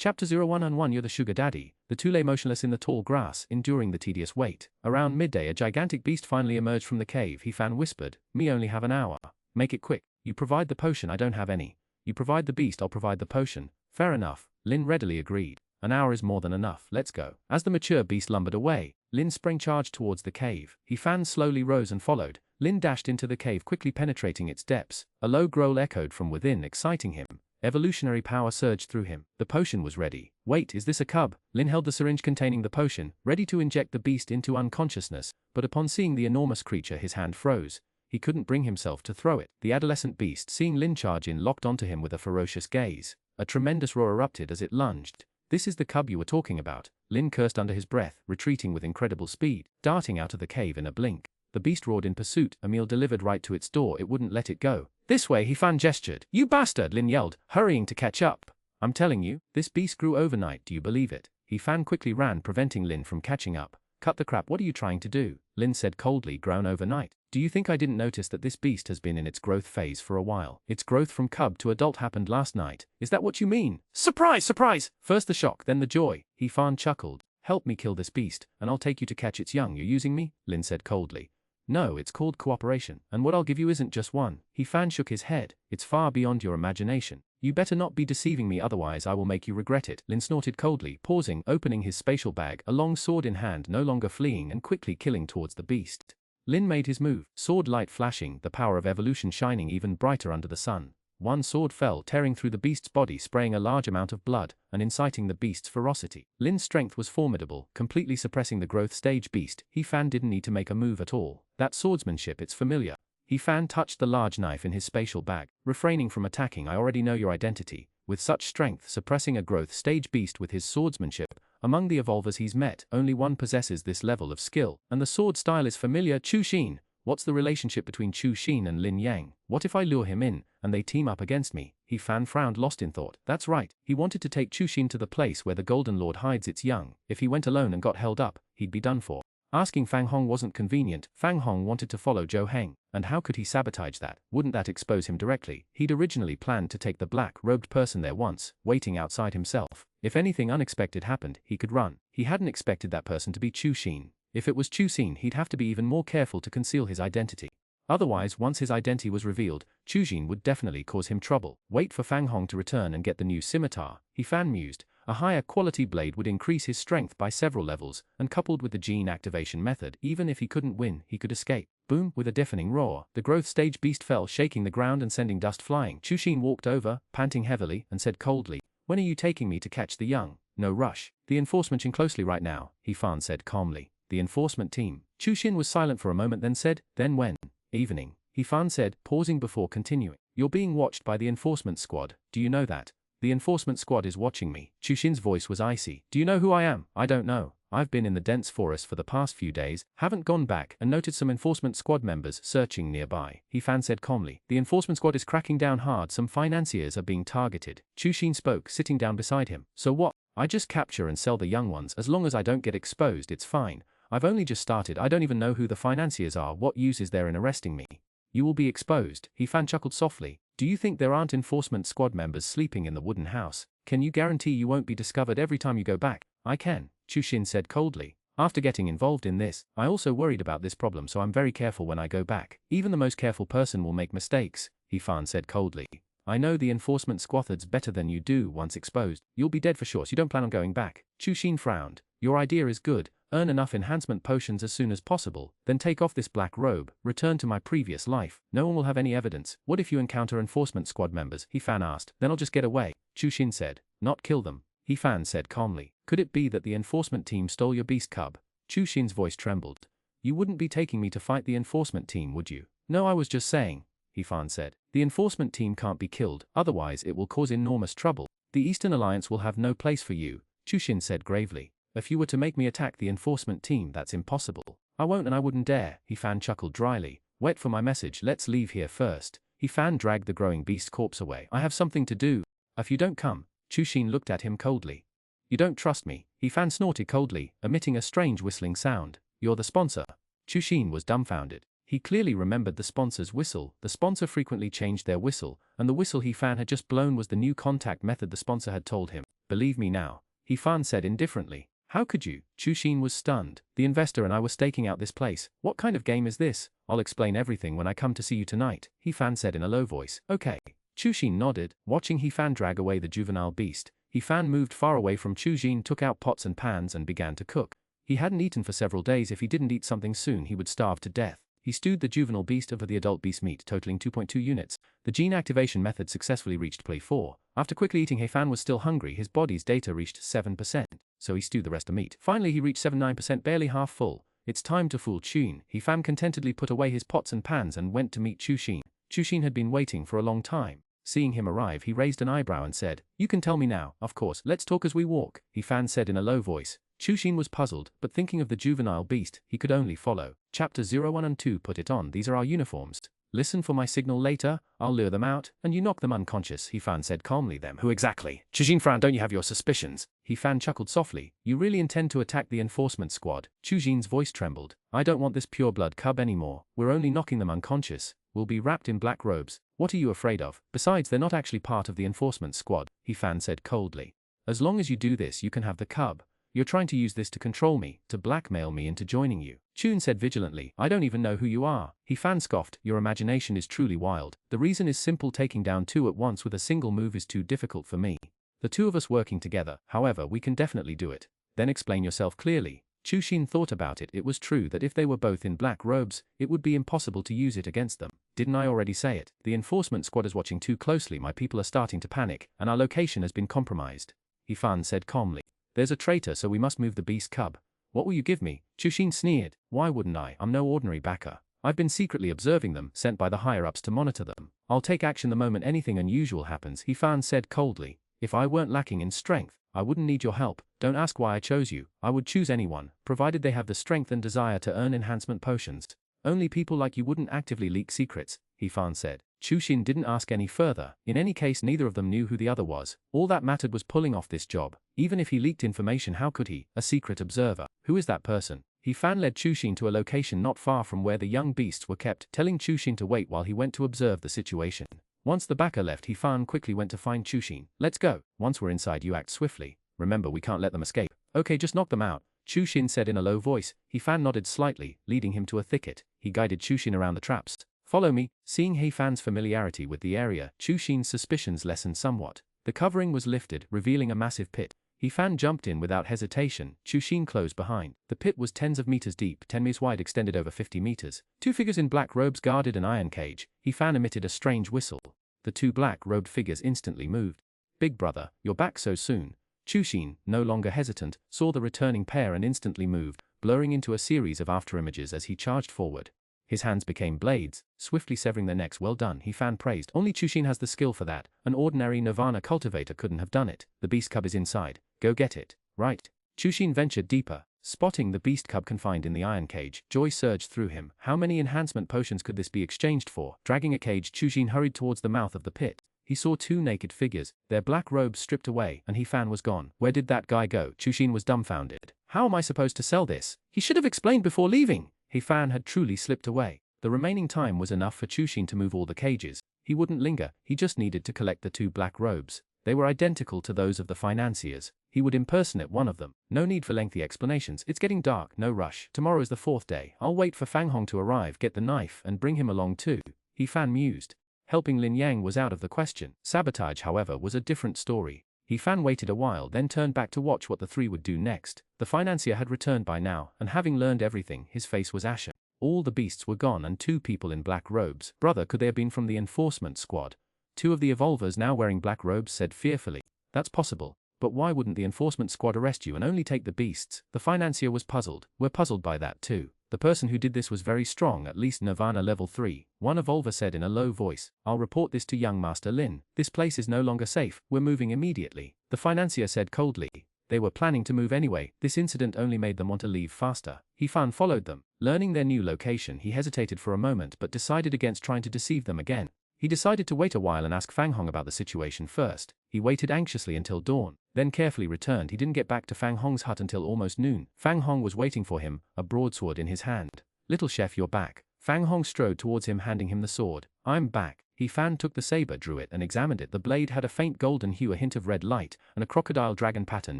Chapter 01. You're the sugar daddy. The two lay motionless in the tall grass, enduring the tedious wait. Around midday a gigantic beast finally emerged from the cave. Fan whispered, "Me only have an hour. Make it quick. You provide the potion, I don't have any. You provide the beast, I'll provide the potion." Fair enough, Lin readily agreed. An hour is more than enough, let's go. As the mature beast lumbered away, Lin sprang charged towards the cave. Fan slowly rose and followed. Lin dashed into the cave, quickly penetrating its depths. A low growl echoed from within, exciting him. Evolutionary power surged through him. The potion was ready. Wait, is this a cub? Lin held the syringe containing the potion, ready to inject the beast into unconsciousness, but upon seeing the enormous creature his hand froze. He couldn't bring himself to throw it. The adolescent beast, seeing Lin charge in, locked onto him with a ferocious gaze. A tremendous roar erupted as it lunged. "This is the cub you were talking about," Lin cursed under his breath, retreating with incredible speed, darting out of the cave in a blink. The beast roared in pursuit, a meal delivered right to its door. It wouldn't let it go. "This way," Fan gestured. "You bastard," Lin yelled, hurrying to catch up. "I'm telling you, this beast grew overnight, do you believe it?" Fan quickly ran, preventing Lin from catching up. "Cut the crap, what are you trying to do?" Lin said coldly. "Grown overnight. Do you think I didn't notice that this beast has been in its growth phase for a while? Its growth from cub to adult happened last night. Is that what you mean?" "Surprise, surprise!" First the shock, then the joy. Fan chuckled. "Help me kill this beast, and I'll take you to catch its young. You're using me?" Lin said coldly. "No, it's called cooperation, and what I'll give you isn't just one." Fan shook his head. "It's far beyond your imagination. You better not be deceiving me, otherwise I will make you regret it." Lin snorted coldly, pausing, opening his spatial bag, a long sword in hand, no longer fleeing and quickly killing towards the beast. Lin made his move, sword light flashing, the power of evolution shining even brighter under the sun. One sword fell, tearing through the beast's body, spraying a large amount of blood, and inciting the beast's ferocity. Lin's strength was formidable, completely suppressing the growth stage beast. Fan didn't need to make a move at all. That swordsmanship, it's familiar. Fan touched the large knife in his spatial bag, refraining from attacking. "I already know your identity." With such strength, suppressing a growth stage beast with his swordsmanship, among the evolvers he's met, only one possesses this level of skill, and the sword style is familiar. Chu Xin. What's the relationship between Chu Xin and Lin Yang? What if I lure him in, and they team up against me? Fan frowned, lost in thought. That's right, he wanted to take Chu Xin to the place where the Golden Lord hides its young. If he went alone and got held up, he'd be done for. Asking Fang Hong wasn't convenient. Fang Hong wanted to follow Zhou Heng, and how could he sabotage that? Wouldn't that expose him directly? He'd originally planned to take the black-robed person there once, waiting outside himself. If anything unexpected happened, he could run. He hadn't expected that person to be Chu Xin. If it was Chu Xin, he'd have to be even more careful to conceal his identity. Otherwise, once his identity was revealed, Chu Xin would definitely cause him trouble. Wait for Fang Hong to return and get the new scimitar. Fan mused. A higher quality blade would increase his strength by several levels, and coupled with the gene activation method, even if he couldn't win, he could escape. Boom! With a deafening roar, the growth stage beast fell, shaking the ground and sending dust flying. Chu Xin walked over, panting heavily, and said coldly, "When are you taking me to catch the young?" "No rush. The enforcement team closely right now," Fan said calmly. "The enforcement team." Chu Xin was silent for a moment, then said, "Then when?" "Evening," Fan said, pausing before continuing. "You're being watched by the enforcement squad. Do you know that?" "The enforcement squad is watching me." Chu Xin's voice was icy. "Do you know who I am?" "I don't know. I've been in the dense forest for the past few days, haven't gone back, and noted some enforcement squad members searching nearby." Fan said calmly. "The enforcement squad is cracking down hard. Some financiers are being targeted." Chu Xin spoke, sitting down beside him. "So what? I just capture and sell the young ones. As long as I don't get exposed, it's fine. I've only just started. I don't even know who the financiers are. What use is there in arresting me?" "You will be exposed." Fan chuckled softly. "Do you think there aren't enforcement squad members sleeping in the wooden house? Can you guarantee you won't be discovered every time you go back?" "I can," Chu Xin said coldly. "After getting involved in this, I also worried about this problem, so I'm very careful when I go back. Even the most careful person will make mistakes," Fan said coldly. "I know the enforcement squathards better than you do. Once exposed, you'll be dead for sure, so you don't plan on going back." Chu Xin frowned. "Your idea is good. Earn enough enhancement potions as soon as possible, then take off this black robe, return to my previous life. No one will have any evidence." "What if you encounter enforcement squad members?" Fan asked. "Then I'll just get away," Chu Xin said. "Not kill them," Fan said calmly. "Could it be that the enforcement team stole your beast cub?" Chu Xin's voice trembled. "You wouldn't be taking me to fight the enforcement team, would you?" "No, I was just saying," Fan said. "The enforcement team can't be killed, otherwise it will cause enormous trouble. The Eastern Alliance will have no place for you," Chu Xin said gravely. "If you were to make me attack the enforcement team, that's impossible." "I won't and I wouldn't dare," Fan chuckled dryly. "Wait for my message. Let's leave here first." Fan dragged the growing beast corpse away. "I have something to do. If you don't come," Chu Xin looked at him coldly. "You don't trust me?" Fan snorted coldly, emitting a strange whistling sound. "You're the sponsor?" Chu Xin was dumbfounded. He clearly remembered the sponsor's whistle. The sponsor frequently changed their whistle, and the whistle He Fan had just blown was the new contact method the sponsor had told him. Believe me now, He Fan said indifferently. How could you? Chu Xin was stunned. The investor and I were staking out this place. What kind of game is this? I'll explain everything when I come to see you tonight, He Fan said in a low voice. Okay. Chu Xin nodded, watching He Fan drag away the juvenile beast. He Fan moved far away from Chu Xin, took out pots and pans and began to cook. He hadn't eaten for several days. If he didn't eat something soon he would starve to death. He stewed the juvenile beast over the adult beast meat, totaling 2.2 units. The gene activation method successfully reached play 4. After quickly eating, He Fan was still hungry. His body's data reached 7%, so he stewed the rest of meat. Finally he reached 79%, barely half full. It's time to fool Chun. He Fan contentedly put away his pots and pans and went to meet Chu Xin. Chu Xin had been waiting for a long time. Seeing him arrive, he raised an eyebrow and said, "You can tell me now, of course, let's talk as we walk," He Fan said in a low voice. Chu Xin was puzzled, but thinking of the juvenile beast, he could only follow. Chapter 01 and 2 Put it on. These are our uniforms. Listen for my signal later, I'll lure them out, and you knock them unconscious, He Fan said calmly. Them who exactly? Chu Xin frowned. Don't you have your suspicions? He Fan chuckled softly. You really intend to attack the enforcement squad? Chu Xin's voice trembled. I don't want this pureblood cub anymore. We're only knocking them unconscious. We'll be wrapped in black robes. What are you afraid of? Besides, they're not actually part of the enforcement squad, He Fan said coldly. As long as you do this you can have the cub. You're trying to use this to control me, to blackmail me into joining you. Chun said vigilantly. I don't even know who you are. He Fan scoffed. Your imagination is truly wild. The reason is simple. Taking down two at once with a single move is too difficult for me. The two of us working together, however, we can definitely do it. Then explain yourself clearly. Chu Xin thought about it. It was true that if they were both in black robes, it would be impossible to use it against them. Didn't I already say it? The enforcement squad is watching too closely. My people are starting to panic, and our location has been compromised. He Fan said calmly. There's a traitor, so we must move the beast cub. What will you give me? Chu Xin sneered. Why wouldn't I? I'm no ordinary backer. I've been secretly observing them, sent by the higher-ups to monitor them. I'll take action the moment anything unusual happens, He Fan said coldly. If I weren't lacking in strength, I wouldn't need your help. Don't ask why I chose you. I would choose anyone, provided they have the strength and desire to earn enhancement potions. Only people like you wouldn't actively leak secrets, He Fan said. Chu Xin didn't ask any further. In any case, neither of them knew who the other was. All that mattered was pulling off this job. Even if he leaked information, how could he? A secret observer. Who is that person? He Fan led Chu Xin to a location not far from where the young beasts were kept, telling Chu Xin to wait while he went to observe the situation. Once the backer left, He Fan quickly went to find Chu Xin. Let's go. Once we're inside, you act swiftly. Remember, we can't let them escape. Okay, just knock them out, Chu Xin said in a low voice. He Fan nodded slightly, leading him to a thicket. He guided Chu Xin around the traps. Follow me. Seeing He Fan's familiarity with the area, Chu Xin's suspicions lessened somewhat. The covering was lifted, revealing a massive pit. He Fan jumped in without hesitation. Chu Xin closed behind. The pit was tens of meters deep, 10 meters wide, extended over 50 meters. Two figures in black robes guarded an iron cage. He Fan emitted a strange whistle. The two black-robed figures instantly moved. Big brother, you're back so soon. Chu Xin, no longer hesitant, saw the returning pair and instantly moved, blurring into a series of afterimages as he charged forward. His hands became blades, swiftly severing their necks. Well done, He Fan praised. Only Chu Xin has the skill for that. An ordinary Nirvana cultivator couldn't have done it. The beast cub is inside. Go get it. Right. Chu Xin ventured deeper. Spotting the beast cub confined in the iron cage, joy surged through him. How many enhancement potions could this be exchanged for? Dragging a cage, Chu Xin hurried towards the mouth of the pit. He saw two naked figures, their black robes stripped away, and He Fan was gone. Where did that guy go? Chu Xin was dumbfounded. How am I supposed to sell this? He should have explained before leaving. He Fan had truly slipped away. The remaining time was enough for Chu Xin to move all the cages. He wouldn't linger, he just needed to collect the two black robes. They were identical to those of the financiers. He would impersonate one of them. No need for lengthy explanations. It's getting dark, no rush. Tomorrow is the fourth day. I'll wait for Fang Hong to arrive, get the knife, and bring him along too. He Fan mused. Helping Lin Yang was out of the question. Sabotage, however, was a different story. He Fan waited a while, then turned back to watch what the three would do next. The financier had returned by now, and having learned everything, his face was ashen. All the beasts were gone and two people in black robes. Brother, could they have been from the enforcement squad? Two of the evolvers now wearing black robes said fearfully. That's possible. But why wouldn't the enforcement squad arrest you and only take the beasts? The financier was puzzled. We're puzzled by that too. The person who did this was very strong, at least Nirvana level 3. One evolver said in a low voice. I'll report this to young Master Lin. This place is no longer safe. We're moving immediately. The financier said coldly. They were planning to move anyway. This incident only made them want to leave faster. He Fan followed them. Learning their new location, he hesitated for a moment but decided against trying to deceive them again. He decided to wait a while and ask Fang Hong about the situation first. He waited anxiously until dawn, then carefully returned. He didn't get back to Fang Hong's hut until almost noon. Fang Hong was waiting for him, a broadsword in his hand. Little chef, you're back. Fang Hong strode towards him, handing him the sword. I'm back. He Fan took the saber, drew it and examined it. The blade had a faint golden hue, a hint of red light, and a crocodile dragon pattern.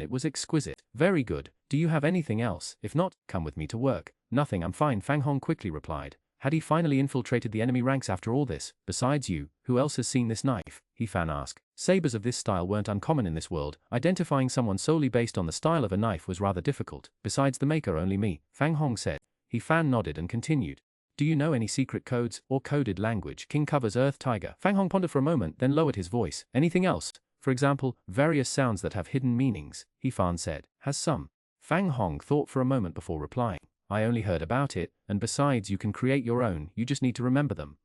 It was exquisite. Very good. Do you have anything else? If not, come with me to work. Nothing, I'm fine, Fang Hong quickly replied. Had he finally infiltrated the enemy ranks after all this? Besides you, who else has seen this knife? He Fan asked. Sabers of this style weren't uncommon in this world. Identifying someone solely based on the style of a knife was rather difficult. Besides the maker, only me, Fang Hong said. He Fan nodded and continued. Do you know any secret codes or coded language? King covers Earth Tiger. Fang Hong pondered for a moment, then lowered his voice. Anything else? For example, various sounds that have hidden meanings, He Fan said. Has some. Fang Hong thought for a moment before replying. I only heard about it, and besides you can create your own, you just need to remember them.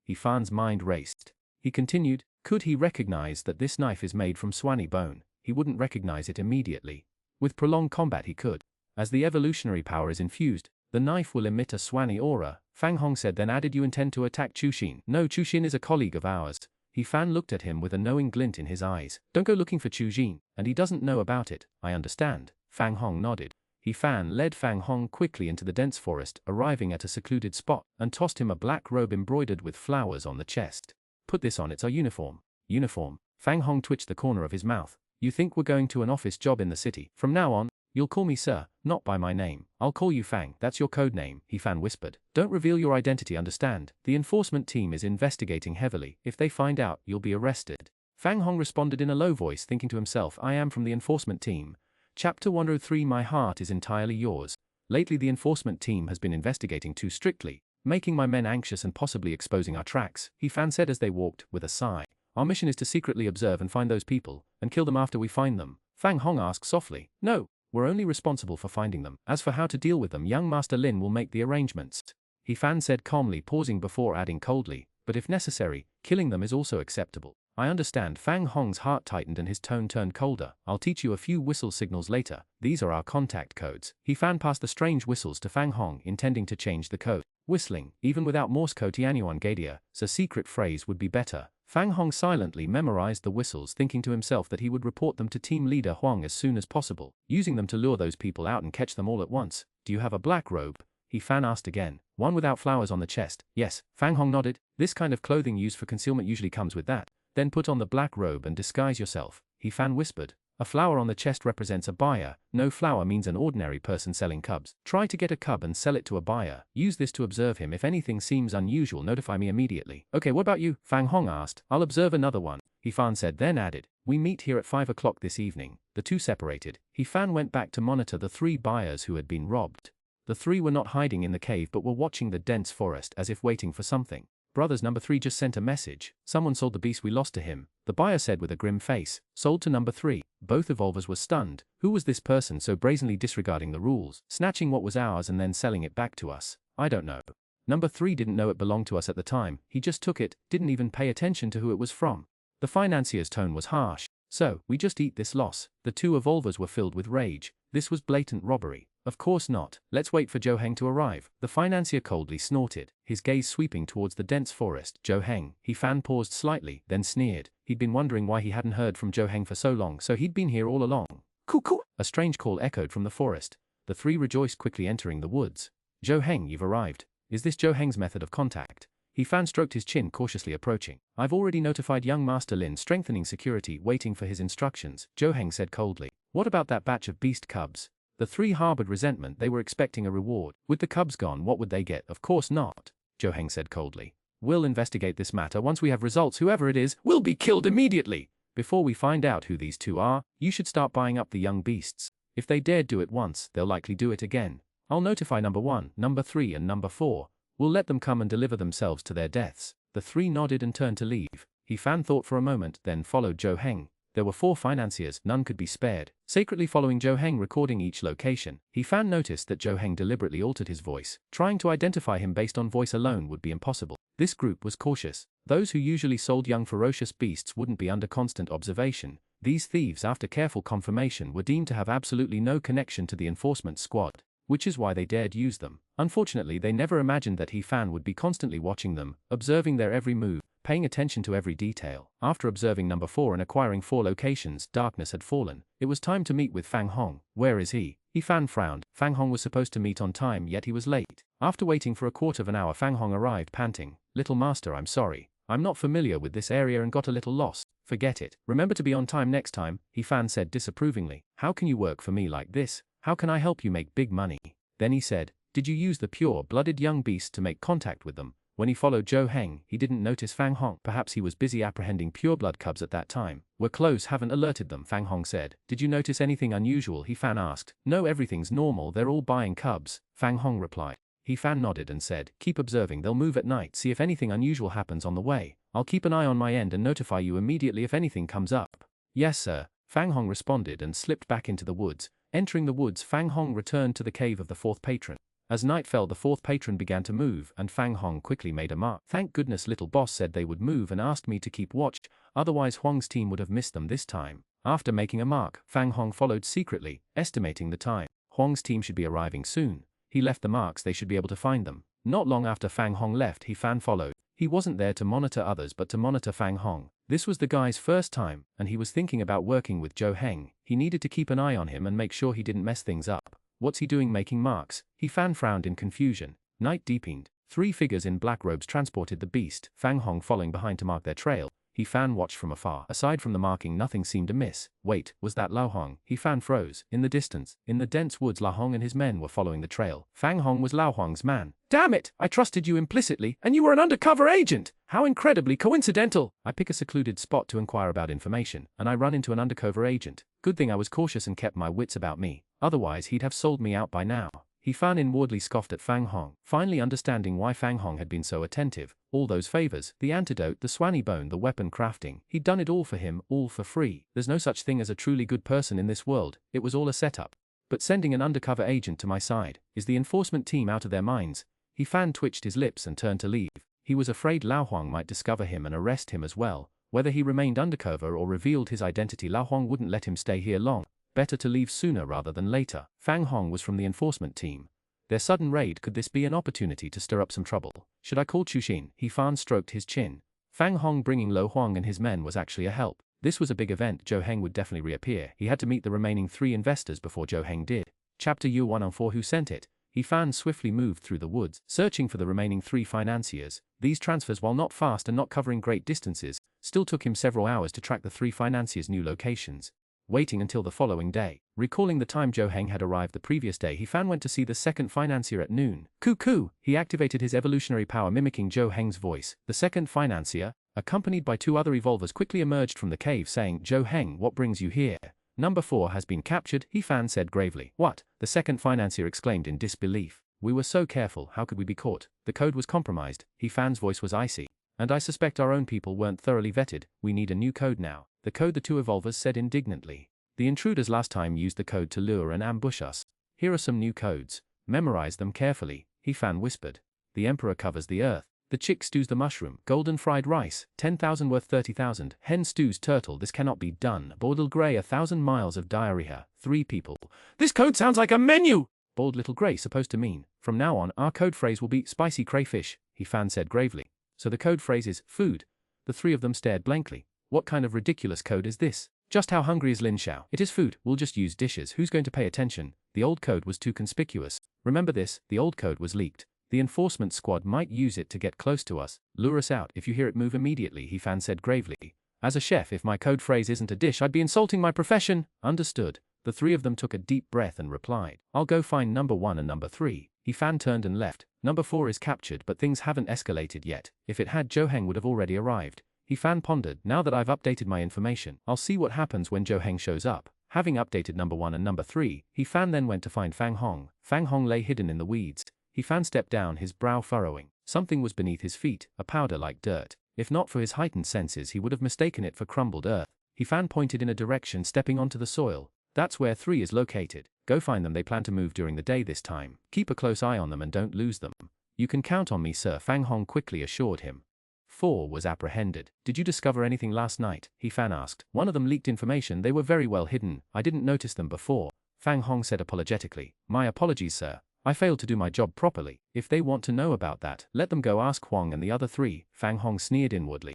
He Fan's mind raced. He continued, could he recognize that this knife is made from Xuanhuan bone? He wouldn't recognize it immediately. With prolonged combat he could. As the evolutionary power is infused, the knife will emit a Xuanhuan aura, Fang Hong said, then added, you intend to attack Chuxin? No, Chuxin is a colleague of ours. He Fan looked at him with a knowing glint in his eyes. Don't go looking for Chuxin, and he doesn't know about it, I understand. Fang Hong nodded. He Fan led Fang Hong quickly into the dense forest, arriving at a secluded spot, and tossed him a black robe embroidered with flowers on the chest. Put this on, it's our uniform. Uniform? Fang Hong twitched the corner of his mouth. You think we're going to an office job in the city? From now on, you'll call me sir, not by my name. I'll call you Fang, that's your code name, He Fan whispered. Don't reveal your identity, understand? The enforcement team is investigating heavily. If they find out, you'll be arrested. Fang Hong responded in a low voice, thinking to himself, I am from the enforcement team. Chapter 103. My heart is entirely yours. Lately the enforcement team has been investigating too strictly, making my men anxious and possibly exposing our tracks, He Fan said as they walked, with a sigh. Our mission is to secretly observe and find those people, and kill them after we find them. Fang Hong asked softly. No, we're only responsible for finding them. As for how to deal with them, young Master Lin will make the arrangements. He Fan said calmly, pausing before adding coldly, but if necessary, killing them is also acceptable. I understand. Fang Hong's heart tightened and his tone turned colder. I'll teach you a few whistle signals later. These are our contact codes. He Fan passed the strange whistles to Fang Hong, intending to change the code. Whistling, even without Morse code, Xuanhuan Gadia, a secret phrase would be better. Fang Hong silently memorized the whistles, thinking to himself that he would report them to team leader Huang as soon as possible, using them to lure those people out and catch them all at once. Do you have a black robe? He Fan asked again. One without flowers on the chest. Yes, Fang Hong nodded. This kind of clothing used for concealment usually comes with that. Then put on the black robe and disguise yourself, He Fan whispered. A flower on the chest represents a buyer. No flower means an ordinary person selling cubs. Try to get a cub and sell it to a buyer. Use this to observe him. If anything seems unusual, notify me immediately. Okay, what about you? Fang Hong asked. I'll observe another one, He Fan said, then added. We meet here at 5 o'clock this evening. The two separated. He Fan went back to monitor the 3 buyers who had been robbed. The 3 were not hiding in the cave but were watching the dense forest as if waiting for something. Brothers, number 3 just sent a message. Someone sold the beast we lost to him, the buyer said with a grim face. Sold to number 3. Both evolvers were stunned. Who was this person so brazenly disregarding the rules, snatching what was ours and then selling it back to us? I don't know. Number 3 didn't know it belonged to us at the time. He just took it, didn't even pay attention to who it was from. The financier's tone was harsh. So, we just eat this loss. The 2 evolvers were filled with rage. This was blatant robbery. Of course not. Let's wait for Zhou Heng to arrive. The financier coldly snorted, his gaze sweeping towards the dense forest. Zhou Heng. He Fan paused slightly, then sneered. He'd been wondering why he hadn't heard from Zhou Heng for so long, so he'd been here all along. Cuckoo! A strange call echoed from the forest. The 3 rejoiced, quickly entering the woods. Zhou Heng, you've arrived. Is this Zhou Heng's method of contact? He Fan stroked his chin, cautiously approaching. I've already notified young Master Lin, strengthening security, waiting for his instructions, Zhou Heng said coldly. What about that batch of beast cubs? The 3 harbored resentment. They were expecting a reward. With the cubs gone, what would they get? Of course not, Zhou Heng said coldly. We'll investigate this matter. Once we have results, whoever it is, will be killed immediately. Before we find out who these 2 are, you should start buying up the young beasts. If they dared do it once, they'll likely do it again. I'll notify number 1, number 3 and number 4. We'll let them come and deliver themselves to their deaths. The 3 nodded and turned to leave. He Fan thought for a moment, then followed Zhou Heng. There were 4 financiers, none could be spared. Secretly following Zhou Heng, recording each location, He Fan noticed that Zhou Heng deliberately altered his voice. Trying to identify him based on voice alone would be impossible. This group was cautious. Those who usually sold young ferocious beasts wouldn't be under constant observation. These thieves, after careful confirmation, were deemed to have absolutely no connection to the enforcement squad, which is why they dared use them. Unfortunately, they never imagined that He Fan would be constantly watching them, observing their every move, paying attention to every detail. After observing number 4 and acquiring 4 locations, darkness had fallen. It was time to meet with Fang Hong. Where is he? He Fan frowned. Fang Hong was supposed to meet on time, yet he was late. After waiting for a quarter of an hour, Fang Hong arrived panting. "Little master, I'm sorry. I'm not familiar with this area and got a little lost. Forget it. Remember to be on time next time," He Fan said disapprovingly. "How can you work for me like this? How can I help you make big money?" Then he said, "Did you use the pure-blooded young beast to make contact with them?" When he followed Zhou Heng, he didn't notice Fang Hong. Perhaps he was busy apprehending pureblood cubs at that time. "We're close, haven't alerted them," Fang Hong said. "Did you notice anything unusual?" He Fan asked. "No, everything's normal, they're all buying cubs," Fang Hong replied. He Fan nodded and said, "Keep observing, they'll move at night, see if anything unusual happens on the way. I'll keep an eye on my end and notify you immediately if anything comes up." "Yes, sir," Fang Hong responded and slipped back into the woods. Entering the woods, Fang Hong returned to the cave of the fourth patron. As night fell, the fourth patron began to move, and Fang Hong quickly made a mark. "Thank goodness little boss said they would move and asked me to keep watch, otherwise Huang's team would have missed them this time." After making a mark, Fang Hong followed secretly, estimating the time. Huang's team should be arriving soon. He left the marks, they should be able to find them. Not long after Fang Hong left, He Fan followed. He wasn't there to monitor others but to monitor Fang Hong. This was the guy's first time, and he was thinking about working with Zhou Heng. He needed to keep an eye on him and make sure he didn't mess things up. "What's he doing making marks?" He Fan frowned in confusion. Night deepened. 3 figures in black robes transported the beast, Fang Hong following behind to mark their trail. He Fan watched from afar. Aside from the marking, nothing seemed amiss. Wait, was that Lao Hong? He Fan froze. In the distance, in the dense woods, Lao Hong and his men were following the trail. Fang Hong was Lao Hong's man. "Damn it! I trusted you implicitly, and you were an undercover agent! How incredibly coincidental!" I pick a secluded spot to inquire about information, and I run into an undercover agent. Good thing I was cautious and kept my wits about me. Otherwise he'd have sold me out by now. He Fan inwardly scoffed at Fang Hong, finally understanding why Fang Hong had been so attentive. All those favors, the antidote, the Xuanhuan bone, the weapon crafting, he'd done it all for him, all for free. There's no such thing as a truly good person in this world, it was all a setup. But sending an undercover agent to my side, is the enforcement team out of their minds? He Fan twitched his lips and turned to leave. He was afraid Lao Huang might discover him and arrest him as well. Whether he remained undercover or revealed his identity, Lao Huang wouldn't let him stay here long. Better to leave sooner rather than later. Fang Hong was from the enforcement team. Their sudden raid, could this be an opportunity to stir up some trouble? Should I call Chuxin? He Fan stroked his chin. Fang Hong bringing Lo Huang and his men was actually a help. This was a big event, Zhou Heng would definitely reappear. He had to meet the remaining 3 investors before Zhou Heng did. Chapter U104. Who sent it? He Fan swiftly moved through the woods, searching for the remaining 3 financiers. These transfers, while not fast and not covering great distances, still took him several hours to track the 3 financiers' new locations. Waiting until the following day. Recalling the time Zhou Heng had arrived the previous day, He Fan went to see the second financier at noon. "Cuckoo!" He activated his evolutionary power mimicking Zhou Heng's voice. The second financier, accompanied by 2 other evolvers, quickly emerged from the cave saying, "Zhou Heng, what brings you here?" "Number 4 has been captured," He Fan said gravely. "What?" The second financier exclaimed in disbelief. "We were so careful, how could we be caught? The code was compromised." He Fan's voice was icy. "And I suspect our own people weren't thoroughly vetted. We need a new code now." "The code," the 2 evolvers said indignantly. "The intruders last time used the code to lure and ambush us. Here are some new codes. Memorize them carefully," He Fan whispered. "The Emperor covers the earth. The chick stews the mushroom. Golden fried rice. 10,000 worth 30,000. Hen stews turtle. This cannot be done. Boiled grey. 1,000 miles of diarrhea. 3 people. This code sounds like a menu!" Boiled little grey supposed to mean, "From now on, our code phrase will be spicy crayfish," He Fan said gravely. "So the code phrase is food?" The 3 of them stared blankly. "What kind of ridiculous code is this? Just how hungry is Lin Xiao? It is food, we'll just use dishes, who's going to pay attention?" The old code was too conspicuous. Remember this, the old code was leaked. The enforcement squad might use it to get close to us. "Lure us out, if you hear it move immediately," He Fan said gravely. "As a chef, if my code phrase isn't a dish, I'd be insulting my profession." "Understood." The 3 of them took a deep breath and replied. "I'll go find number 1 and number 3. He Fan turned and left. Number 4 is captured, but things haven't escalated yet. If it had, Zhou Heng would have already arrived. He Fan pondered. Now that I've updated my information, I'll see what happens when Zhou Heng shows up. Having updated number 1 and number 3, He Fan then went to find Fang Hong. Fang Hong lay hidden in the weeds. He Fan stepped down, his brow furrowing. Something was beneath his feet, a powder like dirt. If not for his heightened senses, he would have mistaken it for crumbled earth. He Fan pointed in a direction, stepping onto the soil. "That's where 3 is located. Go find them. They plan to move during the day this time. Keep a close eye on them and don't lose them." "You can count on me, sir," Fang Hong quickly assured him. 4 was apprehended. "Did you discover anything last night?" He Fan asked. "One of them leaked information. They were very well hidden. I didn't notice them before." Fang Hong said apologetically. "My apologies, sir. I failed to do my job properly. If they want to know about that, let them go ask Huang and the other 3. Fang Hong sneered inwardly.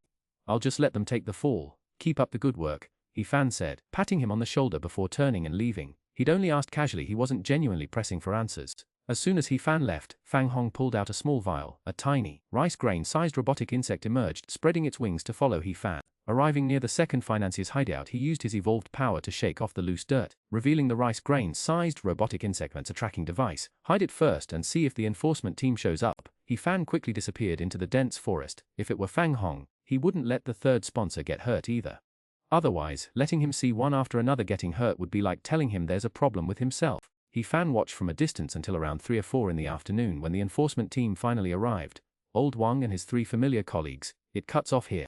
"I'll just let them take the fall. Keep up the good work," He Fan said, patting him on the shoulder before turning and leaving. He'd only asked casually, he wasn't genuinely pressing for answers. As soon as He Fan left, Fang Hong pulled out a small vial. A tiny, rice grain-sized robotic insect emerged, spreading its wings to follow He Fan. Arriving near the second financier's hideout, he used his evolved power to shake off the loose dirt, revealing the rice grain-sized robotic insect as a tracking device. Hide it first and see if the enforcement team shows up. He Fan quickly disappeared into the dense forest. If it were Fang Hong, he wouldn't let the third sponsor get hurt either. Otherwise, letting him see one after another getting hurt would be like telling him there's a problem with himself. He Fan watched from a distance until around 3 or 4 in the afternoon when the enforcement team finally arrived. Old Huang and his 3 familiar colleagues. It cuts off here.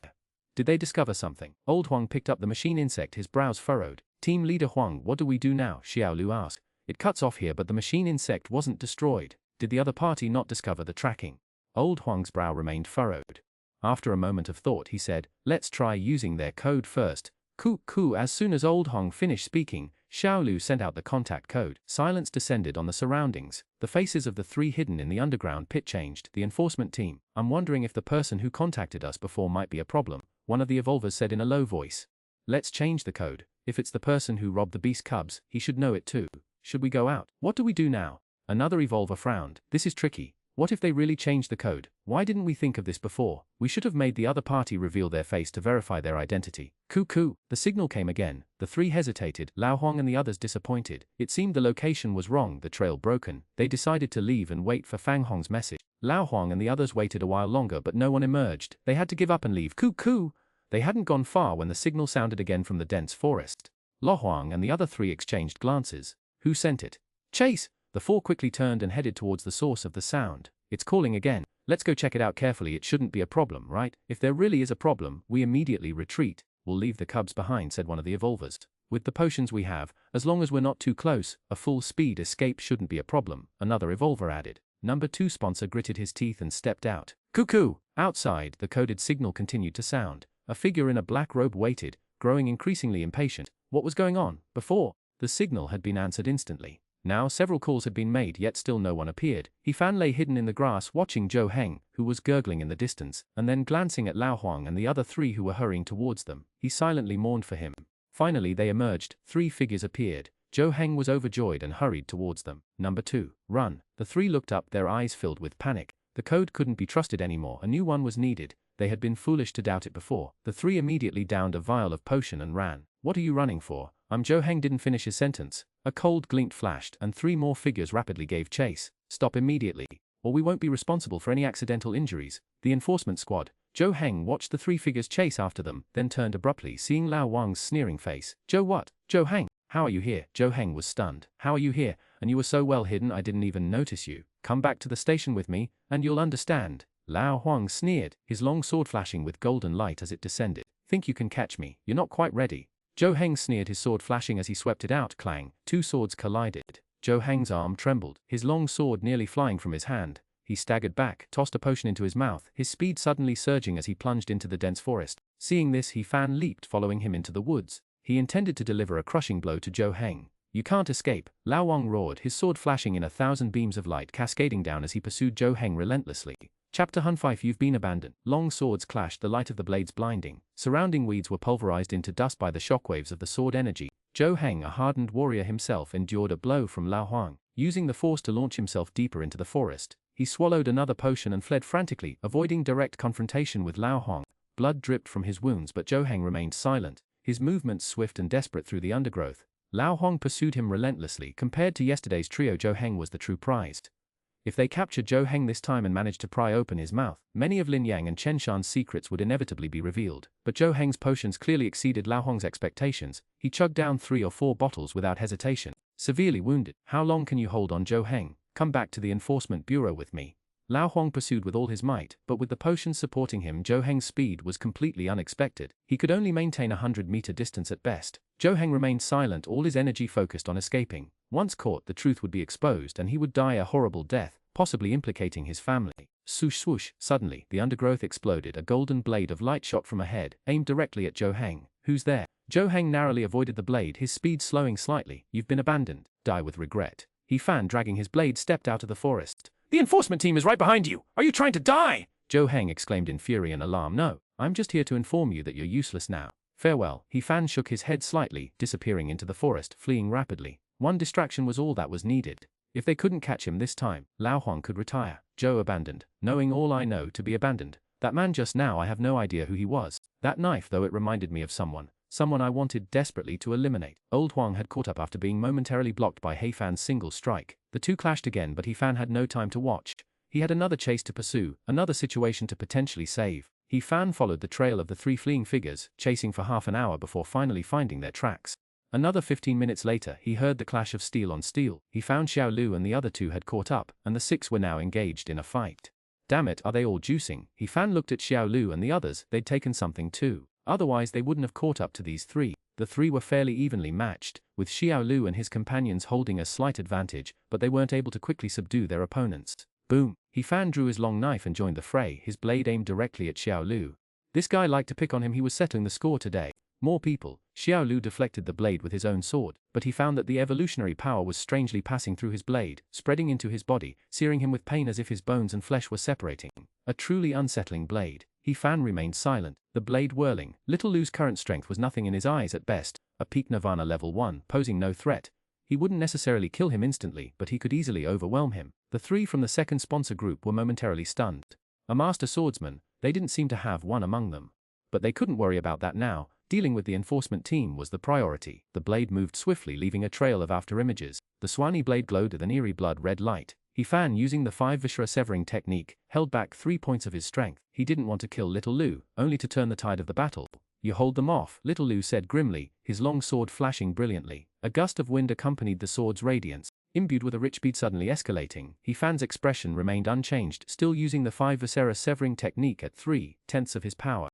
Did they discover something? Old Huang picked up the machine insect, his brows furrowed. Team leader Huang, what do we do now? Xiao Lu asked. It cuts off here, but the machine insect wasn't destroyed. Did the other party not discover the tracking? Old Huang's brow remained furrowed. After a moment of thought, he said, let's try using their code first. Ku. As soon as Old Huang finished speaking, Xiao Lu sent out the contact code. Silence descended on the surroundings. The faces of the 3 hidden in the underground pit changed. The enforcement team. I'm wondering if the person who contacted us before might be a problem, one of the evolvers said in a low voice. Let's change the code. If it's the person who robbed the beast cubs, he should know it too. Should we go out? What do we do now? Another evolver frowned. This is tricky. What if they really changed the code? Why didn't we think of this before? We should have made the other party reveal their face to verify their identity. Ku. The signal came again. The 3 hesitated, Lao Huang and the others disappointed. It seemed the location was wrong, the trail broken. They decided to leave and wait for Fang Hong's message. Lao Huang and the others waited a while longer, but no one emerged. They had to give up and leave. Ku. They hadn't gone far when the signal sounded again from the dense forest. Lo Huang and the other 3 exchanged glances. Who sent it? Chase! The 4 quickly turned and headed towards the source of the sound. It's calling again. Let's go check it out carefully. It shouldn't be a problem, right? If there really is a problem, we immediately retreat. We'll leave the cubs behind, said one of the evolvers. With the potions we have, as long as we're not too close, a full speed escape shouldn't be a problem, another evolver added. Number 2 sponsor gritted his teeth and stepped out. Ku. Outside, the coded signal continued to sound. A figure in a black robe waited, growing increasingly impatient. What was going on? Before, the signal had been answered instantly. Now several calls had been made, yet still no one appeared. He Fan lay hidden in the grass watching Zhou Heng, who was gurgling in the distance, and then glancing at Lao Huang and the other 3 who were hurrying towards them. He silently mourned for him. Finally they emerged. 3 figures appeared. Zhou Heng was overjoyed and hurried towards them. Number 2. Run. The 3 looked up, their eyes filled with panic. The code couldn't be trusted anymore. A new one was needed. They had been foolish to doubt it before. The 3 immediately downed a vial of potion and ran. What are you running for? Zhou Heng didn't finish his sentence. A cold glint flashed, and 3 more figures rapidly gave chase. Stop immediately, or we won't be responsible for any accidental injuries. The enforcement squad. Zhou Heng watched the 3 figures chase after them, then turned abruptly, seeing Lao Wang's sneering face. What? Zhou Heng, how are you here? Zhou Heng was stunned. How are you here? And you were so well hidden I didn't even notice you. Come back to the station with me, and you'll understand. Lao Huang sneered, his long sword flashing with golden light as it descended. Think you can catch me? You're not quite ready. Zhou Heng sneered, his sword flashing as he swept it out. Clang. 2 swords collided. Zhou Heng's arm trembled, his long sword nearly flying from his hand. He staggered back, tossed a potion into his mouth, his speed suddenly surging as he plunged into the dense forest. Seeing this, He Fan leaped, following him into the woods. He intended to deliver a crushing blow to Zhou Heng. You can't escape. Lao Wang roared, his sword flashing in 1,000 beams of light cascading down as he pursued Zhou Heng relentlessly. Chapter 5. You've been abandoned. Long swords clashed, the light of the blades blinding. Surrounding weeds were pulverized into dust by the shockwaves of the sword energy. Zhou Heng, a hardened warrior himself, endured a blow from Lao Huang. Using the force to launch himself deeper into the forest, he swallowed another potion and fled frantically, avoiding direct confrontation with Lao Huang. Blood dripped from his wounds, but Zhou Heng remained silent, his movements swift and desperate through the undergrowth. Lao Huang pursued him relentlessly. Compared to yesterday's trio, Zhou Heng was the true prize. If they captured Zhou Heng this time and managed to pry open his mouth, many of Lin Yang and Chen Shan's secrets would inevitably be revealed. But Zhou Heng's potions clearly exceeded Lao Huang's expectations. He chugged down 3 or 4 bottles without hesitation. Severely wounded. How long can you hold on, Zhou Heng? Come back to the enforcement bureau with me. Lao Huang pursued with all his might, but with the potions supporting him, Zhou Heng's speed was completely unexpected. He could only maintain a 100-meter distance at best. Zhou Heng remained silent, all his energy focused on escaping. Once caught, the truth would be exposed and he would die a horrible death, possibly implicating his family. Swoosh swoosh. Suddenly, the undergrowth exploded. A golden blade of light shot from ahead, aimed directly at Zhou Heng. Who's there? Zhou Heng narrowly avoided the blade, his speed slowing slightly. You've been abandoned. Die with regret. He Fan, dragging his blade, stepped out of the forest. The enforcement team is right behind you. Are you trying to die? Zhou Heng exclaimed in fury and alarm. No, I'm just here to inform you that you're useless now. Farewell. He Fan shook his head slightly, disappearing into the forest, fleeing rapidly. One distraction was all that was needed. If they couldn't catch him this time, Xuanhuan could retire. Zhou abandoned, knowing all I know to be abandoned. That man just now, I have no idea who he was. That knife, though, it reminded me of someone I wanted desperately to eliminate. Old Huang had caught up after being momentarily blocked by He Fan's single strike. The two clashed again, but He Fan had no time to watch. He had another chase to pursue, another situation to potentially save. He Fan followed the trail of the three fleeing figures, chasing for half an hour before finally finding their tracks. Another 15 minutes later, he heard the clash of steel on steel. He found Xiao Lu and the other two had caught up, and the six were now engaged in a fight. Damn it, are they all juicing? He Fan looked at Xiao Lu and the others, they'd taken something too. Otherwise they wouldn't have caught up to these three. The three were fairly evenly matched, with Xiao Lu and his companions holding a slight advantage, but they weren't able to quickly subdue their opponents. Boom! He Fan drew his long knife and joined the fray, his blade aimed directly at Xiao Lu. This guy liked to pick on him, he was settling the score today. More people. Xiao Lu deflected the blade with his own sword, but he found that the evolutionary power was strangely passing through his blade, spreading into his body, searing him with pain as if his bones and flesh were separating. A truly unsettling blade. He Fan remained silent, the blade whirling. Little Lu's current strength was nothing in his eyes at best, a peak Nirvana level 1, posing no threat. He wouldn't necessarily kill him instantly, but he could easily overwhelm him. The three from the second sponsor group were momentarily stunned. A master swordsman, they didn't seem to have one among them. But they couldn't worry about that now. Dealing with the enforcement team was the priority. The blade moved swiftly, leaving a trail of afterimages. The Xuanhuan blade glowed with an eerie blood-red light. He Fan, using the 5 Viscera severing technique, held back 3 points of his strength. He didn't want to kill Little Lu, only to turn the tide of the battle. You hold them off, Little Lu said grimly, his long sword flashing brilliantly. A gust of wind accompanied the sword's radiance, imbued with a rich beat suddenly escalating. He Fan's expression remained unchanged, still using the 5 Viscera severing technique at 3/10 of his power.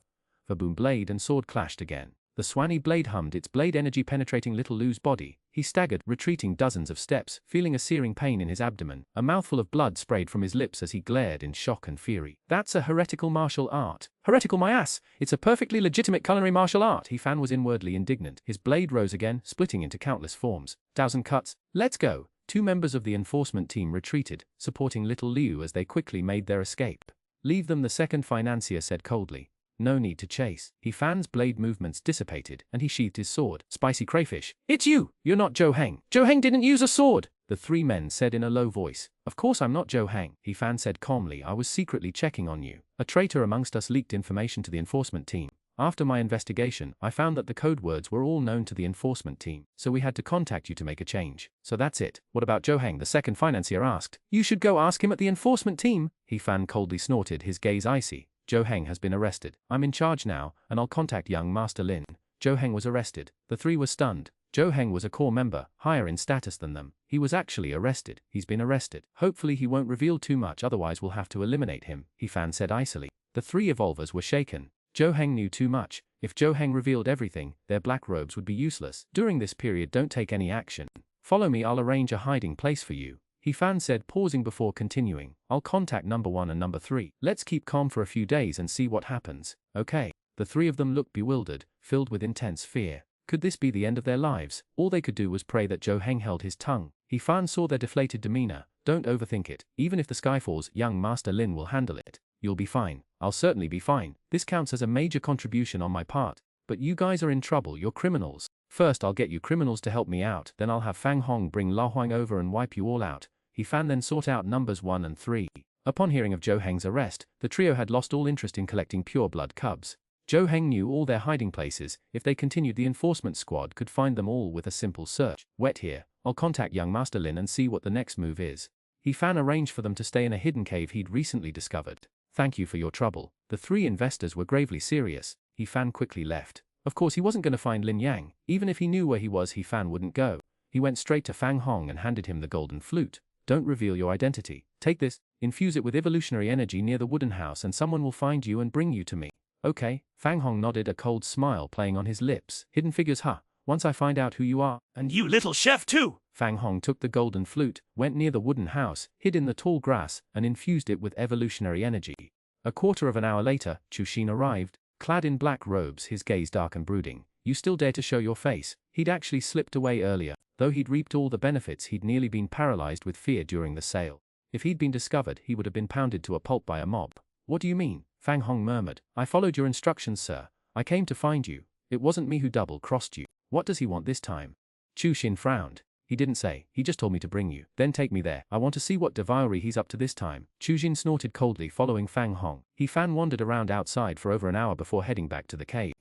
Boom, blade and sword clashed again. The Xuanhuan blade hummed, its blade energy penetrating Little Lu's body. He staggered, retreating dozens of steps, feeling a searing pain in his abdomen. A mouthful of blood sprayed from his lips as he glared in shock and fury. That's a heretical martial art. Heretical my ass! It's a perfectly legitimate culinary martial art! He Fan was inwardly indignant. His blade rose again, splitting into countless forms. 1,000 cuts. Let's go! 2 members of the enforcement team retreated, supporting Little Liu as they quickly made their escape. Leave them, the second financier said coldly. No need to chase. He Fan's blade movements dissipated, and he sheathed his sword. Spicy crayfish. It's you! You're not Zhou Heng. Zhou Heng didn't use a sword! The 3 men said in a low voice. Of course I'm not Zhou Heng. He Fan said calmly. I was secretly checking on you. A traitor amongst us leaked information to the enforcement team. After my investigation, I found that the code words were all known to the enforcement team, so we had to contact you to make a change. So that's it. What about Zhou Heng? The second financier asked. You should go ask him at the enforcement team. He Fan coldly snorted, his gaze icy. Zhou Heng has been arrested. I'm in charge now, and I'll contact young Master Lin. Zhou Heng was arrested. The 3 were stunned. Zhou Heng was a core member, higher in status than them. He was actually arrested. He's been arrested. Hopefully he won't reveal too much, otherwise we'll have to eliminate him, He Fan said icily. The 3 evolvers were shaken. Zhou Heng knew too much. If Zhou Heng revealed everything, their black robes would be useless. During this period, don't take any action. Follow me, I'll arrange a hiding place for you. He Fan said, pausing before continuing. I'll contact number 1 and number 3. Let's keep calm for a few days and see what happens. Okay. The 3 of them looked bewildered, filled with intense fear. Could this be the end of their lives? All they could do was pray that Zhou Heng held his tongue. He Fan saw their deflated demeanor. Don't overthink it. Even if the sky falls, young Master Lin will handle it. You'll be fine. I'll certainly be fine. This counts as a major contribution on my part. But you guys are in trouble, you're criminals. First I'll get you criminals to help me out, then I'll have Fang Hong bring La Huang over and wipe you all out. He Fan then sought out numbers 1 and 3. Upon hearing of Zhou Heng's arrest, the trio had lost all interest in collecting pure blood cubs. Zhou Heng knew all their hiding places. If they continued, the enforcement squad could find them all with a simple search. Wet here. I'll contact young Master Lin and see what the next move is. He Fan arranged for them to stay in a hidden cave he'd recently discovered. Thank you for your trouble. The 3 investors were gravely serious. He Fan quickly left. Of course he wasn't going to find Lin Yang. Even if he knew where he was, He Fan wouldn't go. He went straight to Fang Hong and handed him the golden flute. Don't reveal your identity. Take this, infuse it with evolutionary energy near the wooden house and someone will find you and bring you to me. Okay. Fang Hong nodded, a cold smile playing on his lips. Hidden figures, huh? Once I find out who you are. And you little chef too! Fang Hong took the golden flute, went near the wooden house, hid in the tall grass, and infused it with evolutionary energy. A quarter of an hour later, Chu Xin arrived, clad in black robes, his gaze dark and brooding. You still dare to show your face? He'd actually slipped away earlier. Though he'd reaped all the benefits, he'd nearly been paralyzed with fear during the sale. If he'd been discovered, he would have been pounded to a pulp by a mob. What do you mean? Fang Hong murmured. I followed your instructions, sir. I came to find you. It wasn't me who double-crossed you. What does he want this time? Chu Xin frowned. He didn't say, he just told me to bring you. Then take me there. I want to see what devilry he's up to this time. Chu Xin snorted coldly, following Fang Hong. He Fan wandered around outside for over an hour before heading back to the cave.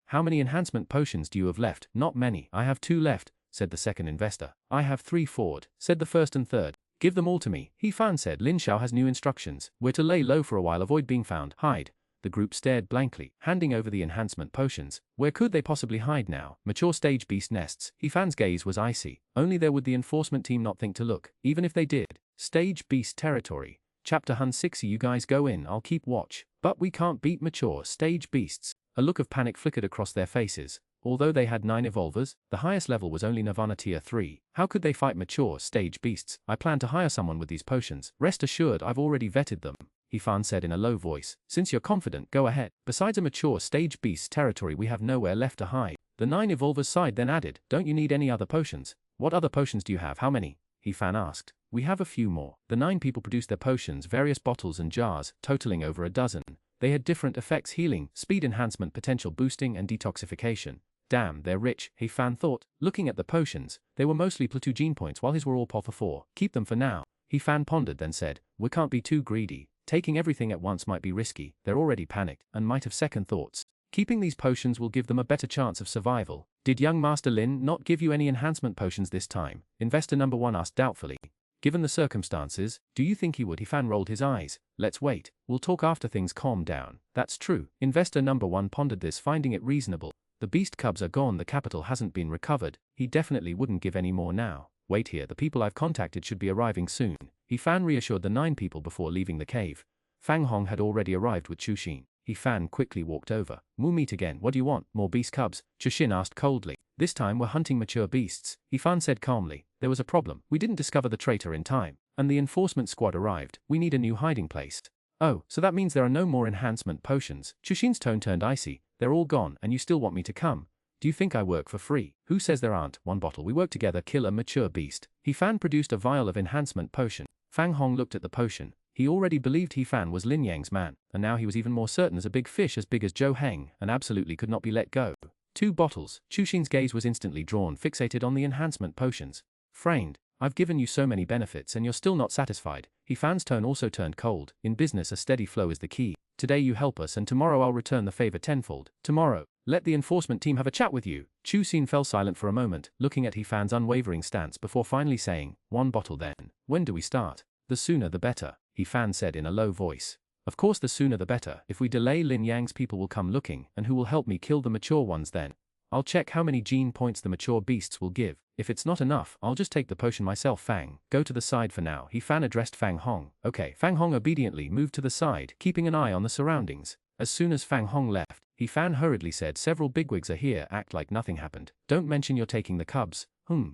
How many enhancement potions do you have left? Not many. I have 2 left, said the second investor. I have 3 forward, said the first and third. Give them all to me. He Fan said. Lin Xiao has new instructions. We're to lay low for a while, avoid being found. Hide. The group stared blankly, handing over the enhancement potions. Where could they possibly hide now? Mature stage beast nests. He Fan's gaze was icy. Only there would the enforcement team not think to look, even if they did. Stage beast territory. Chapter 160. You guys go in, I'll keep watch. But we can't beat mature stage beasts. A look of panic flickered across their faces. Although they had 9 evolvers, the highest level was only Nirvana Tier 3. How could they fight mature stage beasts? I plan to hire someone with these potions. Rest assured, I've already vetted them. He Fan said in a low voice. Since you're confident, go ahead. Besides a mature stage beast territory, we have nowhere left to hide. The 9 evolvers sighed, then added, don't you need any other potions? What other potions do you have? How many? He Fan asked. We have a few more. The 9 people produced their potions, various bottles and jars, totaling over a dozen. They had different effects: healing, speed enhancement, potential boosting, and detoxification. Damn, they're rich, He Fan thought. Looking at the potions, they were mostly plateau gene points while his were all pot for 4. Keep them for now. He Fan pondered, then said, we can't be too greedy. Taking everything at once might be risky. They're already panicked and might have second thoughts. Keeping these potions will give them a better chance of survival. Did young Master Lin not give you any enhancement potions this time? Investor number 1 asked doubtfully. Given the circumstances, do you think he would? He Fan rolled his eyes. Let's wait. We'll talk after things calm down. That's true. Investor number 1 pondered this, finding it reasonable. The beast cubs are gone, the capital hasn't been recovered. He definitely wouldn't give any more now. Wait here, the people I've contacted should be arriving soon. He Fan reassured the 9 people before leaving the cave. Fang Hong had already arrived with Chu Xin. He Fan quickly walked over. We'll meet again. What do you want? More beast cubs? Chu Xin asked coldly. This time we're hunting mature beasts. He Fan said calmly. There was a problem. We didn't discover the traitor in time. And the enforcement squad arrived. We need a new hiding place. Oh, so that means there are no more enhancement potions. Chu Xin's tone turned icy. They're all gone, and you still want me to come? Do you think I work for free? Who says there aren't? 1 bottle. We work together. Kill a mature beast. He Fan produced a vial of enhancement potion. Fang Hong looked at the potion. He already believed He Fan was Lin Yang's man, and now he was even more certain as a big fish as big as Zhou Heng, and absolutely could not be let go. 2 bottles. Chu Xin's gaze was instantly drawn, fixated on the enhancement potions. Framed. I've given you so many benefits and you're still not satisfied. He Fan's tone also turned cold. In business, a steady flow is the key. Today you help us and tomorrow I'll return the favor tenfold. Tomorrow, let the enforcement team have a chat with you. Chu Xin fell silent for a moment, looking at He Fan's unwavering stance before finally saying, 1 bottle then. When do we start? The sooner the better, He Fan said in a low voice. Of course the sooner the better. If we delay, Lin Yang's people will come looking, and who will help me kill the mature ones then? I'll check how many gene points the mature beasts will give. If it's not enough, I'll just take the potion myself. Fang, go to the side for now. He Fan addressed Fang Hong. Okay. Fang Hong obediently moved to the side, keeping an eye on the surroundings. As soon as Fang Hong left, He Fan hurriedly said, several bigwigs are here. Act like nothing happened. Don't mention you're taking the cubs.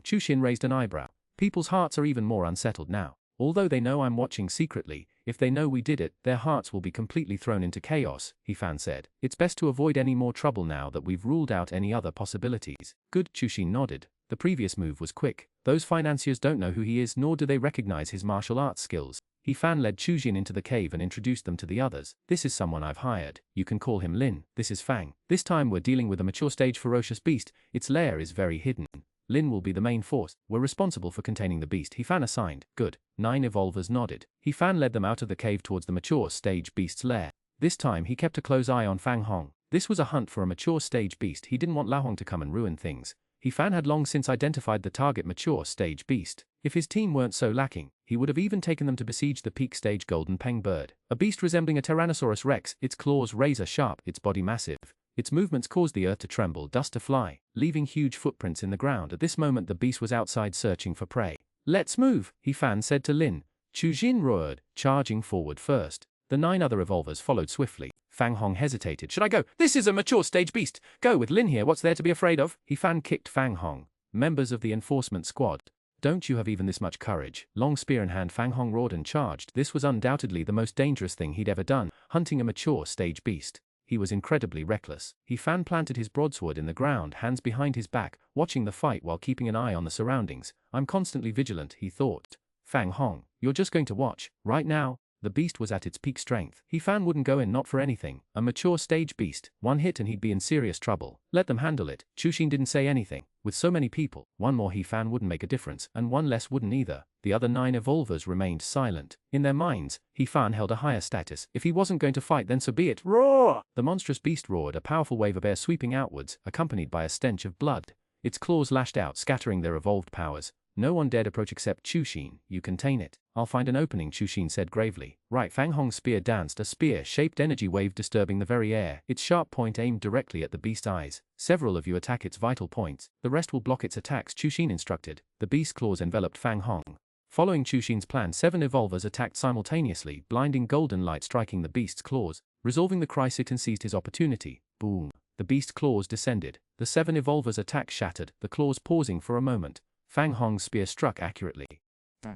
Chu Xin raised an eyebrow. People's hearts are even more unsettled now. Although they know I'm watching secretly, if they know we did it, their hearts will be completely thrown into chaos, He Fan said. It's best to avoid any more trouble now that we've ruled out any other possibilities. Good, Chu Xin nodded. The previous move was quick. Those financiers don't know who he is, nor do they recognize his martial arts skills. He Fan led Chu Xin into the cave and introduced them to the others. This is someone I've hired. You can call him Lin. This is Fang. This time we're dealing with a mature stage ferocious beast. Its lair is very hidden. Lin will be the main force. We're responsible for containing the beast. He Fan assigned. Good. 9 evolvers nodded. He Fan led them out of the cave towards the mature stage beast's lair. This time he kept a close eye on Fang Hong. This was a hunt for a mature stage beast. He didn't want Lao Hong to come and ruin things. He Fan had long since identified the target mature stage beast. If his team weren't so lacking, he would have even taken them to besiege the peak stage golden peng bird. A beast resembling a Tyrannosaurus rex, its claws razor sharp, its body massive. Its movements caused the earth to tremble, dust to fly, leaving huge footprints in the ground. At this moment the beast was outside searching for prey. Let's move, He Fan said to Lin. Chu Xin roared, charging forward first. The 9 other evolvers followed swiftly. Fang Hong hesitated. Should I go? This is a mature stage beast. Go with Lin here, what's there to be afraid of? He Fan kicked Fang Hong. Members of the enforcement squad. Don't you have even this much courage? Long spear in hand, Fang Hong roared and charged. This was undoubtedly the most dangerous thing he'd ever done, hunting a mature stage beast. He was incredibly reckless. He Fan planted his broadsword in the ground, hands behind his back, watching the fight while keeping an eye on the surroundings. I'm constantly vigilant, he thought. Fang Hong, you're just going to watch, right now? The beast was at its peak strength. He Fan wouldn't go in not for anything. A mature stage beast. One hit and he'd be in serious trouble. Let them handle it. Chushin didn't say anything. With so many people, one more He Fan wouldn't make a difference, and one less wouldn't either. The other 9 evolvers remained silent. In their minds, He Fan held a higher status. If he wasn't going to fight, then so be it. Roar! The monstrous beast roared, a powerful wave of air sweeping outwards, accompanied by a stench of blood. Its claws lashed out, scattering their evolved powers. No one dared approach except Chushin. You contain it. I'll find an opening, Chushin said gravely. Right. Fang Hong's spear danced, a spear-shaped energy wave disturbing the very air, its sharp point aimed directly at the beast's eyes. Several of you attack its vital points. The rest will block its attacks, Chushin instructed. The beast's claws enveloped Fang Hong. Following Chushin's plan, 7 evolvers attacked simultaneously, blinding golden light striking the beast's claws. Resolving the crisis and seized his opportunity. Boom. The beast's claws descended. The 7 evolvers' attack shattered, the claws pausing for a moment. Fang Hong's spear struck accurately.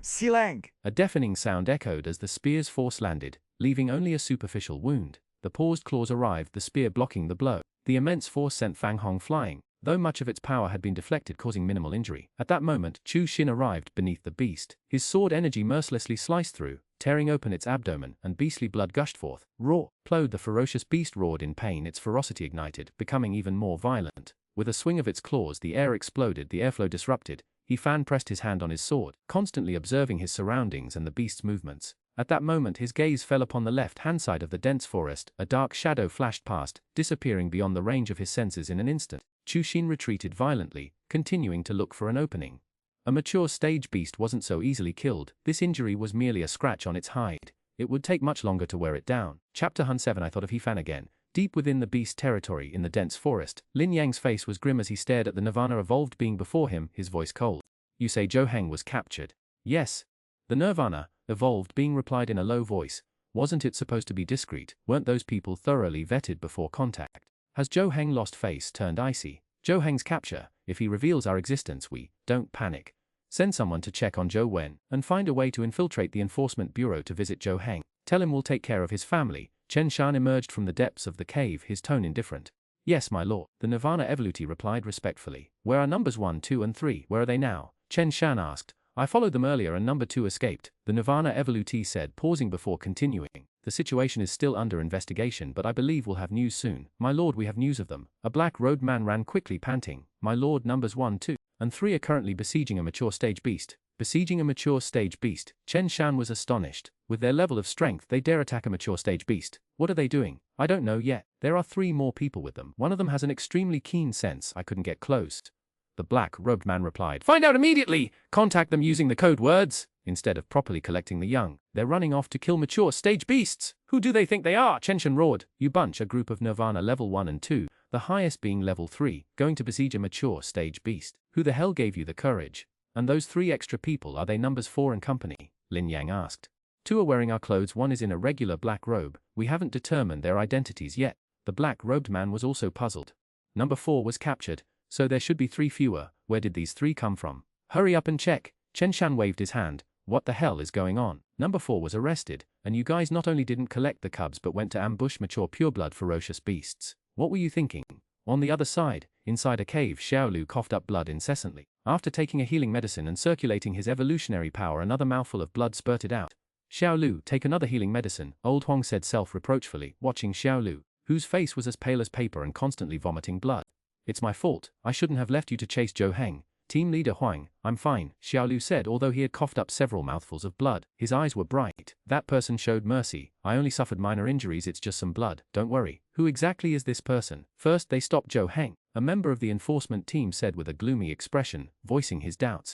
Silang! A deafening sound echoed as the spear's force landed, leaving only a superficial wound. The paused claws arrived, the spear blocking the blow. The immense force sent Fang Hong flying, though much of its power had been deflected, causing minimal injury. At that moment, Chu Xin arrived beneath the beast. His sword energy mercilessly sliced through, tearing open its abdomen, and beastly blood gushed forth. Roar! Plowed, the ferocious beast roared in pain, its ferocity ignited, becoming even more violent. With a swing of its claws, the air exploded, the airflow disrupted. He Fan pressed his hand on his sword, constantly observing his surroundings and the beast's movements. At that moment his gaze fell upon the left-hand side of the dense forest. A dark shadow flashed past, disappearing beyond the range of his senses in an instant. Chu Xin retreated violently, continuing to look for an opening. A mature stage beast wasn't so easily killed. This injury was merely a scratch on its hide. It would take much longer to wear it down. Chapter 107. I thought of He Fan again. Deep within the beast's territory in the dense forest, Lin Yang's face was grim as he stared at the Nirvana-evolved being before him, his voice cold. You say Zhou Heng was captured? Yes. The Nirvana-evolved being replied in a low voice. Wasn't it supposed to be discreet? Weren't those people thoroughly vetted before contact? Has Zhou Heng lost face turned icy? Zhou Heng's capture. If he reveals our existence, we don't panic. Send someone to check on Zhou Wen, and find a way to infiltrate the enforcement bureau to visit Zhou Heng. Tell him we'll take care of his family. Chen Shan emerged from the depths of the cave, his tone indifferent. Yes, my lord. The Nirvana Evolutee replied respectfully. Where are numbers 1, 2 and 3? Where are they now? Chen Shan asked. I followed them earlier and number 2 escaped, the Nirvana Evolutee said, pausing before continuing. The situation is still under investigation, but I believe we'll have news soon. My lord, we have news of them. A black-robed man ran quickly, panting. My lord, numbers 1, 2 and 3 are currently besieging a mature stage beast. Besieging a mature stage beast. Chen Shan was astonished. With their level of strength, they dare attack a mature stage beast. What are they doing? I don't know yet. There are 3 more people with them. One of them has an extremely keen sense. I couldn't get close. The black-robed man replied. Find out immediately! Contact them using the code words. Instead of properly collecting the young, they're running off to kill mature stage beasts. Who do they think they are? Chen Shan roared. You bunch, a group of Nirvana level 1 and 2, the highest being level 3, going to besiege a mature stage beast. Who the hell gave you the courage? And those 3 extra people, are they numbers 4 and company? Lin Yang asked. 2 are wearing our clothes, 1 is in a regular black robe. We haven't determined their identities yet. The black-robed man was also puzzled. Number 4 was captured, so there should be 3 fewer. Where did these 3 come from? Hurry up and check. Chen Shan waved his hand. What the hell is going on? Number 4 was arrested, and you guys not only didn't collect the cubs but went to ambush mature pureblood ferocious beasts. What were you thinking? On the other side, inside a cave, Xiaolu coughed up blood incessantly. After taking a healing medicine and circulating his evolutionary power, another mouthful of blood spurted out. Xiaolu, take another healing medicine, Old Huang said self-reproachfully, watching Xiaolu, whose face was as pale as paper and constantly vomiting blood. It's my fault. I shouldn't have left you to chase Zhou Heng. Team leader Huang, I'm fine, Xiaolu said, although he had coughed up several mouthfuls of blood. His eyes were bright. That person showed mercy. I only suffered minor injuries, it's just some blood. Don't worry. Who exactly is this person? First they stopped Zhou Heng, a member of the enforcement team said with a gloomy expression, voicing his doubts.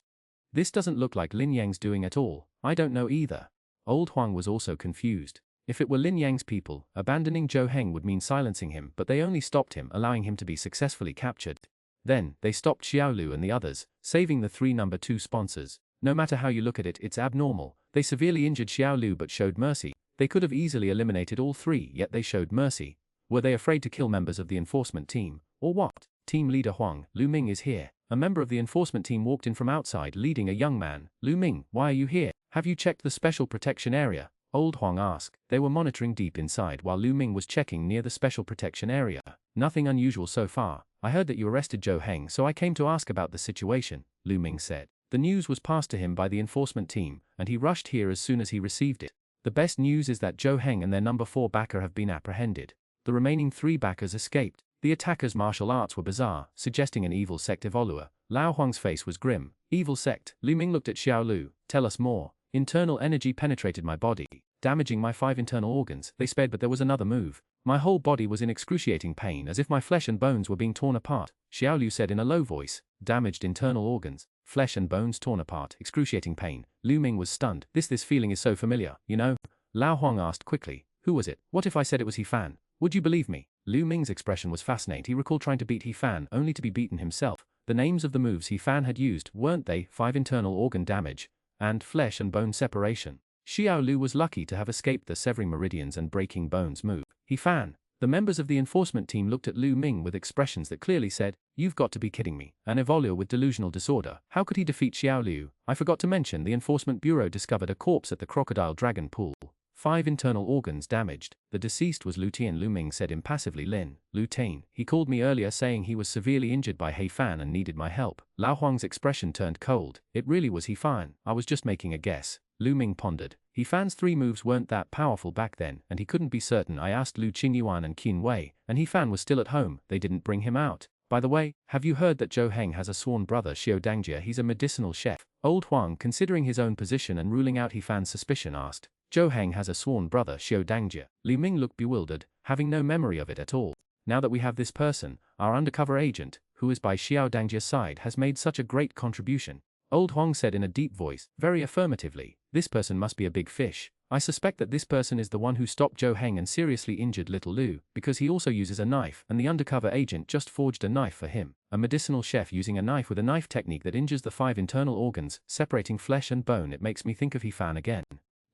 This doesn't look like Lin Yang's doing at all. I don't know either. Old Huang was also confused. If it were Lin Yang's people, abandoning Zhou Heng would mean silencing him, but they only stopped him, allowing him to be successfully captured. Then, they stopped Xiaolu and the others, saving the 3 number 2 sponsors. No matter how you look at it, it's abnormal. They severely injured Xiaolu but showed mercy. They could have easily eliminated all 3, yet they showed mercy. Were they afraid to kill members of the enforcement team? Or what? Team leader Huang, Lu Ming is here. A member of the enforcement team walked in from outside leading a young man. Lu Ming, why are you here? Have you checked the special protection area? Old Huang asked. They were monitoring deep inside while Lu Ming was checking near the special protection area. Nothing unusual so far. I heard that you arrested Zhou Heng, so I came to ask about the situation, Lu Ming said. The news was passed to him by the enforcement team, and he rushed here as soon as he received it. The best news is that Zhou Heng and their number 4 backer have been apprehended. The remaining 3 backers escaped. The attackers' martial arts were bizarre, suggesting an evil sect evoluer. Lao Huang's face was grim. Evil sect. Lu Ming looked at Xiao Lu. Tell us more. Internal energy penetrated my body, damaging my 5 internal organs. They sped, but there was another move. My whole body was in excruciating pain, as if my flesh and bones were being torn apart. Xiao Lu said in a low voice. Damaged internal organs. Flesh and bones torn apart. Excruciating pain. Lu Ming was stunned. This feeling is so familiar, you know? Lao Huang asked quickly. Who was it? What if I said it was He Fan? Would you believe me? Lu Ming's expression was fascinating. He recalled trying to beat He Fan, only to be beaten himself. The names of the moves He Fan had used, weren't they? 5 internal organ damage, and flesh and bone separation. Xiao Lu was lucky to have escaped the severing meridians and breaking bones move. He Fan. The members of the enforcement team looked at Lu Ming with expressions that clearly said, "You've got to be kidding me. An evoluer with delusional disorder. How could he defeat Xiao Lu?" I forgot to mention the enforcement bureau discovered a corpse at the crocodile dragon pool. 5 internal organs damaged. The deceased was Lu Tian. Lu Ming said impassively. Lu Tian. He called me earlier saying he was severely injured by He Fan and needed my help. Lao Huang's expression turned cold. It really was He Fan. I was just making a guess. Lu Ming pondered. He Fan's 3 moves weren't that powerful back then, and he couldn't be certain. I asked Liu Qingyuan and Qin Wei, and He Fan was still at home. They didn't bring him out. By the way, have you heard that Zhou Heng has a sworn brother Xiao Dangjie? He's a medicinal chef. Old Huang, considering his own position and ruling out He Fan's suspicion, asked. Zhou Heng has a sworn brother Xiao Dangjie. Lu Ming looked bewildered, having no memory of it at all. Now that we have this person, our undercover agent, who is by Xiao Dangjie's side, has made such a great contribution. Old Huang said in a deep voice, very affirmatively. This person must be a big fish. I suspect that this person is the one who stopped Zhou Heng and seriously injured little Lu, because he also uses a knife, and the undercover agent just forged a knife for him. A medicinal chef using a knife with a knife technique that injures the 5 internal organs, separating flesh and bone. It makes me think of He Fan again.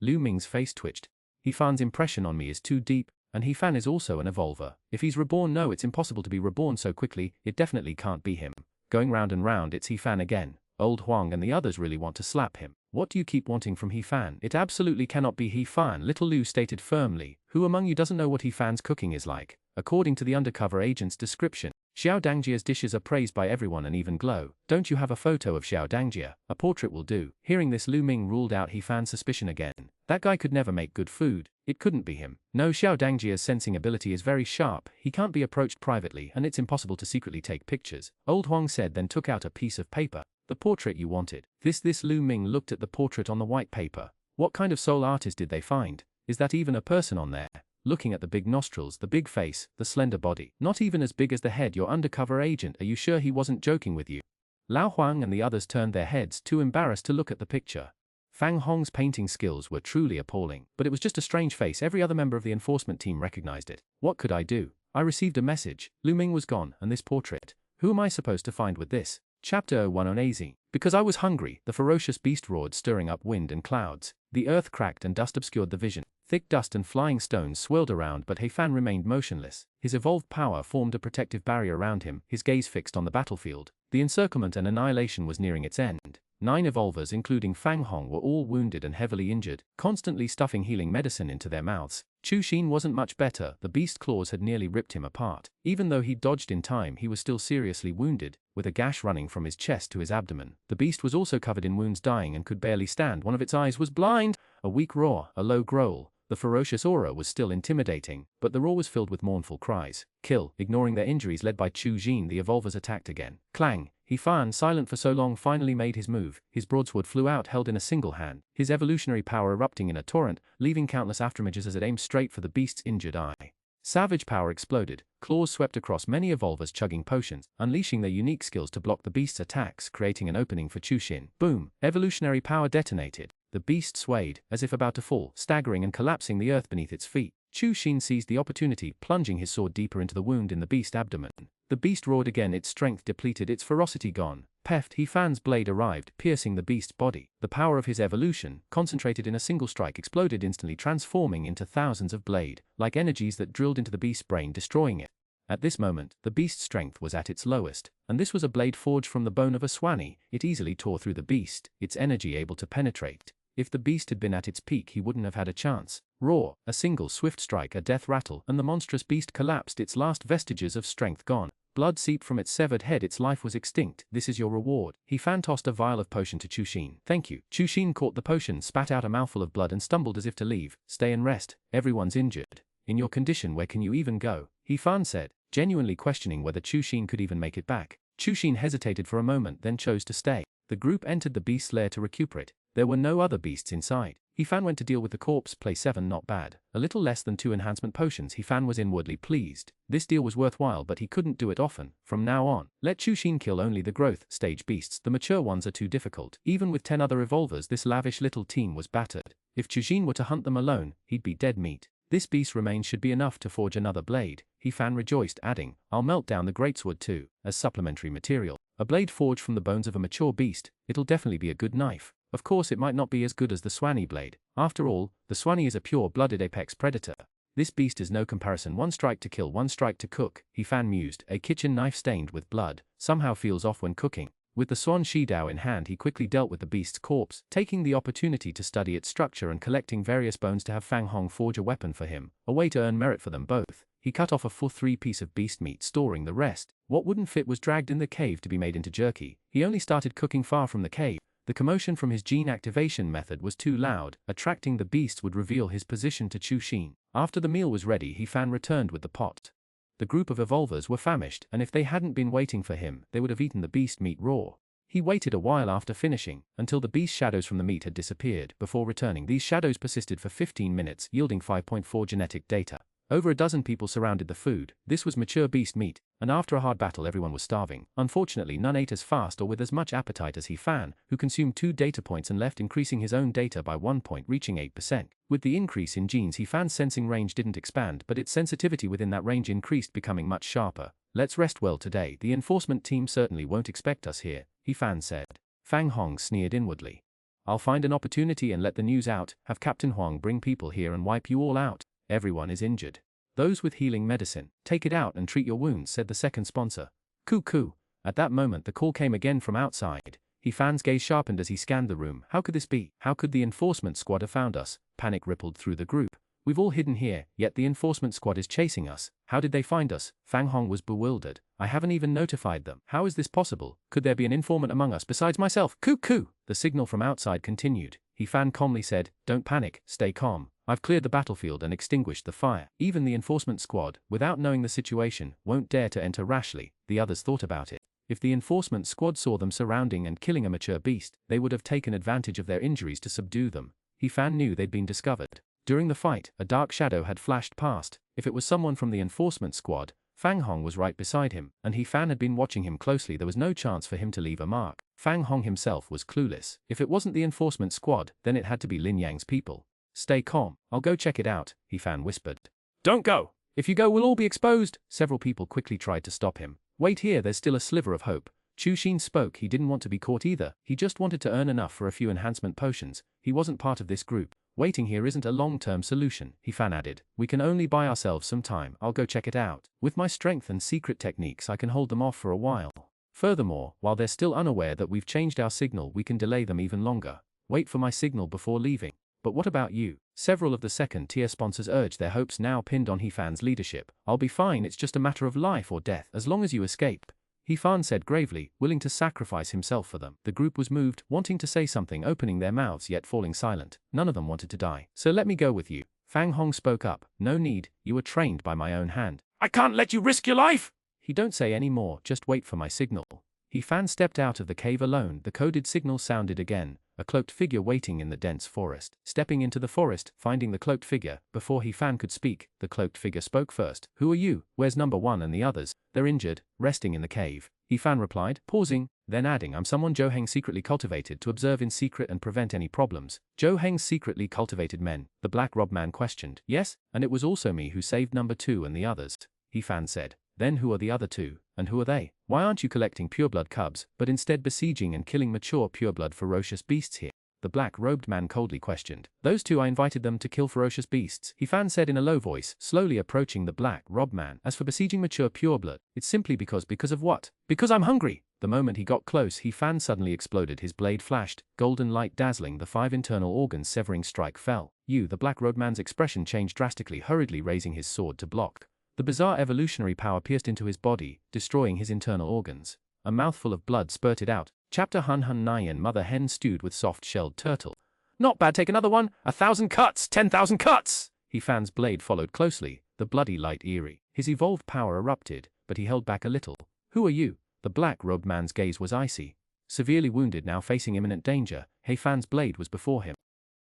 Lu Ming's face twitched. He Fan's impression on me is too deep, and He Fan is also an evolver. If he's reborn, no, it's impossible to be reborn so quickly. It definitely can't be him. Going round and round, it's He Fan again. Old Huang and the others really want to slap him. What do you keep wanting from He Fan? It absolutely cannot be He Fan, little Lu stated firmly. Who among you doesn't know what He Fan's cooking is like? According to the undercover agent's description, Xiao Dangjie's dishes are praised by everyone and even glow. Don't you have a photo of Xiao Dangjie? A portrait will do. Hearing this, Lu Ming ruled out He Fan's suspicion again. That guy could never make good food. It couldn't be him. No, Xiao Dangjie's sensing ability is very sharp. He can't be approached privately, and it's impossible to secretly take pictures. Old Huang said, then took out a piece of paper. The portrait you wanted. This Lu Ming looked at the portrait on the white paper. What kind of soul artist did they find? Is that even a person on there? Looking at the big nostrils, the big face, the slender body. Not even as big as the head. Your undercover agent, are you sure he wasn't joking with you? Lao Huang and the others turned their heads, too embarrassed to look at the picture. Fang Hong's painting skills were truly appalling, but it was just a strange face. Every other member of the enforcement team recognized it. What could I do? I received a message. Lu Ming was gone, and this portrait. Who am I supposed to find with this? Chapter 1 on AZ. Because I was hungry, the ferocious beast roared, stirring up wind and clouds. The earth cracked and dust obscured the vision. Thick dust and flying stones swirled around, but He Fan remained motionless. His evolved power formed a protective barrier around him, his gaze fixed on the battlefield. The encirclement and annihilation was nearing its end. 9 evolvers, including Fang Hong, were all wounded and heavily injured, constantly stuffing healing medicine into their mouths. Chu Xin wasn't much better. The beast claws had nearly ripped him apart. Even though he dodged in time, he was still seriously wounded, with a gash running from his chest to his abdomen. The beast was also covered in wounds, dying, and could barely stand. One of its eyes was blind. A weak roar, a low growl. The ferocious aura was still intimidating, but the roar was filled with mournful cries. Kill. Ignoring their injuries, led by Chu Xin, the evolvers attacked again. Clang. He Fan, silent for so long, finally made his move. His broadsword flew out, held in a single hand, his evolutionary power erupting in a torrent, leaving countless afterimages as it aimed straight for the beast's injured eye. Savage power exploded. Claws swept across many evolvers, chugging potions, unleashing their unique skills to block the beast's attacks, creating an opening for Chu Xin. Boom. Evolutionary power detonated. The beast swayed, as if about to fall, staggering and collapsing the earth beneath its feet. Chu Xin seized the opportunity, plunging his sword deeper into the wound in the beast's abdomen. The beast roared again, its strength depleted, its ferocity gone. Peft. He Fan's blade arrived, piercing the beast's body. The power of his evolution, concentrated in a single strike, exploded instantly, transforming into thousands of blade, like energies that drilled into the beast's brain, destroying it. At this moment, the beast's strength was at its lowest, and this was a blade forged from the bone of a Xuanhuan. It easily tore through the beast, its energy able to penetrate. If the beast had been at its peak, he wouldn't have had a chance. Roar, a single swift strike, a death rattle, and the monstrous beast collapsed, its last vestiges of strength gone. Blood seeped from its severed head, its life was extinct. This is your reward. He fan tossed a vial of potion to Xuanhuan. Thank you. Xuanhuan caught the potion, spat out a mouthful of blood and stumbled as if to leave. Stay and rest. Everyone's injured. In your condition, where can you even go? He fan said, genuinely questioning whether Xuanhuan could even make it back. Xuanhuan hesitated for a moment, then chose to stay. The group entered the beast's lair to recuperate. There were no other beasts inside. He-Fan went to deal with the corpse. Play 7, not bad. A little less than 2 enhancement potions. He-Fan was inwardly pleased. This deal was worthwhile, but he couldn't do it often. From now on, let Xuanhuan kill only the growth stage beasts. The mature ones are too difficult. Even with 10 other evolvers, this lavish little team was battered. If Xuanhuan were to hunt them alone, he'd be dead meat. This beast's remains should be enough to forge another blade. He-Fan rejoiced, adding, I'll melt down the greatsword too, as supplementary material. A blade forged from the bones of a mature beast, it'll definitely be a good knife. Of course it might not be as good as the Xuanhuan blade. After all, the Xuanhuan is a pure-blooded apex predator. This beast is no comparison. 1 strike to kill, 1 strike to cook. He-Fan mused, a kitchen knife stained with blood, somehow feels off when cooking. With the Xuan Shidao in hand, he quickly dealt with the beast's corpse, taking the opportunity to study its structure and collecting various bones to have Fang Hong forge a weapon for him, a way to earn merit for them both. He cut off a full 3 piece of beast meat, storing the rest. What wouldn't fit was dragged in the cave to be made into jerky. He only started cooking far from the cave. The commotion from his gene activation method was too loud, attracting the beast would reveal his position to Xuanhuan. After the meal was ready, He-Fan returned with the pot. The group of evolvers were famished, and if they hadn't been waiting for him, they would have eaten the beast meat raw. He waited a while after finishing, until the beast shadows from the meat had disappeared, before returning. These shadows persisted for 15 minutes, yielding 5.4 genetic data. Over a dozen people surrounded the food. This was mature beast meat, and after a hard battle everyone was starving. Unfortunately, none ate as fast or with as much appetite as He-Fan, who consumed 2 data points and left, increasing his own data by 1 point, reaching 8%. With the increase in genes, He-Fan's sensing range didn't expand, but its sensitivity within that range increased, becoming much sharper. Let's rest well today. The enforcement team certainly won't expect us here, He-Fan said. Fang Hong sneered inwardly. I'll find an opportunity and let the news out, have Captain Huang bring people here and wipe you all out. Everyone is injured. Those with healing medicine, take it out and treat your wounds, said the second sponsor. Coo. At that moment the call came again from outside. He-Fan's gaze sharpened as he scanned the room. How could this be? How could the enforcement squad have found us? Panic rippled through the group. We've all hidden here, yet the enforcement squad is chasing us. How did they find us? Fang Hong was bewildered. I haven't even notified them. How is this possible? Could there be an informant among us besides myself? Coo. The signal from outside continued. He-Fan calmly said, don't panic, stay calm. I've cleared the battlefield and extinguished the fire. Even the enforcement squad, without knowing the situation, won't dare to enter rashly. The others thought about it. If the enforcement squad saw them surrounding and killing a mature beast, they would have taken advantage of their injuries to subdue them. He-Fan knew they'd been discovered. During the fight, a dark shadow had flashed past. If it was someone from the enforcement squad, Fang Hong was right beside him, and He-Fan had been watching him closely. There was no chance for him to leave a mark. Fang Hong himself was clueless. If it wasn't the enforcement squad, then it had to be Lin Yang's people. Stay calm, I'll go check it out, He-Fan whispered. Don't go! If you go, we'll all be exposed! Several people quickly tried to stop him. Wait here, there's still a sliver of hope. Xuanhuan spoke. He didn't want to be caught either. He just wanted to earn enough for a few enhancement potions. He wasn't part of this group. Waiting here isn't a long-term solution, He-Fan added. We can only buy ourselves some time. I'll go check it out. With my strength and secret techniques, I can hold them off for a while. Furthermore, while they're still unaware that we've changed our signal, we can delay them even longer. Wait for my signal before leaving. But what about you? Several of the second-tier sponsors urged, their hopes now pinned on He-Fan's leadership. I'll be fine, it's just a matter of life or death, as long as you escape. He-Fan said gravely, willing to sacrifice himself for them. The group was moved, wanting to say something, opening their mouths yet falling silent. None of them wanted to die. So let me go with you. Fang Hong spoke up. No need, you were trained by my own hand. I can't let you risk your life! He don't say any more, just wait for my signal. He-Fan stepped out of the cave alone. The coded signal sounded again. A cloaked figure waiting in the dense forest. Stepping into the forest, finding the cloaked figure, before He-Fan could speak, the cloaked figure spoke first. Who are you? Where's number 1 and the others? They're injured, resting in the cave. He-Fan replied, pausing, then adding, I'm someone Zhou Heng secretly cultivated to observe in secret and prevent any problems. Zhou Heng secretly cultivated men, the black rob man questioned. Yes, and it was also me who saved number 2 and the others, He-Fan said. Then who are the other 2, and who are they? Why aren't you collecting pureblood cubs, but instead besieging and killing mature pureblood ferocious beasts here? The black-robed man coldly questioned. Those 2, I invited them to kill ferocious beasts, He-Fan said in a low voice, slowly approaching the black-robed man. As for besieging mature pureblood, it's simply because of what? Because I'm hungry! The moment he got close, He-Fan suddenly exploded. His blade flashed, golden light dazzling, the 5 internal organs severing strike fell. The black-robed man's expression changed drastically, hurriedly raising his sword to block. The bizarre evolutionary power pierced into his body, destroying his internal organs. A mouthful of blood spurted out. Chapter Xuanhuan Nyan Mother Hen Stewed with Soft-Shelled Turtle. Not bad, take another one. 1,000 cuts, 10,000 cuts! He Fan's blade followed closely, the bloody light eerie. His evolved power erupted, but he held back a little. Who are you? The black-robed man's gaze was icy. Severely wounded, now facing imminent danger, He Fan's blade was before him.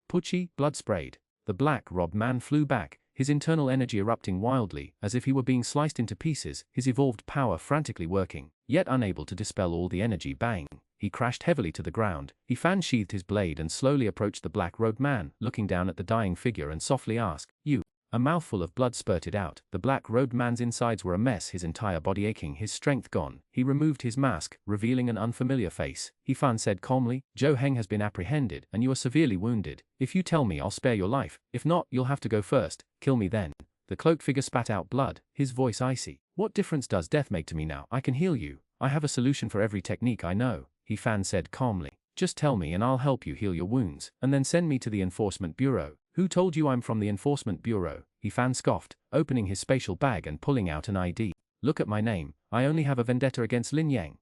Pucci, blood sprayed. The black-robed man flew back, his internal energy erupting wildly, as if he were being sliced into pieces, his evolved power frantically working, yet unable to dispel all the energy. Bang! He crashed heavily to the ground. He Fan sheathed his blade and slowly approached the black-robed man, looking down at the dying figure and softly asked, "You?" A mouthful of blood spurted out. The black-robed man's insides were a mess, his entire body aching, his strength gone. He removed his mask, revealing an unfamiliar face. He Fan said calmly, "Zhou Heng has been apprehended, and you are severely wounded. If you tell me, I'll spare your life. If not, you'll have to go first. Kill me then." The cloaked figure spat out blood, his voice icy. "What difference does death make to me now? I can heal you. I have a solution for every technique I know," He Fan said calmly. "Just tell me and I'll help you heal your wounds, and then send me to the Enforcement Bureau." "Who told you I'm from the Enforcement Bureau?" He Fan scoffed, opening his spatial bag and pulling out an ID. "Look at my name. I only have a vendetta against Lin Yang."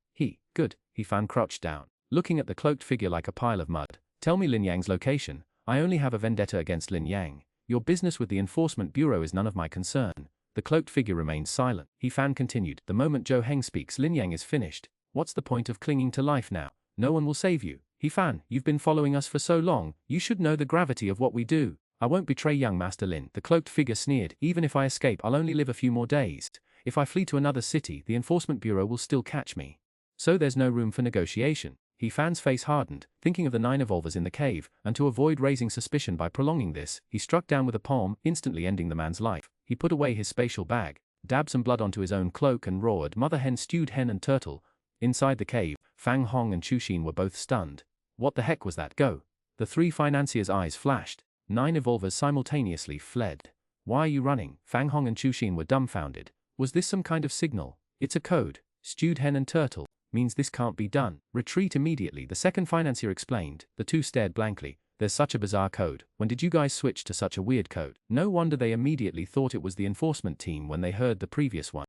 Good. He Fan crouched down, looking at the cloaked figure like a pile of mud. "Tell me Lin Yang's location. I only have a vendetta against Lin Yang. Your business with the Enforcement Bureau is none of my concern." The cloaked figure remained silent. He Fan continued, "The moment Zhou Heng speaks, Lin Yang is finished. What's the point of clinging to life now? No one will save you. He Fan, you've been following us for so long, you should know the gravity of what we do." "I won't betray young Master Lin," the cloaked figure sneered. "Even if I escape, I'll only live a few more days. If I flee to another city, the Enforcement Bureau will still catch me. So there's no room for negotiation." He Fan's face hardened, thinking of the 9 evolvers in the cave, and to avoid raising suspicion by prolonging this, he struck down with a palm, instantly ending the man's life. He put away his spatial bag, dabbed some blood onto his own cloak and roared, "Mother Hen Stewed Hen and Turtle." Inside the cave, Fang Hong and Xuanhuan were both stunned. What the heck was that? Go! The 3 financiers' eyes flashed. 9 evolvers simultaneously fled. "Why are you running?" Fang Hong and Xuanhuan were dumbfounded. Was this some kind of signal? "It's a code. Stewed hen and turtle. Means this can't be done. Retreat immediately," the second financier explained. The 2 stared blankly. "There's such a bizarre code. When did you guys switch to such a weird code?" No wonder they immediately thought it was the enforcement team when they heard the previous one.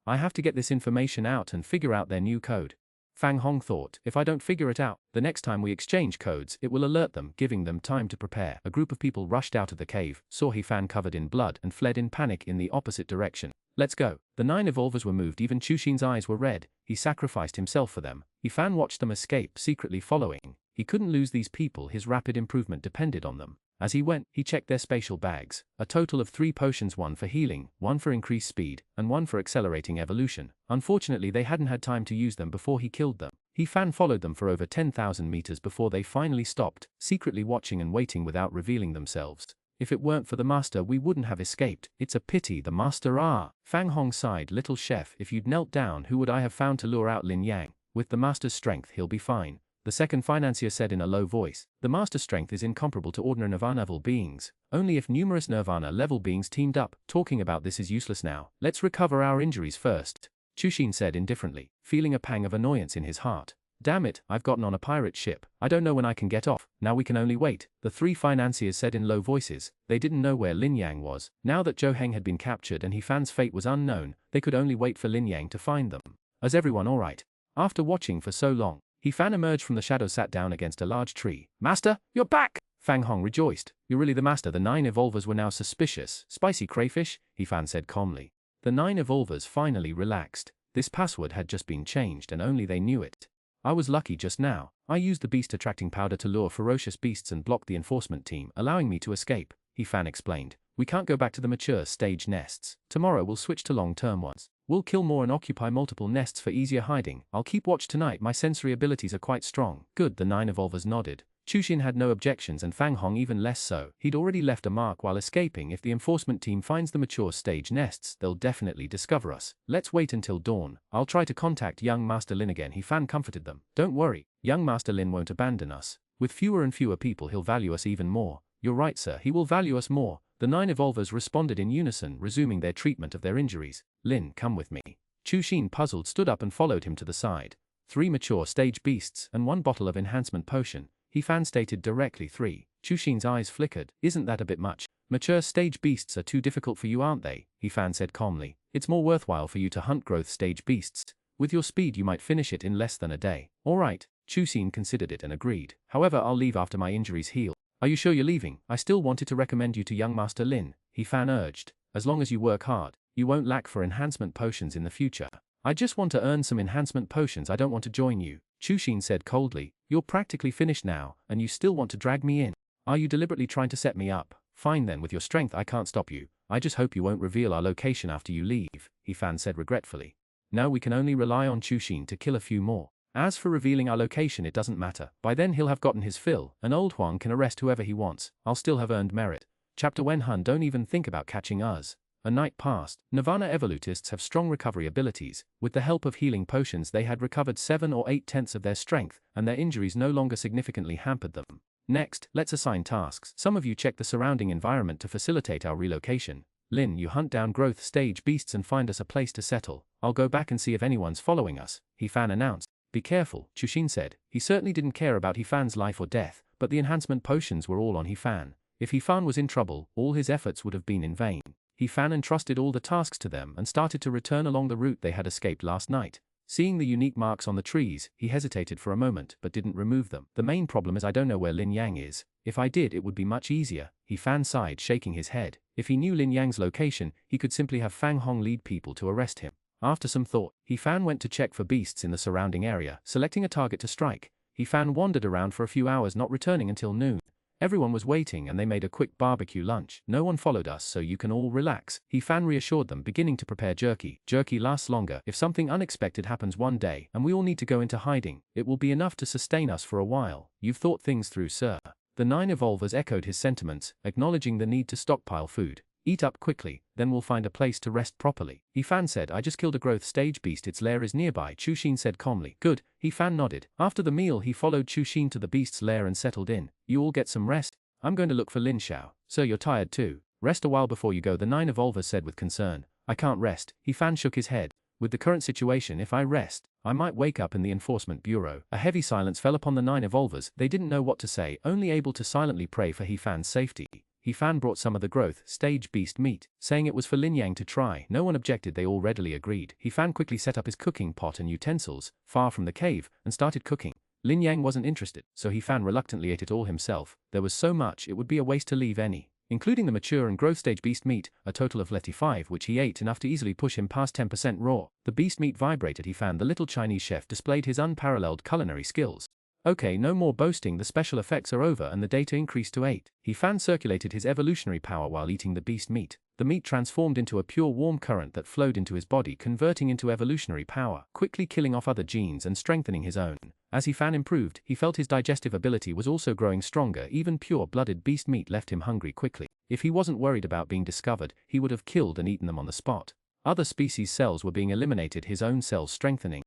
"I have to get this information out and figure out their new code." Fang Hong thought, "If I don't figure it out, the next time we exchange codes, it will alert them, giving them time to prepare." A group of people rushed out of the cave, saw He Fan covered in blood, and fled in panic in the opposite direction. "Let's go." The 9 evolvers were moved, even Xuanhuan's eyes were red. He sacrificed himself for them. He Fan watched them escape, secretly following. He couldn't lose these people, his rapid improvement depended on them. As he went, he checked their spatial bags. A total of 3 potions, 1 for healing, 1 for increased speed, and 1 for accelerating evolution. Unfortunately, they hadn't had time to use them before he killed them. He Fan followed them for over 10,000 meters before they finally stopped, secretly watching and waiting without revealing themselves. "If it weren't for the master, we wouldn't have escaped. It's a pity the master Fang Hong sighed, "Little chef, if you'd knelt down, who would I have found to lure out Lin Yang? With the master's strength, he'll be fine." The second financier said in a low voice, "The master's strength is incomparable to ordinary Nirvana-level beings. Only if numerous Nirvana-level beings teamed up. Talking about this is useless now. Let's recover our injuries first," Xuanhuan said indifferently, feeling a pang of annoyance in his heart. "Damn it, I've gotten on a pirate ship. I don't know when I can get off. Now we can only wait," the 3 financiers said in low voices. They didn't know where Lin Yang was. Now that Zhou Heng had been captured and He Fan's fate was unknown, they could only wait for Lin Yang to find them. "Is everyone alright?" After watching for so long, He Fan emerged from the shadows, sat down against a large tree. "Master, you're back!" Fang Hong rejoiced. "You're really the master." The 9 evolvers were now suspicious. "Spicy crayfish?" He Fan said calmly. The 9 evolvers finally relaxed. This password had just been changed and only they knew it. "I was lucky just now. I used the beast attracting powder to lure ferocious beasts and block the enforcement team, allowing me to escape," He Fan explained. "We can't go back to the mature stage nests. Tomorrow we'll switch to long-term ones. We'll kill more and occupy multiple nests for easier hiding. I'll keep watch tonight. My sensory abilities are quite strong." "Good," the 9 evolvers nodded. Xuanhuan had no objections and Fang Hong even less so. He'd already left a mark while escaping. If the enforcement team finds the mature stage nests, they'll definitely discover us. "Let's wait until dawn. I'll try to contact young Master Lin again." He Fan comforted them. "Don't worry, young Master Lin won't abandon us. With fewer and fewer people, he'll value us even more." "You're right, sir, he will value us more." The 9 evolvers responded in unison, resuming their treatment of their injuries. "Lin, come with me." Xuanhuan, puzzled, stood up and followed him to the side. 3 mature stage beasts and 1 bottle of enhancement potion. He Fan stated directly. 3. Xuanhuan's eyes flickered. "Isn't that a bit much?" Mature stage beasts are too difficult for you, aren't they? He Fan said calmly. It's more worthwhile for you to hunt growth stage beasts. With your speed you might finish it in less than a day. Alright, Chu Xin considered it and agreed. However, I'll leave after my injuries heal. Are you sure you're leaving? I still wanted to recommend you to young Master Lin, He Fan urged. As long as you work hard, you won't lack for enhancement potions in the future. I just want to earn some enhancement potions, I don't want to join you, Chu Xin said coldly. You're practically finished now, and you still want to drag me in. Are you deliberately trying to set me up? Fine then, with your strength I can't stop you. I just hope you won't reveal our location after you leave, He Fan said regretfully. Now we can only rely on Chu Xin to kill a few more. As for revealing our location, it doesn't matter. By then he'll have gotten his fill, and Old Huang can arrest whoever he wants. I'll still have earned merit. Chapter Xuanhuan, don't even think about catching us. A night passed. Nirvana evolutists have strong recovery abilities. With the help of healing potions they had recovered 7 or 8/10 of their strength, and their injuries no longer significantly hampered them. Next, let's assign tasks. Some of you check the surrounding environment to facilitate our relocation. Lin, you hunt down growth stage beasts and find us a place to settle. I'll go back and see if anyone's following us, He Fan announced. Be careful, Chu Xin said. He certainly didn't care about He Fan's life or death, but the enhancement potions were all on He Fan. If He Fan was in trouble, all his efforts would have been in vain. He Fan entrusted all the tasks to them and started to return along the route they had escaped last night. Seeing the unique marks on the trees, he hesitated for a moment but didn't remove them. The main problem is I don't know where Lin Yang is. If I did, it would be much easier, He Fan sighed, shaking his head. If he knew Lin Yang's location, he could simply have Fang Hong lead people to arrest him. After some thought, He Fan went to check for beasts in the surrounding area. Selecting a target to strike, He Fan wandered around for a few hours, not returning until noon. Everyone was waiting and they made a quick barbecue lunch. No one followed us, so you can all relax, He Fan reassured them, beginning to prepare jerky. Jerky lasts longer. If something unexpected happens one day and we all need to go into hiding, it will be enough to sustain us for a while. You've thought things through, sir. The 9 evolvers echoed his sentiments, acknowledging the need to stockpile food. Eat up quickly, then we'll find a place to rest properly. He Fan said, I just killed a growth stage beast, its lair is nearby. Chu Xin said calmly. Good, He Fan nodded. After the meal he followed Chu Xin to the beast's lair and settled in. You all get some rest? I'm going to look for Lin Xiao. Sir, you're tired too. Rest a while before you go, the 9 evolvers said with concern. I can't rest. He Fan shook his head. With the current situation, if I rest, I might wake up in the enforcement bureau. A heavy silence fell upon the 9 evolvers. They didn't know what to say, only able to silently pray for He Fan's safety. He Fan brought some of the growth stage beast meat, saying it was for Lin Yang to try. No one objected, they all readily agreed. He Fan quickly set up his cooking pot and utensils, far from the cave, and started cooking. Lin Yang wasn't interested, so He Fan reluctantly ate it all himself. There was so much it would be a waste to leave any. Including the mature and growth stage beast meat, a total of 5, which he ate enough to easily push him past 10% raw. The beast meat vibrated. He Fan, the little Chinese chef, displayed his unparalleled culinary skills. Okay, no more boasting, the special effects are over and the data increased to 8. He Fan circulated his evolutionary power while eating the beast meat. The meat transformed into a pure warm current that flowed into his body, converting into evolutionary power, quickly killing off other genes and strengthening his own. As He Fan improved, he felt his digestive ability was also growing stronger. Even pure-blooded beast meat left him hungry quickly. If he wasn't worried about being discovered, he would have killed and eaten them on the spot. Other species' cells were being eliminated, his own cells strengthening.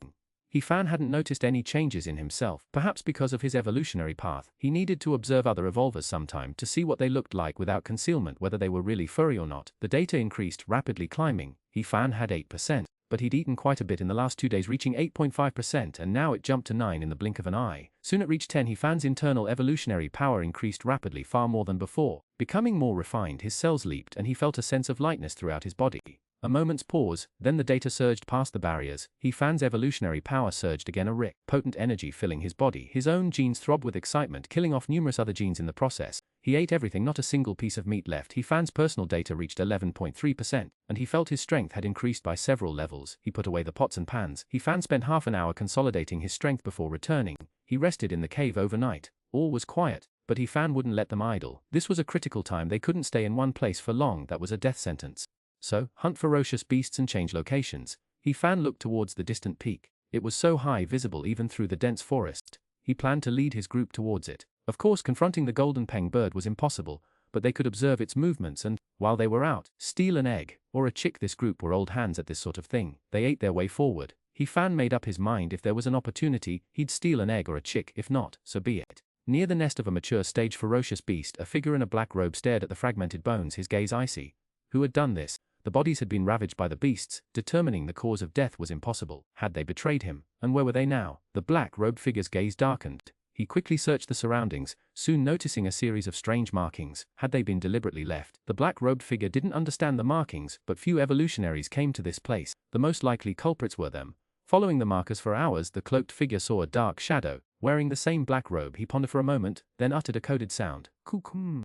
He Fan hadn't noticed any changes in himself, perhaps because of his evolutionary path. He needed to observe other evolvers sometime to see what they looked like without concealment, whether they were really furry or not. The data increased, rapidly climbing. He Fan had 8%, but he'd eaten quite a bit in the last 2 days, reaching 8.5%, and now it jumped to 9 in the blink of an eye. Soon it reached 10. He Fan's internal evolutionary power increased rapidly, far more than before. Becoming more refined, his cells leaped and he felt a sense of lightness throughout his body. A moment's pause, then the data surged past the barriers. He Fan's evolutionary power surged again, a potent energy filling his body. His own genes throbbed with excitement, killing off numerous other genes in the process. He ate everything, not a single piece of meat left. He Fan's personal data reached 11.3%, and he felt his strength had increased by several levels. He put away the pots and pans. He Fan spent half an hour consolidating his strength before returning. He rested in the cave overnight. All was quiet, but He Fan wouldn't let them idle. This was a critical time. They couldn't stay in one place for long. That was a death sentence. So, hunt ferocious beasts and change locations. He Fan looked towards the distant peak. It was so high, visible even through the dense forest. He planned to lead his group towards it. Of course, confronting the golden peng bird was impossible, but they could observe its movements and, while they were out, steal an egg or a chick. This group were old hands at this sort of thing. They ate their way forward. He Fan made up his mind, if there was an opportunity, he'd steal an egg or a chick. If not, so be it. Near the nest of a mature stage ferocious beast, a figure in a black robe stared at the fragmented bones, his gaze icy. Who had done this? The bodies had been ravaged by the beasts. Determining the cause of death was impossible. Had they betrayed him? And where were they now? The black-robed figure's gaze darkened. He quickly searched the surroundings, soon noticing a series of strange markings. Had they been deliberately left? The black-robed figure didn't understand the markings, but few evolutionaries came to this place. The most likely culprits were them. Following the markers for hours, the cloaked figure saw a dark shadow, wearing the same black robe. He pondered for a moment, then uttered a coded sound. Kukum.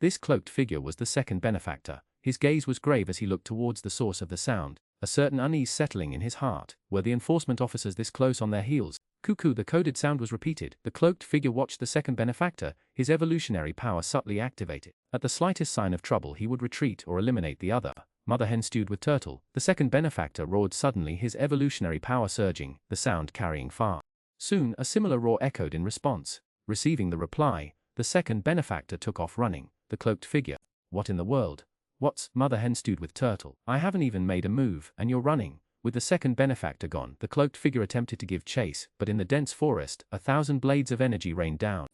This cloaked figure was the second benefactor. His gaze was grave as he looked towards the source of the sound, a certain unease settling in his heart. Were the enforcement officers this close on their heels? Cuckoo, the coded sound was repeated. The cloaked figure watched the second benefactor, his evolutionary power subtly activated. At the slightest sign of trouble he would retreat or eliminate the other. Mother hen stewed with turtle. The second benefactor roared suddenly, his evolutionary power surging, the sound carrying far. Soon, a similar roar echoed in response. Receiving the reply, the second benefactor took off running. The cloaked figure. What in the world? What's, Mother hen stewed with turtle? I haven't even made a move, and you're running. With the second benefactor gone, the cloaked figure attempted to give chase, but in the dense forest, 1,000 blades of energy rained down.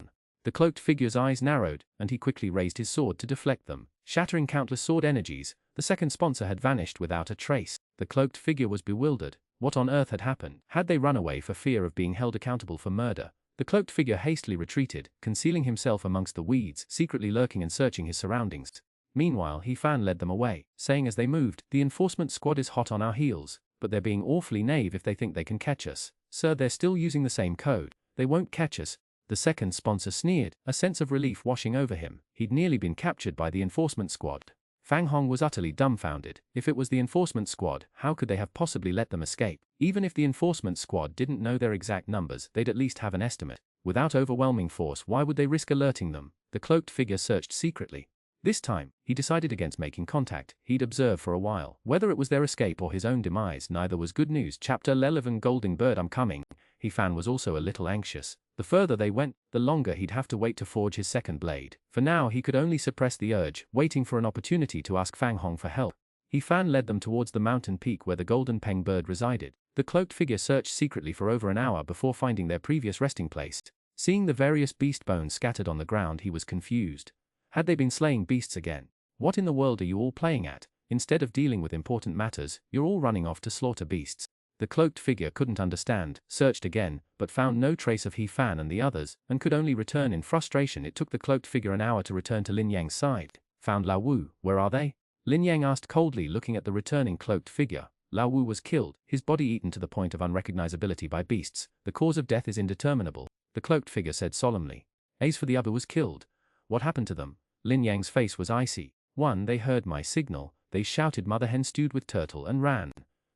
The cloaked figure's eyes narrowed, and he quickly raised his sword to deflect them, shattering countless sword energies. The second sponsor had vanished without a trace. The cloaked figure was bewildered. What on earth had happened? Had they run away for fear of being held accountable for murder? The cloaked figure hastily retreated, concealing himself amongst the weeds, secretly lurking and searching his surroundings. Meanwhile, He-Fan led them away, saying as they moved, "The enforcement squad is hot on our heels, but they're being awfully naive if they think they can catch us. Sir, they're still using the same code. They won't catch us." The second sponsor sneered, a sense of relief washing over him. He'd nearly been captured by the enforcement squad. Fang Hong was utterly dumbfounded. If it was the enforcement squad, how could they have possibly let them escape? Even if the enforcement squad didn't know their exact numbers, they'd at least have an estimate. Without overwhelming force, why would they risk alerting them? The cloaked figure searched secretly. This time, he decided against making contact. He'd observe for a while. Whether it was their escape or his own demise, neither was good news. Chapter 11 Golden Bird, I'm coming. He-Fan was also a little anxious. The further they went, the longer he'd have to wait to forge his second blade. For now, he could only suppress the urge, waiting for an opportunity to ask Fang Hong for help. He-Fan led them towards the mountain peak where the golden peng bird resided. The cloaked figure searched secretly for over an hour before finding their previous resting place. Seeing the various beast bones scattered on the ground, he was confused. Had they been slaying beasts again? What in the world are you all playing at? Instead of dealing with important matters, you're all running off to slaughter beasts. The cloaked figure couldn't understand, searched again, but found no trace of He-Fan and the others, and could only return in frustration. It took the cloaked figure an hour to return to Lin Yang's side. Found Lao Wu, where are they? Lin Yang asked coldly, looking at the returning cloaked figure. Lao Wu was killed, his body eaten to the point of unrecognizability by beasts. The cause of death is indeterminable, the cloaked figure said solemnly. As for the other was killed. What happened to them? Lin Yang's face was icy. One, they heard my signal, they shouted Mother hen stewed with turtle and ran.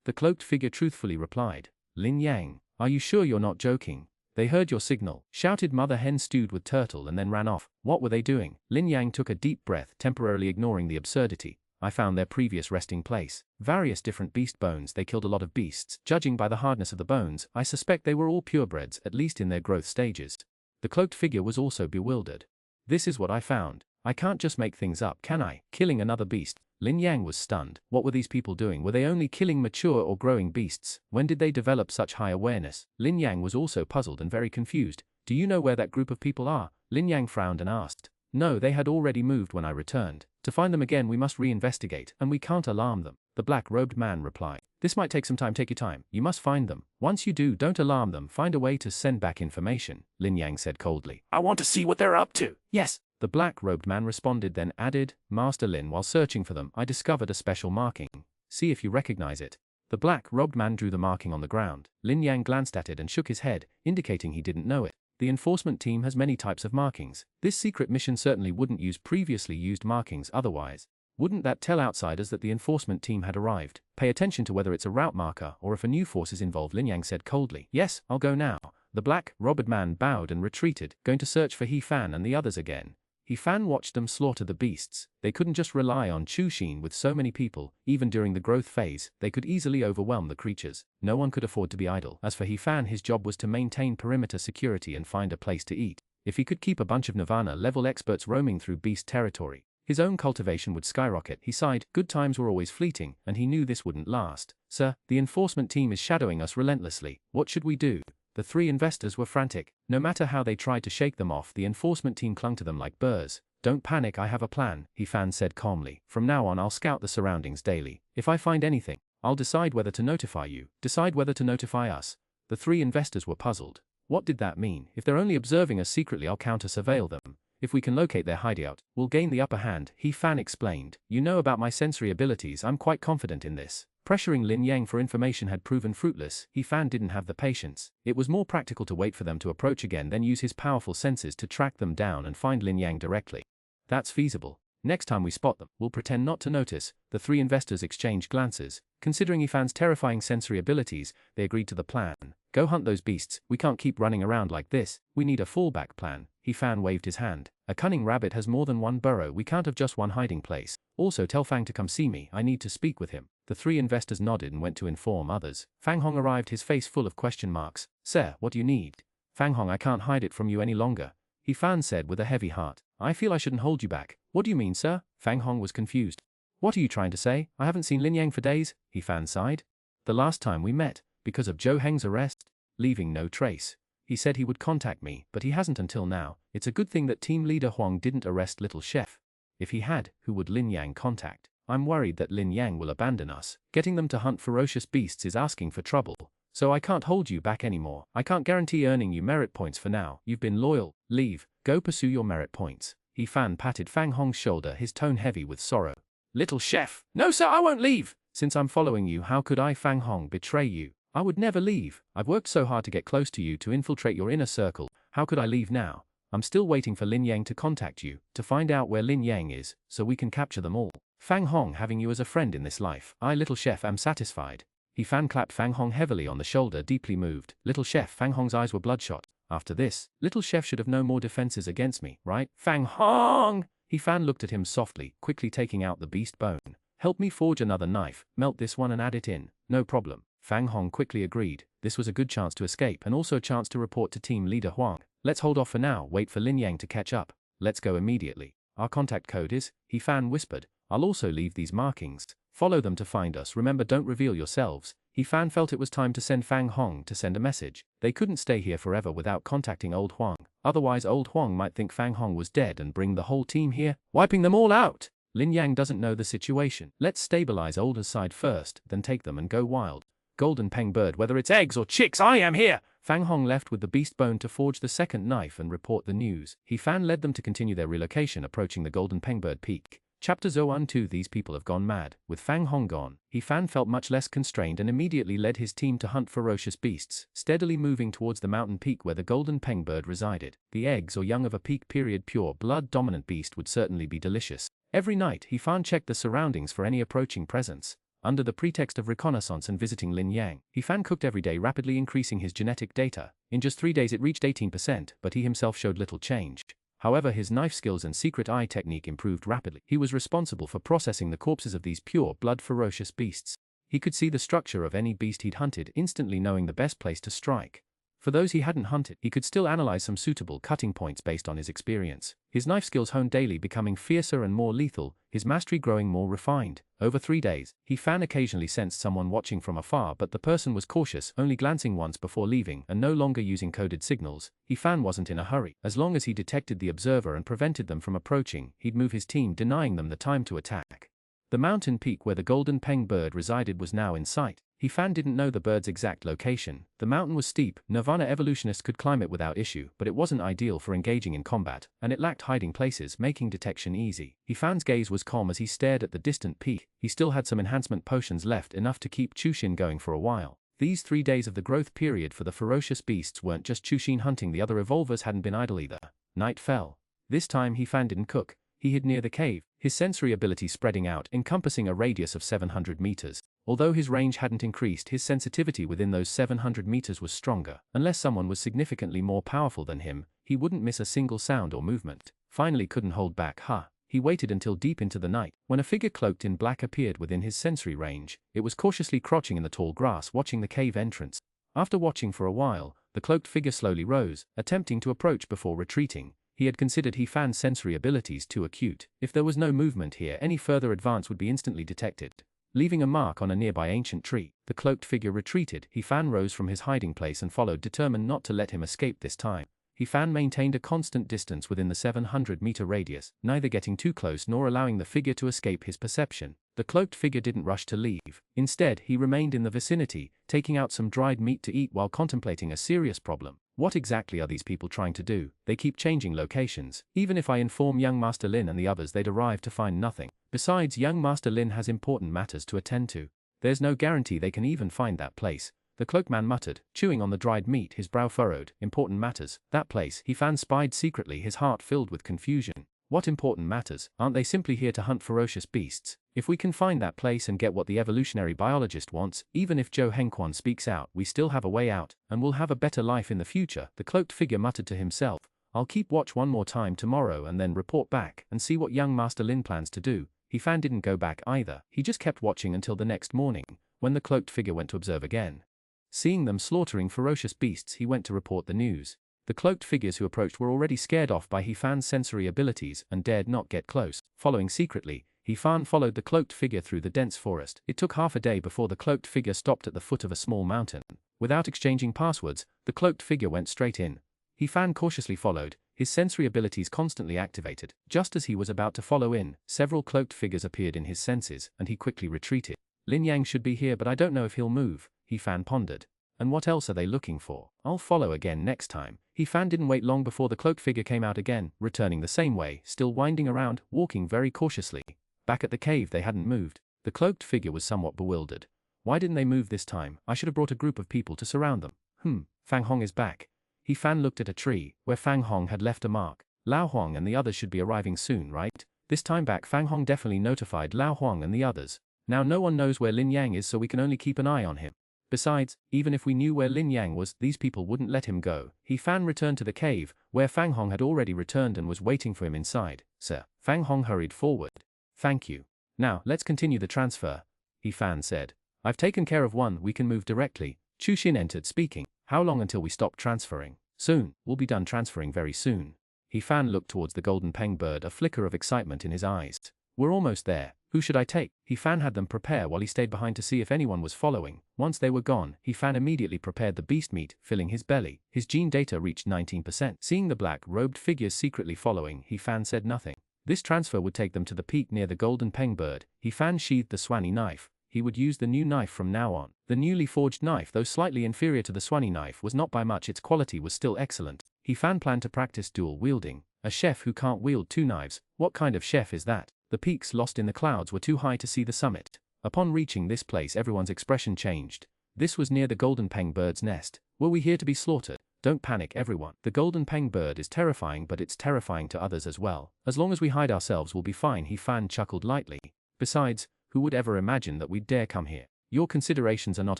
The cloaked figure truthfully replied. Lin Yang, are you sure you're not joking? They heard your signal, shouted Mother hen stewed with turtle and then ran off. What were they doing? Lin Yang took a deep breath, temporarily ignoring the absurdity. I found their previous resting place. Various different beast bones. They killed a lot of beasts. Judging by the hardness of the bones, I suspect they were all purebreds, at least in their growth stages. The cloaked figure was also bewildered. This is what I found. I can't just make things up, can I? Killing another beast. Lin Yang was stunned. What were these people doing? Were they only killing mature or growing beasts? When did they develop such high awareness? Lin Yang was also puzzled and very confused. Do you know where that group of people are? Lin Yang frowned and asked. No, they had already moved when I returned. To find them again we must reinvestigate, and we can't alarm them. The black-robed man replied. This might take some time. Take your time. You must find them. Once you do, don't alarm them. Find a way to send back information, Lin Yang said coldly. I want to see what they're up to. Yes. The black-robed man responded, then added, Master Lin, while searching for them, I discovered a special marking. See if you recognize it. The black-robed man drew the marking on the ground. Lin Yang glanced at it and shook his head, indicating he didn't know it. The enforcement team has many types of markings. This secret mission certainly wouldn't use previously used markings otherwise. Wouldn't that tell outsiders that the enforcement team had arrived? Pay attention to whether it's a route marker or if a new force is involved, Lin Yang said coldly. Yes, I'll go now. The black-robed man bowed and retreated, going to search for He-Fan and the others again. He-Fan watched them slaughter the beasts. They couldn't just rely on Chu-Xin with so many people. Even during the growth phase, they could easily overwhelm the creatures. No one could afford to be idle. As for He-Fan, his job was to maintain perimeter security and find a place to eat. If he could keep a bunch of Nirvana-level experts roaming through beast territory, his own cultivation would skyrocket. He sighed. Good times were always fleeting, and he knew this wouldn't last. Sir, the enforcement team is shadowing us relentlessly. What should we do? The three investors were frantic. No matter how they tried to shake them off, the enforcement team clung to them like burrs. Don't panic, I have a plan, He-Fan said calmly. From now on I'll scout the surroundings daily. If I find anything, I'll decide whether to notify you. Decide whether to notify us. The three investors were puzzled. What did that mean? If they're only observing us secretly, I'll counter-surveil them. If we can locate their hideout, we'll gain the upper hand, He Fan explained. You know about my sensory abilities, I'm quite confident in this. Pressuring Lin Yang for information had proven fruitless. He Fan didn't have the patience. It was more practical to wait for them to approach again than use his powerful senses to track them down and find Lin Yang directly. That's feasible. Next time we spot them, we'll pretend not to notice. The three investors exchanged glances. Considering He Fan's terrifying sensory abilities, they agreed to the plan. Go hunt those beasts, we can't keep running around like this, we need a fallback plan. He Fan waved his hand. A cunning rabbit has more than one burrow, we can't have just one hiding place. Also tell Fang to come see me, I need to speak with him. The three investors nodded and went to inform others. Fang Hong arrived, his face full of question marks. Sir, what do you need? Fang Hong, I can't hide it from you any longer. He Fan said with a heavy heart. I feel I shouldn't hold you back. What do you mean, sir? Fang Hong was confused. What are you trying to say? I haven't seen Lin Yang for days, He Fan sighed. The last time we met, because of Zhou Heng's arrest, leaving no trace. He said he would contact me, but he hasn't until now. It's a good thing that team leader Huang didn't arrest little chef. If he had, who would Lin Yang contact? I'm worried that Lin Yang will abandon us. Getting them to hunt ferocious beasts is asking for trouble. So I can't hold you back anymore. I can't guarantee earning you merit points for now. You've been loyal. Leave. Go pursue your merit points. He Fan patted Fang Hong's shoulder, his tone heavy with sorrow. Little chef. No sir, I won't leave. Since I'm following you, how could I, Fang Hong, betray you? I would never leave. I've worked so hard to get close to you, to infiltrate your inner circle. How could I leave now? I'm still waiting for Lin Yang to contact you, to find out where Lin Yang is, so we can capture them all. Fang Hong, having you as a friend in this life, I, little chef, am satisfied. He Fan clapped Fang Hong heavily on the shoulder, deeply moved. Little chef, Fang Hong's eyes were bloodshot. After this, little chef should have no more defenses against me, right? Fang Hong! He Fan looked at him softly, quickly taking out the beast bone. Help me forge another knife, melt this one and add it in. No problem. Fang Hong quickly agreed. This was a good chance to escape and also a chance to report to team leader Huang. Let's hold off for now, wait for Lin Yang to catch up. Let's go immediately. Our contact code is, He Fan whispered. I'll also leave these markings. Follow them to find us. Remember, don't reveal yourselves. He Fan felt it was time to send Fang Hong to send a message. They couldn't stay here forever without contacting old Huang. Otherwise old Huang might think Fang Hong was dead and bring the whole team here, wiping them all out. Lin Yang doesn't know the situation. Let's stabilize older's side first, then take them and go wild. Golden Peng bird, whether it's eggs or chicks, I am here! Fang Hong left with the beast bone to forge the second knife and report the news. He Fan led them to continue their relocation, approaching the Golden Peng bird peak. Chapter Xuanhuan 2. These people have gone mad. With Fang Hong gone, He Fan felt much less constrained and immediately led his team to hunt ferocious beasts, steadily moving towards the mountain peak where the Golden Peng bird resided. The eggs or young of a peak period pure blood dominant beast would certainly be delicious. Every night, He Fan checked the surroundings for any approaching presence. Under the pretext of reconnaissance and visiting Lin Yang, He Fan cooked every day, rapidly increasing his genetic data. In just 3 days it reached 18%, but he himself showed little change. However, his knife skills and secret eye technique improved rapidly. He was responsible for processing the corpses of these pure blood ferocious beasts. He could see the structure of any beast he'd hunted, instantly knowing the best place to strike. For those he hadn't hunted, he could still analyze some suitable cutting points based on his experience. His knife skills honed daily, becoming fiercer and more lethal, his mastery growing more refined. Over 3 days, He Fan occasionally sensed someone watching from afar, but the person was cautious, only glancing once before leaving and no longer using coded signals. He Fan wasn't in a hurry. As long as he detected the observer and prevented them from approaching, he'd move his team, denying them the time to attack. The mountain peak where the Golden Peng bird resided was now in sight. He Fan didn't know the bird's exact location. The mountain was steep, Nirvana evolutionists could climb it without issue, but it wasn't ideal for engaging in combat, and it lacked hiding places, making detection easy. He Fan's gaze was calm as he stared at the distant peak. He still had some enhancement potions left, enough to keep Chushin going for a while. These 3 days of the growth period for the ferocious beasts weren't just Chushin hunting, the other evolvers hadn't been idle either. Night fell. This time He Fan didn't cook. He hid near the cave, his sensory ability spreading out, encompassing a radius of 700 meters. Although his range hadn't increased, his sensitivity within those 700 meters was stronger. Unless someone was significantly more powerful than him, he wouldn't miss a single sound or movement. Finally couldn't hold back, He waited until deep into the night, when a figure cloaked in black appeared within his sensory range. It was cautiously crouching in the tall grass, watching the cave entrance. After watching for a while, the cloaked figure slowly rose, attempting to approach before retreating. He had considered He Fan's sensory abilities too acute. If there was no movement here, any further advance would be instantly detected. Leaving a mark on a nearby ancient tree, the cloaked figure retreated. He Fan rose from his hiding place and followed, determined not to let him escape this time. He Fan maintained a constant distance within the 700-meter radius, neither getting too close nor allowing the figure to escape his perception. The cloaked figure didn't rush to leave. Instead, he remained in the vicinity, taking out some dried meat to eat while contemplating a serious problem. What exactly are these people trying to do? They keep changing locations. Even if I inform young Master Lin and the others, they'd arrive to find nothing. Besides, young Master Lin has important matters to attend to. There's no guarantee they can even find that place. The cloakman muttered, chewing on the dried meat, his brow furrowed. Important matters. That place, He Fan spied secretly, his heart filled with confusion. What important matters? Aren't they simply here to hunt ferocious beasts? If we can find that place and get what the evolutionary biologist wants, even if Xuanhuan speaks out, we still have a way out, and we'll have a better life in the future. The cloaked figure muttered to himself. I'll keep watch one more time tomorrow and then report back and see what young Master Lin plans to do. He Fan didn't go back either. He just kept watching until the next morning, when the cloaked figure went to observe again. Seeing them slaughtering ferocious beasts, he went to report the news. The cloaked figures who approached were already scared off by He Fan's sensory abilities and dared not get close. Following secretly, He Fan followed the cloaked figure through the dense forest. It took half a day before the cloaked figure stopped at the foot of a small mountain. Without exchanging passwords, the cloaked figure went straight in. He Fan cautiously followed, his sensory abilities constantly activated. Just as he was about to follow in, several cloaked figures appeared in his senses, and he quickly retreated. Lin Yang should be here, but I don't know if he'll move, He Fan pondered. And what else are they looking for? I'll follow again next time. He Fan didn't wait long before the cloaked figure came out again, returning the same way, still winding around, walking very cautiously. Back at the cave they hadn't moved. The cloaked figure was somewhat bewildered. Why didn't they move this time? I should have brought a group of people to surround them. Fang Hong is back. He Fan looked at a tree, where Fang Hong had left a mark. Lao Huang and the others should be arriving soon, right? This time back Fang Hong definitely notified Lao Huang and the others. Now no one knows where Lin Yang is, so we can only keep an eye on him. Besides, even if we knew where Lin Yang was, these people wouldn't let him go. He Fan returned to the cave, where Fang Hong had already returned and was waiting for him inside. Sir. Fang Hong hurried forward. Thank you. Now, let's continue the transfer, He Fan said. I've taken care of one, we can move directly. Chu Xin entered speaking. How long until we stop transferring? Soon, we'll be done transferring very soon. He Fan looked towards the golden peng bird, a flicker of excitement in his eyes. We're almost there. Who should I take? He Fan had them prepare while he stayed behind to see if anyone was following. Once they were gone, He Fan immediately prepared the beast meat, filling his belly. His gene data reached 19%. Seeing the black-robed figures secretly following, He Fan said nothing. This transfer would take them to the peak near the golden peng bird. He Fan sheathed the Xuanhuan knife. He would use the new knife from now on. The newly forged knife, though slightly inferior to the Xuanhuan knife, was not by much. Its quality was still excellent. He Fan planned to practice dual wielding. A chef who can't wield two knives. What kind of chef is that? The peaks lost in the clouds were too high to see the summit. Upon reaching this place, everyone's expression changed. This was near the golden peng bird's nest. Were we here to be slaughtered? Don't panic, everyone. The golden peng bird is terrifying, but it's terrifying to others as well. As long as we hide ourselves, we'll be fine. He Fan chuckled lightly. Besides, who would ever imagine that we'd dare come here? Your considerations are not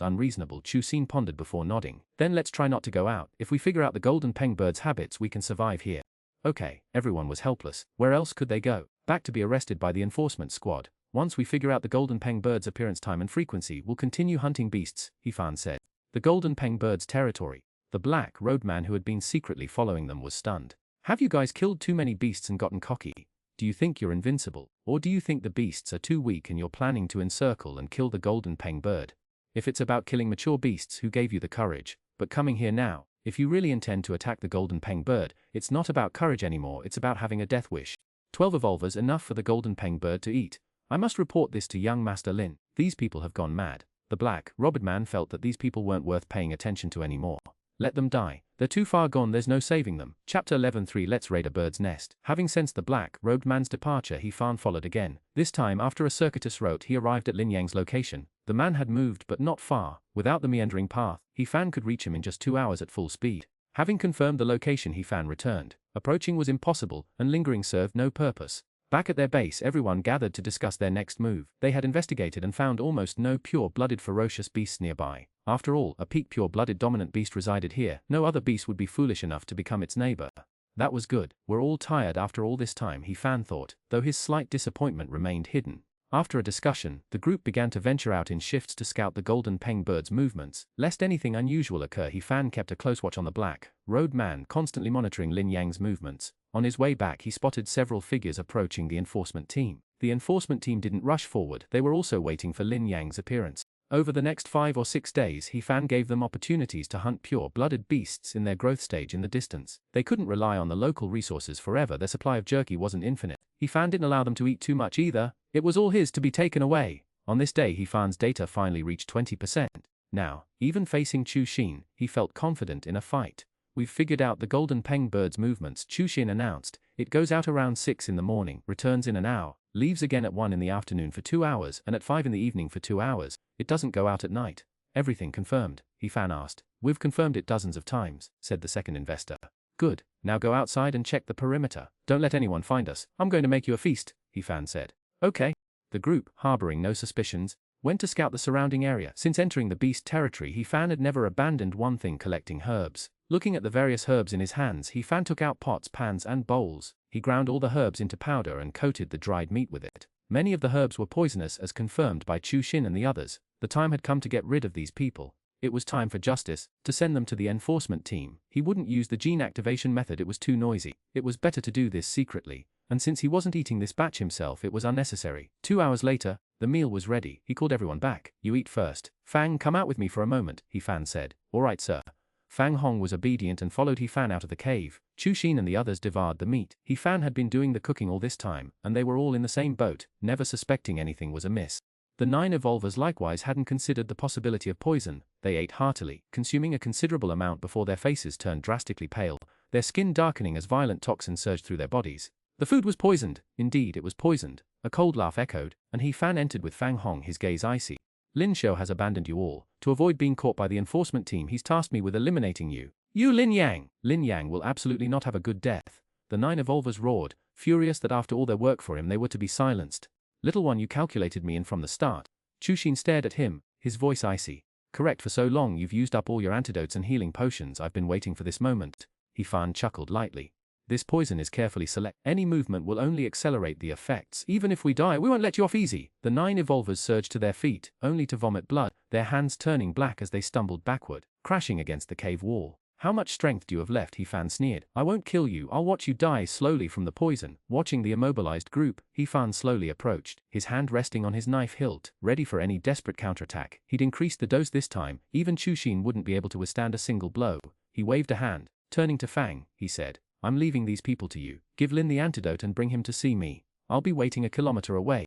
unreasonable, Chu Xin pondered before nodding. Then let's try not to go out. If we figure out the golden peng bird's habits, we can survive here. Okay, everyone was helpless. Where else could they go? Back to be arrested by the enforcement squad. Once we figure out the golden peng bird's appearance time and frequency, we'll continue hunting beasts, He Fan said. The golden peng bird's territory. The black roadman who had been secretly following them was stunned. Have you guys killed too many beasts and gotten cocky? Do you think you're invincible? Or do you think the beasts are too weak and you're planning to encircle and kill the golden peng bird? If it's about killing mature beasts, who gave you the courage? But coming here now, if you really intend to attack the golden peng bird, it's not about courage anymore, it's about having a death wish. 12 evolvers, enough for the golden peng bird to eat. I must report this to young Master Lin. These people have gone mad. The black-robed man felt that these people weren't worth paying attention to anymore. Let them die. They're too far gone, there's no saving them. Chapter 11:3 Let's raid a bird's nest. Having sensed the black-robed man's departure, He Fan followed again. This time, after a circuitous route, he arrived at Lin Yang's location. The man had moved, but not far. Without the meandering path, He Fan could reach him in just 2 hours at full speed. Having confirmed the location, He Fan returned. Approaching was impossible, and lingering served no purpose. Back at their base, everyone gathered to discuss their next move. They had investigated and found almost no pure-blooded ferocious beasts nearby. After all, a peak pure-blooded dominant beast resided here. No other beast would be foolish enough to become its neighbor. That was good. We're all tired after all this time, He Fan thought, though his slight disappointment remained hidden. After a discussion, the group began to venture out in shifts to scout the golden peng bird's movements. Lest anything unusual occur, He Fan kept a close watch on the black-robed man, constantly monitoring Lin Yang's movements. On his way back, he spotted several figures approaching the enforcement team. The enforcement team didn't rush forward, they were also waiting for Lin Yang's appearance. Over the next 5 or 6 days, He Fan gave them opportunities to hunt pure-blooded beasts in their growth stage in the distance. They couldn't rely on the local resources forever, their supply of jerky wasn't infinite. He Fan didn't allow them to eat too much either, it was all his to be taken away. On this day, He Fan's data finally reached 20%. Now, even facing Chu Xin, he felt confident in a fight. We've figured out the golden peng bird's movements, Xuanhuan announced. It goes out around 6 in the morning, returns in an hour, leaves again at 1 in the afternoon for 2 hours, and at 5 in the evening for 2 hours. It doesn't go out at night. Everything confirmed? He Fan asked. We've confirmed it dozens of times, said the second investor. Good, now go outside and check the perimeter. Don't let anyone find us. I'm going to make you a feast, He Fan said. Okay. The group, harboring no suspicions, went to scout the surrounding area. Since entering the beast territory, He Fan had never abandoned one thing: collecting herbs. Looking at the various herbs in his hands, He Fan took out pots, pans and bowls. He ground all the herbs into powder and coated the dried meat with it. Many of the herbs were poisonous, as confirmed by Xuanhuan and the others. The time had come to get rid of these people. It was time for justice, to send them to the enforcement team. He wouldn't use the gene activation method, it was too noisy. It was better to do this secretly. And since he wasn't eating this batch himself, it was unnecessary. 2 hours later, the meal was ready. He called everyone back. You eat first. Fang, come out with me for a moment, He Fan said. All right, sir. Fang Hong was obedient and followed He Fan out of the cave. Xuanhuan and the others devoured the meat. He Fan had been doing the cooking all this time, and they were all in the same boat, never suspecting anything was amiss. The 9 evolvers likewise hadn't considered the possibility of poison. They ate heartily, consuming a considerable amount before their faces turned drastically pale, their skin darkening as violent toxins surged through their bodies. The food was poisoned. Indeed, it was poisoned. A cold laugh echoed, and He Fan entered with Fang Hong, his gaze icy. Lin Shou has abandoned you all. To avoid being caught by the enforcement team, he's tasked me with eliminating you. You Lin Yang! Lin Yang will absolutely not have a good death. The 9 evolvers roared, furious that after all their work for him they were to be silenced. Little one, you calculated me in from the start. Xuanhuan stared at him, his voice icy. Correct, for so long you've used up all your antidotes and healing potions. I've been waiting for this moment. He Fan chuckled lightly. This poison is carefully selected. Any movement will only accelerate the effects. Even if we die, we won't let you off easy. The 9 evolvers surged to their feet, only to vomit blood, their hands turning black as they stumbled backward, crashing against the cave wall. How much strength do you have left? He Fan sneered. I won't kill you, I'll watch you die slowly from the poison. Watching the immobilized group, He Fan slowly approached, his hand resting on his knife hilt, ready for any desperate counterattack. He'd increased the dose this time. Even Xuanhuan wouldn't be able to withstand a single blow. He waved a hand. Turning to Fang, he said, I'm leaving these people to you. Give Lin the antidote and bring him to see me. I'll be waiting a kilometer away.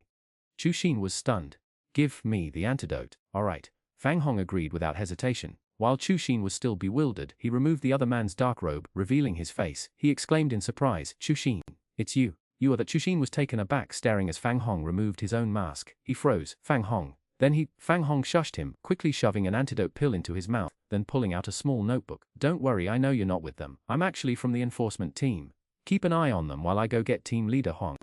Xuanhuan was stunned. Give me the antidote. All right. Fang Hong agreed without hesitation. While Xuanhuan was still bewildered, he removed the other man's dark robe, revealing his face. He exclaimed in surprise, Xuanhuan, it's you. You are that. Xuanhuan was taken aback, staring as Fang Hong removed his own mask. He froze. Fang Hong. Fang Hong shushed him, quickly shoving an antidote pill into his mouth, then pulling out a small notebook. Don't worry, I know you're not with them. I'm actually from the enforcement team. Keep an eye on them while I go get team leader Hong.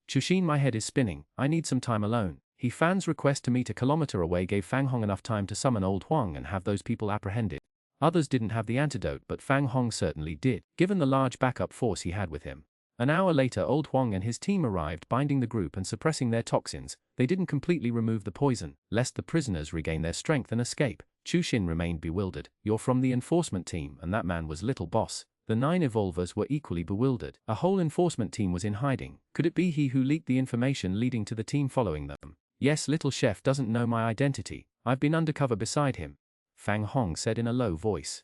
Xuanhuan, my head is spinning. I need some time alone. He Fan's request to meet a kilometer away gave Fang Hong enough time to summon Old Huang and have those people apprehended. Others didn't have the antidote, but Fang Hong certainly did, given the large backup force he had with him. An hour later, Old Huang and his team arrived, binding the group and suppressing their toxins. They didn't completely remove the poison, lest the prisoners regain their strength and escape. Xuanhuan remained bewildered. You're from the enforcement team, and that man was Little Boss. The 9 evolvers were equally bewildered. A whole enforcement team was in hiding. Could it be he who leaked the information leading to the team following them? Yes, Little Chef doesn't know my identity. I've been undercover beside him, Fang Hong said in a low voice.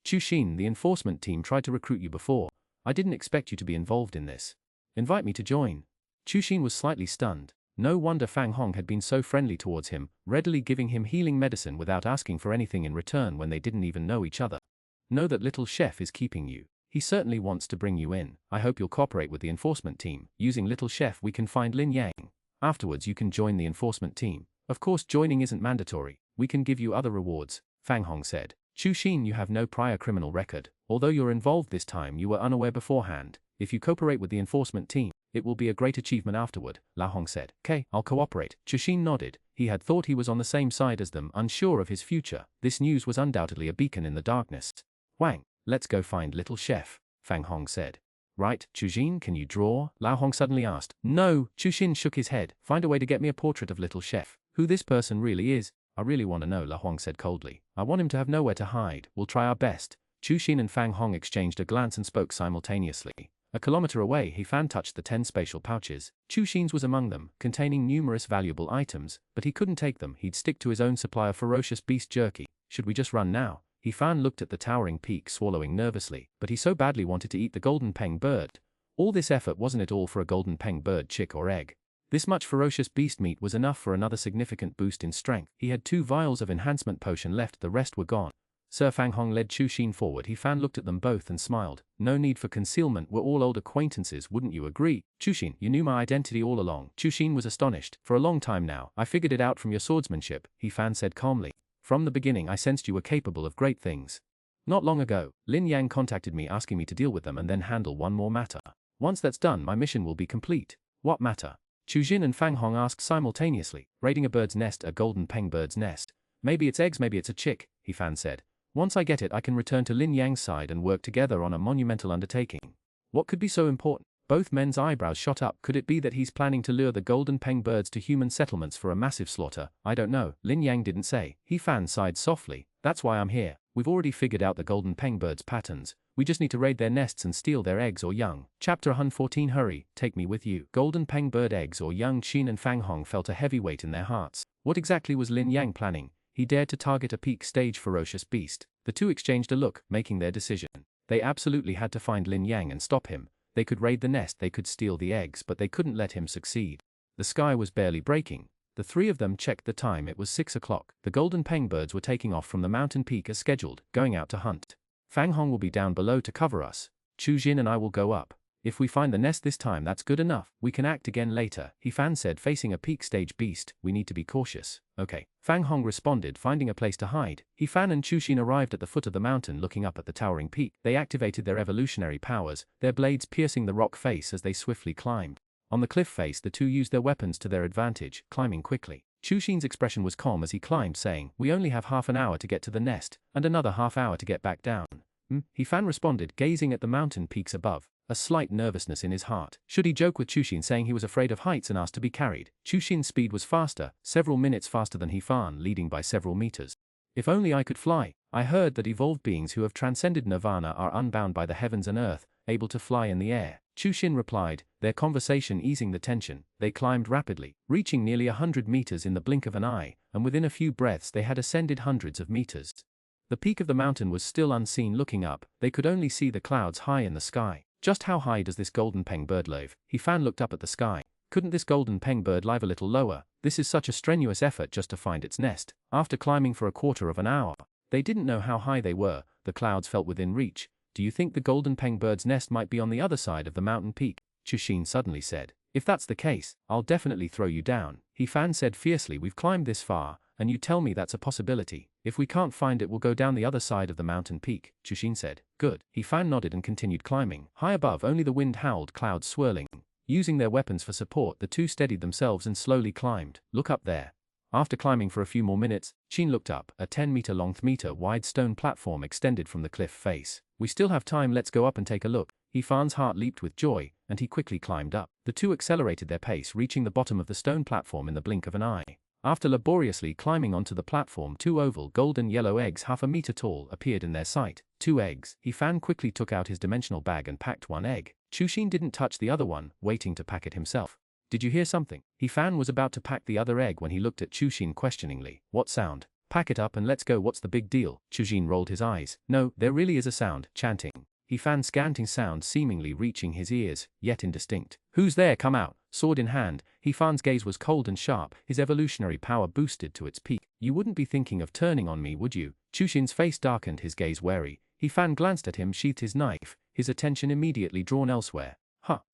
Xuanhuan, the enforcement team tried to recruit you before. I didn't expect you to be involved in this. Invite me to join. Xuanhuan was slightly stunned. No wonder Fang Hong had been so friendly towards him, readily giving him healing medicine without asking for anything in return when they didn't even know each other. Know that Little Chef is keeping you. He certainly wants to bring you in. I hope you'll cooperate with the enforcement team. Using Little Chef, we can find Lin Yang. Afterwards, you can join the enforcement team. Of course, joining isn't mandatory. We can give you other rewards, Fang Hong said. Xuanhuan, you have no prior criminal record. Although you're involved this time, you were unaware beforehand. If you cooperate with the enforcement team, it will be a great achievement afterward, Lao Hong said. Okay, I'll cooperate. Xuanhuan nodded. He had thought he was on the same side as them, unsure of his future. This news was undoubtedly a beacon in the darkness. Wang, let's go find Little Chef, Fang Hong said. Right, Xuanhuan, can you draw? Lao Hong suddenly asked. No, Xuanhuan shook his head. Find a way to get me a portrait of Little Chef. Who this person really is, I really want to know, Lao Hong said coldly. I want him to have nowhere to hide. We'll try our best. Xuanhuan and Fang Hong exchanged a glance and spoke simultaneously. A kilometer away, He Fan touched the 10 spatial pouches. Xuanhuan's was among them, containing numerous valuable items, but he couldn't take them. He'd stick to his own supply of ferocious beast jerky. Should we just run now? He Fan looked at the towering peak, swallowing nervously, but he so badly wanted to eat the golden peng bird. All this effort, wasn't it all for a golden peng bird chick or egg? This much ferocious beast meat was enough for another significant boost in strength. He had 2 vials of enhancement potion left, the rest were gone. Sir Fang Hong led Chu Xin forward. He Fan looked at them both and smiled. No need for concealment, we're all old acquaintances, wouldn't you agree? Chu Xin, you knew my identity all along. Chu Xin was astonished. For a long time now, I figured it out from your swordsmanship, He Fan said calmly. From the beginning I sensed you were capable of great things. Not long ago, Lin Yang contacted me asking me to deal with them and then handle one more matter. Once that's done, my mission will be complete. What matter? Chu Xin and Fang Hong asked simultaneously. Raiding a bird's nest, a golden peng bird's nest. Maybe it's eggs, maybe it's a chick, He Fan said. Once I get it, I can return to Lin Yang's side and work together on a monumental undertaking. What could be so important? Both men's eyebrows shot up. Could it be that he's planning to lure the golden peng birds to human settlements for a massive slaughter? I don't know. Lin Yang didn't say. He Fan sighed softly. That's why I'm here. We've already figured out the golden peng birds' patterns. We just need to raid their nests and steal their eggs or young. Chapter 114. Hurry, take me with you. Golden peng bird eggs or young. Xin and Fang Hong felt a heavy weight in their hearts. What exactly was Lin Yang planning? He dared to target a peak stage ferocious beast. The two exchanged a look, making their decision. They absolutely had to find Lin Yang and stop him. They could raid the nest, they could steal the eggs, but they couldn't let him succeed. The sky was barely breaking. The three of them checked the time. It was 6 o'clock. The golden peng birds were taking off from the mountain peak as scheduled, going out to hunt. Fang Hong will be down below to cover us. Chu Xin and I will go up. If we find the nest this time, that's good enough. We can act again later, He Fan said, facing a peak stage beast. We need to be cautious. Okay. Fang Hong responded, finding a place to hide. He Fan and Chu Xin arrived at the foot of the mountain, looking up at the towering peak. They activated their evolutionary powers, their blades piercing the rock face as they swiftly climbed. On the cliff face, the two used their weapons to their advantage, climbing quickly. Chu Xin's expression was calm as he climbed, saying, we only have half an hour to get to the nest, and another half hour to get back down. He Fan responded, gazing at the mountain peaks above. A slight nervousness in his heart. Should he joke with Chu Xin, saying he was afraid of heights and asked to be carried? Chu Xin's speed was faster, several minutes faster than He Fan, leading by several meters. If only I could fly. I heard that evolved beings who have transcended nirvana are unbound by the heavens and earth, able to fly in the air. Chu Xin replied, their conversation easing the tension. They climbed rapidly, reaching nearly 100 meters in the blink of an eye, and within a few breaths they had ascended hundreds of meters. The peak of the mountain was still unseen. Looking up, they could only see the clouds high in the sky. Just how high does this golden peng bird live? He Fan looked up at the sky. Couldn't this golden peng bird live a little lower? This is such a strenuous effort just to find its nest. After climbing for a quarter of an hour, they didn't know how high they were. The clouds felt within reach. Do you think the golden peng bird's nest might be on the other side of the mountain peak? Chu Xin suddenly said. If that's the case, I'll definitely throw you down. He Fan said fiercely, we've climbed this far, and you tell me that's a possibility. If we can't find it, we'll go down the other side of the mountain peak, Chu Xin said. Good. He Fan nodded and continued climbing. High above, only the wind howled, clouds swirling. Using their weapons for support, the two steadied themselves and slowly climbed. Look up there. After climbing for a few more minutes, Xin looked up. A 10-meter-long, wide stone platform extended from the cliff face. We still have time, let's go up and take a look. He Fan's heart leaped with joy, and he quickly climbed up. The two accelerated their pace, reaching the bottom of the stone platform in the blink of an eye. After laboriously climbing onto the platform, two oval, golden-yellow eggs half a meter tall appeared in their sight. 2 eggs. He Fan quickly took out his dimensional bag and packed one egg. Chu Xin didn't touch the other one, waiting to pack it himself. Did you hear something? He Fan was about to pack the other egg when he looked at Chu Xin questioningly. What sound? Pack it up and let's go, what's the big deal? Chu Xin rolled his eyes. No, there really is a sound, chanting. He Fan scanting sound seemingly reaching his ears, yet indistinct. Who's there? Come out. Sword in hand, He Fan's gaze was cold and sharp, his evolutionary power boosted to its peak. You wouldn't be thinking of turning on me, would you? Chu Xin's face darkened, his gaze wary. He Fan glanced at him, sheathed his knife, his attention immediately drawn elsewhere.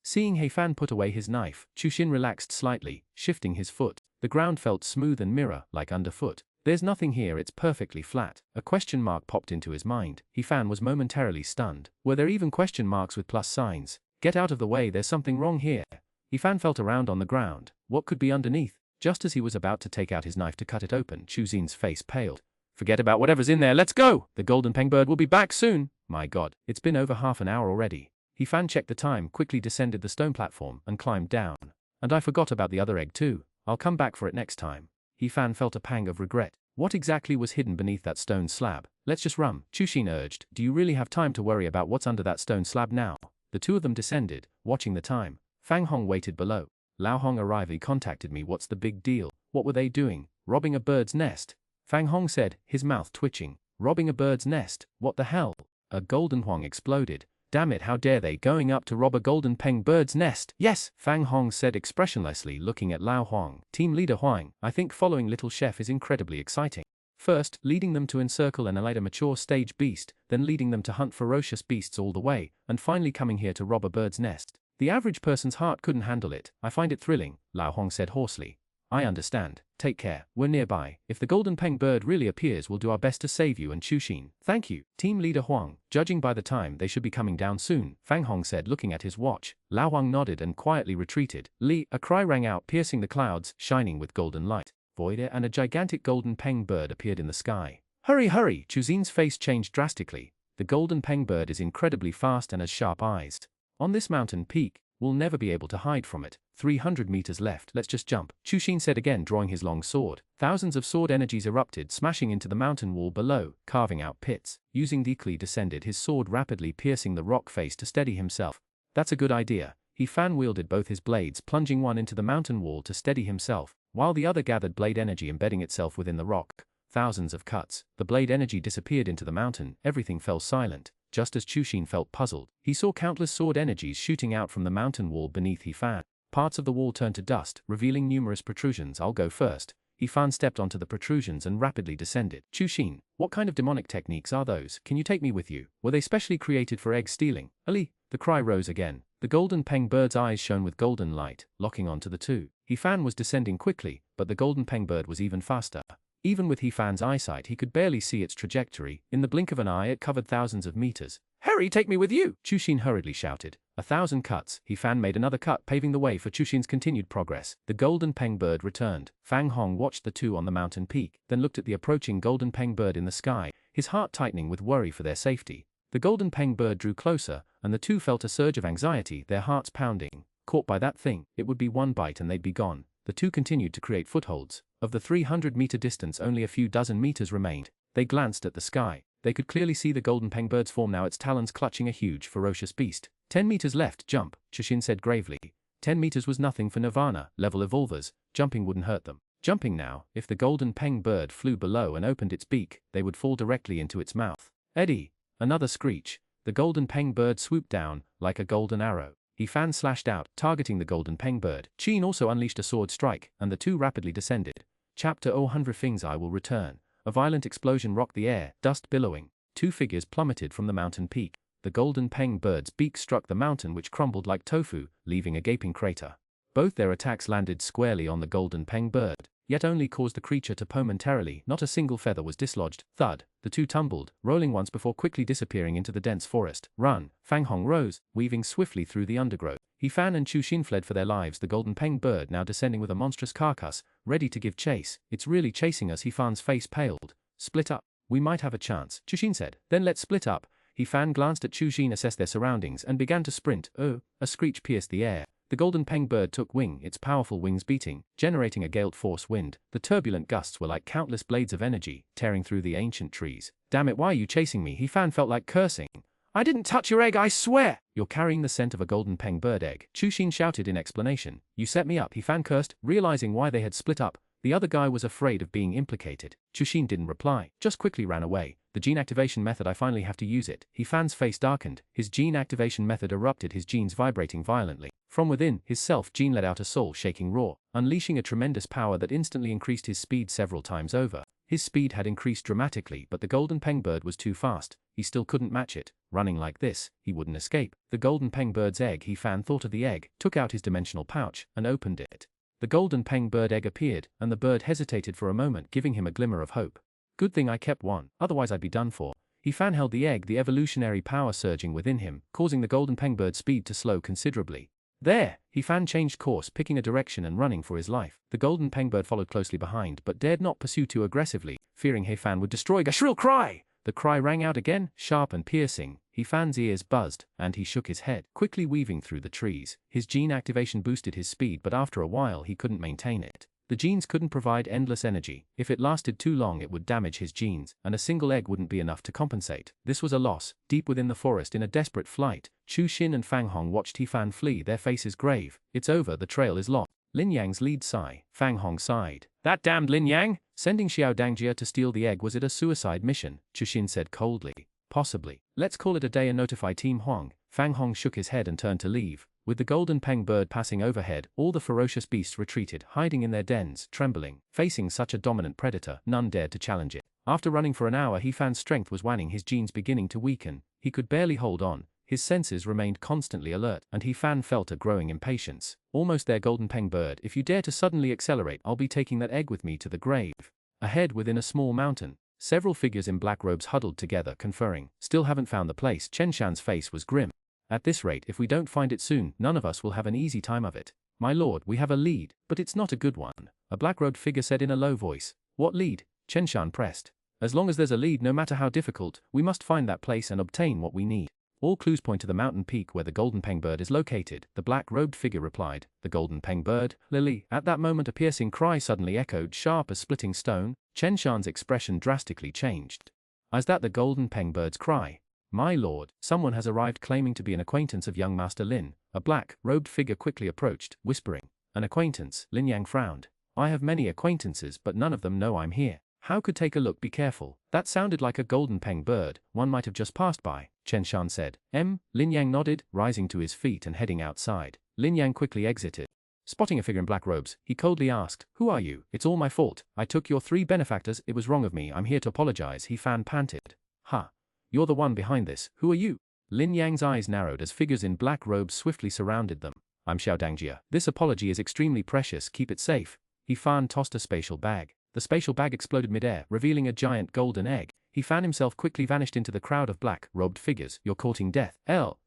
Seeing He Fan put away his knife, Chu Xin relaxed slightly, shifting his foot. The ground felt smooth and mirror-like underfoot. There's nothing here, it's perfectly flat. A question mark popped into his mind. He Fan was momentarily stunned. Were there even question marks with plus signs? Get out of the way, there's something wrong here. He Fan felt around on the ground. What could be underneath? Just as he was about to take out his knife to cut it open, Chu Xin's face paled. Forget about whatever's in there, let's go! The golden peng bird will be back soon! My god, it's been over half an hour already. He Fan checked the time, quickly descended the stone platform, and climbed down. And I forgot about the other egg too. I'll come back for it next time. He Fan felt a pang of regret. What exactly was hidden beneath that stone slab? Let's just run, Chu Xin urged. Do you really have time to worry about what's under that stone slab now? The two of them descended, watching the time. Fang Hong waited below. Lao Hong arrived. He contacted me. What's the big deal? What were they doing? Robbing a bird's nest? Fang Hong said, his mouth twitching. Robbing a bird's nest? What the hell? A golden Huang exploded. Damn it, how dare they, going up to rob a golden peng bird's nest? Yes, Fang Hong said expressionlessly, looking at Lao Huang. Team leader Huang, I think following Little Chef is incredibly exciting. First, leading them to encircle and elate a mature stage beast, then leading them to hunt ferocious beasts all the way, and finally coming here to rob a bird's nest. The average person's heart couldn't handle it. I find it thrilling, Lao Hong said hoarsely. I understand. Take care. We're nearby. If the golden peng bird really appears, we'll do our best to save you and Chuxin. Thank you, Team Leader Huang. Judging by the time, they should be coming down soon, Fang Hong said, looking at his watch. Lao Huang nodded and quietly retreated. Li, a cry rang out, piercing the clouds, shining with golden light. Void air and a gigantic golden peng bird appeared in the sky. Hurry, hurry! Chuxin's face changed drastically. The golden peng bird is incredibly fast and has sharp eyes. On this mountain peak, we'll never be able to hide from it. 300 meters left, let's just jump, Chuxin said again, drawing his long sword. Thousands of sword energies erupted, smashing into the mountain wall below, carving out pits. Using Li descended, his sword rapidly piercing the rock face to steady himself. That's a good idea. He fan-wielded both his blades, plunging one into the mountain wall to steady himself, while the other gathered blade energy embedding itself within the rock. Thousands of cuts. The blade energy disappeared into the mountain, everything fell silent. Just as Chuxin felt puzzled, he saw countless sword energies shooting out from the mountain wall beneath He Fan. Parts of the wall turned to dust, revealing numerous protrusions. I'll go first. He Fan stepped onto the protrusions and rapidly descended. Chuxin, what kind of demonic techniques are those? Can you take me with you? Were they specially created for egg stealing? Ali, the cry rose again. The golden peng bird's eyes shone with golden light, locking onto the two. He Fan was descending quickly, but the golden peng bird was even faster. Even with He Fan's eyesight, he could barely see its trajectory. In the blink of an eye, it covered thousands of meters. Hurry, take me with you! Chuxin hurriedly shouted. 1,000 cuts. He Fan made another cut, paving the way for Chuxin's continued progress. The golden peng bird returned. Fang Hong watched the two on the mountain peak, then looked at the approaching golden peng bird in the sky, his heart tightening with worry for their safety. The golden peng bird drew closer, and the two felt a surge of anxiety, their hearts pounding. Caught by that thing, it would be one bite and they'd be gone. The two continued to create footholds. Of the 300-meter distance, only a few dozen meters remained. They glanced at the sky. They could clearly see the golden peng bird's form now, its talons clutching a huge, ferocious beast. 10 meters left, jump, Chuxin said gravely. 10 meters was nothing for Nirvana, level evolvers. Jumping wouldn't hurt them. Jumping now, if the golden peng bird flew below and opened its beak, they would fall directly into its mouth. Eddie! Another screech. The golden peng bird swooped down, like a golden arrow. He Fan slashed out, targeting the golden peng bird. Qin also unleashed a sword strike, and the two rapidly descended. Chapter 100 Things I Will Return. A violent explosion rocked the air, dust billowing. Two figures plummeted from the mountain peak. The golden peng bird's beak struck the mountain, which crumbled like tofu, leaving a gaping crater. Both their attacks landed squarely on the golden peng bird, yet only caused the creature to momentarily. Not a single feather was dislodged. Thud. The two tumbled, rolling once before quickly disappearing into the dense forest. Run! Fang Hong rose, weaving swiftly through the undergrowth. He Fan and Chuxin fled for their lives, the golden peng bird now descending with a monstrous carcass, ready to give chase. It's really chasing us. He Fan's face paled. Split up. We might have a chance, Chuxin said. Then let's split up. He Fan glanced at Chuxin, assessed their surroundings, and began to sprint. Oh! A screech pierced the air. The golden peng bird took wing, its powerful wings beating, generating a gale-force wind. The turbulent gusts were like countless blades of energy, tearing through the ancient trees. Damn it, why are you chasing me? He Fan felt like cursing. I didn't touch your egg, I swear! You're carrying the scent of a golden peng bird egg, Chuxin shouted in explanation. You set me up, He Fan cursed, realizing why they had split up. The other guy was afraid of being implicated. Chuxin didn't reply, just quickly ran away. The gene activation method, I finally have to use it. He Fan's face darkened. His gene activation method erupted, his genes vibrating violently. From within, his self-gene let out a soul-shaking roar, unleashing a tremendous power that instantly increased his speed several times over. His speed had increased dramatically, but the golden peng bird was too fast. He still couldn't match it. Running like this, he wouldn't escape. The golden peng bird's egg. He Fan thought of the egg, took out his dimensional pouch, and opened it. The golden peng bird egg appeared, and the bird hesitated for a moment, giving him a glimmer of hope. Good thing I kept one, otherwise I'd be done for. He Fan held the egg, the evolutionary power surging within him, causing the golden peng bird's speed to slow considerably. There! He Fan changed course, picking a direction and running for his life. The golden peng bird followed closely behind, but dared not pursue too aggressively, fearing He Fan would destroy. A shrill cry! The cry rang out again, sharp and piercing. He Fan's ears buzzed, and he shook his head, quickly weaving through the trees. His gene activation boosted his speed, but after a while he couldn't maintain it. The genes couldn't provide endless energy. If it lasted too long it would damage his genes, and a single egg wouldn't be enough to compensate. This was a loss. Deep within the forest, in a desperate flight, Chuxin and Fang Hong watched He Fan flee, their faces grave. It's over, the trail is lost. Lin Yang's lead sigh. Fang Hong sighed. That damned Lin Yang! Sending Xiao Dangjia to steal the egg, was it a suicide mission? Chuxin said coldly. Possibly. Let's call it a day and notify Team Huang. Fang Hong shook his head and turned to leave. With the golden peng bird passing overhead, all the ferocious beasts retreated, hiding in their dens, trembling. Facing such a dominant predator, none dared to challenge it. After running for an hour, He Fan's strength was waning, his genes beginning to weaken. He could barely hold on. His senses remained constantly alert, and He Fan felt a growing impatience. Almost there, golden peng bird, if you dare to suddenly accelerate, I'll be taking that egg with me to the grave. Ahead, within a small mountain, several figures in black robes huddled together, conferring. Still haven't found the place. Chen Shan's face was grim. At this rate, if we don't find it soon, none of us will have an easy time of it. My lord, we have a lead, but it's not a good one, a black-robed figure said in a low voice. What lead? Chen Shan pressed. As long as there's a lead, no matter how difficult, we must find that place and obtain what we need. All clues point to the mountain peak where the golden peng bird is located, the black-robed figure replied. The golden peng bird? Lily. At that moment a piercing cry suddenly echoed, sharp as splitting stone. Chen Shan's expression drastically changed. Is that the golden peng bird's cry? My lord, someone has arrived claiming to be an acquaintance of young Master Lin. A black-robed figure quickly approached, whispering. An acquaintance? Lin Yang frowned. I have many acquaintances, but none of them know I'm here. How could take a look? Be careful. That sounded like a golden peng bird. One might have just passed by, Chen Shan said. Lin Yang nodded, rising to his feet and heading outside. Lin Yang quickly exited. Spotting a figure in black robes, he coldly asked, Who are you? It's all my fault. I took your 3 benefactors. It was wrong of me. I'm here to apologize. He Fan panted. Ha. You're the one behind this. Who are you? Lin Yang's eyes narrowed as figures in black robes swiftly surrounded them. I'm Xiao Dangjia. This apology is extremely precious. Keep it safe. He Fan tossed a spatial bag. The spatial bag exploded midair, revealing a giant golden egg. He Fan himself quickly vanished into the crowd of black-robed figures. You're courting death.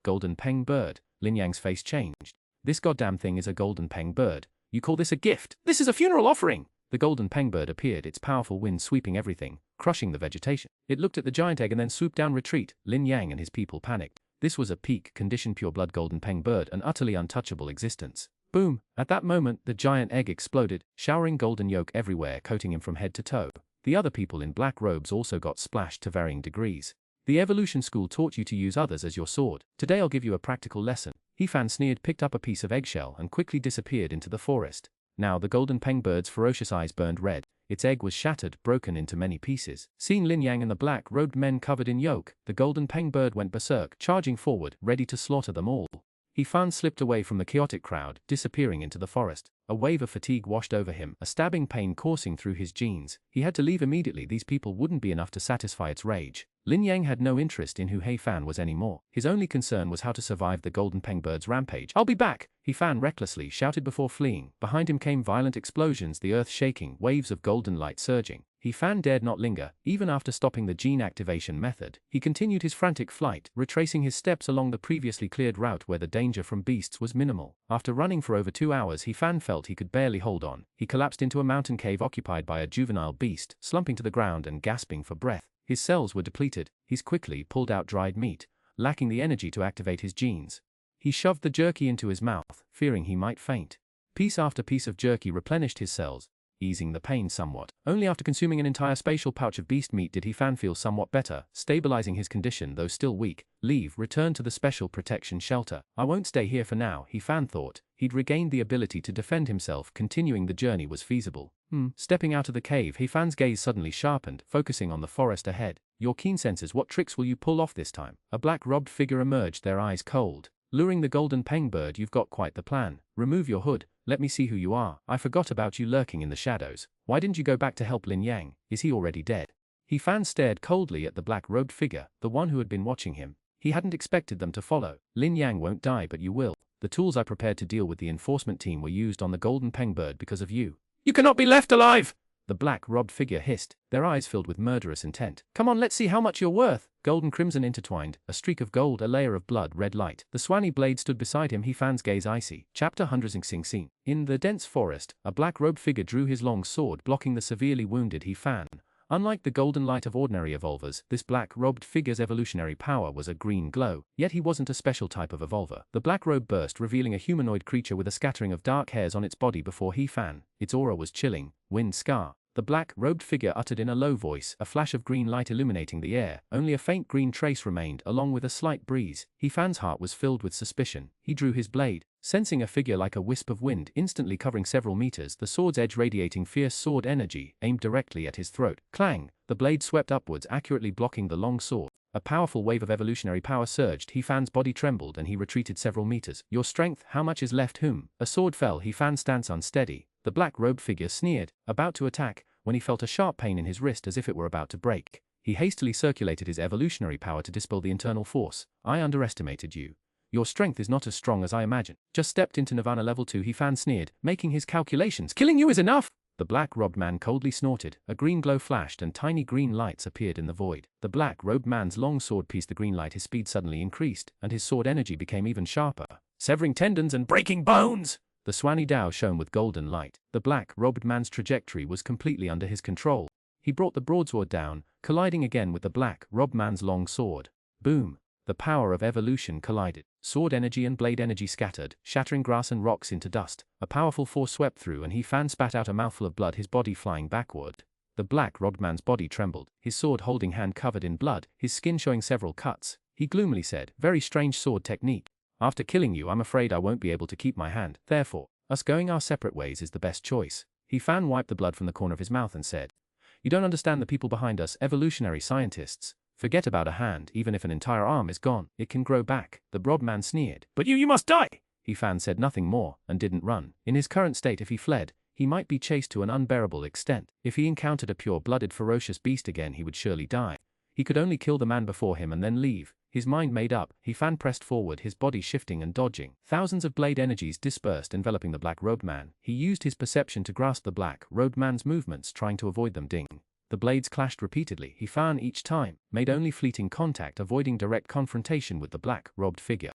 Golden peng bird. Lin Yang's face changed. This goddamn thing is a golden peng bird. You call this a gift? This is a funeral offering! The golden peng bird appeared, its powerful wind sweeping everything, crushing the vegetation. It looked at the giant egg and then swooped down. Retreat. Lin Yang and his people panicked. This was a peak-conditioned pure-blood golden peng bird, an utterly untouchable existence. Boom! At that moment, the giant egg exploded, showering golden yolk everywhere, coating him from head to toe. The other people in black robes also got splashed to varying degrees. The evolution school taught you to use others as your sword. Today I'll give you a practical lesson. He Fan sneered, picked up a piece of eggshell and quickly disappeared into the forest. Now the golden peng bird's ferocious eyes burned red. Its egg was shattered, broken into many pieces. Seeing Lin Yang and the black-robed men covered in yolk, the golden peng bird went berserk, charging forward, ready to slaughter them all. He Fan slipped away from the chaotic crowd, disappearing into the forest. A wave of fatigue washed over him, a stabbing pain coursing through his genes. He had to leave immediately. These people wouldn't be enough to satisfy its rage. Lin Yang had no interest in who He Fan was anymore. His only concern was how to survive the golden peng bird's rampage. I'll be back! He Fan recklessly shouted before fleeing. Behind him came violent explosions, the earth shaking, waves of golden light surging. He Fan dared not linger, even after stopping the gene activation method. He continued his frantic flight, retracing his steps along the previously cleared route where the danger from beasts was minimal. After running for over 2 hours, He Fan felt he could barely hold on. He collapsed into a mountain cave occupied by a juvenile beast, slumping to the ground and gasping for breath. His cells were depleted. He's quickly pulled out dried meat, lacking the energy to activate his genes. He shoved the jerky into his mouth, fearing he might faint. Piece after piece of jerky replenished his cells, easing the pain somewhat. Only after consuming an entire spatial pouch of beast meat did He Fan feel somewhat better, stabilizing his condition though still weak. Leave, return to the special protection shelter. I won't stay here for now, He Fan thought. He'd regained the ability to defend himself. Continuing the journey was feasible. Stepping out of the cave, He Fan's gaze suddenly sharpened, focusing on the forest ahead. Your keen senses, what tricks will you pull off this time? A black-robed figure emerged, their eyes cold. Luring the golden peng bird, you've got quite the plan. Remove your hood, let me see who you are. I forgot about you lurking in the shadows. Why didn't you go back to help Lin Yang? Is he already dead? He Fan stared coldly at the black-robed figure, the one who had been watching him. He hadn't expected them to follow. Lin Yang won't die, but you will. The tools I prepared to deal with the enforcement team were used on the golden peng bird because of you. You cannot be left alive! The black-robed figure hissed, their eyes filled with murderous intent. Come on, let's see how much you're worth. Golden crimson intertwined, a streak of gold, a layer of blood, red light. The Xuanhuan blade stood beside him, He Fan's gaze icy. Chapter 116. In the dense forest, a black-robed figure drew his long sword, blocking the severely wounded He Fan. Unlike the golden light of ordinary evolvers, this black-robed figure's evolutionary power was a green glow, yet he wasn't a special type of evolver. The black robe burst, revealing a humanoid creature with a scattering of dark hairs on its body before He Fan. Its aura was chilling. Wind scar. The black-robed figure uttered in a low voice, a flash of green light illuminating the air. Only a faint green trace remained, along with a slight breeze. He Fan's heart was filled with suspicion. He drew his blade, sensing a figure like a wisp of wind, instantly covering several meters, the sword's edge radiating fierce sword energy, aimed directly at his throat. Clang! The blade swept upwards, accurately blocking the long sword. A powerful wave of evolutionary power surged. He Fan's body trembled and he retreated several meters. Your strength, how much is left? A sword fell. He Fan's stance unsteady. The black-robed figure sneered, about to attack, when he felt a sharp pain in his wrist as if it were about to break. He hastily circulated his evolutionary power to dispel the internal force. I underestimated you. Your strength is not as strong as I imagined. Just stepped into Nirvana level 2. He Fan sneered, making his calculations. Killing you is enough! The black-robed man coldly snorted. A green glow flashed and tiny green lights appeared in the void. The black-robed man's long sword pierced the green light. His speed suddenly increased, and his sword energy became even sharper. Severing tendons and breaking bones! The Xuanhuan shone with golden light. The black-robed man's trajectory was completely under his control. He brought the broadsword down, colliding again with the black-robed man's long sword. Boom! The power of evolution collided. Sword energy and blade energy scattered, shattering grass and rocks into dust. A powerful force swept through and he Fan spat out a mouthful of blood, his body flying backward. The black-robed man's body trembled, his sword-holding hand covered in blood, his skin showing several cuts. He gloomily said, very strange sword technique. After killing you, I'm afraid I won't be able to keep my hand. Therefore, us going our separate ways is the best choice. He Fan wiped the blood from the corner of his mouth and said, you don't understand the people behind us, evolutionary scientists. Forget about a hand. Even if an entire arm is gone, it can grow back. The broad man sneered. But you must die! He Fan said nothing more, and didn't run. In his current state, if he fled, he might be chased to an unbearable extent. If he encountered a pure-blooded ferocious beast again, he would surely die. He could only kill the man before him and then leave. His mind made up, He Fan pressed forward, his body shifting and dodging. Thousands of blade energies dispersed, enveloping the black-robed man. He used his perception to grasp the black-robed man's movements, trying to avoid them. Ding. The blades clashed repeatedly. He Fan each time made only fleeting contact, avoiding direct confrontation with the black-robed figure.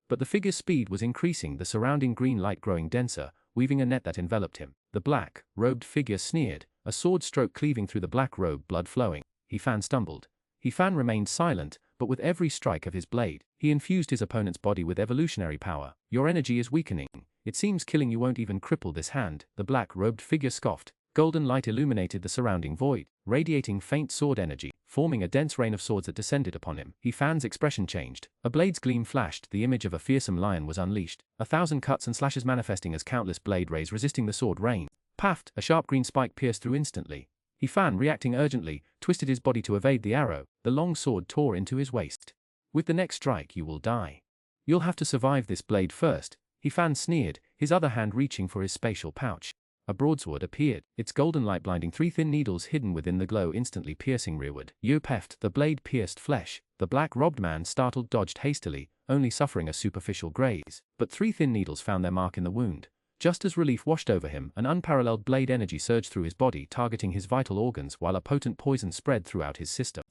But the figure's speed was increasing, the surrounding green light growing denser, weaving a net that enveloped him. The black-robed figure sneered, a sword stroke cleaving through the black robe, blood flowing. He Fan stumbled. He Fan remained silent, but with every strike of his blade, he infused his opponent's body with evolutionary power. Your energy is weakening. It seems killing you won't even cripple this hand. The black-robed figure scoffed. Golden light illuminated the surrounding void, radiating faint sword energy, forming a dense rain of swords that descended upon him. He Fan's expression changed. A blade's gleam flashed, the image of a fearsome lion was unleashed. 1,000 cuts and slashes manifesting as countless blade rays resisting the sword rain. Paffed, a sharp green spike pierced through instantly. He Fan, reacting urgently, twisted his body to evade the arrow. The long sword tore into his waist. With the next strike you will die. You'll have to survive this blade first. He Fan sneered, his other hand reaching for his spatial pouch. A broadsword appeared, its golden light blinding 3 thin needles hidden within the glow instantly piercing rearward. Yo peft, the blade pierced flesh. The black-robed man startled dodged hastily, only suffering a superficial graze. But 3 thin needles found their mark in the wound. Just as relief washed over him, an unparalleled blade energy surged through his body, targeting his vital organs while a potent poison spread throughout his system.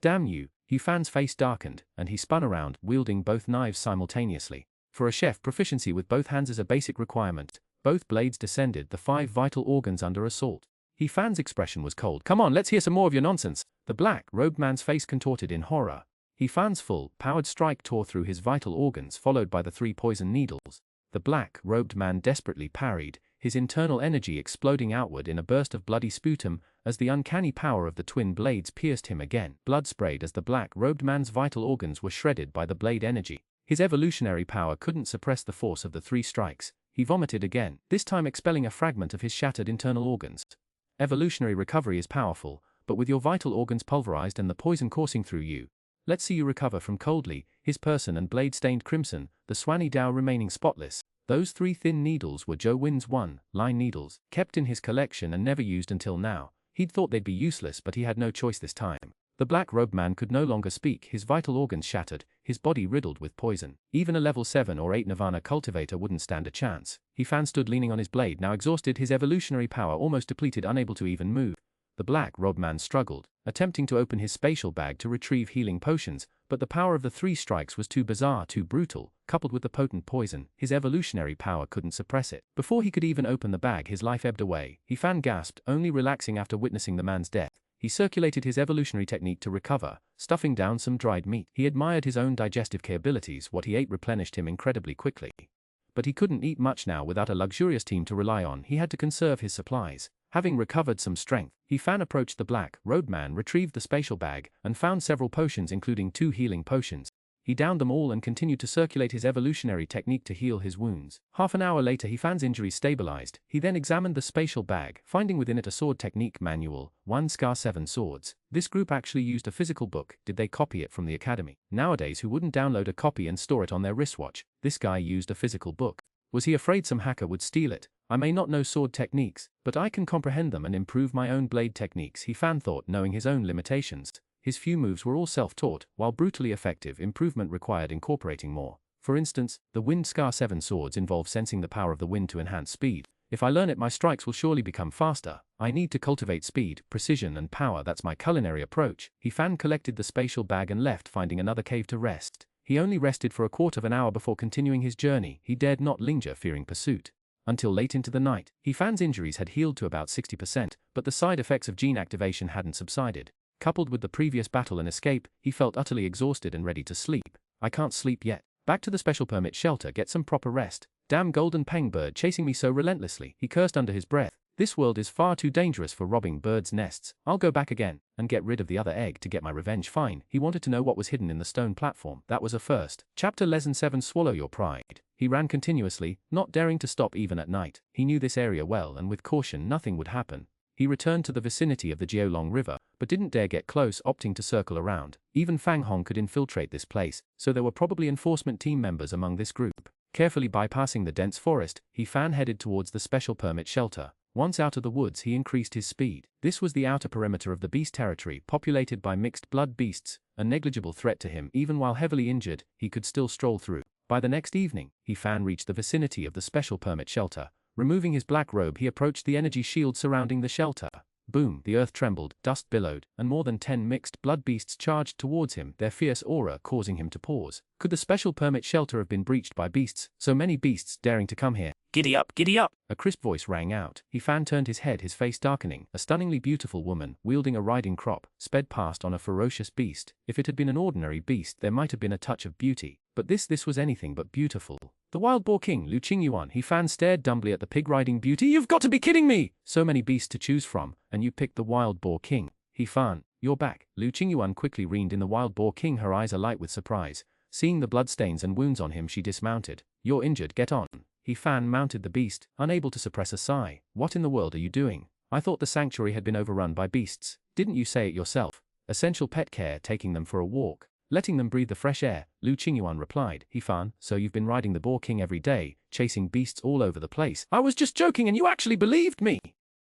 Damn you! He Fan's face darkened, and he spun around, wielding both knives simultaneously. For a chef, proficiency with both hands is a basic requirement. Both blades descended, the 5 vital organs under assault. He Fan's expression was cold. Come on, let's hear some more of your nonsense. The black-robed man's face contorted in horror. He Fan's full-powered strike tore through his vital organs, followed by the 3 poison needles. The black-robed man desperately parried, his internal energy exploding outward in a burst of bloody sputum as the uncanny power of the twin blades pierced him again. Blood sprayed as the black-robed man's vital organs were shredded by the blade energy. His evolutionary power couldn't suppress the force of the 3 strikes. He vomited again, this time expelling a fragment of his shattered internal organs. Evolutionary recovery is powerful, but with your vital organs pulverized and the poison coursing through you, let's see you recover from coldly, his person and blade stained crimson, the Xuanhuan remaining spotless. Those 3 thin needles were Zhou Win's 1-line needles, kept in his collection and never used until now. He'd thought they'd be useless, but he had no choice this time. The black-robed man could no longer speak, his vital organs shattered, his body riddled with poison. Even a level 7 or 8 Nirvana cultivator wouldn't stand a chance. He Fan stood leaning on his blade, now exhausted, his evolutionary power almost depleted, unable to even move. The black-robed man struggled, attempting to open his spatial bag to retrieve healing potions, but the power of the 3 strikes was too bizarre, too brutal, coupled with the potent poison, his evolutionary power couldn't suppress it. Before he could even open the bag, his life ebbed away. He Fan gasped, only relaxing after witnessing the man's death. He circulated his evolutionary technique to recover, stuffing down some dried meat. He admired his own digestive capabilities, what he ate replenished him incredibly quickly. But he couldn't eat much now without a luxurious team to rely on, he had to conserve his supplies. Having recovered some strength, He Fan approached the black-robed man, retrieved the spatial bag, and found several potions including 2 healing potions. He downed them all and continued to circulate his evolutionary technique to heal his wounds. Half an hour later he Fan's injuries stabilized. He then examined the spatial bag, finding within it a sword technique manual, 1 Scar 7 swords. This group actually used a physical book. Did they copy it from the academy? Nowadays who wouldn't download a copy and store it on their wristwatch? This guy used a physical book. Was he afraid some hacker would steal it? I may not know sword techniques, but I can comprehend them and improve my own blade techniques, he Fan thought, knowing his own limitations. His few moves were all self-taught, while brutally effective. Improvement required incorporating more. For instance, the Wind Scar 7 swords involve sensing the power of the wind to enhance speed. If I learn it, my strikes will surely become faster. I need to cultivate speed, precision and power. That's my culinary approach. He Fan collected the spatial bag and left, finding another cave to rest. He only rested for a quarter of an hour before continuing his journey. He dared not linger, fearing pursuit. Until late into the night, He Fan's injuries had healed to about 60%, but the side effects of gene activation hadn't subsided. Coupled with the previous battle and escape, he felt utterly exhausted and ready to sleep. I can't sleep yet. Back to the special permit shelter, get some proper rest. Damn golden peng bird chasing me so relentlessly, he cursed under his breath. This world is far too dangerous for robbing birds' nests. I'll go back again, and get rid of the other egg to get my revenge. Fine. He wanted to know what was hidden in the stone platform. That was a first. Chapter Lesson 7 Swallow Your Pride. He ran continuously, not daring to stop even at night. He knew this area well, and with caution nothing would happen. He returned to the vicinity of the Jiolong River, but didn't dare get close, opting to circle around. Even Fang Hong could infiltrate this place, so there were probably enforcement team members among this group. Carefully bypassing the dense forest, He Fan headed towards the special permit shelter. Once out of the woods, he increased his speed. This was the outer perimeter of the beast territory, populated by mixed blood beasts, a negligible threat to him. Even while heavily injured, he could still stroll through. By the next evening, He Fan reached the vicinity of the special permit shelter. Removing his black robe, he approached the energy shield surrounding the shelter. Boom, the earth trembled, dust billowed, and more than 10 mixed blood beasts charged towards him, their fierce aura causing him to pause. Could the special permit shelter have been breached by beasts? So many beasts daring to come here. Giddy up, giddy up! A crisp voice rang out. He Fan turned his head, his face darkening. A stunningly beautiful woman, wielding a riding crop, sped past on a ferocious beast. If it had been an ordinary beast, there might have been a touch of beauty. But this was anything but beautiful. The wild boar king, Liu Qingyuan. He Fan stared dumbly at the pig-riding beauty. You've got to be kidding me! So many beasts to choose from, and you picked the wild boar king. He Fan, you're back. Liu Qingyuan quickly reined in the wild boar king, her eyes alight with surprise. Seeing the bloodstains and wounds on him, she dismounted. You're injured, get on. He Fan mounted the beast, unable to suppress a sigh. What in the world are you doing? I thought the sanctuary had been overrun by beasts. Didn't you say it yourself? Essential pet care, taking them for a walk, letting them breathe the fresh air, Liu Qingyuan replied. He Fan, so you've been riding the boar king every day, chasing beasts all over the place. I was just joking and you actually believed me!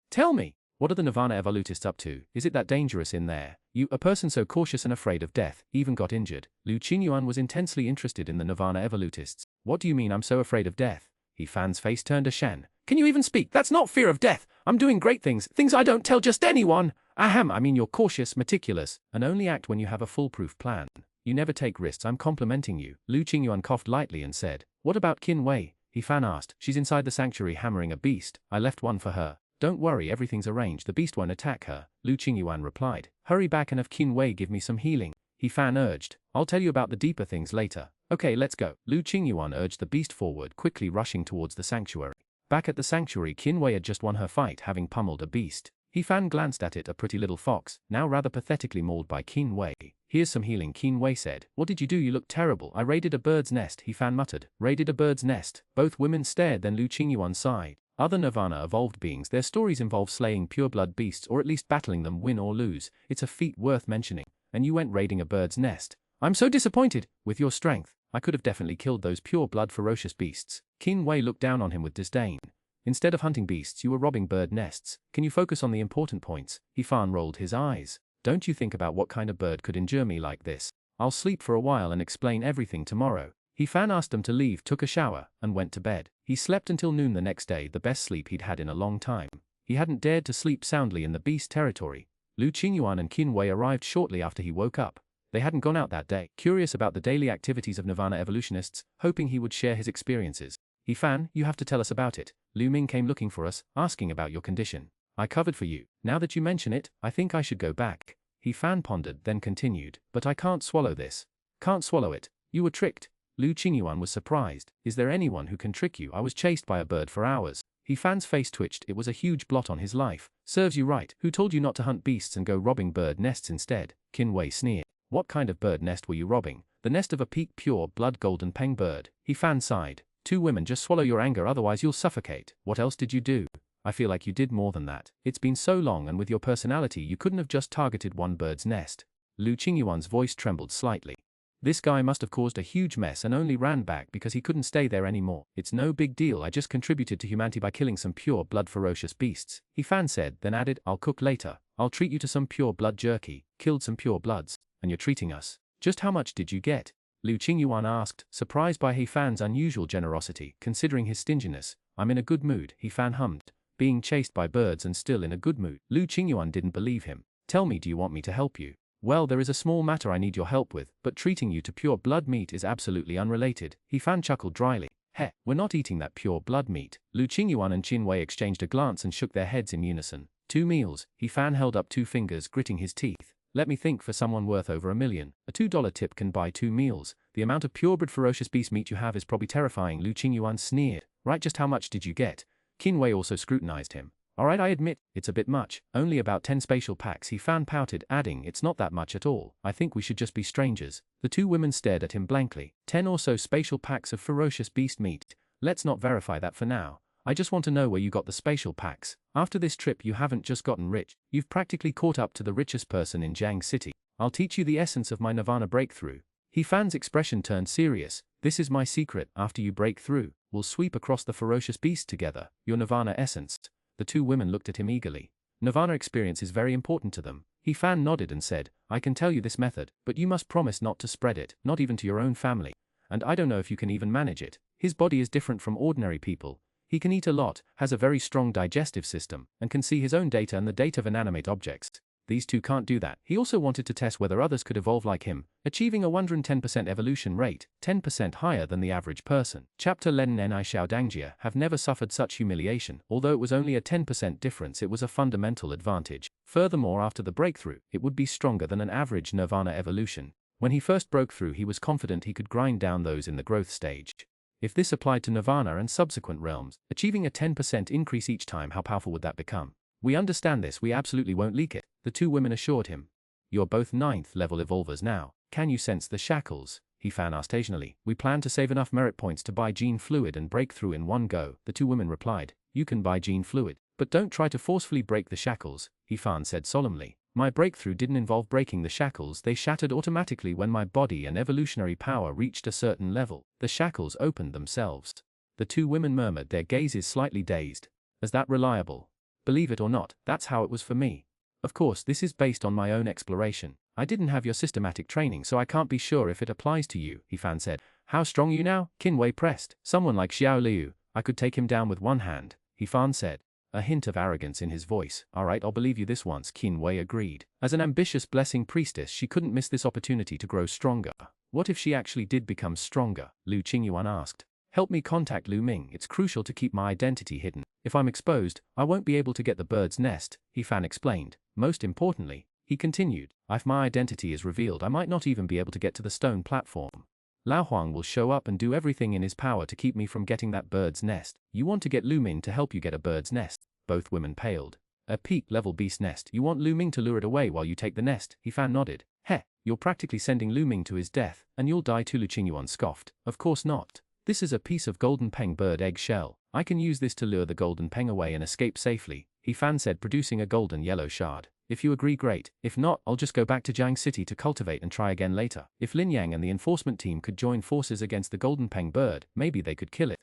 Tell me, what are the Nirvana evolutists up to? Is it that dangerous in there? You, a person so cautious and afraid of death, even got injured. Liu Qingyuan was intensely interested in the Nirvana evolutists. What do you mean I'm so afraid of death? He Fan's face turned a shan. Can you even speak? That's not fear of death. I'm doing great things, things I don't tell just anyone. Ahem, I mean you're cautious, meticulous, and only act when you have a foolproof plan. You never take risks. I'm complimenting you. Liu Qingyuan coughed lightly and said, what about Qin Wei? He Fan asked. She's inside the sanctuary hammering a beast. I left one for her. Don't worry, everything's arranged. The beast won't attack her. Liu Qingyuan replied. Hurry back and have Qin Wei give me some healing. He Fan urged. I'll tell you about the deeper things later. Okay, let's go. Liu Qingyuan urged the beast forward, quickly rushing towards the sanctuary. Back at the sanctuary, Qin Wei had just won her fight, having pummeled a beast. He Fan glanced at it, a pretty little fox, now rather pathetically mauled by Qin Wei. Here's some healing, Qin Wei said. What did you do? You look terrible. I raided a bird's nest, He Fan muttered. Raided a bird's nest. Both women stared, then Liu Qingyuan sighed. Other Nirvana evolved beings, their stories involve slaying pure-blood beasts or at least battling them, win or lose. It's a feat worth mentioning. And you went raiding a bird's nest. I'm so disappointed. With your strength, I could have definitely killed those pure-blood ferocious beasts. Qin Wei looked down on him with disdain. Instead of hunting beasts, you were robbing bird nests. Can you focus on the important points? He Fan rolled his eyes. Don't you think about what kind of bird could injure me like this? I'll sleep for a while and explain everything tomorrow. He Fan asked them to leave, took a shower, and went to bed. He slept until noon the next day, the best sleep he'd had in a long time. He hadn't dared to sleep soundly in the beast territory. Liu Qingyuan and Qin Wei arrived shortly after he woke up. They hadn't gone out that day, curious about the daily activities of Nirvana evolutionists, hoping he would share his experiences. He Fan, you have to tell us about it. Liu Ming came looking for us, asking about your condition. I covered for you. Now that you mention it, I think I should go back. He Fan pondered, then continued. But I can't swallow this. Can't swallow it. You were tricked. Liu Qingyuan was surprised. Is there anyone who can trick you? I was chased by a bird for hours. He Fan's face twitched. It was a huge blot on his life. Serves you right. Who told you not to hunt beasts and go robbing bird nests instead? Qin Wei sneered. What kind of bird nest were you robbing? The nest of a peak pure blood golden peng bird. He Fan sighed. 2 women, just swallow your anger, otherwise you'll suffocate. What else did you do? I feel like you did more than that. It's been so long, and with your personality you couldn't have just targeted one bird's nest. Liu Qingyuan's voice trembled slightly. This guy must have caused a huge mess and only ran back because he couldn't stay there anymore. It's no big deal, I just contributed to humanity by killing some pure blood ferocious beasts. He Fan said, then added, I'll cook later. I'll treat you to some pure blood jerky. Killed some pure bloods, and you're treating us. Just how much did you get? Liu Qingyuan asked, surprised by He Fan's unusual generosity, considering his stinginess. I'm in a good mood, He Fan hummed. Being chased by birds and still in a good mood. Liu Qingyuan didn't believe him. Tell me, do you want me to help you? Well, there is a small matter I need your help with, but treating you to pure blood meat is absolutely unrelated. He Fan chuckled dryly. Heh, we're not eating that pure blood meat. Liu Qingyuan and Qin Wei exchanged a glance and shook their heads in unison. 2 meals, He Fan held up 2 fingers, gritting his teeth. Let me think, for someone worth over $1 million, a $2 tip can buy 2 meals. The amount of purebred ferocious beast meat you have is probably terrifying. Liu Qingyuan sneered. Right, just how much did you get? Qin Wei also scrutinized him. Alright, I admit, it's a bit much. Only about 10 spatial packs. He Fan pouted, adding, it's not that much at all. I think we should just be strangers. The 2 women stared at him blankly. 10 or so spatial packs of ferocious beast meat. Let's not verify that for now. I just want to know where you got the spatial packs. After this trip you haven't just gotten rich, you've practically caught up to the richest person in Jiang City. I'll teach you the essence of my Nirvana breakthrough. He Fan's expression turned serious. This is my secret. After you break through, we'll sweep across the ferocious beast together. Your Nirvana essence. The 2 women looked at him eagerly. Nirvana experience is very important to them. He Fan nodded and said, I can tell you this method, but you must promise not to spread it, not even to your own family. And I don't know if you can even manage it. His body is different from ordinary people. He can eat a lot, has a very strong digestive system, and can see his own data and the data of inanimate objects. These 2 can't do that. He also wanted to test whether others could evolve like him, achieving a 110% evolution rate, 10% higher than the average person. Chapter Len Ni Xiao Dangjia have never suffered such humiliation. Although it was only a 10% difference, it was a fundamental advantage. Furthermore, after the breakthrough, it would be stronger than an average Nirvana evolution. When he first broke through, he was confident he could grind down those in the growth stage. If this applied to Nirvana and subsequent realms, achieving a 10% increase each time, how powerful would that become? We understand this, we absolutely won't leak it, the 2 women assured him. You're both 9th level evolvers now. Can you sense the shackles? He Fan asked occasionally. We plan to save enough merit points to buy gene fluid and break through in one go, the 2 women replied. You can buy gene fluid, but don't try to forcefully break the shackles, He Fan said solemnly. My breakthrough didn't involve breaking the shackles, they shattered automatically when my body and evolutionary power reached a certain level. The shackles opened themselves. The 2 women murmured, their gazes slightly dazed. Is that reliable? Believe it or not, that's how it was for me. Of course, this is based on my own exploration. I didn't have your systematic training, so I can't be sure if it applies to you, He Fan said. How strong are you now? Qin Wei pressed. Someone like Xiao Liu, I could take him down with one hand, He Fan said. A hint of arrogance in his voice. Alright, I'll believe you this once, Qin Wei agreed. As an ambitious blessing priestess, she couldn't miss this opportunity to grow stronger. What if she actually did become stronger? Liu Qingyuan asked. Help me contact Lu Ming, it's crucial to keep my identity hidden. If I'm exposed, I won't be able to get the bird's nest, He Fan explained. Most importantly, he continued, if my identity is revealed, I might not even be able to get to the stone platform. Lao Huang will show up and do everything in his power to keep me from getting that bird's nest. You want to get Lu Ming to help you get a bird's nest? Both women paled. A peak-level beast nest. You want Lu Ming to lure it away while you take the nest? He Fan nodded. Heh, you're practically sending Lu Ming to his death, and you'll die too, Liu Qingyuan scoffed. Of course not. This is a piece of golden peng bird egg shell. I can use this to lure the golden peng away and escape safely, He Fan said, producing a golden yellow shard. If you agree, great. If not, I'll just go back to Jiang City to cultivate and try again later. If Lin Yang and the enforcement team could join forces against the golden peng bird, maybe they could kill it.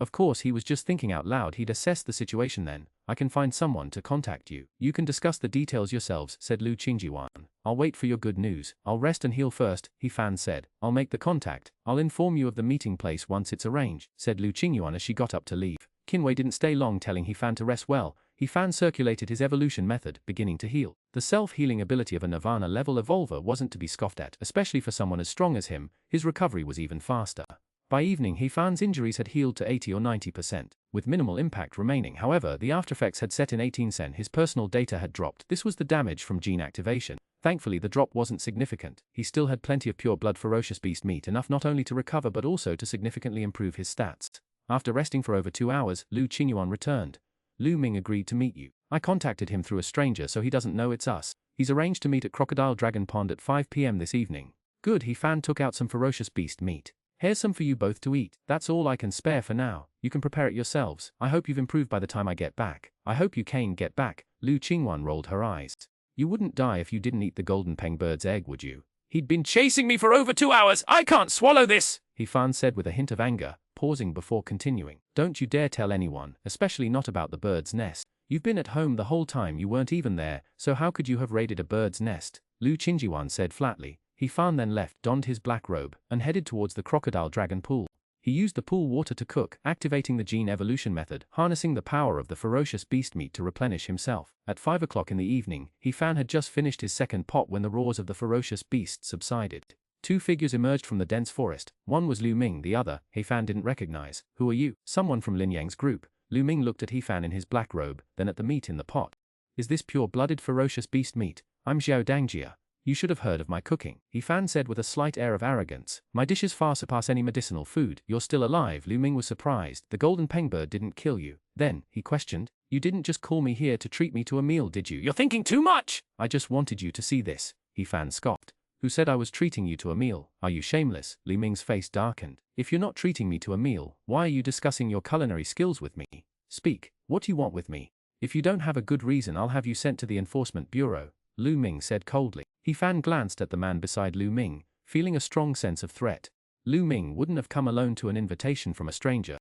Of course, he was just thinking out loud. He'd assess the situation then. I can find someone to contact you. You can discuss the details yourselves, said Liu Qingyuan. I'll wait for your good news. I'll rest and heal first, He Fan said. I'll make the contact. I'll inform you of the meeting place once it's arranged, said Liu Qingyuan as she got up to leave. Qin Wei didn't stay long, telling He Fan to rest well. He Fan circulated his evolution method, beginning to heal. The self-healing ability of a Nirvana level evolver wasn't to be scoffed at, especially for someone as strong as him. His recovery was even faster. By evening, He Fan's injuries had healed to 80 or 90%, with minimal impact remaining. However, the aftereffects had set in 18 Sen. His personal data had dropped. This was the damage from gene activation. Thankfully, the drop wasn't significant. He still had plenty of pure blood ferocious beast meat, enough not only to recover but also to significantly improve his stats. After resting for over 2 hours, Liu Qingyuan returned. Lu Ming agreed to meet you. I contacted him through a stranger, so he doesn't know it's us. He's arranged to meet at Crocodile Dragon Pond at 5 p.m. this evening. Good, He Fan took out some ferocious beast meat. Here's some for you both to eat. That's all I can spare for now. You can prepare it yourselves. I hope you've improved by the time I get back. I hope you can get back. Liu Qingyuan rolled her eyes. You wouldn't die if you didn't eat the golden pengbird's egg, would you? He'd been chasing me for over 2 hours. I can't swallow this, He Fan said with a hint of anger, pausing before continuing. Don't you dare tell anyone, especially not about the bird's nest. You've been at home the whole time, you weren't even there, so how could you have raided a bird's nest? Liu Qingyuan said flatly. He Fan then left, donned his black robe, and headed towards the crocodile dragon pool. He used the pool water to cook, activating the gene evolution method, harnessing the power of the ferocious beast meat to replenish himself. At 5 o'clock in the evening, He Fan had just finished his second pot when the roars of the ferocious beast subsided. 2 figures emerged from the dense forest. One was Lu Ming, the other, He Fan didn't recognize. Who are you? Someone from Lin Yang's group. Lu Ming looked at He Fan in his black robe, then at the meat in the pot. Is this pure-blooded ferocious beast meat? I'm Xiao Dangjia. You should have heard of my cooking, He Fan said with a slight air of arrogance. My dishes far surpass any medicinal food. You're still alive. Lu Ming was surprised. The golden pengbird didn't kill you. Then, he questioned, you didn't just call me here to treat me to a meal, did you? You're thinking too much! I just wanted you to see this, He Fan scoffed. Who said I was treating you to a meal? Are you shameless? Lu Ming's face darkened. If you're not treating me to a meal, why are you discussing your culinary skills with me? Speak, what do you want with me? If you don't have a good reason, I'll have you sent to the Enforcement Bureau, Lu Ming said coldly. He Fan glanced at the man beside Lu Ming, feeling a strong sense of threat. Lu Ming wouldn't have come alone to an invitation from a stranger.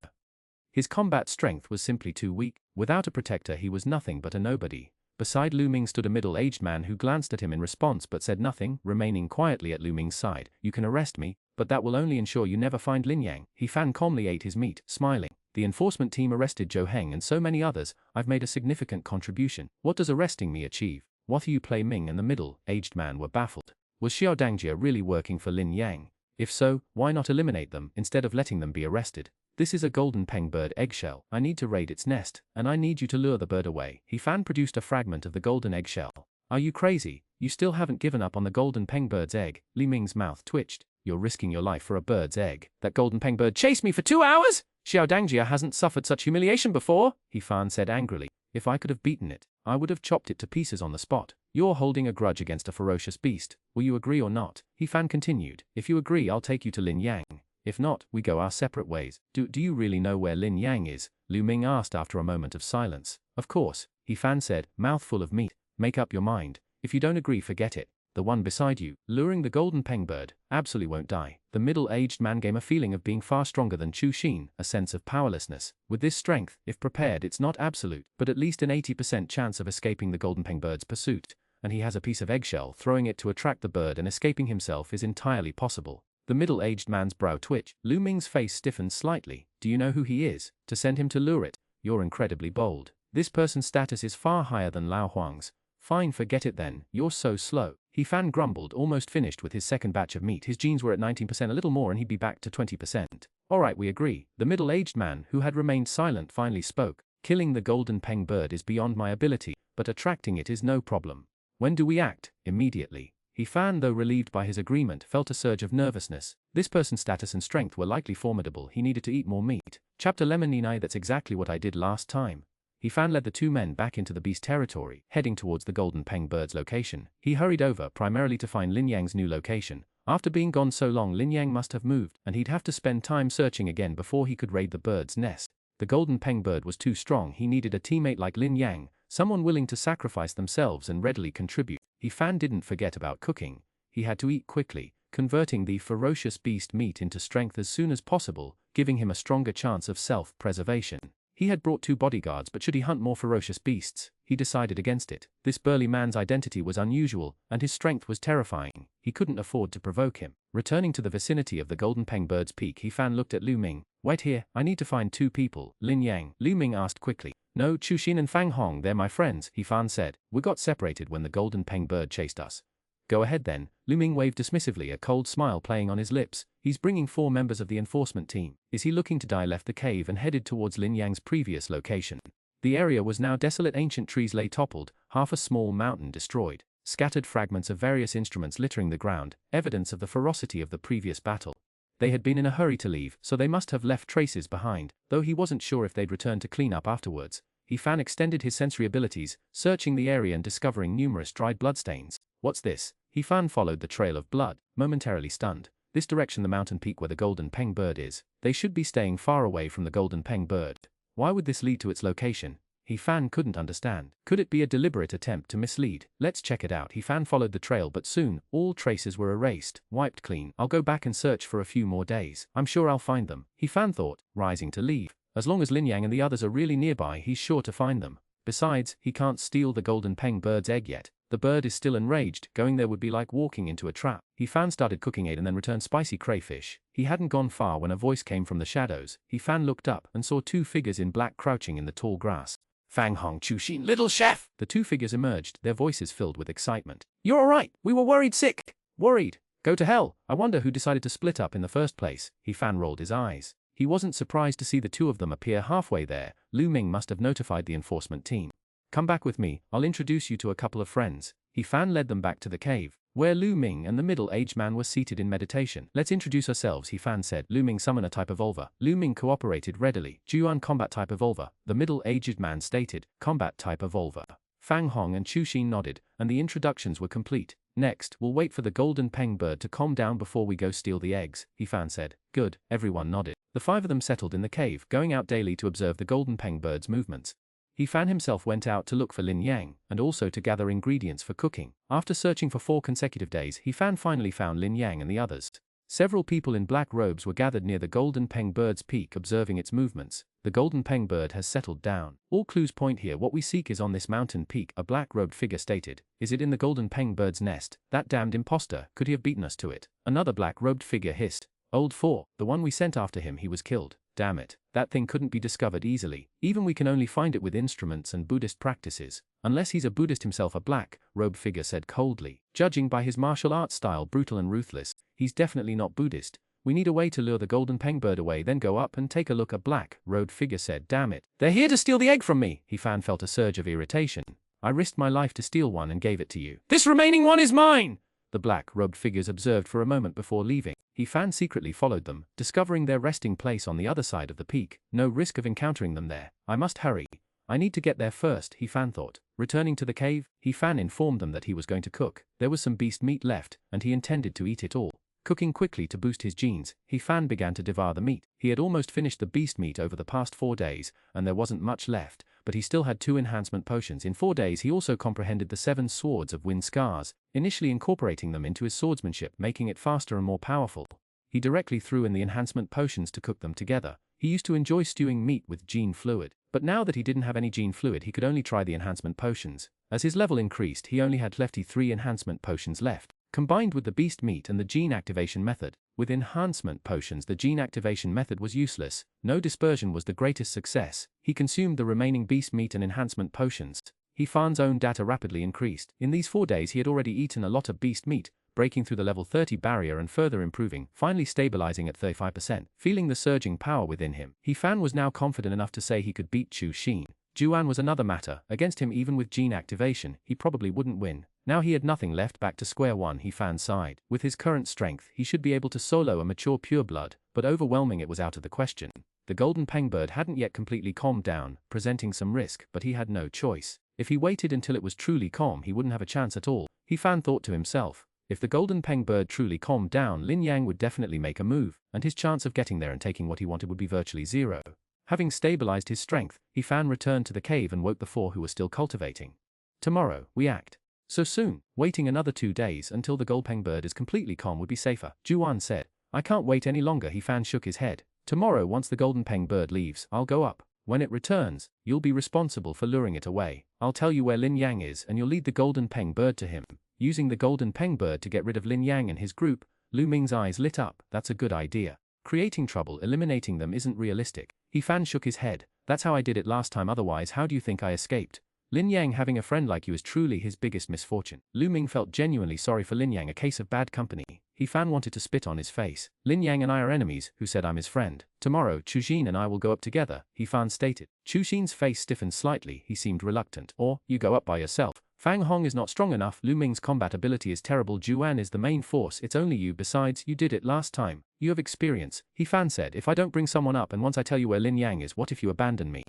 His combat strength was simply too weak. Without a protector, he was nothing but a nobody. Beside Lu Ming stood a middle-aged man who glanced at him in response but said nothing, remaining quietly at Lu Ming's side. You can arrest me, but that will only ensure you never find Lin Yang. He Fan calmly ate his meat, smiling. The enforcement team arrested Zhou Heng and so many others. I've made a significant contribution. What does arresting me achieve? What you Play Ming and the middle-aged man were baffled. Was Xiao Dangjia really working for Lin Yang? If so, why not eliminate them instead of letting them be arrested? This is a golden pengbird eggshell. I need to raid its nest, and I need you to lure the bird away. He Fan produced a fragment of the golden eggshell. Are you crazy? You still haven't given up on the golden pengbird's egg. Li Ming's mouth twitched. You're risking your life for a bird's egg. That golden pengbird chased me for 2 hours? Xiao Dangjia hasn't suffered such humiliation before, He Fan said angrily. If I could have beaten it, I would have chopped it to pieces on the spot. You're holding a grudge against a ferocious beast. Will you agree or not? He Fan continued. If you agree, I'll take you to Lin Yang. If not, we go our separate ways. Do you really know where Lin Yang is? Lu Ming asked after a moment of silence. Of course, He Fan said, mouthful of meat. Make up your mind. If you don't agree, forget it. The one beside you, luring the golden pengbird, absolutely won't die. The middle-aged man gave a feeling of being far stronger than Chu Xin, a sense of powerlessness. With this strength, if prepared, it's not absolute, but at least an 80% chance of escaping the golden pengbird's pursuit. And he has a piece of eggshell. Throwing it to attract the bird and escaping himself is entirely possible. The middle-aged man's brow twitched. Lu Ming's face stiffened slightly. Do you know who he is? To send him to lure it? You're incredibly bold. This person's status is far higher than Lao Huang's. Fine, forget it then. You're so slow. He Fan grumbled, almost finished with his second batch of meat. His genes were at 19%, a little more and he'd be back to 20%. Alright, we agree. The middle-aged man, who had remained silent, finally spoke. Killing the golden pengbird is beyond my ability, but attracting it is no problem. When do we act? Immediately. He Fan, though relieved by his agreement, felt a surge of nervousness. This person's status and strength were likely formidable. He needed to eat more meat. Chapter Lemon. That's exactly what I did last time. He Fan led the 2 men back into the beast territory, heading towards the golden pengbird's location. He hurried over, primarily to find Lin Yang's new location. After being gone so long, Lin Yang must have moved, and he'd have to spend time searching again before he could raid the bird's nest. The golden pengbird was too strong. He needed a teammate like Lin Yang, someone willing to sacrifice themselves and readily contribute. He Fan didn't forget about cooking. He had to eat quickly, converting the ferocious beast meat into strength as soon as possible, giving him a stronger chance of self-preservation. He had brought 2 bodyguards, but should he hunt more ferocious beasts? He decided against it. This burly man's identity was unusual, and his strength was terrifying. He couldn't afford to provoke him. Returning to the vicinity of the golden pengbird's peak, He Fan looked at Lu Ming. Wait here, I need to find 2 people. Lin Yang, Lu Ming asked quickly. No, Chu Xin and Fang Hong, they're my friends, He Fan said. We got separated when the golden pengbird chased us. Go ahead then. Lu Ming waved dismissively, a cold smile playing on his lips. He's bringing 4 members of the enforcement team. Is he looking to die? Left the cave and headed towards Lin Yang's previous location. The area was now desolate. Ancient trees lay toppled, half a small mountain destroyed. Scattered fragments of various instruments littering the ground, evidence of the ferocity of the previous battle. They had been in a hurry to leave, so they must have left traces behind, though he wasn't sure if they'd return to clean up afterwards. He Fan extended his sensory abilities, searching the area and discovering numerous dried bloodstains. What's this? He Fan followed the trail of blood, momentarily stunned. This direction the mountain peak where the golden peng bird is. They should be staying far away from the golden peng bird. Why would this lead to its location? He Fan couldn't understand. Could it be a deliberate attempt to mislead? Let's check it out. He Fan followed the trail, but soon, all traces were erased, wiped clean. I'll go back and search for a few more days. I'm sure I'll find them. He Fan thought, rising to leave. As long as Lin Yang and the others are really nearby, he's sure to find them. Besides, he can't steal the golden peng bird's egg yet. The bird is still enraged. Going there would be like walking into a trap. He Fan started cooking it and then returned spicy crayfish. He hadn't gone far when a voice came from the shadows. He Fan looked up and saw two figures in black crouching in the tall grass. Fang Hong Chuxin, little chef! The two figures emerged, their voices filled with excitement. You're alright, we were worried sick. Worried. Go to hell. I wonder who decided to split up in the first place. He Fan rolled his eyes. He wasn't surprised to see the two of them appear halfway there. Lu Ming must have notified the enforcement team. Come back with me, I'll introduce you to a couple of friends. He Fan led them back to the cave, where Lu Ming and the middle-aged man were seated in meditation. Let's introduce ourselves, He Fan said. Lu Ming, summoner type evolver. Lu Ming cooperated readily. Xuanhuan, combat type evolver. The middle-aged man stated, combat type evolver. Fang Hong and Chuxin nodded, and the introductions were complete. Next, we'll wait for the golden peng bird to calm down before we go steal the eggs, He Fan said. Good, everyone nodded. The five of them settled in the cave, going out daily to observe the golden peng bird's movements. He Fan himself went out to look for Lin Yang, and also to gather ingredients for cooking. After searching for 4 consecutive days, He Fan finally found Lin Yang and the others. Several people in black robes were gathered near the golden peng bird's peak observing its movements. The golden peng bird has settled down. All clues point here. What we seek is on this mountain peak, a black-robed figure stated. Is it in the golden peng bird's nest? That damned imposter, could he have beaten us to it? Another black-robed figure hissed. Old 4, the one we sent after him, he was killed. Damn it. That thing couldn't be discovered easily. Even we can only find it with instruments and Buddhist practices. Unless he's a Buddhist himself. A black-robed figure said coldly. Judging by his martial arts style, brutal and ruthless, he's definitely not Buddhist. We need a way to lure the golden peng bird away, then go up and take a look. A black-robed figure said. Damn it. They're here to steal the egg from me. He Fan felt a surge of irritation. I risked my life to steal one and gave it to you. This remaining one is mine! The black-robed figures observed for a moment before leaving. He Fan secretly followed them, discovering their resting place on the other side of the peak. No risk of encountering them there. I must hurry. I need to get there first, He Fan thought. Returning to the cave, He Fan informed them that he was going to cook. There was some beast meat left, and he intended to eat it all. Cooking quickly to boost his genes, He Fan began to devour the meat. He had almost finished the beast meat over the past 4 days, and there wasn't much left, but he still had 2 enhancement potions. In 4 days he also comprehended the 7 swords of wind scars, initially incorporating them into his swordsmanship, making it faster and more powerful. He directly threw in the enhancement potions to cook them together. He used to enjoy stewing meat with gene fluid, but now that he didn't have any gene fluid, he could only try the enhancement potions. As his level increased, he only had 3 enhancement potions left. Combined with the beast meat and the gene activation method, with enhancement potions the gene activation method was useless. No dispersion was the greatest success. He consumed the remaining beast meat and enhancement potions. He Fan's own data rapidly increased. In these 4 days he had already eaten a lot of beast meat, breaking through the level 30 barrier and further improving, finally stabilizing at 35%. Feeling the surging power within him, He Fan was now confident enough to say he could beat Xuanhuan. Xuanhuan was another matter. Against him, even with gene activation, he probably wouldn't win. Now he had nothing left. Back to square one, He Fan sighed. With his current strength, he should be able to solo a mature pureblood, but overwhelming it was out of the question. The golden peng bird hadn't yet completely calmed down, presenting some risk, but he had no choice. If he waited until it was truly calm, he wouldn't have a chance at all. He Fan thought to himself. If the golden peng bird truly calmed down, Lin Yang would definitely make a move, and his chance of getting there and taking what he wanted would be virtually zero. Having stabilized his strength, He Fan returned to the cave and woke the 4 who were still cultivating. Tomorrow, we act. So soon, waiting another 2 days until the golden peng bird is completely calm would be safer. Xuanhuan said. I can't wait any longer. He Fan shook his head. Tomorrow, once the golden peng bird leaves, I'll go up. When it returns, you'll be responsible for luring it away. I'll tell you where Lin Yang is and you'll lead the golden peng bird to him. Using the golden peng bird to get rid of Lin Yang and his group, Lu Ming's eyes lit up. That's a good idea. Creating trouble, eliminating them isn't realistic. He Fan shook his head. That's how I did it last time, otherwise how do you think I escaped? Lin Yang having a friend like you is truly his biggest misfortune. Lu Ming felt genuinely sorry for Lin Yang, a case of bad company. He Fan wanted to spit on his face. Lin Yang and I are enemies, who said I'm his friend. Tomorrow, Chuxin and I will go up together, He Fan stated. Chuxin's face stiffened slightly, he seemed reluctant. Or, you go up by yourself. Fang Hong is not strong enough. Lu Ming's combat ability is terrible. Xuanhuan is the main force. It's only you. Besides, you did it last time. You have experience. He Fan said. If I don't bring someone up and once I tell you where Lin Yang is, what if you abandon me?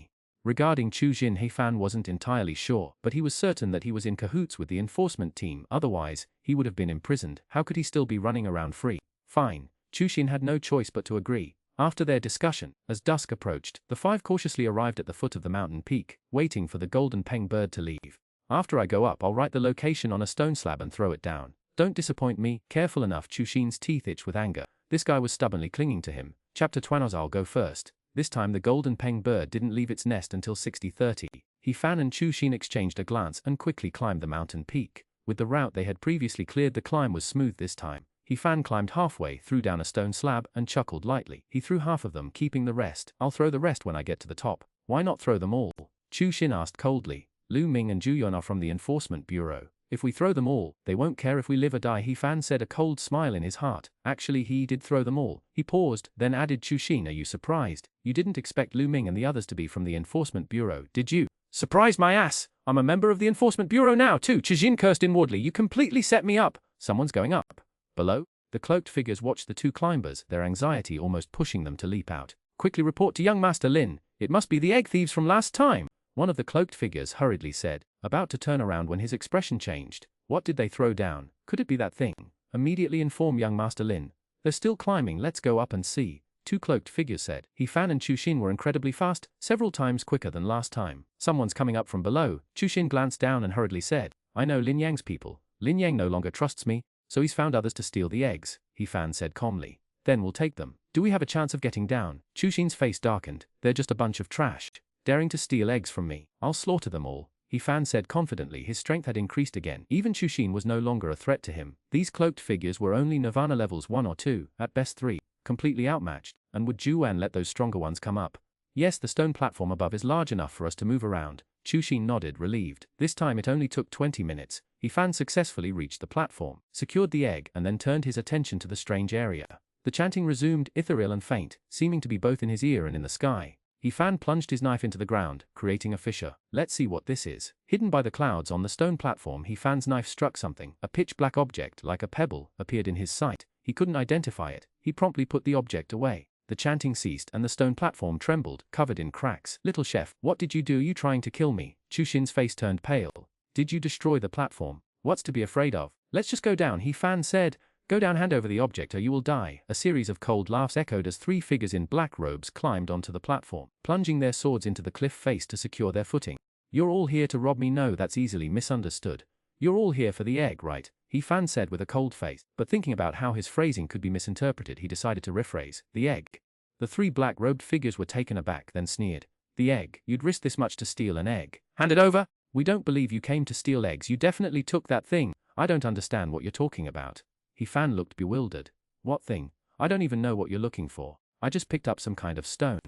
Regarding Chu Jin, He Fan wasn't entirely sure, but he was certain that he was in cahoots with the enforcement team, otherwise, he would have been imprisoned. How could he still be running around free? Fine. Chu Xin had no choice but to agree. After their discussion, as dusk approached, the five cautiously arrived at the foot of the mountain peak, waiting for the golden peng bird to leave. After I go up, I'll write the location on a stone slab and throw it down. Don't disappoint me. Careful enough. Chu Xin's teeth itched with anger. This guy was stubbornly clinging to him. Chapter 20. I'll go first. This time the golden peng bird didn't leave its nest until 60:30. He Fan and Chu Xin exchanged a glance and quickly climbed the mountain peak. With the route they had previously cleared, the climb was smooth this time. He Fan climbed halfway, threw down a stone slab, and chuckled lightly. He threw half of them, keeping the rest. I'll throw the rest when I get to the top. Why not throw them all? Chu Xin asked coldly. Liu Ming and Zhu Yuan are from the Enforcement Bureau. If we throw them all, they won't care if we live or die. He Fan said, a cold smile in his heart. Actually, he did throw them all. He paused, then added, Chu Xin, are you surprised? You didn't expect Liu Ming and the others to be from the Enforcement Bureau, did you? Surprised my ass! I'm a member of the Enforcement Bureau now too. Chu Xin cursed inwardly. You completely set me up. Someone's going up. Below? The cloaked figures watched the two climbers, their anxiety almost pushing them to leap out. Quickly report to young Master Lin. It must be the egg thieves from last time. One of the cloaked figures hurriedly said, about to turn around when his expression changed. What did they throw down? Could it be that thing? Immediately inform young Master Lin. They're still climbing, let's go up and see. Two cloaked figures said. He Fan and Chu Xin were incredibly fast, several times quicker than last time. Someone's coming up from below. Chu Xin glanced down and hurriedly said, I know Lin Yang's people. Lin Yang no longer trusts me, so he's found others to steal the eggs, He Fan said calmly. Then we'll take them. Do we have a chance of getting down? Chu Xin's face darkened. They're just a bunch of trash. Daring to steal eggs from me. I'll slaughter them all. He Fan said confidently. His strength had increased again. Even Chu Xin was no longer a threat to him. These cloaked figures were only Nirvana levels 1 or 2, at best 3, completely outmatched. And would Xuanhuan let those stronger ones come up? Yes, the stone platform above is large enough for us to move around. Chu Xin nodded, relieved. This time it only took 20 minutes. He Fan successfully reached the platform, secured the egg, and then turned his attention to the strange area. The chanting resumed, ethereal and faint, seeming to be both in his ear and in the sky. He Fan plunged his knife into the ground, creating a fissure. Let's see what this is. Hidden by the clouds on the stone platform, He Fan's knife struck something. A pitch-black object, like a pebble, appeared in his sight. He couldn't identify it. He promptly put the object away. The chanting ceased and the stone platform trembled, covered in cracks. Little chef, what did you do? You trying to kill me? Chu Xin's face turned pale. Did you destroy the platform? What's to be afraid of? Let's just go down, He Fan said. Go down, hand over the object or you will die. A series of cold laughs echoed as three figures in black robes climbed onto the platform, plunging their swords into the cliff face to secure their footing. You're all here to rob me? No, that's easily misunderstood. You're all here for the egg, right? He Fan said with a cold face, but thinking about how his phrasing could be misinterpreted, he decided to rephrase, the egg. The three black-robed figures were taken aback, then sneered. The egg? You'd risk this much to steal an egg? Hand it over! We don't believe you came to steal eggs. You definitely took that thing. I don't understand what you're talking about. He Fan looked bewildered. What thing? I don't even know what you're looking for. I just picked up some kind of stone.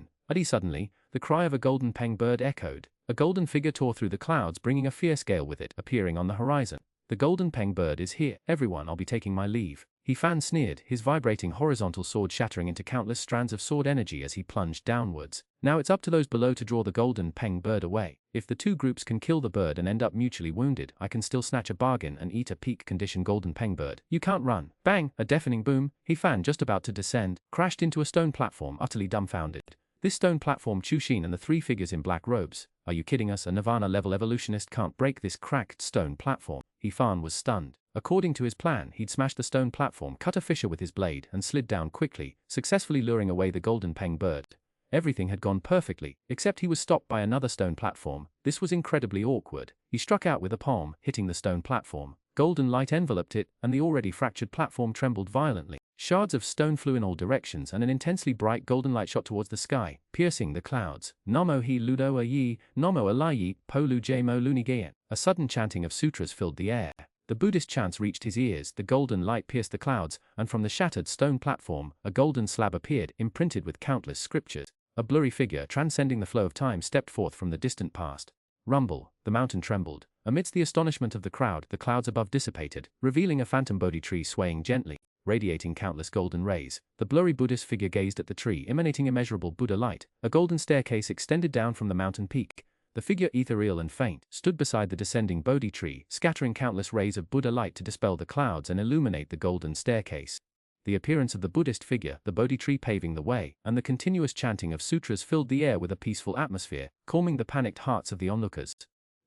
Suddenly, the cry of a golden peng bird echoed. A golden figure tore through the clouds, bringing a fierce gale with it, appearing on the horizon. The golden peng bird is here. Everyone, I'll be taking my leave. He Fan sneered, his vibrating horizontal sword shattering into countless strands of sword energy as he plunged downwards. Now it's up to those below to draw the golden peng bird away. If the two groups can kill the bird and end up mutually wounded, I can still snatch a bargain and eat a peak condition golden peng bird. You can't run. Bang! A deafening boom. He Fan, just about to descend, crashed into a stone platform, utterly dumbfounded. This stone platform, Chu Xin and the three figures in black robes. Are you kidding us? A Nirvana-level evolutionist can't break this cracked stone platform. He Fan was stunned. According to his plan, he'd smashed the stone platform, cut a fissure with his blade, and slid down quickly, successfully luring away the golden peng bird. Everything had gone perfectly, except he was stopped by another stone platform. This was incredibly awkward. He struck out with a palm, hitting the stone platform. Golden light enveloped it, and the already fractured platform trembled violently. Shards of stone flew in all directions, and an intensely bright golden light shot towards the sky, piercing the clouds. Nomo he ludo a yi, nomo a lai yi, po lu jmo lunigayen. A sudden chanting of sutras filled the air. The Buddhist chants reached his ears, the golden light pierced the clouds, and from the shattered stone platform, a golden slab appeared, imprinted with countless scriptures. A blurry figure, transcending the flow of time, stepped forth from the distant past. Rumble, the mountain trembled. Amidst the astonishment of the crowd, the clouds above dissipated, revealing a phantom Bodhi tree swaying gently, radiating countless golden rays. The blurry Buddhist figure gazed at the tree, emanating immeasurable Buddha light. A golden staircase extended down from the mountain peak. The figure, ethereal and faint, stood beside the descending Bodhi tree, scattering countless rays of Buddha light to dispel the clouds and illuminate the golden staircase. The appearance of the Buddhist figure, the Bodhi tree paving the way, and the continuous chanting of sutras filled the air with a peaceful atmosphere, calming the panicked hearts of the onlookers.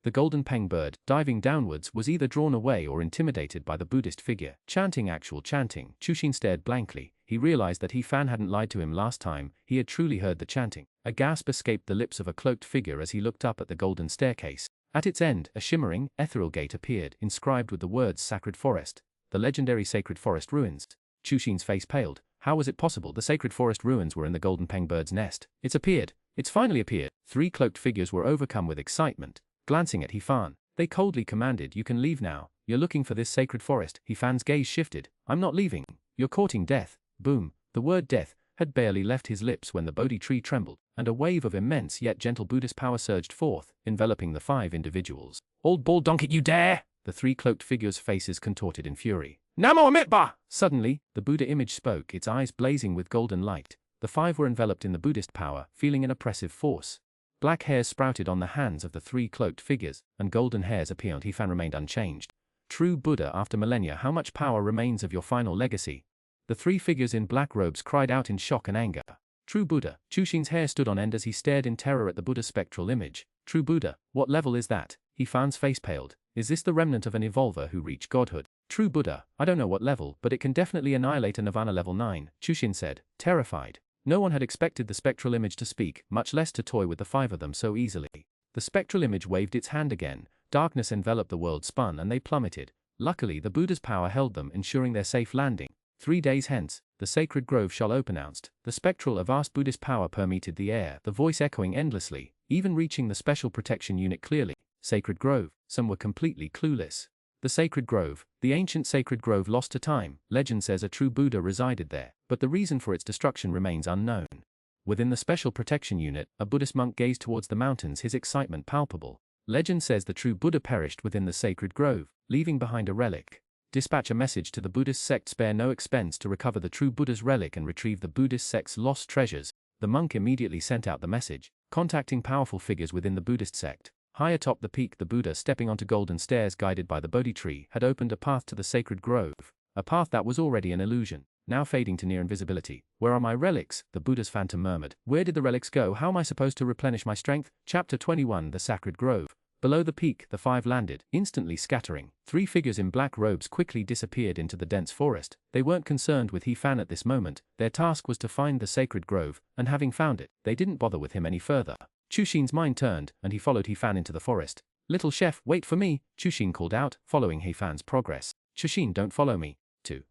The golden peng bird, diving downwards, was either drawn away or intimidated by the Buddhist figure. Chanting. Chuxin stared blankly. He realized that He Fan hadn't lied to him last time, he had truly heard the chanting. A gasp escaped the lips of a cloaked figure as he looked up at the golden staircase. At its end, a shimmering, ethereal gate appeared, inscribed with the words Sacred Forest, the legendary Sacred Forest ruins. Chuxin's face paled. How was it possible the Sacred Forest ruins were in the golden peng bird's nest? It's appeared. It's finally appeared. Three cloaked figures were overcome with excitement. Glancing at He Fan, they coldly commanded, "You can leave now. You're looking for this sacred forest." He Fan's gaze shifted. "I'm not leaving. You're courting death." Boom. The word death had barely left his lips when the Bodhi tree trembled, and a wave of immense yet gentle Buddhist power surged forth, enveloping the 5 individuals. "Old bald donkey, you dare!" The 3 cloaked figures' faces contorted in fury. "Namo Amitba!" Suddenly, the Buddha image spoke, its eyes blazing with golden light. The 5 were enveloped in the Buddhist power, feeling an oppressive force. Black hairs sprouted on the hands of the 3 cloaked figures, and golden hairs appeared. He Fan remained unchanged. True Buddha, after millennia, how much power remains of your final legacy? The 3 figures in black robes cried out in shock and anger. True Buddha. Chuxin's hair stood on end as he stared in terror at the Buddha's spectral image. True Buddha, what level is that? He Fan's face paled. Is this the remnant of an evolver who reached godhood? True Buddha, I don't know what level, but it can definitely annihilate a Nirvana level 9, Chuxin said, terrified. No one had expected the spectral image to speak, much less to toy with the 5 of them so easily. The spectral image waved its hand again. Darkness enveloped the world, spun, and they plummeted. Luckily, the Buddha's power held them, ensuring their safe landing. 3 days hence, the sacred grove shall open, announced. The spectral, a vast Buddhist power permeated the air, the voice echoing endlessly, even reaching the special protection unit clearly. Sacred grove. Some were completely clueless. The sacred grove, the ancient sacred grove lost to time. Legend says a true Buddha resided there, but the reason for its destruction remains unknown. Within the special protection unit, a Buddhist monk gazed towards the mountains, his excitement palpable. Legend says the true Buddha perished within the sacred grove, leaving behind a relic. Dispatch a message to the Buddhist sect, spare no expense to recover the true Buddha's relic and retrieve the Buddhist sect's lost treasures. The monk immediately sent out the message, contacting powerful figures within the Buddhist sect. High atop the peak, the Buddha, stepping onto golden stairs guided by the Bodhi tree, had opened a path to the sacred grove, a path that was already an illusion, now fading to near invisibility. "Where are my relics?" the Buddha's phantom murmured. "Where did the relics go? How am I supposed to replenish my strength?" Chapter 21. The Sacred Grove. Below the peak, the 5 landed, instantly scattering. 3 figures in black robes quickly disappeared into the dense forest. They weren't concerned with He Fan at this moment. Their task was to find the sacred grove, and having found it, they didn't bother with him any further. Chuxin's mind turned, and he followed He Fan into the forest. "Little chef, wait for me," Chuxin called out, following He Fan's progress. "Chuxin, don't follow me.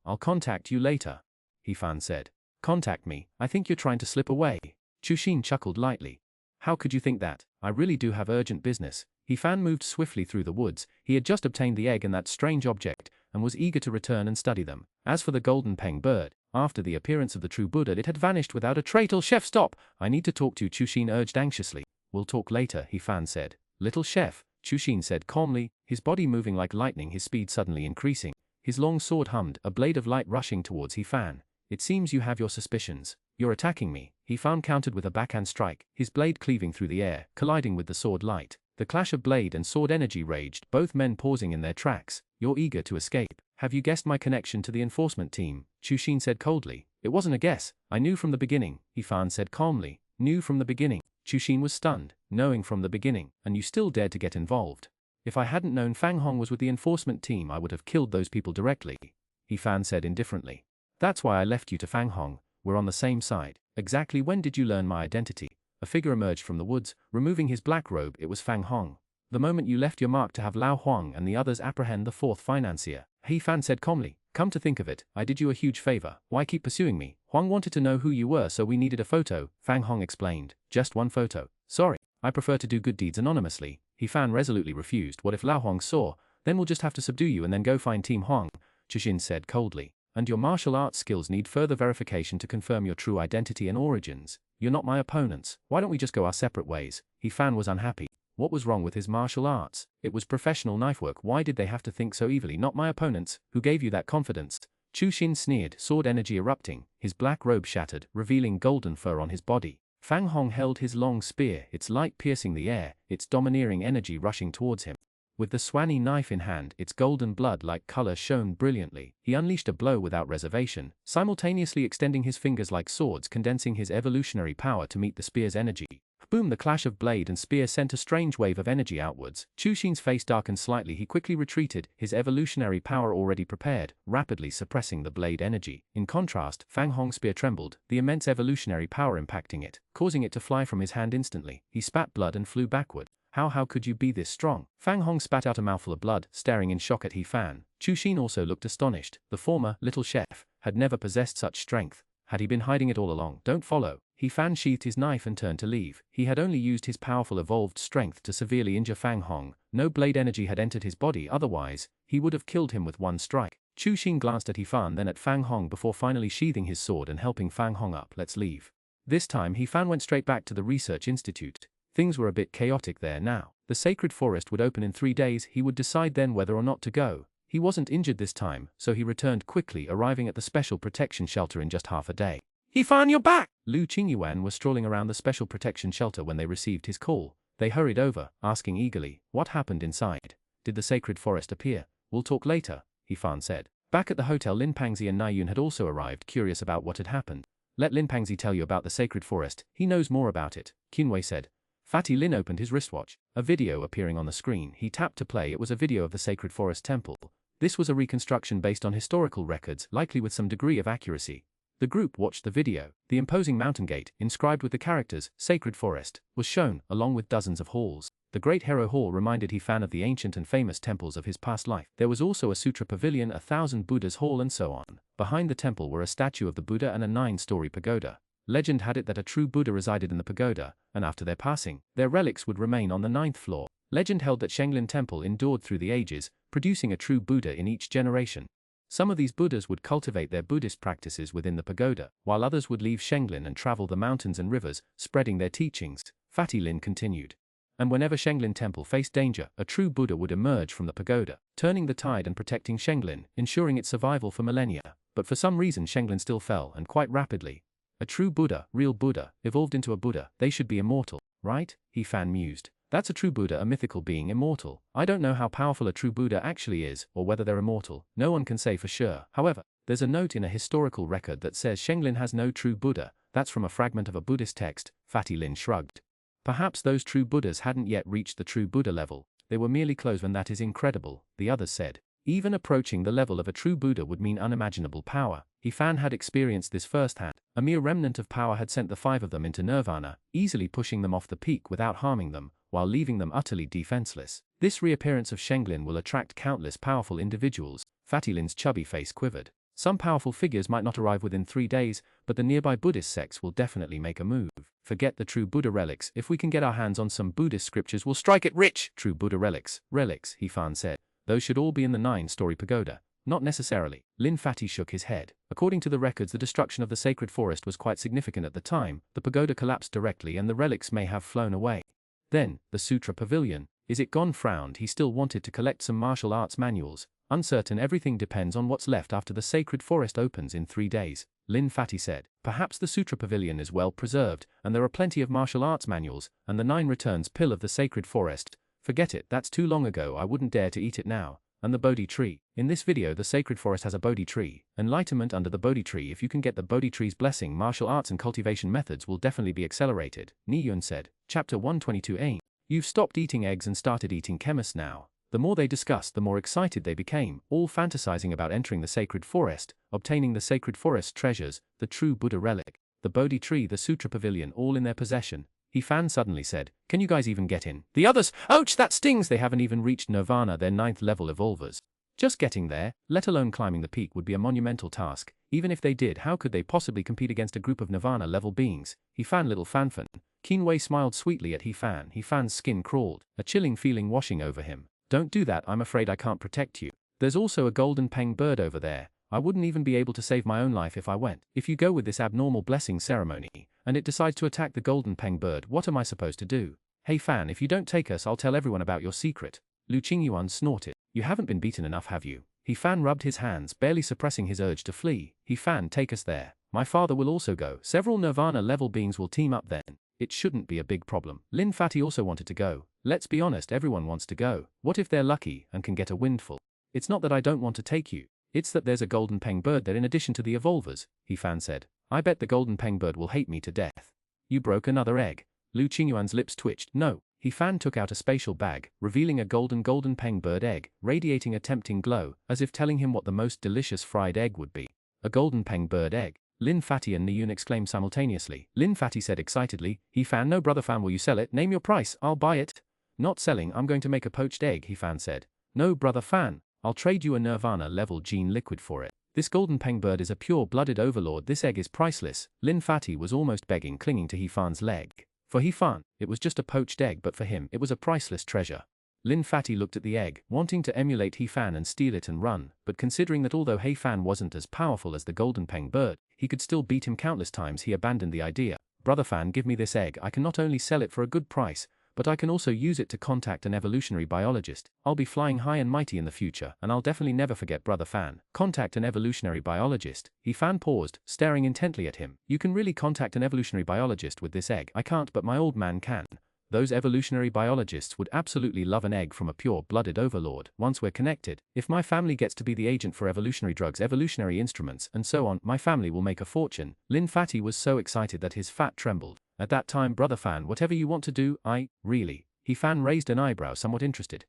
I'll contact you later," He Fan said. "Contact me? I think you're trying to slip away." Chuxin chuckled lightly. "How could you think that? I really do have urgent business." He Fan moved swiftly through the woods. He had just obtained the egg and that strange object, and was eager to return and study them. As for the golden peng bird, after the appearance of the true Buddha, it had vanished without a trace. "Chef, stop! I need to talk to you," Chuxin urged anxiously. "We'll talk later," He Fan said. "Little chef," Chuxin said calmly, his body moving like lightning, his speed suddenly increasing. His long sword hummed, a blade of light rushing towards He Fan. "It seems you have your suspicions. You're attacking me," He Fan countered with a backhand strike, his blade cleaving through the air, colliding with the sword light. The clash of blade and sword energy raged, both men pausing in their tracks. "You're eager to escape. Have you guessed my connection to the enforcement team?" Chuxin said coldly. "It wasn't a guess. I knew from the beginning," He Fan said calmly. "Knew from the beginning." Chuxin was stunned. "Knowing from the beginning, and you still dared to get involved?" "If I hadn't known Fang Hong was with the enforcement team, I would have killed those people directly," He Fan said indifferently. "That's why I left you to Fang Hong. We're on the same side." "Exactly when did you learn my identity?" A figure emerged from the woods, removing his black robe. "It was Fang Hong. The moment you left your mark to have Lao Huang and the others apprehend the 4th financier." He Fan said calmly. "Come to think of it, I did you a huge favor. Why keep pursuing me?" "Huang wanted to know who you were, so we needed a photo," Fang Hong explained. "Just one photo." "Sorry, I prefer to do good deeds anonymously." He Fan resolutely refused. "What if Lao Huang saw? Then we'll just have to subdue you and then go find Team Huang," Chuxin said coldly. "And your martial arts skills need further verification to confirm your true identity and origins. You're not my opponents. Why don't we just go our separate ways?" He Fan was unhappy. What was wrong with his martial arts? It was professional knife work. Why did they have to think so evilly? "Not my opponents. Who gave you that confidence?" Chuxin sneered, sword energy erupting, his black robe shattered, revealing golden fur on his body. Fang Hong held his long spear, its light piercing the air, its domineering energy rushing towards him. With the Xuanhuan knife in hand, its golden blood-like color shone brilliantly. He unleashed a blow without reservation, simultaneously extending his fingers like swords, condensing his evolutionary power to meet the spear's energy. Boom! The clash of blade and spear sent a strange wave of energy outwards. Chuxin's face darkened slightly. He quickly retreated, his evolutionary power already prepared, rapidly suppressing the blade energy. In contrast, Fang Hong's spear trembled, the immense evolutionary power impacting it, causing it to fly from his hand instantly. He spat blood and flew backward. How could you be this strong? Fang Hong spat out a mouthful of blood, staring in shock at He Fan. Chuxin also looked astonished. The former, little chef, had never possessed such strength. Had he been hiding it all along? Don't follow. He Fan sheathed his knife and turned to leave. He had only used his powerful evolved strength to severely injure Fang Hong. No blade energy had entered his body, otherwise, he would have killed him with one strike. Chuxin glanced at He Fan, then at Fang Hong before finally sheathing his sword and helping Fang Hong up. Let's leave. This time He Fan went straight back to the research institute. Things were a bit chaotic there now. The sacred forest would open in 3 days. He would decide then whether or not to go. He wasn't injured this time, so he returned quickly, arriving at the special protection shelter in just half a day. He Fan, you're back! Liu Qingyuan was strolling around the special protection shelter when they received his call. They hurried over, asking eagerly, what happened inside? Did the sacred forest appear? We'll talk later, He Fan said. Back at the hotel, Lin Pangzi and Naiyun had also arrived, curious about what had happened. Let Lin Pangzi tell you about the sacred forest, he knows more about it, Qinwei said. Fatty Lin opened his wristwatch, a video appearing on the screen. He tapped to play. It was a video of the Sacred Forest Temple. This was a reconstruction based on historical records, likely with some degree of accuracy. The group watched the video. The imposing mountain gate, inscribed with the characters, Sacred Forest, was shown, along with dozens of halls. The Great Hero Hall reminded He Fan of the ancient and famous temples of his past life. There was also a Sutra Pavilion, 1,000 Buddhas Hall and so on. Behind the temple were a statue of the Buddha and a 9-story pagoda. Legend had it that a true Buddha resided in the pagoda, and after their passing, their relics would remain on the 9th floor. Legend held that Shenglin Temple endured through the ages, producing a true Buddha in each generation. Some of these Buddhas would cultivate their Buddhist practices within the pagoda, while others would leave Shenglin and travel the mountains and rivers, spreading their teachings. Fatty Lin continued. And whenever Shenglin Temple faced danger, a true Buddha would emerge from the pagoda, turning the tide and protecting Shenglin, ensuring its survival for millennia. But for some reason Shenglin still fell, and quite rapidly. A true Buddha, real Buddha, evolved into a Buddha. They should be immortal, right? He Fan mused. That's a true Buddha, a mythical being, immortal. I don't know how powerful a true Buddha actually is, or whether they're immortal. No one can say for sure. However, there's a note in a historical record that says Shenglin has no true Buddha. That's from a fragment of a Buddhist text. Fatty Lin shrugged. Perhaps those true Buddhas hadn't yet reached the true Buddha level. They were merely close, and that is incredible, the others said. Even approaching the level of a true Buddha would mean unimaginable power. He Fan had experienced this firsthand. A mere remnant of power had sent the 5 of them into nirvana, easily pushing them off the peak without harming them, while leaving them utterly defenseless. This reappearance of Shenglin will attract countless powerful individuals. Fatty Lin's chubby face quivered. Some powerful figures might not arrive within 3 days, but the nearby Buddhist sects will definitely make a move. Forget the true Buddha relics. If we can get our hands on some Buddhist scriptures, we'll strike it rich. True Buddha relics. Relics, He Fan said. Those should all be in the 9-story pagoda. Not necessarily. Lin Fatty shook his head. According to the records, the destruction of the sacred forest was quite significant at the time. The pagoda collapsed directly and the relics may have flown away. Then, the Sutra Pavilion. Is it gone? Frowned. He still wanted to collect some martial arts manuals. Uncertain. Everything depends on what's left after the sacred forest opens in 3 days. Lin Fatty said. Perhaps the Sutra Pavilion is well preserved, and there are plenty of martial arts manuals, and the 9 returns pill of the sacred forest. Forget it, that's too long ago. I wouldn't dare to eat it now. And the Bodhi tree. In this video, the sacred forest has a Bodhi tree. Enlightenment under the Bodhi tree. If you can get the Bodhi tree's blessing, martial arts and cultivation methods will definitely be accelerated. Naiyun said. Chapter 122 Aim. You've stopped eating eggs and started eating chemists now. The more they discussed, the more excited they became, all fantasizing about entering the sacred forest, obtaining the sacred forest treasures, the true Buddha relic, the Bodhi tree, the Sutra Pavilion, all in their possession. He Fan suddenly said, can you guys even get in? The others, ouch, that stings. They haven't even reached nirvana, they're 9th level evolvers. Just getting there, let alone climbing the peak, would be a monumental task. Even if they did, how could they possibly compete against a group of nirvana level beings? He Fan, little Fanfan. Qinwei smiled sweetly at He Fan. He Fan's skin crawled, a chilling feeling washing over him. Don't do that, I'm afraid I can't protect you. There's also a golden peng bird over there. I wouldn't even be able to save my own life if I went. If you go with this abnormal blessing ceremony, and it decides to attack the golden peng bird, what am I supposed to do? Hey Fan, if you don't take us, I'll tell everyone about your secret. Liu Qingyuan snorted. You haven't been beaten enough, have you? He Fan rubbed his hands, barely suppressing his urge to flee. He Fan, take us there. My father will also go. Several nirvana level beings will team up then. It shouldn't be a big problem. Lin Fatty also wanted to go. Let's be honest, everyone wants to go. What if they're lucky and can get a windfall? It's not that I don't want to take you. It's that there's a golden peng bird there in addition to the evolvers, He Fan said. I bet the golden peng bird will hate me to death. You broke another egg. Liu Qingyuan's lips twitched. No. He Fan took out a spatial bag, revealing a golden peng bird egg, radiating a tempting glow, as if telling him what the most delicious fried egg would be. A golden peng bird egg. Lin Fatty and Niyun exclaimed simultaneously. Lin Fatty said excitedly, He Fan, no brother Fan, will you sell it? Name your price, I'll buy it. Not selling, I'm going to make a poached egg, He Fan said. No brother Fan, I'll trade you a Nirvana level gene liquid for it. This golden peng bird is a pure-blooded overlord, this egg is priceless. Lin Fatty was almost begging, clinging to He Fan's leg. For He Fan, it was just a poached egg, but for him, it was a priceless treasure. Lin Fatty looked at the egg, wanting to emulate He Fan and steal it and run, but considering that although He Fan wasn't as powerful as the golden peng bird, he could still beat him countless times, he abandoned the idea. Brother Fan, give me this egg, I can not only sell it for a good price, but I can also use it to contact an evolutionary biologist. I'll be flying high and mighty in the future, and I'll definitely never forget Brother Fan. Contact an evolutionary biologist. He Fan paused, staring intently at him. You can really contact an evolutionary biologist with this egg. I can't, but my old man can. Those evolutionary biologists would absolutely love an egg from a pure-blooded overlord. Once we're connected, if my family gets to be the agent for evolutionary drugs, evolutionary instruments, and so on, my family will make a fortune. Lin Fatty was so excited that his fat trembled. At that time, Brother Fan, whatever you want to do, really. He Fan raised an eyebrow, somewhat interested.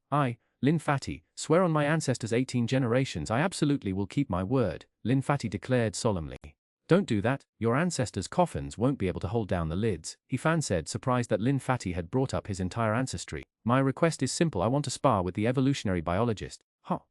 Lin Fatty, swear on my ancestors' 18 generations I absolutely will keep my word, Lin Fatty declared solemnly. Don't do that, your ancestors' coffins won't be able to hold down the lids, He Fan said, surprised that Lin Fatty had brought up his entire ancestry. My request is simple, I want to spar with the evolutionary biologist.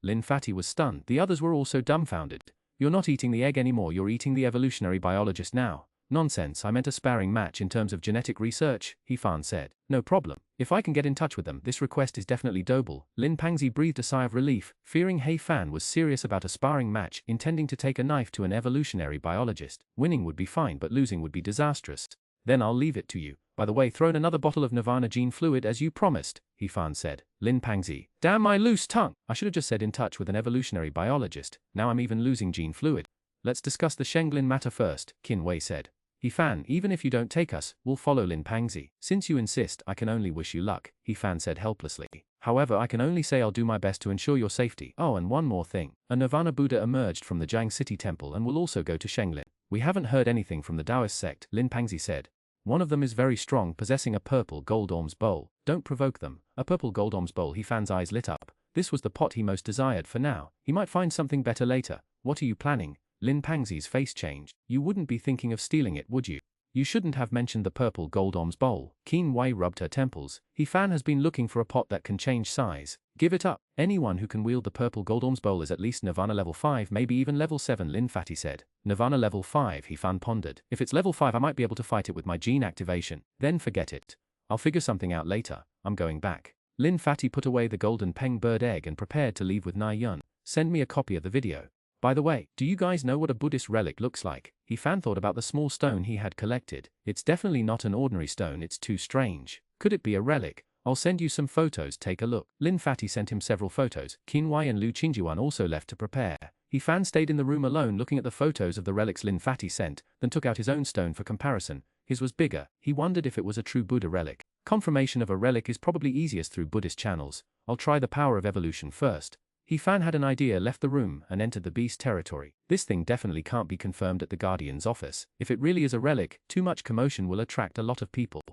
Lin Fatty was stunned, the others were also dumbfounded. You're not eating the egg anymore, you're eating the evolutionary biologist now. Nonsense, I meant a sparring match in terms of genetic research, He Fan said. No problem. If I can get in touch with them, this request is definitely doable. Lin Pangzi breathed a sigh of relief, fearing He Fan was serious about a sparring match, intending to take a knife to an evolutionary biologist. Winning would be fine, but losing would be disastrous. Then I'll leave it to you. By the way, throw in another bottle of Nirvana gene fluid as you promised, He Fan said. Lin Pangzi. Damn my loose tongue! I should have just said in touch with an evolutionary biologist. Now I'm even losing gene fluid. Let's discuss the Shenglin matter first, Qin Wei said. He Fan, even if you don't take us, we'll follow Lin Pangzi. Since you insist, I can only wish you luck, He Fan said helplessly. However, I can only say I'll do my best to ensure your safety. Oh, and one more thing. A Nirvana Buddha emerged from the Jiang City Temple and will also go to Shenglin. We haven't heard anything from the Taoist sect, Lin Pangzi said. One of them is very strong, possessing a purple gold alms bowl. Don't provoke them. A purple gold alms bowl, He Fan's eyes lit up. This was the pot he most desired for now. He might find something better later. What are you planning? Lin Pangzi's face changed. You wouldn't be thinking of stealing it, would you? You shouldn't have mentioned the purple gold alms bowl. Qin Wei rubbed her temples. He Fan has been looking for a pot that can change size. Give it up. Anyone who can wield the purple gold alms bowl is at least Nirvana level 5, maybe even level 7, Lin Fatty said. Nirvana level 5, He Fan pondered. If it's level 5 I might be able to fight it with my gene activation. Then forget it. I'll figure something out later. I'm going back. Lin Fatty put away the golden peng bird egg and prepared to leave with Nai Yun. Send me a copy of the video. By the way, do you guys know what a Buddhist relic looks like? He Fan thought about the small stone he had collected. It's definitely not an ordinary stone, it's too strange. Could it be a relic? I'll send you some photos, take a look. Lin Fatty sent him several photos. Qin Wei and Liu Qingyuan also left to prepare. He Fan stayed in the room alone looking at the photos of the relics Lin Fatty sent, then took out his own stone for comparison. His was bigger. He wondered if it was a true Buddha relic. Confirmation of a relic is probably easiest through Buddhist channels. I'll try the power of evolution first. He Fan had an idea, left the room, and entered the beast territory. This thing definitely can't be confirmed at the Guardian's office. If it really is a relic, too much commotion will attract a lot of people.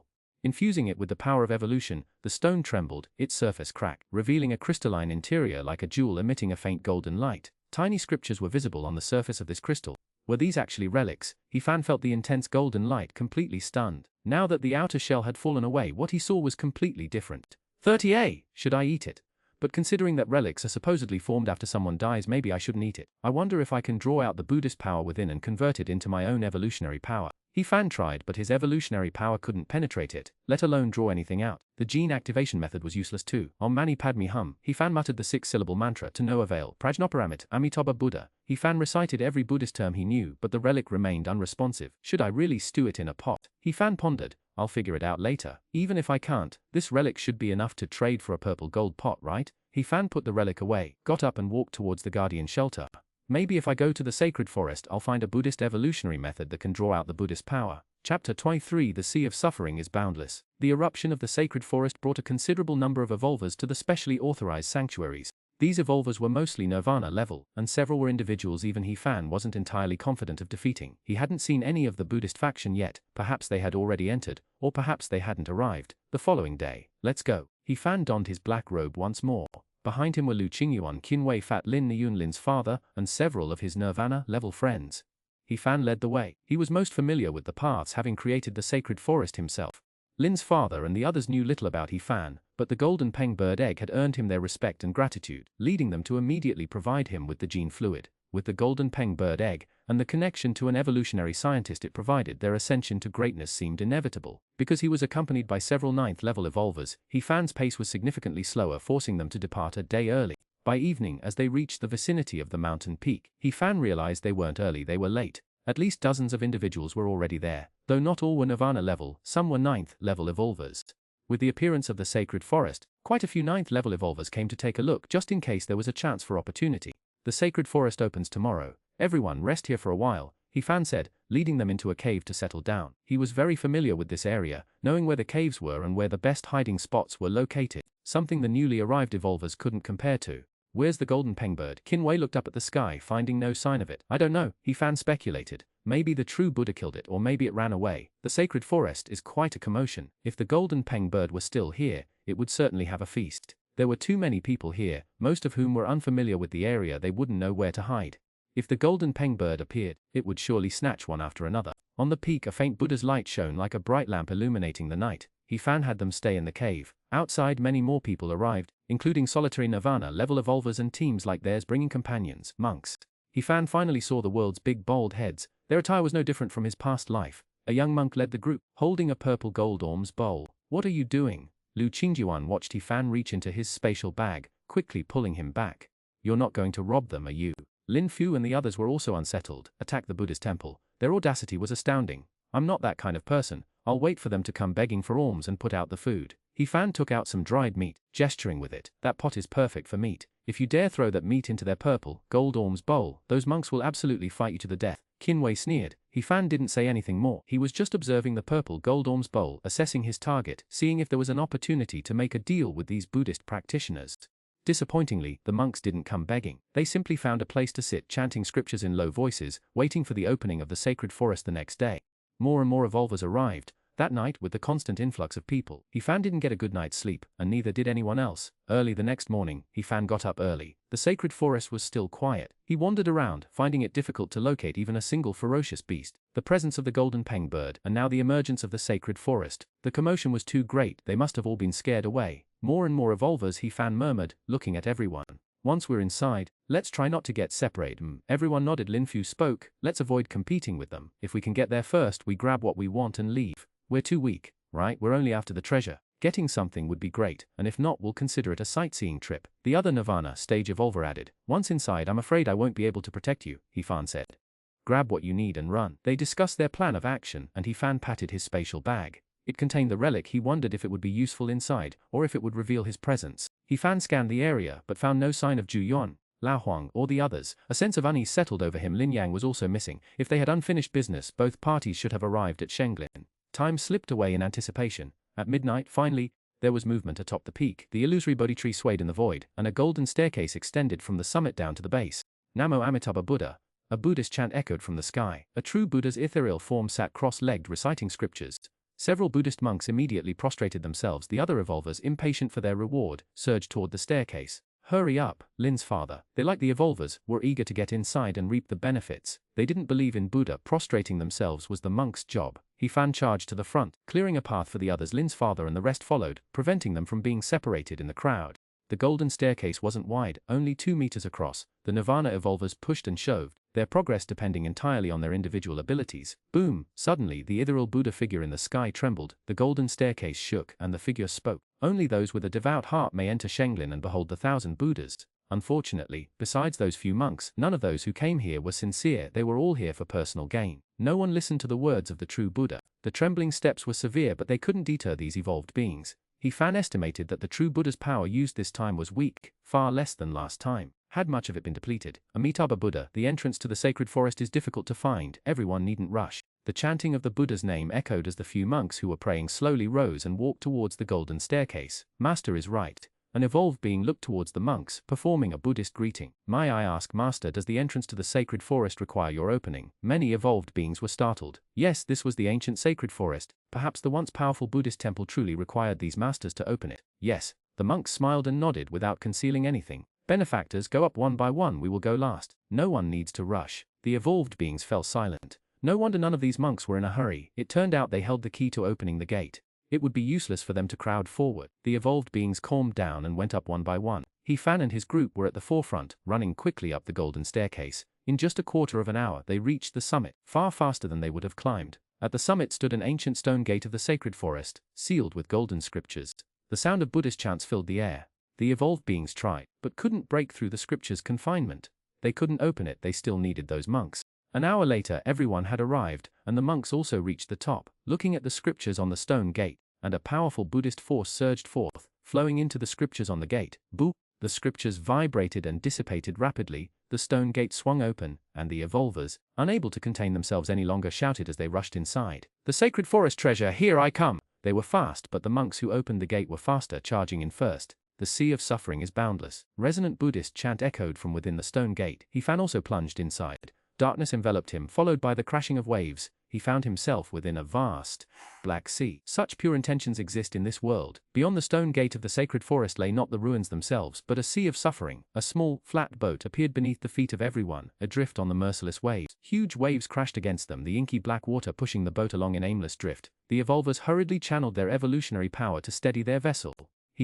Infusing it with the power of evolution, the stone trembled, its surface cracked, revealing a crystalline interior like a jewel emitting a faint golden light. Tiny scriptures were visible on the surface of this crystal. Were these actually relics? He Fan felt the intense golden light, completely stunned. Now that the outer shell had fallen away, what he saw was completely different. 30A! Should I eat it? But considering that relics are supposedly formed after someone dies, maybe I shouldn't eat it. I wonder if I can draw out the Buddhist power within and convert it into my own evolutionary power. He Fan tried, but his evolutionary power couldn't penetrate it, let alone draw anything out. The gene activation method was useless too. Om Mani Padme Hum. He Fan muttered the 6-syllable mantra to no avail. Prajnaparamit, Amitabha Buddha. He Fan recited every Buddhist term he knew, but the relic remained unresponsive. Should I really stew it in a pot? He Fan pondered. I'll figure it out later. Even if I can't, this relic should be enough to trade for a purple gold pot, right? He Fan put the relic away, got up and walked towards the Guardian shelter. Maybe if I go to the sacred forest I'll find a Buddhist evolutionary method that can draw out the Buddhist power. Chapter 23 The Sea of Suffering is Boundless. The eruption of the sacred forest brought a considerable number of evolvers to the specially authorized sanctuaries. These evolvers were mostly Nirvana level, and several were individuals even He Fan wasn't entirely confident of defeating. He hadn't seen any of the Buddhist faction yet, perhaps they had already entered, or perhaps they hadn't arrived. The following day, let's go. He Fan donned his black robe once more. Behind him were Liu Qingyuan, Qinwei Fat Lin Niyun Lin's father, and several of his Nirvana level friends. He Fan led the way. He was most familiar with the paths, having created the sacred forest himself. Lin's father and the others knew little about He Fan, but the golden peng bird egg had earned him their respect and gratitude, leading them to immediately provide him with the gene fluid. With the golden peng bird egg, and the connection to an evolutionary scientist it provided, their ascension to greatness seemed inevitable. Because he was accompanied by several 9th level evolvers, He Fan's pace was significantly slower, forcing them to depart a day early. By evening, as they reached the vicinity of the mountain peak, He Fan realized they weren't early, they were late. At least dozens of individuals were already there. Though not all were Nirvana level, some were 9th level evolvers. With the appearance of the sacred forest, quite a few 9th level evolvers came to take a look just in case there was a chance for opportunity. The sacred forest opens tomorrow. Everyone rest here for a while, He Fan said, leading them into a cave to settle down. He was very familiar with this area, knowing where the caves were and where the best hiding spots were located, something the newly arrived evolvers couldn't compare to. Where's the golden pengbird? Qinwei looked up at the sky, finding no sign of it. I don't know, He Fan speculated. Maybe the true Buddha killed it, or maybe it ran away. The sacred forest is quite a commotion. If the golden pengbird were still here, it would certainly have a feast. There were too many people here, most of whom were unfamiliar with the area, they wouldn't know where to hide. If the golden pengbird appeared, it would surely snatch one after another. On the peak a faint Buddha's light shone like a bright lamp illuminating the night. He Fan had them stay in the cave. Outside many more people arrived, including solitary Nirvana level evolvers and teams like theirs bringing companions, monks. He Fan finally saw the world's big bald heads. Their attire was no different from his past life. A young monk led the group, holding a purple gold alms bowl. What are you doing? Liu Qingyuan watched He Fan reach into his spatial bag, quickly pulling him back. You're not going to rob them, are you? Lin Fu and the others were also unsettled. Attack the Buddhist temple. Their audacity was astounding. I'm not that kind of person. I'll wait for them to come begging for alms and put out the food. He Fan took out some dried meat, gesturing with it. That pot is perfect for meat. If you dare throw that meat into their purple, gold alms bowl, those monks will absolutely fight you to the death. Qinwei sneered. He Fan didn't say anything more. He was just observing the purple gold alms bowl, assessing his target, seeing if there was an opportunity to make a deal with these Buddhist practitioners. Disappointingly, the monks didn't come begging. They simply found a place to sit, chanting scriptures in low voices, waiting for the opening of the sacred forest the next day. More and more evolvers arrived. That night, with the constant influx of people, He Fan didn't get a good night's sleep, and neither did anyone else. Early the next morning, He Fan got up early. The sacred forest was still quiet. He wandered around, finding it difficult to locate even a single ferocious beast. The presence of the golden pengbird, and now the emergence of the sacred forest. The commotion was too great, they must have all been scared away. More and more evolvers, He Fan murmured, looking at everyone. Once we're inside, let's try not to get separated. Everyone nodded. Lin Fu spoke. Let's avoid competing with them. If we can get there first, we grab what we want and leave. We're too weak, right? We're only after the treasure. Getting something would be great, and if not, we'll consider it a sightseeing trip. The other Nirvana stage evolver added. Once inside, I'm afraid I won't be able to protect you, He Fan said. Grab what you need and run. They discussed their plan of action, and He Fan patted his spatial bag. It contained the relic. He wondered if it would be useful inside, or if it would reveal his presence. He Fan scanned the area, but found no sign of Xuanhuan, Lao Huang, or the others. A sense of unease settled over him. Lin Yang was also missing. If they had unfinished business, both parties should have arrived at Shenglin. Time slipped away in anticipation. At midnight, finally, there was movement atop the peak. The illusory Bodhi tree swayed in the void, and a golden staircase extended from the summit down to the base. Namo Amitabha Buddha. A Buddhist chant echoed from the sky. A true Buddha's ethereal form sat cross-legged reciting scriptures. Several Buddhist monks immediately prostrated themselves. The other evolvers, impatient for their reward, surged toward the staircase. Hurry up, Lin's father. They, like the evolvers, were eager to get inside and reap the benefits. They didn't believe in Buddha. Prostrating themselves was the monks' job. He Fan charged to the front, clearing a path for the others. Lin's father and the rest followed, preventing them from being separated in the crowd. The golden staircase wasn't wide, only 2 meters across. The Nirvana evolvers pushed and shoved, their progress depending entirely on their individual abilities. Boom! Suddenly, the ethereal Buddha figure in the sky trembled, the golden staircase shook, and the figure spoke. Only those with a devout heart may enter Shenglin and behold the 1,000 Buddhas. Unfortunately, besides those few monks, none of those who came here were sincere. They were all here for personal gain. No one listened to the words of the true Buddha. The trembling steps were severe, but they couldn't deter these evolved beings. He Fan estimated that the true Buddha's power used this time was weak, far less than last time. Had much of it been depleted? Amitabha Buddha, the entrance to the sacred forest is difficult to find. Everyone needn't rush. The chanting of the Buddha's name echoed as the few monks who were praying slowly rose and walked towards the golden staircase. Master is right. An evolved being looked towards the monks, performing a Buddhist greeting. May I ask, Master, does the entrance to the sacred forest require your opening? Many evolved beings were startled. Yes, this was the ancient sacred forest. Perhaps the once powerful Buddhist temple truly required these masters to open it. Yes. The monks smiled and nodded without concealing anything. Benefactors, go up one by one, we will go last. No one needs to rush. The evolved beings fell silent. No wonder none of these monks were in a hurry. It turned out they held the key to opening the gate. It would be useless for them to crowd forward. The evolved beings calmed down and went up one by one. Fan and his group were at the forefront, running quickly up the golden staircase. In just a quarter of an hour they reached the summit, far faster than they would have climbed. At the summit stood an ancient stone gate of the sacred forest, sealed with golden scriptures. The sound of Buddhist chants filled the air. The evolved beings tried, but couldn't break through the scripture's confinement. They couldn't open it, they still needed those monks. An hour later everyone had arrived, and the monks also reached the top. Looking at the scriptures on the stone gate, and a powerful Buddhist force surged forth, flowing into the scriptures on the gate. Boop! The scriptures vibrated and dissipated rapidly, the stone gate swung open, and the evolvers, unable to contain themselves any longer, shouted as they rushed inside. The sacred forest treasure, here I come! They were fast, but the monks who opened the gate were faster, charging in first. The sea of suffering is boundless. Resonant Buddhist chant echoed from within the stone gate. Fan also plunged inside. Darkness enveloped him, followed by the crashing of waves. He found himself within a vast, black sea. Such pure intentions exist in this world. Beyond the stone gate of the sacred forest lay not the ruins themselves, but a sea of suffering. A small, flat boat appeared beneath the feet of everyone, adrift on the merciless waves. Huge waves crashed against them, the inky black water pushing the boat along in aimless drift. The evolvers hurriedly channeled their evolutionary power to steady their vessel.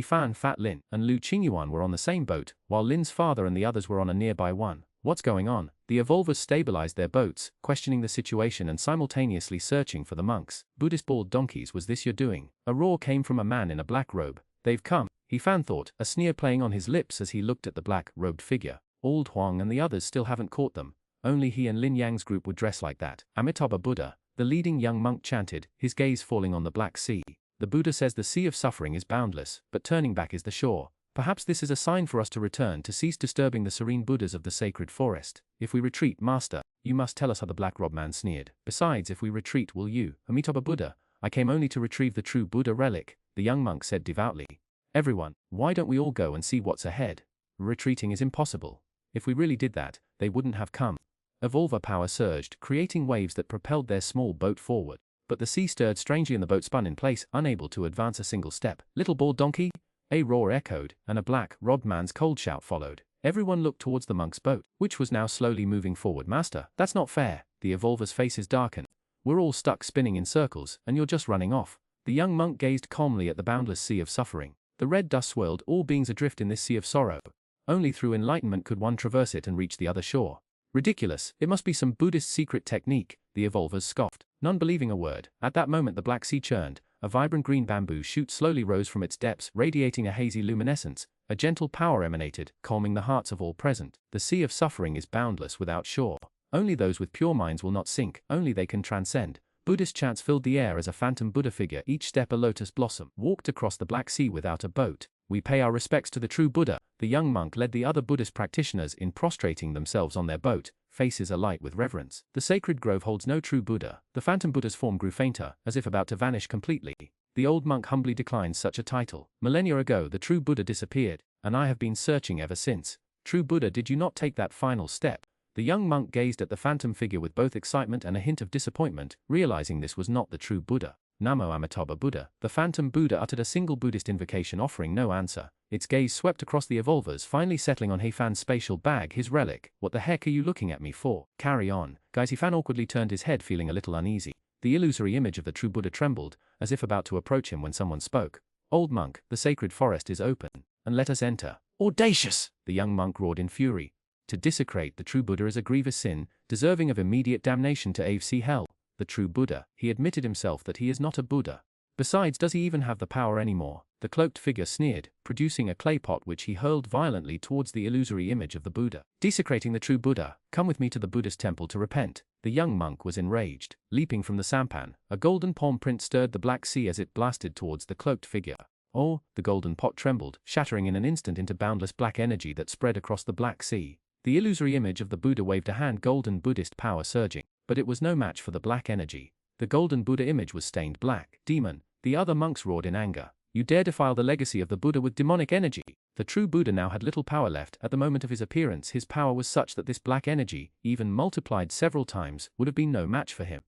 Fan, Fat Lin, and Liu Qingyuan were on the same boat, while Lin's father and the others were on a nearby one. What's going on? The evolvers stabilized their boats, questioning the situation and simultaneously searching for the monks. Buddhist bald donkeys, was this your doing? A roar came from a man in a black robe. They've come, Fan thought, a sneer playing on his lips as he looked at the black-robed figure. Old Huang and the others still haven't caught them. Only he and Lin Yang's group would dress like that. Amitabha Buddha, the leading young monk chanted, his gaze falling on the Black Sea. The Buddha says the sea of suffering is boundless, but turning back is the shore. Perhaps this is a sign for us to return, to cease disturbing the serene Buddhas of the sacred forest. If we retreat, Master, you must tell us how. The black-robed man sneered. Besides, if we retreat, will you? Amitabha Buddha, I came only to retrieve the true Buddha relic, the young monk said devoutly. Everyone, why don't we all go and see what's ahead? Retreating is impossible. If we really did that, they wouldn't have come. Evolver power surged, creating waves that propelled their small boat forward. But the sea stirred strangely and the boat spun in place, unable to advance a single step. Little bald donkey? A roar echoed, and a black-robed man's cold shout followed. Everyone looked towards the monk's boat, which was now slowly moving forward. Master, that's not fair. The evolver's faces darkened. We're all stuck spinning in circles, and you're just running off. The young monk gazed calmly at the boundless sea of suffering. The red dust swirled, all beings adrift in this sea of sorrow. Only through enlightenment could one traverse it and reach the other shore. Ridiculous, it must be some Buddhist secret technique, the evolvers scoffed, none believing a word. At that moment the Black Sea churned. A vibrant green bamboo shoot slowly rose from its depths, radiating a hazy luminescence. A gentle power emanated, calming the hearts of all present. The sea of suffering is boundless without shore. Only those with pure minds will not sink, only they can transcend. Buddhist chants filled the air as a phantom Buddha figure, each step a lotus blossom, walked across the Black Sea without a boat. We pay our respects to the true Buddha. The young monk led the other Buddhist practitioners in prostrating themselves on their boat, faces alight with reverence. The sacred grove holds no true Buddha. The phantom Buddha's form grew fainter, as if about to vanish completely. The old monk humbly declined such a title. Millennia ago the true Buddha disappeared, and I have been searching ever since. True Buddha, did you not take that final step? The young monk gazed at the phantom figure with both excitement and a hint of disappointment, realizing this was not the true Buddha. Namo Amitabha Buddha. The phantom Buddha uttered a single Buddhist invocation, offering no answer. Its gaze swept across the evolvers, finally settling on Fan's spatial bag, his relic. What the heck are you looking at me for? Carry on. Guys. Fan awkwardly turned his head, feeling a little uneasy. The illusory image of the true Buddha trembled, as if about to approach him when someone spoke. Old monk, the sacred forest is open, and let us enter. Audacious! The young monk roared in fury. To desecrate the true Buddha is a grievous sin, deserving of immediate damnation to AFC hell. The true Buddha, he admitted himself that he is not a Buddha. Besides, does he even have the power anymore? The cloaked figure sneered, producing a clay pot which he hurled violently towards the illusory image of the Buddha. Desecrating the true Buddha, come with me to the Buddhist temple to repent. The young monk was enraged. Leaping from the sampan, a golden palm print stirred the Black Sea as it blasted towards the cloaked figure. Oh, the golden pot trembled, shattering in an instant into boundless black energy that spread across the Black Sea. The illusory image of the Buddha waved a hand, golden Buddhist power surging. but it was no match for the black energy. The golden Buddha image was stained black. Demon, the other monks roared in anger. You dare defile the legacy of the Buddha with demonic energy. The true Buddha now had little power left. At the moment of his appearance, his power was such that this black energy, even multiplied several times, would have been no match for him.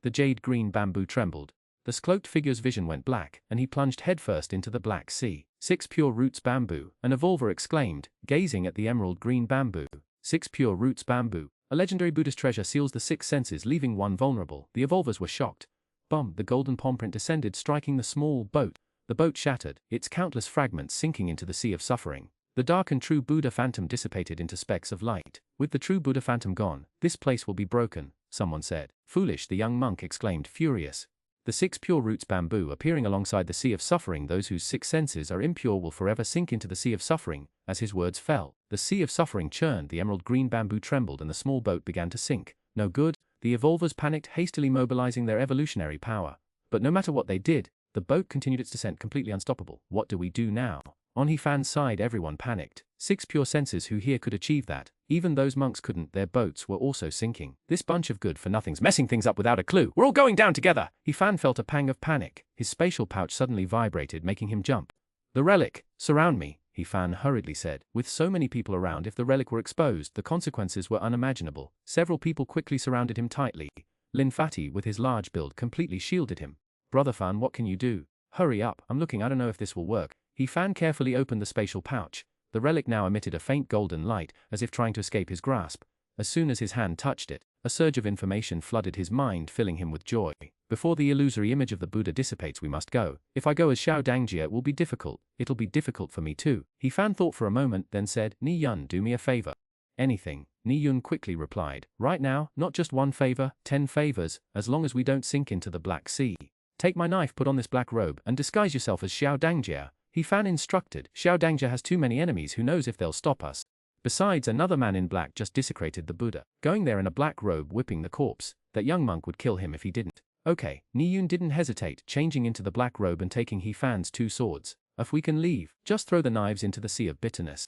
The jade green bamboo trembled. The cloaked figure's vision went black, and he plunged headfirst into the black sea. 6 pure roots bamboo, an evolver exclaimed, gazing at the emerald green bamboo. 6 pure roots bamboo. A legendary Buddhist treasure seals the 6 senses, leaving one vulnerable. The evolvers were shocked. Bum! The golden palm print descended, striking the small boat. The boat shattered, its countless fragments sinking into the sea of suffering. The dark and true Buddha phantom dissipated into specks of light. With the true Buddha phantom gone, this place will be broken, someone said. Foolish, the young monk exclaimed, furious. The 6 pure roots bamboo appearing alongside the sea of suffering. Those whose 6 senses are impure will forever sink into the sea of suffering. As his words fell, the sea of suffering churned, the emerald green bamboo trembled, and the small boat began to sink. No good, the evolvers panicked, hastily mobilizing their evolutionary power. But no matter what they did, the boat continued its descent completely unstoppable. What do we do now? On Hifan's side, everyone panicked. 6 pure senses who here could achieve that. Even those monks couldn't, their boats were also sinking. This bunch of good-for-nothings messing things up without a clue. We're all going down together! Hifan felt a pang of panic. His spatial pouch suddenly vibrated, making him jump. The relic! Surround me, Hifan hurriedly said. With so many people around, if the relic were exposed, the consequences were unimaginable. Several people quickly surrounded him tightly. Lin Fati, with his large build, completely shielded him. Brother Fan, what can you do? Hurry up, I'm looking, I don't know if this will work. Hifan carefully opened the spatial pouch. The relic now emitted a faint golden light, as if trying to escape his grasp. As soon as his hand touched it, a surge of information flooded his mind, filling him with joy. Before the illusory image of the Buddha dissipates, we must go. If I go as Xiao Dangjia, it will be difficult. It'll be difficult for me too. Hifan thought for a moment, then said, Ni Yun, do me a favor. Anything, Ni Yun quickly replied. Right now, not just one favor, 10 favors, as long as we don't sink into the Black Sea. Take my knife, put on this black robe, and disguise yourself as Xiao Dangjia. Hifan instructed. Xiao Dangjia has too many enemies, who knows if they'll stop us. Besides, another man in black just desecrated the Buddha. Going there in a black robe whipping the corpse. That young monk would kill him if he didn't. Okay, Ni Yun didn't hesitate, changing into the black robe and taking Hifan's 2 swords. If we can leave, just throw the knives into the sea of bitterness.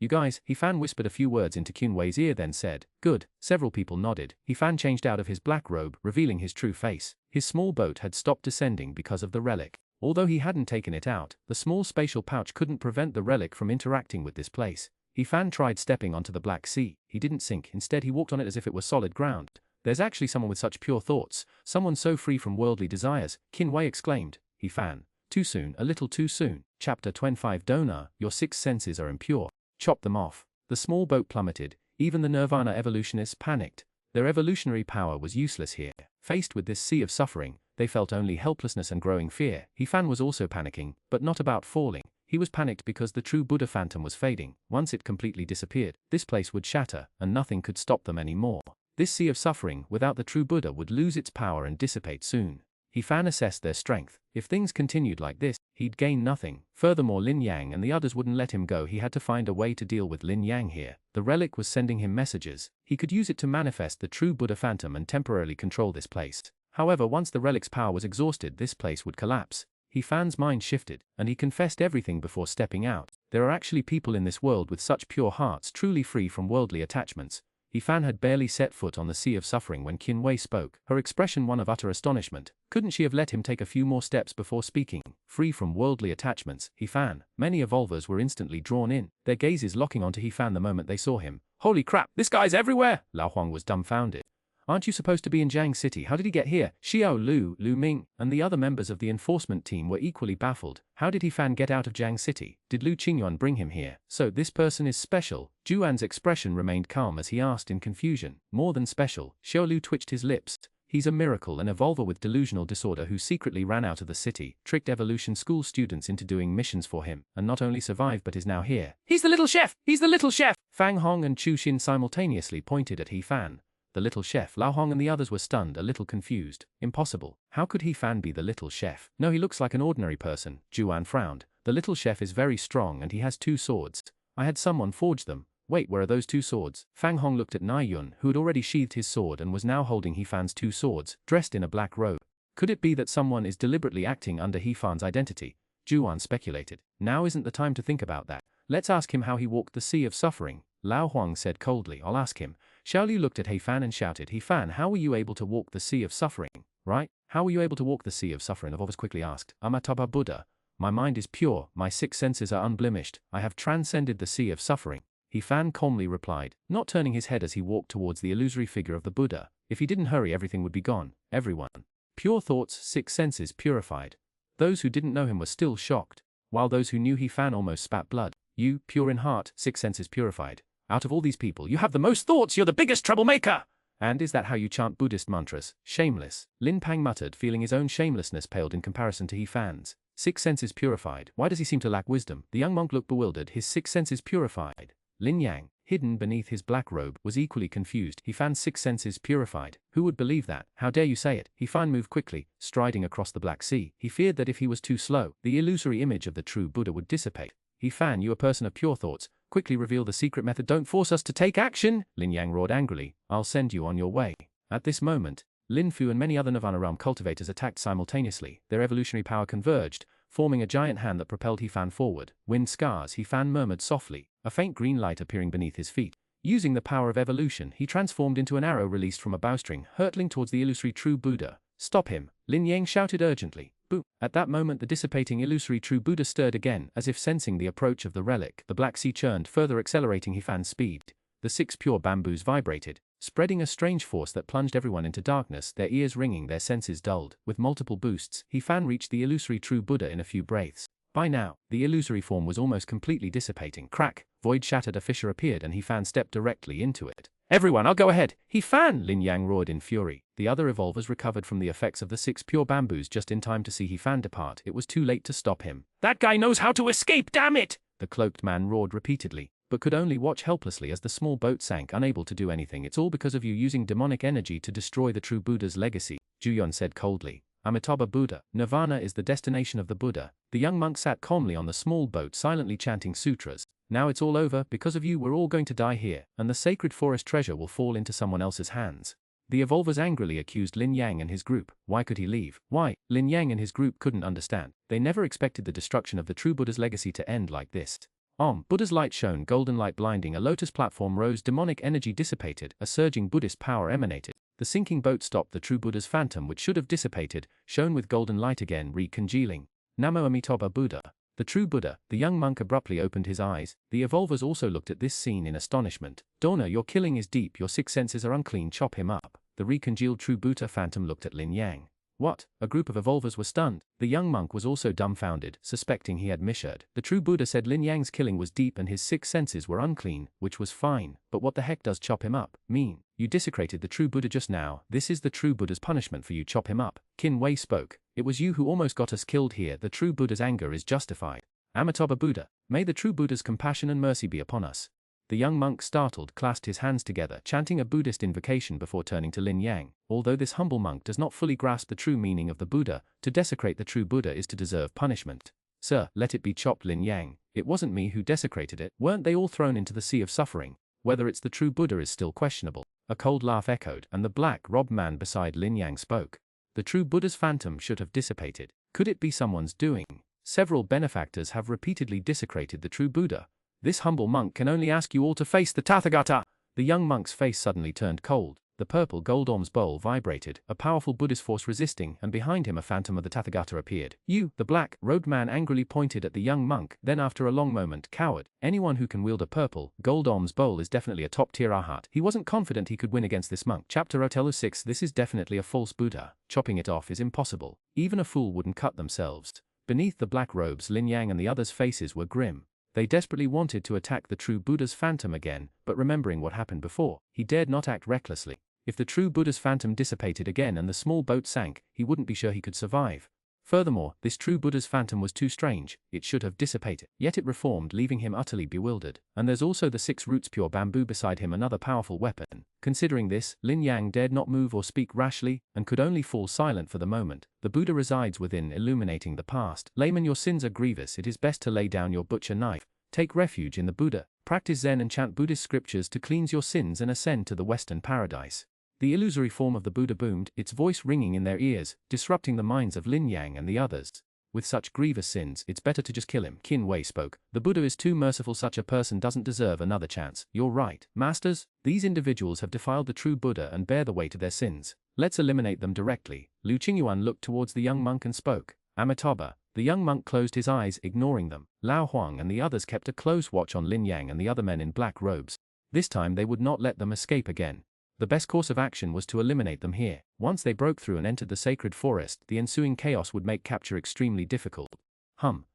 You guys, Hifan whispered a few words into Qinhui's ear, then said, good. Several people nodded. Hifan changed out of his black robe, revealing his true face. His small boat had stopped descending because of the relic. Although he hadn't taken it out, the small spatial pouch couldn't prevent the relic from interacting with this place. Hifan tried stepping onto the Black Sea. He didn't sink, instead he walked on it as if it were solid ground. There's actually someone with such pure thoughts, someone so free from worldly desires, Qinhui exclaimed. Hifan, too soon, a little too soon. Chapter 25 Dona, your 6 senses are impure. Chop them off. The small boat plummeted. Even the Nirvana evolutionists panicked. Their evolutionary power was useless here. Faced with this sea of suffering, they felt only helplessness and growing fear. Hifan was also panicking, but not about falling. He was panicked because the true Buddha phantom was fading. Once it completely disappeared, this place would shatter, and nothing could stop them anymore. This sea of suffering, without the true Buddha, would lose its power and dissipate soon. Hifan assessed their strength. If things continued like this, he'd gain nothing. Furthermore, Lin Yang and the others wouldn't let him go. He had to find a way to deal with Lin Yang here. The relic was sending him messages. He could use it to manifest the true Buddha phantom and temporarily control this place. However, once the relic's power was exhausted, this place would collapse. Hifan's mind shifted, and he confessed everything before stepping out. There are actually people in this world with such pure hearts, truly free from worldly attachments. Hifan had barely set foot on the sea of suffering when Qinhui spoke, her expression one of utter astonishment. Couldn't she have let him take a few more steps before speaking? Free from worldly attachments, Hifan. Many evolvers were instantly drawn in, their gazes locking onto Hifan the moment they saw him. Holy crap, this guy's everywhere! Xuanhuan was dumbfounded. Aren't you supposed to be in Jiang City? How did he get here? Xiao Lu, Lu Ming, and the other members of the enforcement team were equally baffled. How did Hifan get out of Jiang City? Did Liu Qingyuan bring him here? So this person is special? Juan's expression remained calm as he asked in confusion. More than special, Xiao Lu twitched his lips. He's a miracle, an evolver with delusional disorder who secretly ran out of the city, tricked evolution school students into doing missions for him, and not only survived but is now here. He's the little chef! He's the little chef! Fang Hong and Chu Xin simultaneously pointed at Hifan. The little chef, Lao Hong and the others were stunned, a little confused. Impossible. How could Hifan be the little chef? No, he looks like an ordinary person. Juan frowned. The little chef is very strong and he has 2 swords. I had someone forge them. Wait, where are those 2 swords? Fang Hong looked at Nai Yun, who had already sheathed his sword and was now holding Hifan's 2 swords, dressed in a black robe. Could it be that someone is deliberately acting under Hifan's identity? Juan speculated. Now isn't the time to think about that. Let's ask him how he walked the sea of suffering. Lao Huang said coldly. I'll ask him. Xiaoliu looked at He Fan and shouted, He Fan, how were you able to walk the sea of suffering, right? How were you able to walk the sea of suffering? The evolvers quickly asked. Amitabha Buddha. My mind is pure, my 6 senses are unblemished, I have transcended the sea of suffering. He Fan calmly replied, not turning his head as he walked towards the illusory figure of the Buddha. If he didn't hurry, everything would be gone. Everyone. Pure thoughts, 6 senses purified. Those who didn't know him were still shocked, while those who knew He Fan almost spat blood. You, pure in heart, 6 senses purified. Out of all these people, you have the most thoughts, you're the biggest troublemaker! And is that how you chant Buddhist mantras? Shameless. Lin Pang muttered, feeling his own shamelessness paled in comparison to He Fan's. 6 senses purified. Why does he seem to lack wisdom? The young monk looked bewildered, his 6 senses purified. Lin Yang, hidden beneath his black robe, was equally confused. He Fan's 6 senses purified. Who would believe that? How dare you say it? He Fan moved quickly, striding across the Black Sea. He feared that if he was too slow, the illusory image of the true Buddha would dissipate. He Fan, you a person of pure thoughts, quickly reveal the secret method. Don't force us to take action! Lin Yang roared angrily. I'll send you on your way. At this moment, Lin Fu and many other Nirvana realm cultivators attacked simultaneously. Their evolutionary power converged, forming a giant hand that propelled He Fan forward. Wind scars, He Fan murmured softly, a faint green light appearing beneath his feet. Using the power of evolution, he transformed into an arrow released from a bowstring, hurtling towards the illusory true Buddha. Stop him! Lin Yang shouted urgently. Boo! At that moment the dissipating illusory true Buddha stirred again, as if sensing the approach of the relic. The Black Sea churned, further accelerating He Fan's speed. The 6 pure bamboos vibrated, spreading a strange force that plunged everyone into darkness, their ears ringing, their senses dulled. With multiple boosts, He Fan reached the illusory true Buddha in a few breaths. By now, the illusory form was almost completely dissipating. Crack! Void shattered, a fissure appeared and He Fan stepped directly into it. Everyone, I'll go ahead! He Fan! Lin Yang roared in fury. The other evolvers recovered from the effects of the 6 pure bamboos just in time to see He Fan depart. It was too late to stop him. That guy knows how to escape, damn it! The cloaked man roared repeatedly, but could only watch helplessly as the small boat sank, unable to do anything. It's all because of you using demonic energy to destroy the true Buddha's legacy, Xuanhuan said coldly. Amitabha Buddha. Nirvana is the destination of the Buddha. The young monk sat calmly on the small boat, silently chanting sutras. Now it's all over, because of you we're all going to die here, and the sacred forest treasure will fall into someone else's hands. The evolvers angrily accused Lin Yang and his group. Why could he leave? Why? Lin Yang and his group couldn't understand. They never expected the destruction of the true Buddha's legacy to end like this. Buddha's light shone, golden light blinding, a lotus platform rose, demonic energy dissipated, a surging Buddhist power emanated. The sinking boat stopped, the true Buddha's phantom, which should have dissipated, shone with golden light again, recongealing. Namo Amitabha Buddha. The true Buddha. The young monk abruptly opened his eyes. The evolvers also looked at this scene in astonishment. Dona, your killing is deep, your 6 senses are unclean, chop him up. The recongealed true Buddha phantom looked at Lin Yang. What? A group of evolvers were stunned. The young monk was also dumbfounded, suspecting he had misheard. The true Buddha said Lin Yang's killing was deep and his 6 senses were unclean, which was fine. But what the heck does chop him up mean? You desecrated the true Buddha just now. This is the true Buddha's punishment for you, chop him up. Qin Wei spoke. It was you who almost got us killed here. The true Buddha's anger is justified. Amitabha Buddha. May the true Buddha's compassion and mercy be upon us. The young monk, startled, clasped his hands together, chanting a Buddhist invocation before turning to Lin Yang. Although this humble monk does not fully grasp the true meaning of the Buddha, to desecrate the true Buddha is to deserve punishment. Sir, let it be chopped, Lin Yang. It wasn't me who desecrated it. Weren't they all thrown into the sea of suffering? Whether it's the true Buddha is still questionable. A cold laugh echoed, and the black-robed man beside Lin Yang spoke. The true Buddha's phantom should have dissipated. Could it be someone's doing? Several benefactors have repeatedly desecrated the true Buddha. This humble monk can only ask you all to face the Tathagata. The young monk's face suddenly turned cold. The purple gold orm's bowl vibrated, a powerful Buddhist force resisting, and behind him a phantom of the Tathagata appeared. You, the black-robed man, angrily pointed at the young monk, then after a long moment, coward. Anyone who can wield a purple, gold orm's bowl is definitely a top-tier arhat. He wasn't confident he could win against this monk. Chapter Otelo 6. This is definitely a false Buddha. Chopping it off is impossible. Even a fool wouldn't cut themselves. Beneath the black robes, Lin Yang and the others' faces were grim. They desperately wanted to attack the true Buddha's phantom again, but remembering what happened before, he dared not act recklessly. If the true Buddha's phantom dissipated again and the small boat sank, he wouldn't be sure he could survive. Furthermore, this true Buddha's phantom was too strange, it should have dissipated. Yet it reformed, leaving him utterly bewildered. And there's also the 6 roots pure bamboo beside him, another powerful weapon. Considering this, Lin Yang dared not move or speak rashly, and could only fall silent for the moment. The Buddha resides within, illuminating the past. Layman, your sins are grievous, it is best to lay down your butcher knife. Take refuge in the Buddha. Practice Zen and chant Buddhist scriptures to cleanse your sins and ascend to the Western paradise. The illusory form of the Buddha boomed, its voice ringing in their ears, disrupting the minds of Lin Yang and the others. With such grievous sins, it's better to just kill him. Qin Wei spoke. The Buddha is too merciful. Such a person doesn't deserve another chance. You're right, masters. These individuals have defiled the true Buddha and bear the weight of their sins. Let's eliminate them directly. Liu Qingyuan looked towards the young monk and spoke. Amitabha. The young monk closed his eyes, ignoring them. Lao Huang and the others kept a close watch on Lin Yang and the other men in black robes. This time they would not let them escape again. The best course of action was to eliminate them here. Once they broke through and entered the sacred forest, the ensuing chaos would make capture extremely difficult.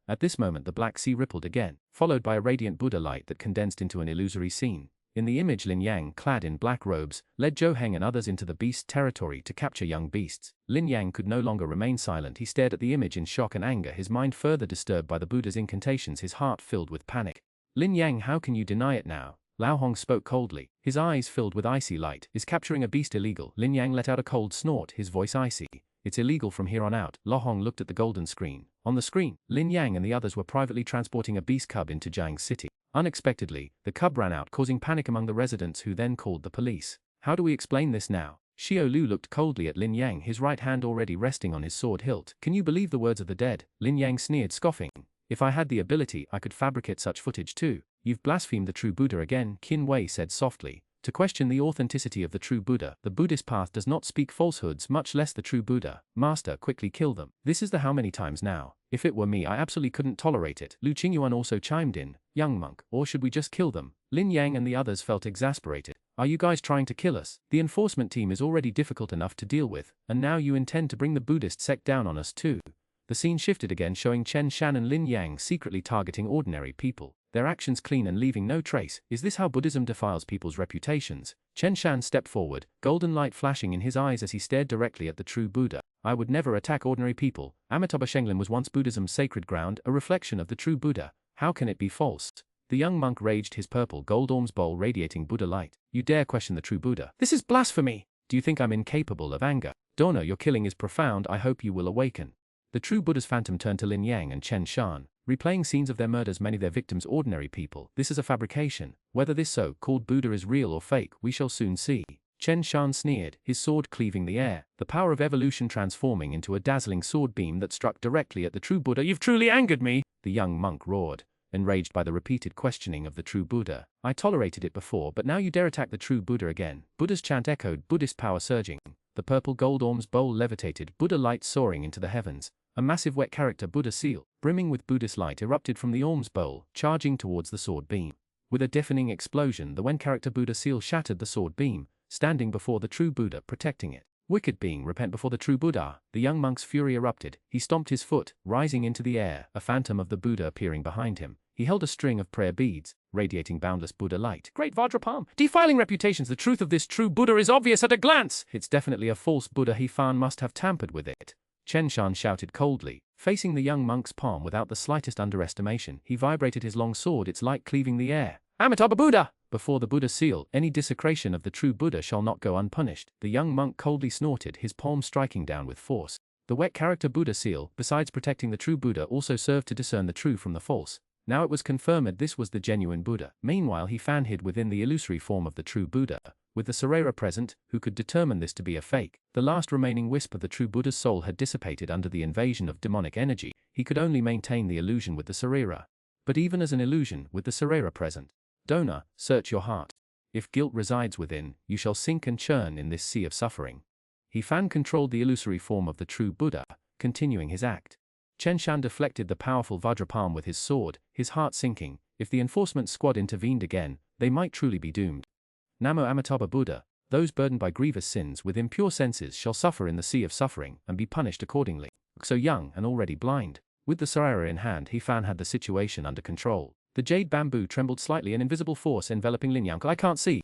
At this moment the black sea rippled again, followed by a radiant Buddha light that condensed into an illusory scene. In the image, Lin Yang, clad in black robes, led Zhou Heng and others into the beast territory to capture young beasts. Lin Yang could no longer remain silent. He stared at the image in shock and anger, his mind further disturbed by the Buddha's incantations, his heart filled with panic. Lin Yang, how can you deny it now? Lao Hong spoke coldly, his eyes filled with icy light. Is capturing a beast illegal? Lin Yang let out a cold snort, his voice icy. It's illegal from here on out. Lao Hong looked at the golden screen. On the screen, Lin Yang and the others were privately transporting a beast cub into Jiang City. Unexpectedly, the cub ran out, causing panic among the residents, who then called the police. How do we explain this now? Xiao Lu looked coldly at Lin Yang, his right hand already resting on his sword hilt. Can you believe the words of the dead? Lin Yang sneered, scoffing. If I had the ability, I could fabricate such footage too. You've blasphemed the true Buddha again, Qin Wei said softly. To question the authenticity of the true Buddha, the Buddhist path does not speak falsehoods, much less the true Buddha. Master, quickly kill them. This is the how many times now? If it were me, I absolutely couldn't tolerate it. Liu Qingyuan also chimed in. Young monk, or should we just kill them? Lin Yang and the others felt exasperated. Are you guys trying to kill us? The enforcement team is already difficult enough to deal with, and now you intend to bring the Buddhist sect down on us too. The scene shifted again, showing Chen Shan and Lin Yang secretly targeting ordinary people. Their actions clean and leaving no trace. Is this how Buddhism defiles people's reputations? Chen Shan stepped forward, golden light flashing in his eyes as he stared directly at the true Buddha. I would never attack ordinary people. Amitabha Shenglin was once Buddhism's sacred ground, a reflection of the true Buddha. How can it be false? The young monk raged, his purple gold alms bowl radiating Buddha light. You dare question the true Buddha? This is blasphemy! Do you think I'm incapable of anger? Dono, your killing is profound. I hope you will awaken. The true Buddha's phantom turned to Lin Yang and Chen Shan, replaying scenes of their murders, many their victims ordinary people. This is a fabrication. Whether this so-called Buddha is real or fake, we shall soon see. Chen Shan sneered, his sword cleaving the air, the power of evolution transforming into a dazzling sword beam that struck directly at the true Buddha. You've truly angered me! The young monk roared, enraged by the repeated questioning of the true Buddha. I tolerated it before, but now you dare attack the true Buddha again. Buddha's chant echoed, Buddhist power surging. The purple gold alms bowl levitated, Buddha light soaring into the heavens. A massive wet character Buddha seal, brimming with Buddhist light, erupted from the alms bowl, charging towards the sword beam. With a deafening explosion, the when character Buddha seal shattered the sword beam, standing before the true Buddha, protecting it. Wicked being, repent before the true Buddha. The young monk's fury erupted. He stomped his foot, rising into the air, a phantom of the Buddha appearing behind him. He held a string of prayer beads, radiating boundless Buddha light. Great Vajrapalm! Defiling reputations, the truth of this true Buddha is obvious at a glance! It's definitely a false Buddha. He Fan must have tampered with it. Chen Shan shouted coldly, facing the young monk's palm without the slightest underestimation. He vibrated his long sword, its light cleaving the air. Amitabha Buddha! Before the Buddha seal, any desecration of the true Buddha shall not go unpunished. The young monk coldly snorted, his palm striking down with force. The wet character Buddha seal, besides protecting the true Buddha, also served to discern the true from the false. Now it was confirmed this was the genuine Buddha. Meanwhile, he Fan hid within the illusory form of the true Buddha. With the Sarera present, who could determine this to be a fake? The last remaining wisp of the true Buddha's soul had dissipated under the invasion of demonic energy. He could only maintain the illusion with the Sarera. But even as an illusion, with the Sarera present, Dona, search your heart. If guilt resides within, you shall sink and churn in this sea of suffering. He Fan controlled the illusory form of the true Buddha, continuing his act. Chen Shan deflected the powerful Vajrapalm with his sword, his heart sinking. If the enforcement squad intervened again, they might truly be doomed. Namo Amitabha Buddha, those burdened by grievous sins with impure senses shall suffer in the sea of suffering and be punished accordingly. So young and already blind, with the Sarera in hand, He Fan had the situation under control. The jade bamboo trembled slightly, an invisible force enveloping Lin Yang. I can't see.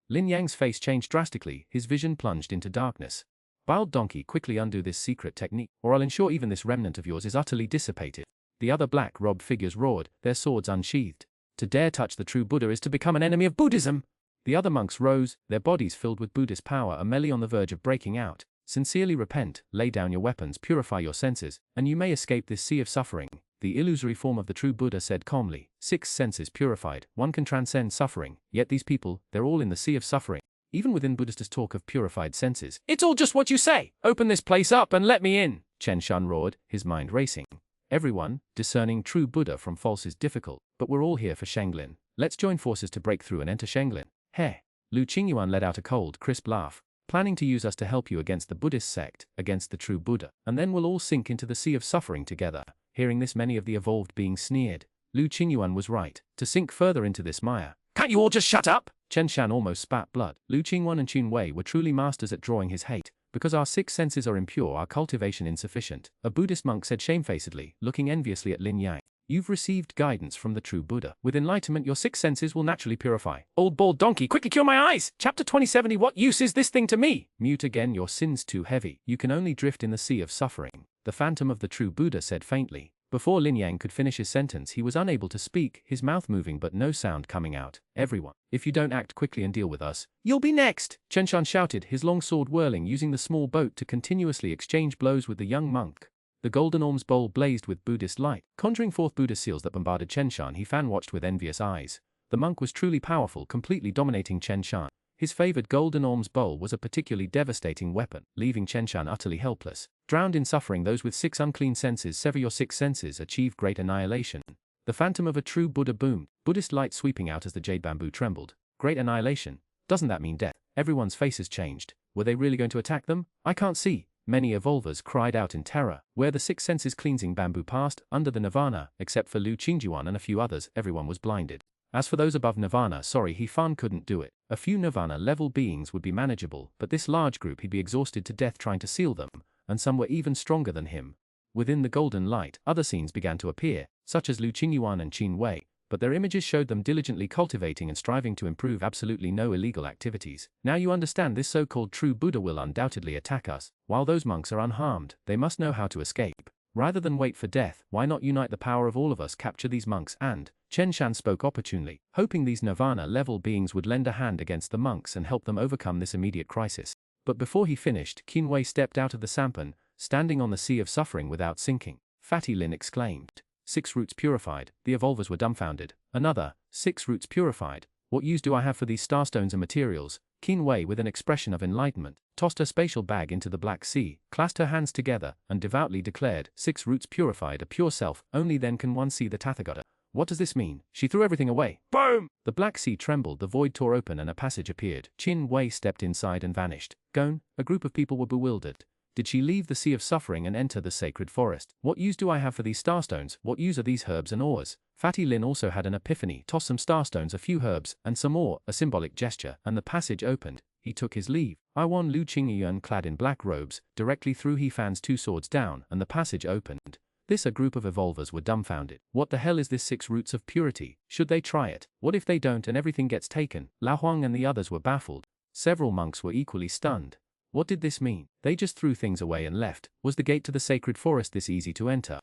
Lin Yang's face changed drastically, his vision plunged into darkness. Wild donkey, quickly undo this secret technique, or I'll ensure even this remnant of yours is utterly dissipated. The other black-robed figures roared, their swords unsheathed. To dare touch the true Buddha is to become an enemy of Buddhism. The other monks rose, their bodies filled with Buddhist power, a melee on the verge of breaking out. Sincerely repent, lay down your weapons, purify your senses, and you may escape this sea of suffering. The illusory form of the true Buddha said calmly, 6 senses purified, one can transcend suffering, yet these people, they're all in the sea of suffering. Even within Buddhists talk of purified senses. It's all just what you say! Open this place up and let me in! Chen Shan roared, his mind racing. Everyone, discerning true Buddha from false is difficult, but we're all here for Shenglin. Let's join forces to break through and enter Shenglin. Heh. Liu Qingyuan let out a cold, crisp laugh, planning to use us to help you against the Buddhist sect, against the true Buddha, and then we'll all sink into the sea of suffering together. Hearing this, many of the evolved beings sneered. Liu Qingyuan was right. To sink further into this mire. Can't you all just shut up? Chen Shan almost spat blood. Liu Qingyuan and Qin Wei were truly masters at drawing his hate. Because our 6 senses are impure, our cultivation insufficient, a Buddhist monk said shamefacedly, looking enviously at Lin Yang. You've received guidance from the true Buddha. With enlightenment, your 6 senses will naturally purify. Old bald donkey, quickly cure my eyes! Chapter 2070, what use is this thing to me? Mute again, your sin's too heavy. You can only drift in the sea of suffering. The phantom of the true Buddha said faintly. Before Lin Yang could finish his sentence, he was unable to speak, his mouth moving but no sound coming out. Everyone, if you don't act quickly and deal with us, you'll be next! Chen Shan shouted, his long sword whirling, using the small boat to continuously exchange blows with the young monk. The golden orm's bowl blazed with Buddhist light, conjuring forth Buddha seals that bombarded Chen Shan. He fan-watched with envious eyes. The monk was truly powerful, completely dominating Chen Shan. His favored golden orm's bowl was a particularly devastating weapon, leaving Chen Shan utterly helpless. Drowned in suffering, those with 6 unclean senses sever your 6 senses, achieve great annihilation. The phantom of a true Buddha boomed, Buddhist light sweeping out as the jade bamboo trembled. Great annihilation? Doesn't that mean death? Everyone's faces changed. Were they really going to attack them? I can't see. Many evolvers cried out in terror. Where the 6 senses cleansing bamboo passed, under the nirvana, except for Liu Qingyuan and a few others, everyone was blinded. As for those above nirvana, sorry, He Fan couldn't do it. A few nirvana-level beings would be manageable, but this large group, he'd be exhausted to death trying to seal them, and some were even stronger than him. Within the golden light, other scenes began to appear, such as Liu Qingyuan and Qin Wei, but their images showed them diligently cultivating and striving to improve absolutely no illegal activities. Now you understand, this so-called true Buddha will undoubtedly attack us. While those monks are unharmed, they must know how to escape. Rather than wait for death, why not unite the power of all of us, capture these monks and… Chen Shan spoke opportunely, hoping these nirvana-level beings would lend a hand against the monks and help them overcome this immediate crisis. But before he finished, Qin Wei stepped out of the sampan, standing on the sea of suffering without sinking. Fatty Lin exclaimed. 6 roots purified. The evolvers were dumbfounded. Another, 6 roots purified. What use do I have for these starstones and materials? Qin Wei, with an expression of enlightenment, tossed her spatial bag into the Black Sea, clasped her hands together, and devoutly declared, 6 roots purified, a pure self, only then can one see the Tathagata. What does this mean? She threw everything away. Boom! The Black Sea trembled, the void tore open and a passage appeared. Qin Wei stepped inside and vanished. Gone? A group of people were bewildered. Did she leave the sea of suffering and enter the sacred forest? What use do I have for these starstones? What use are these herbs and ores? Fatty Lin also had an epiphany, tossed some starstones, a few herbs, and some ore, a symbolic gesture, and the passage opened. He took his leave. Xuanhuan Liu Qingyuan, clad in black robes, directly threw He Fan's 2 swords down, and the passage opened. A group of evolvers were dumbfounded. What the hell is this 6 roots of purity? Should they try it? What if they don't and everything gets taken? Lao Huang and the others were baffled. Several monks were equally stunned. What did this mean? They just threw things away and left. Was the gate to the sacred forest this easy to enter?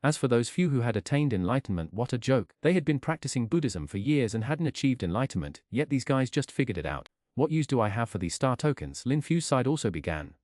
As for those few who had attained enlightenment, what a joke. They had been practicing Buddhism for years and hadn't achieved enlightenment, yet these guys just figured it out. What use do I have for these star tokens? Lin Fu's side also began.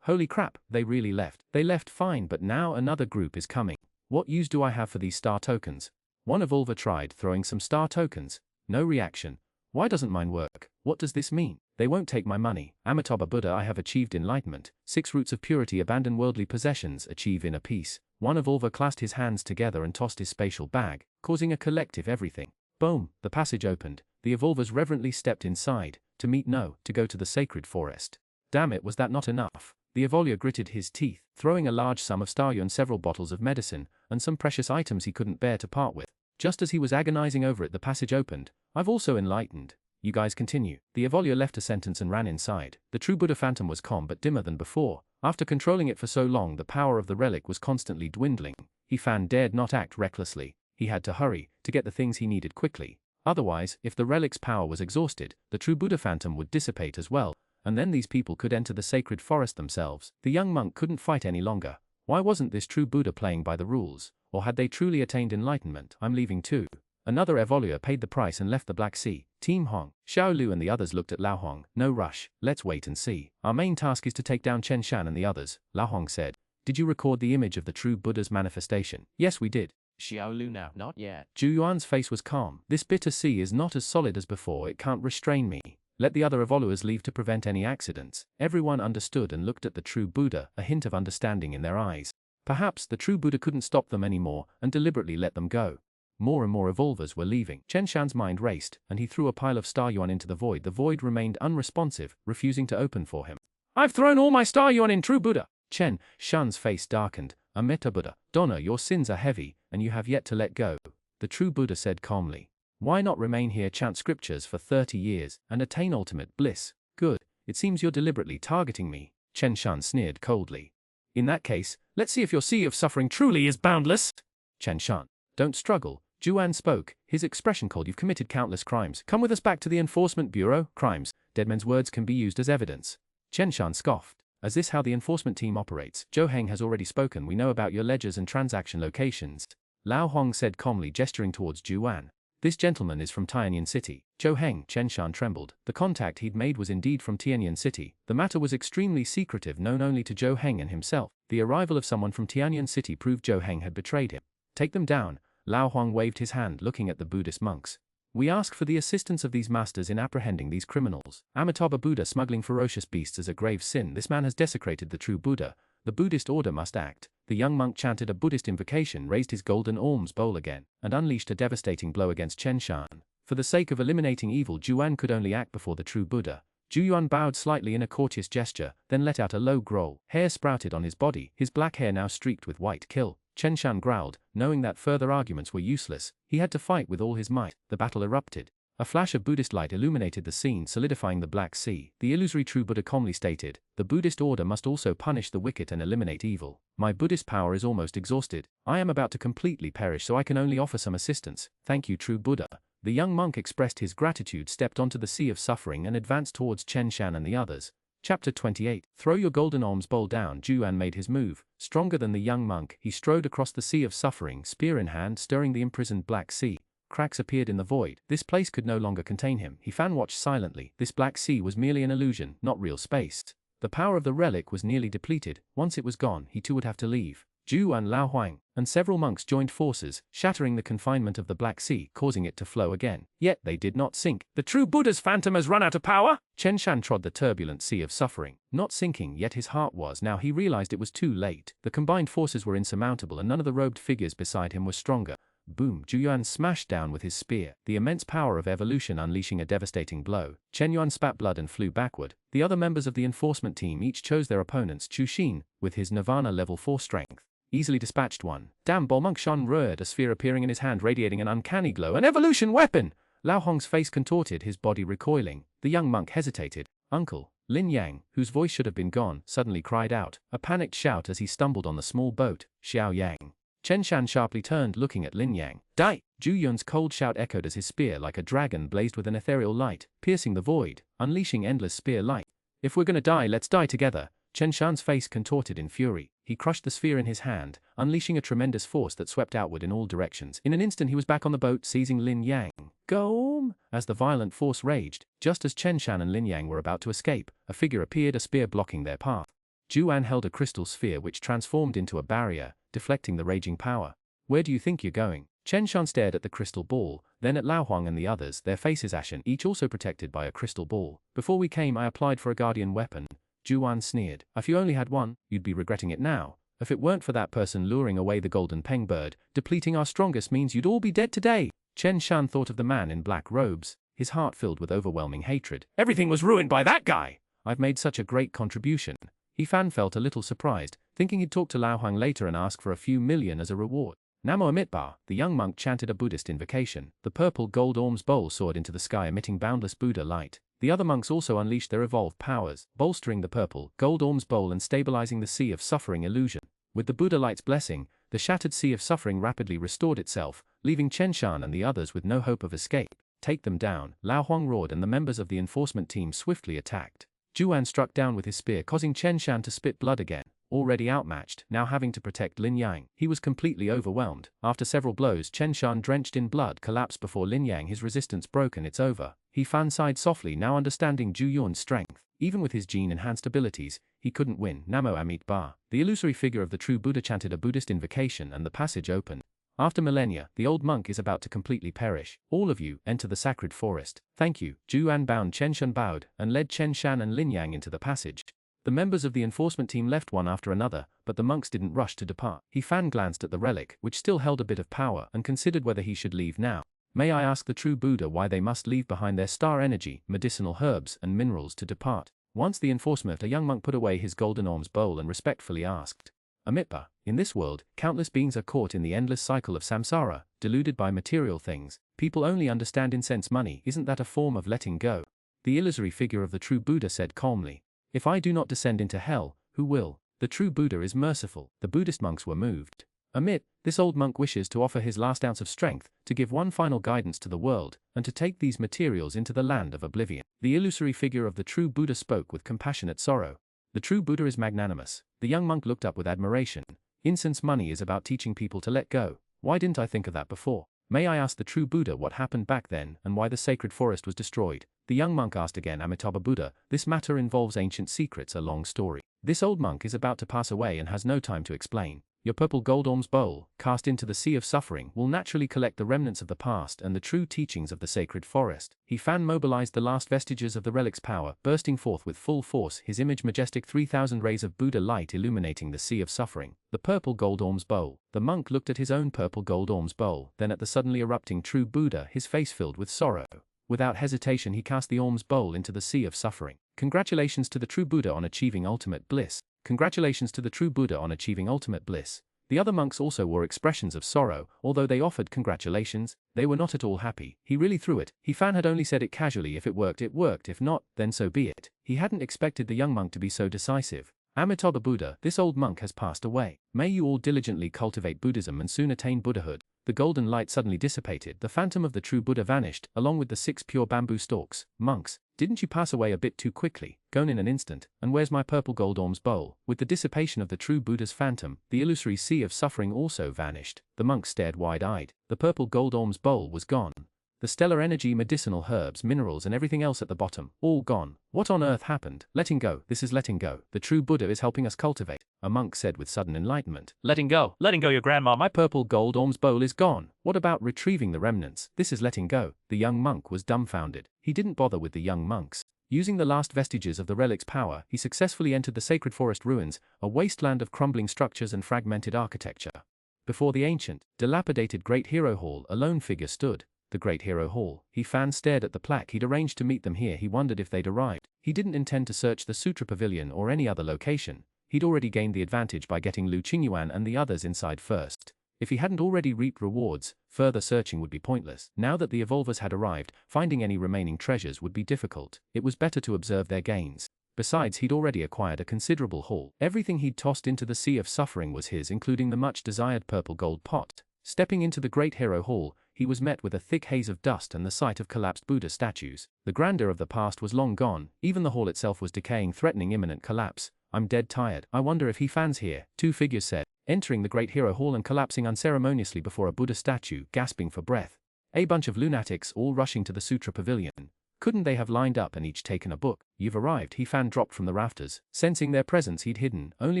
Holy crap, they really left. They left fine, but now another group is coming. What use do I have for these star tokens? One evolver tried throwing some star tokens. No reaction. Why doesn't mine work? What does this mean? They won't take my money. Amitabha Buddha, I have achieved enlightenment. 6 roots of purity, abandon worldly possessions, achieve inner peace. One evolver clasped his hands together and tossed his spatial bag, causing a collective everything. Boom, the passage opened. The evolvers reverently stepped inside, to meet no, to go to the sacred forest. Damn it, was that not enough? The evolver gritted his teeth, throwing a large sum of star-yuan, several bottles of medicine, and some precious items he couldn't bear to part with. Just as he was agonizing over it, the passage opened. I've also enlightened. You guys continue. The evolver left a sentence and ran inside. The true Buddha phantom was calm but dimmer than before. After controlling it for so long, the power of the relic was constantly dwindling. He Fan dared not act recklessly. He had to hurry, to get the things he needed quickly. Otherwise, if the relic's power was exhausted, the true Buddha phantom would dissipate as well, and then these people could enter the sacred forest themselves. The young monk couldn't fight any longer. Why wasn't this true Buddha playing by the rules? Or had they truly attained enlightenment? I'm leaving too. Another evoluer paid the price and left the Black Sea. Team Hong, Xiao Lu and the others looked at Lao Hong. No rush, let's wait and see. Our main task is to take down Chen Shan and the others, Lao Hong said. Did you record the image of the true Buddha's manifestation? Yes, we did. Xiao Lu now, not yet. Zhu Yuan's face was calm. This bitter sea is not as solid as before, it can't restrain me. Let the other evoluers leave to prevent any accidents. Everyone understood and looked at the true Buddha, a hint of understanding in their eyes. Perhaps the true Buddha couldn't stop them anymore and deliberately let them go. More and more evolvers were leaving. Chen Shan's mind raced, and he threw a pile of Star Yuan into the void. The void remained unresponsive, refusing to open for him. I've thrown all my Star Yuan in, true Buddha! Chen Shan's face darkened. Amita Buddha, Donna, your sins are heavy, and you have yet to let go. The true Buddha said calmly. Why not remain here, chant scriptures for 30 years, and attain ultimate bliss? Good, it seems you're deliberately targeting me. Chen Shan sneered coldly. In that case, let's see if your sea of suffering truly is boundless. Chen Shan, don't struggle. Xuanhuan spoke, his expression cold. You've committed countless crimes. Come with us back to the Enforcement Bureau. Crimes. Dead men's words can be used as evidence. Chen Shan scoffed. Is this how the enforcement team operates? Zhou Heng has already spoken. We know about your ledgers and transaction locations. Lao Hong said calmly, gesturing towards Xuanhuan. This gentleman is from Tianyan City. Zhou Heng, Chen Shan trembled. The contact he'd made was indeed from Tianyan City. The matter was extremely secretive, known only to Zhou Heng and himself. The arrival of someone from Tianyan City proved Zhou Heng had betrayed him. Take them down. Lao Huang waved his hand, looking at the Buddhist monks. We ask for the assistance of these masters in apprehending these criminals. Amitabha Buddha, smuggling ferocious beasts is a grave sin. This man has desecrated the true Buddha. The Buddhist order must act. The young monk chanted a Buddhist invocation, raised his golden alms bowl again, and unleashed a devastating blow against Chen Shan. For the sake of eliminating evil, Xuanhuan could only act before the true Buddha. Xuanhuan bowed slightly in a courteous gesture, then let out a low growl. Hair sprouted on his body, his black hair now streaked with white. Kill. Chen Shan growled, knowing that further arguments were useless. He had to fight with all his might. The battle erupted. A flash of Buddhist light illuminated the scene, solidifying the Black Sea. The illusory true Buddha calmly stated, the Buddhist order must also punish the wicked and eliminate evil. My Buddhist power is almost exhausted. I am about to completely perish, so I can only offer some assistance. Thank you, true Buddha. The young monk expressed his gratitude, stepped onto the sea of suffering and advanced towards Chen Shan and the others. Chapter 28. Throw your golden alms bowl down. Xuanhuan made his move. Stronger than the young monk, he strode across the sea of suffering, spear in hand, stirring the imprisoned Black Sea. Cracks appeared in the void. This place could no longer contain him. He fan watched silently. This Black Sea was merely an illusion, not real space. The power of the relic was nearly depleted. Once it was gone, he too would have to leave. Zhu and Lao Huang and several monks joined forces, shattering the confinement of the Black Sea, causing it to flow again. Yet they did not sink. The true Buddha's phantom has run out of power? Chen Shan trod the turbulent sea of suffering. Not sinking, yet his heart was. Now he realized it was too late. The combined forces were insurmountable, and none of the robed figures beside him was stronger. Boom! Xuanhuan smashed down with his spear, the immense power of evolution unleashing a devastating blow. Chen Yuan spat blood and flew backward. The other members of the enforcement team each chose their opponents. Chu Xin, with his Nirvana level 4 strength, easily dispatched one. Damn, Monk Shan reared, a sphere appearing in his hand radiating an uncanny glow. An evolution weapon! Lao Hong's face contorted, his body recoiling. The young monk hesitated. Uncle. Lin Yang, whose voice should have been gone, suddenly cried out, a panicked shout as he stumbled on the small boat. Xiao Yang. Chen Shan sharply turned, looking at Lin Yang. Die! Zhu Yun's cold shout echoed as his spear like a dragon blazed with an ethereal light, piercing the void, unleashing endless spear light. If we're gonna die, let's die together. Chen Shan's face contorted in fury. He crushed the sphere in his hand, unleashing a tremendous force that swept outward in all directions. In an instant he was back on the boat, seizing Lin Yang. Go! As the violent force raged, just as Chen Shan and Lin Yang were about to escape, a figure appeared, a spear blocking their path. Xuanhuan held a crystal sphere which transformed into a barrier, deflecting the raging power. Where do you think you're going? Chen Shan stared at the crystal ball, then at Lao Huang and the others, their faces ashen, each also protected by a crystal ball. Before we came, I applied for a guardian weapon. Xuanhuan sneered. If you only had one, you'd be regretting it now. If it weren't for that person luring away the golden peng bird, depleting our strongest means you'd all be dead today. Chen Shan thought of the man in black robes, his heart filled with overwhelming hatred. Everything was ruined by that guy! I've made such a great contribution. He felt a little surprised, thinking he'd talk to Lao Huang later and ask for a few million as a reward. Namo Amitbar, the young monk chanted a Buddhist invocation. The purple gold alms bowl soared into the sky, emitting boundless Buddha light. The other monks also unleashed their evolved powers, bolstering the purple gold alms bowl and stabilizing the sea of suffering illusion. With the Buddha light's blessing, the shattered sea of suffering rapidly restored itself, leaving Chen Shan and the others with no hope of escape. Take them down, Lao Huang roared, and the members of the enforcement team swiftly attacked. Xuanhuan struck down with his spear, causing Chen Shan to spit blood again. Already outmatched, now having to protect Lin Yang, he was completely overwhelmed. After several blows, Chen Shan, drenched in blood, collapsed before Lin Yang, his resistance broken. It's over. He sighed softly, now understanding Zhu Yun's strength. Even with his gene-enhanced abilities, he couldn't win. Namo Amitbar. The illusory figure of the true Buddha chanted a Buddhist invocation and the passage opened. After millennia, the old monk is about to completely perish. All of you, enter the sacred forest. Thank you. Xuanhuan bound. Chen Shan bowed, and led Chen Shan and Lin Yang into the passage. The The members of the enforcement team left one after another, but the monks didn't rush to depart. He Fan glanced at the relic, which still held a bit of power, and considered whether he should leave now. May I ask the true Buddha why they must leave behind their star energy, medicinal herbs, and minerals to depart? Once the enforcement, a young monk put away his golden alms bowl and respectfully asked. Amitabha, in this world, countless beings are caught in the endless cycle of samsara, deluded by material things. People only understand incense money. Isn't that a form of letting go? The illusory figure of the true Buddha said calmly. If I do not descend into hell, who will? The true Buddha is merciful. The Buddhist monks were moved. Amit, this old monk wishes to offer his last ounce of strength, to give one final guidance to the world, and to take these materials into the land of oblivion. The illusory figure of the true Buddha spoke with compassionate sorrow. The true Buddha is magnanimous. The young monk looked up with admiration. Incense money is about teaching people to let go. Why didn't I think of that before? May I ask the true Buddha what happened back then and why the sacred forest was destroyed? The young monk asked again. Amitabha Buddha, this matter involves ancient secrets, a long story. This old monk is about to pass away and has no time to explain. Your purple gold alms bowl, cast into the sea of suffering, will naturally collect the remnants of the past and the true teachings of the sacred forest. He Fan mobilized the last vestiges of the relic's power, bursting forth with full force, his image majestic 3,000 rays of Buddha light illuminating the sea of suffering. The purple gold alms bowl. The monk looked at his own purple gold alms bowl, then at the suddenly erupting true Buddha, his face filled with sorrow. Without hesitation he cast the alms bowl into the sea of suffering. Congratulations to the true Buddha on achieving ultimate bliss. Congratulations to the true Buddha on achieving ultimate bliss. The other monks also wore expressions of sorrow. Although they offered congratulations, they were not at all happy. He really threw it. He Fan had only said it casually. If it worked, it worked. If not, then so be it. He hadn't expected the young monk to be so decisive. Amitabha Buddha, this old monk has passed away. May you all diligently cultivate Buddhism and soon attain Buddhahood. The golden light suddenly dissipated. The phantom of the true Buddha vanished, along with the 6 pure bamboo stalks. Monks, didn't you pass away a bit too quickly? Gone in an instant. And where's my purple gold alms bowl? With the dissipation of the true Buddha's phantom, the illusory sea of suffering also vanished. The monks stared wide-eyed. The purple gold alms bowl was gone. The stellar energy, medicinal herbs, minerals and everything else at the bottom, all gone. What on earth happened? Letting go. This is letting go. The true Buddha is helping us cultivate. A monk said with sudden enlightenment. Letting go your grandma. My purple gold alms bowl is gone. What about retrieving the remnants? This is letting go. The young monk was dumbfounded. He didn't bother with the young monks. Using the last vestiges of the relic's power, he successfully entered the sacred forest ruins, a wasteland of crumbling structures and fragmented architecture. Before the ancient, dilapidated Great Hero Hall, a lone figure stood. The Great Hero Hall. He Fan stared at the plaque. He'd arranged to meet them here. He wondered if they'd arrived. He didn't intend to search the Sutra Pavilion or any other location. He'd already gained the advantage by getting Liu Qingyuan and the others inside first. If he hadn't already reaped rewards, further searching would be pointless. Now that the evolvers had arrived, finding any remaining treasures would be difficult. It was better to observe their gains. Besides, he'd already acquired a considerable haul. Everything he'd tossed into the sea of suffering was his, including the much-desired purple gold pot. Stepping into the Great Hero Hall, he was met with a thick haze of dust and the sight of collapsed Buddha statues. The grandeur of the past was long gone. Even the hall itself was decaying, threatening imminent collapse. I'm dead tired. I wonder if he Fan's here. 2 figures said, entering the Great Hero Hall and collapsing unceremoniously before a Buddha statue, gasping for breath. A bunch of lunatics, all rushing to the Sutra Pavilion. Couldn't they have lined up and each taken a book? You've arrived. He Fan dropped from the rafters. Sensing their presence, he'd hidden, only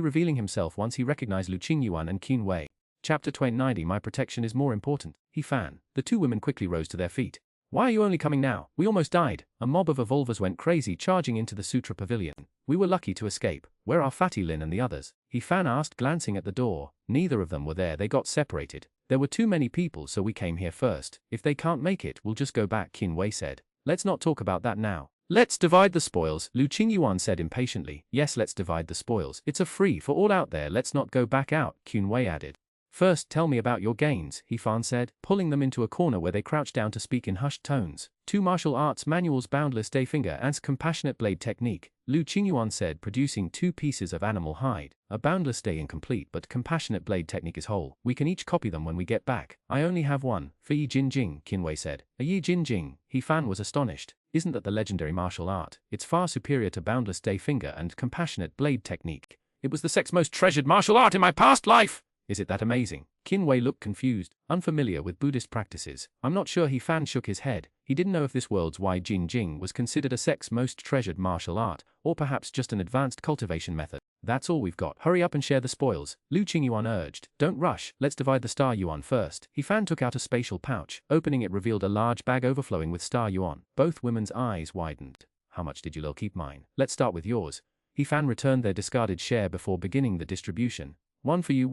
revealing himself once he recognized Liu Qingyuan and Qin Wei. Chapter 290. My protection is more important. He Fan. The 2 women quickly rose to their feet. Why are you only coming now? We almost died. A mob of evolvers went crazy, charging into the Sutra Pavilion. We were lucky to escape. Where are Fatty Lin and the others? He Fan asked, glancing at the door. Neither of them were there. They got separated. There were too many people, so we came here first. If they can't make it, we'll just go back, Qin Wei said. Let's not talk about that now. Let's divide the spoils, Liu Qingyuan said impatiently. Yes, let's divide the spoils. It's a free for all out there. Let's not go back out, Qin Wei added. First, tell me about your gains, He Fan said, pulling them into a corner where they crouched down to speak in hushed tones. 2 martial arts manuals, boundless day finger and compassionate blade technique, Liu Qingyuan said, producing 2 pieces of animal hide. A boundless day incomplete, but compassionate blade technique is whole. We can each copy them when we get back. I only have one, for Yi Jin Jing, Qin Wei said. A Yi Jin Jing? He Fan was astonished. Isn't that the legendary martial art? It's far superior to boundless day finger and compassionate blade technique. It was the sect's most treasured martial art in my past life! Is it that amazing? Qin Wei looked confused, unfamiliar with Buddhist practices. I'm not sure. He Fan shook his head. He didn't know if this world's Wai Jin Jing was considered a sect's most treasured martial art, or perhaps just an advanced cultivation method. That's all we've got. Hurry up and share the spoils, Liu Qingyuan urged. Don't rush, let's divide the star yuan first. He Fan took out a spatial pouch. Opening it revealed a large bag overflowing with star yuan. Both women's eyes widened. How much did you keep? Mine. Let's start with yours. He Fan returned their discarded share before beginning the distribution. One for you,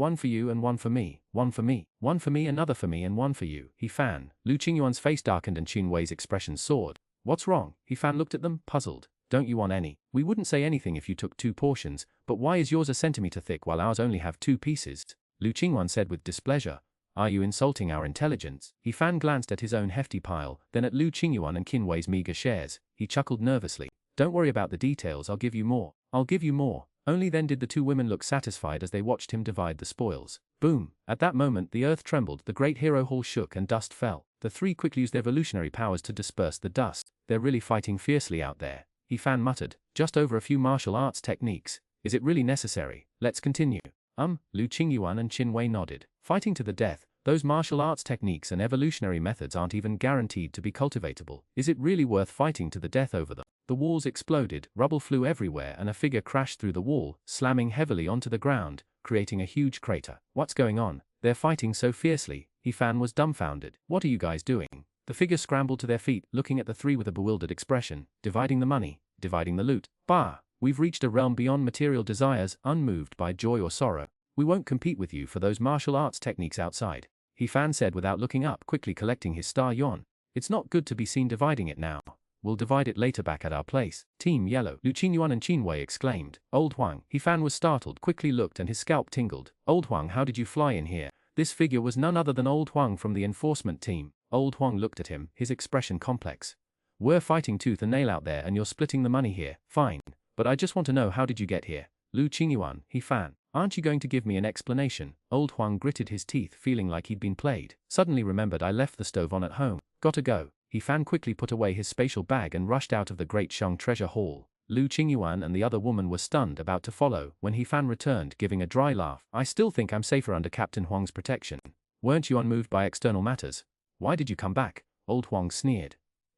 and one for me, one for me, another for me, and one for you. He Fan. Liu Qingyuan's face darkened and Qinwei's expression soared. What's wrong? He Fan looked at them, puzzled. Don't you want any? We wouldn't say anything if you took 2 portions, but why is yours a centimeter thick while ours only have 2 pieces? Liu Qingyuan said with displeasure. Are you insulting our intelligence? He Fan glanced at his own hefty pile, then at Liu Qingyuan and Qinwei's meager shares. He chuckled nervously. Don't worry about the details, I'll give you more. I'll give you more. Only then did the 2 women look satisfied as they watched him divide the spoils. Boom! At that moment the earth trembled, the great hero hall shook and dust fell. The 3 quickly used their evolutionary powers to disperse the dust. They're really fighting fiercely out there. He Fan muttered. Just over a few martial arts techniques. Is it really necessary? Let's continue. Liu Qingyuan and Qinwei nodded. Fighting to the death. Those martial arts techniques and evolutionary methods aren't even guaranteed to be cultivatable. Is it really worth fighting to the death over them? The walls exploded, rubble flew everywhere and a figure crashed through the wall, slamming heavily onto the ground, creating a huge crater. What's going on? They're fighting so fiercely. He Fan was dumbfounded. What are you guys doing? The figure scrambled to their feet, looking at the 3 with a bewildered expression. Dividing the money, dividing the loot. Bah! We've reached a realm beyond material desires, unmoved by joy or sorrow. We won't compete with you for those martial arts techniques outside. He Fan said without looking up, quickly collecting his star yuan. It's not good to be seen dividing it now. We'll divide it later back at our place. Team Yellow. Liu Qingyuan and Qinwei exclaimed. Old Huang. He Fan was startled, quickly looked and his scalp tingled. Old Huang, how did you fly in here? This figure was none other than Old Huang from the enforcement team. Old Huang looked at him, his expression complex. We're fighting tooth and nail out there and you're splitting the money here. Fine. But I just want to know, how did you get here? Liu Qingyuan. He Fan. Aren't you going to give me an explanation? Old Huang gritted his teeth, feeling like he'd been played. Suddenly remembered, I left the stove on at home. Gotta go. He Fan quickly put away his spatial bag and rushed out of the Great Shang treasure hall. Liu Qingyuan and the other woman were stunned, about to follow, when He Fan returned, giving a dry laugh. I still think I'm safer under Captain Huang's protection. Weren't you unmoved by external matters? Why did you come back? Old Huang sneered.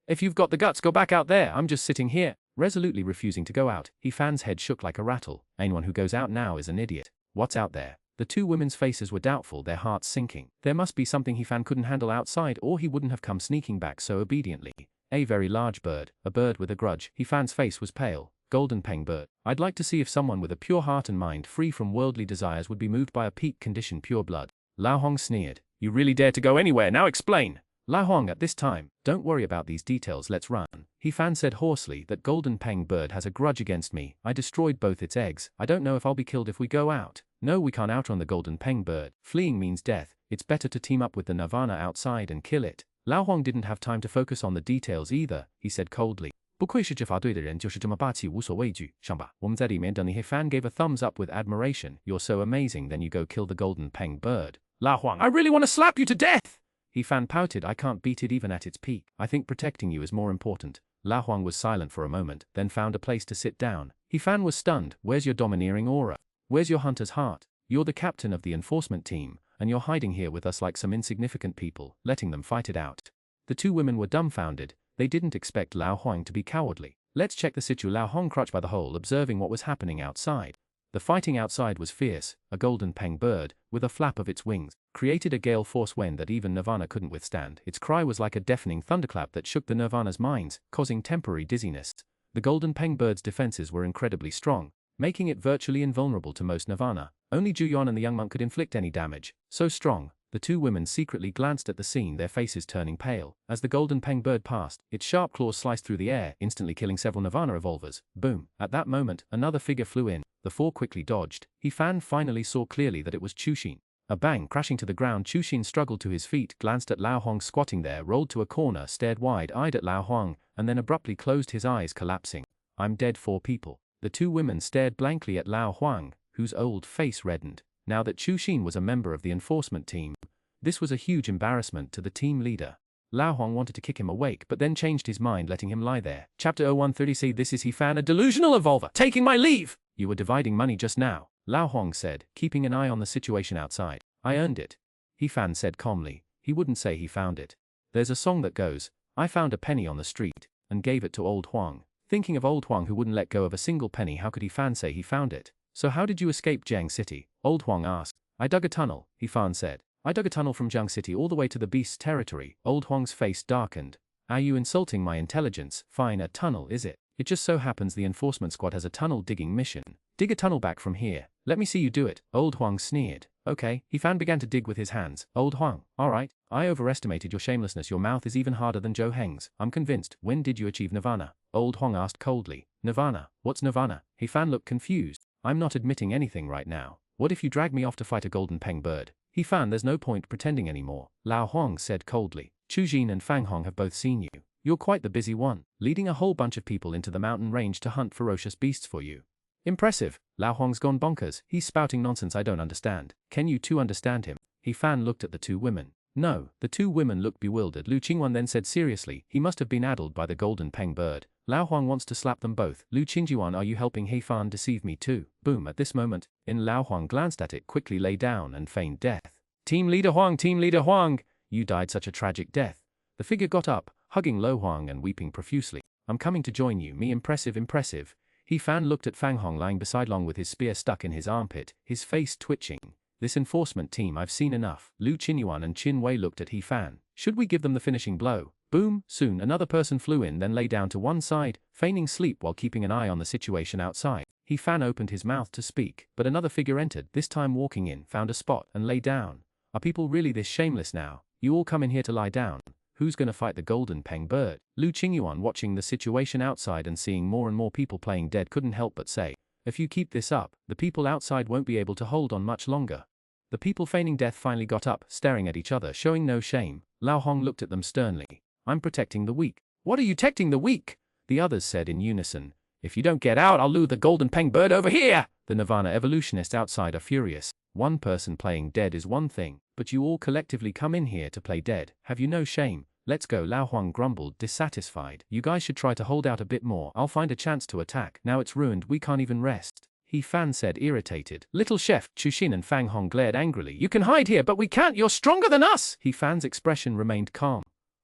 If you've got the guts, go back out there. I'm just sitting here. Resolutely refusing to go out, He Fan's head shook like a rattle. Anyone who goes out now is an idiot. What's out there? The 2 women's faces were doubtful, their hearts sinking. There must be something He Fan couldn't handle outside, or he wouldn't have come sneaking back so obediently. A very large bird, a bird with a grudge. He Fan's face was pale. Golden Peng bird. I'd like to see if someone with a pure heart and mind free from worldly desires would be moved by a peak condition pure blood. Lao Hong sneered. You really dare to go anywhere, now explain. Lao Hong at this time. Don't worry about these details, let's run. He Fan said hoarsely. That Golden Peng bird has a grudge against me. I destroyed both its eggs. I don't know if I'll be killed if we go out. No, we can't outrun the Golden Peng bird. Fleeing means death. It's better to team up with the Nirvana outside and kill it. Lao Hong didn't have time to focus on the details either. He said coldly. 不愧是执法队的人，就是这么霸气，无所畏惧。上吧，我们在里面等你。He Fan gave a thumbs up with admiration. You're so amazing. Then you go kill the Golden Peng bird. Lao Huang, I really want to slap you to death. He Fan pouted. I can't beat it even at its peak. I think protecting you is more important. Lao Huang was silent for a moment, then found a place to sit down. He Fan was stunned. Where's your domineering aura? Where's your hunter's heart? You're the captain of the enforcement team, and you're hiding here with us like some insignificant people, letting them fight it out. The 2 women were dumbfounded. They didn't expect Lao Huang to be cowardly. Let's check the situ. Lao Hong crouched by the hole, observing what was happening outside. The fighting outside was fierce. A Golden Peng bird, with a flap of its wings, created a gale force wind that even Nirvana couldn't withstand. Its cry was like a deafening thunderclap that shook the Nirvana's minds, causing temporary dizziness. The Golden Peng bird's defenses were incredibly strong, making it virtually invulnerable to most Nirvana. Only Zhu Yuan and the young monk could inflict any damage. So strong. The 2 women secretly glanced at the scene, their faces turning pale. As the Golden Peng bird passed, its sharp claws sliced through the air, instantly killing several Nirvana revolvers. Boom. At that moment, another figure flew in. The 4 quickly dodged. He Fan finally saw clearly that it was Chushin. A bang, crashing to the ground. Chushin struggled to his feet, glanced at Lao Hong squatting there, rolled to a corner, stared wide-eyed at Lao Hong, and then abruptly closed his eyes, collapsing. I'm dead. 4 people. The 2 women stared blankly at Lao Huang, whose old face reddened. Now that Chushin was a member of the enforcement team, this was a huge embarrassment to the team leader. Lao Hong wanted to kick him awake, but then changed his mind, letting him lie there. Chapter 0130. This is He Fan, a delusional evolver. Taking my leave! You were dividing money just now, Lao Hong said, keeping an eye on the situation outside. I earned it. He Fan said calmly. He wouldn't say he found it. There's a song that goes, I found a penny on the street, and gave it to Old Huang. Thinking of Old Huang who wouldn't let go of a single penny, how could He Fan say he found it? So how did you escape Jiang City? Old Huang asked. I dug a tunnel, He Fan said. I dug a tunnel from Jiang City all the way to the beast's territory. Old Huang's face darkened. Are you insulting my intelligence? Fine, a tunnel, is it? It just so happens the enforcement squad has a tunnel digging mission. Dig a tunnel back from here. Let me see you do it. Old Huang sneered. Okay, He Fan began to dig with his hands. Old Huang, alright, I overestimated your shamelessness. Your mouth is even harder than Zhou Heng's. I'm convinced. When did you achieve nirvana? Old Huang asked coldly. Nirvana? What's nirvana? He Fan looked confused. I'm not admitting anything right now. What if you drag me off to fight a golden peng bird? He Fan, there's no point pretending anymore. Lao Huang said coldly. Chu Jin and Fang Hong have both seen you. You're quite the busy one, leading a whole bunch of people into the mountain range to hunt ferocious beasts for you. Impressive. Lao Huang's gone bonkers. He's spouting nonsense I don't understand. Can you two understand him? He Fan looked at the two women. No. The two women looked bewildered. Liu Qingyuan then said seriously, he must have been addled by the golden peng bird. Lao Huang wants to slap them both. Liu Qingyuan, are you helping He Fan deceive me too? Boom. At this moment, Lao Huang glanced at it, quickly lay down and feigned death. Team Leader Huang, you died such a tragic death. The figure got up, hugging Lo Huang and weeping profusely. I'm coming to join you, me impressive. He Fan looked at Fang Hong lying beside Long with his spear stuck in his armpit, his face twitching. This enforcement team, I've seen enough. Liu Qingyuan and Qin Wei looked at He Fan. Should we give them the finishing blow? Boom, soon another person flew in, then lay down to one side, feigning sleep while keeping an eye on the situation outside. He Fan opened his mouth to speak, but another figure entered, this time walking in, found a spot, and lay down. Are people really this shameless now? You all come in here to lie down. Who's gonna fight the golden peng bird? Liu Qingyuan, watching the situation outside and seeing more and more people playing dead, couldn't help but say, if you keep this up, the people outside won't be able to hold on much longer. The people feigning death finally got up, staring at each other, showing no shame. Lao Hong looked at them sternly. I'm protecting the weak. What are you protecting the weak? The others said in unison. If you don't get out, I'll lure the golden peng bird over here! The Nirvana evolutionists outside are furious. One person playing dead is one thing, but you all collectively come in here to play dead. Have you no shame? Let's go, Lao Huang grumbled, dissatisfied. You guys should try to hold out a bit more. I'll find a chance to attack. Now it's ruined, we can't even rest. He Fan said, irritated. Little chef, Chu Xin and Fang Hong glared angrily. You can hide here, but we can't, you're stronger than us! He Fan's expression remained calm.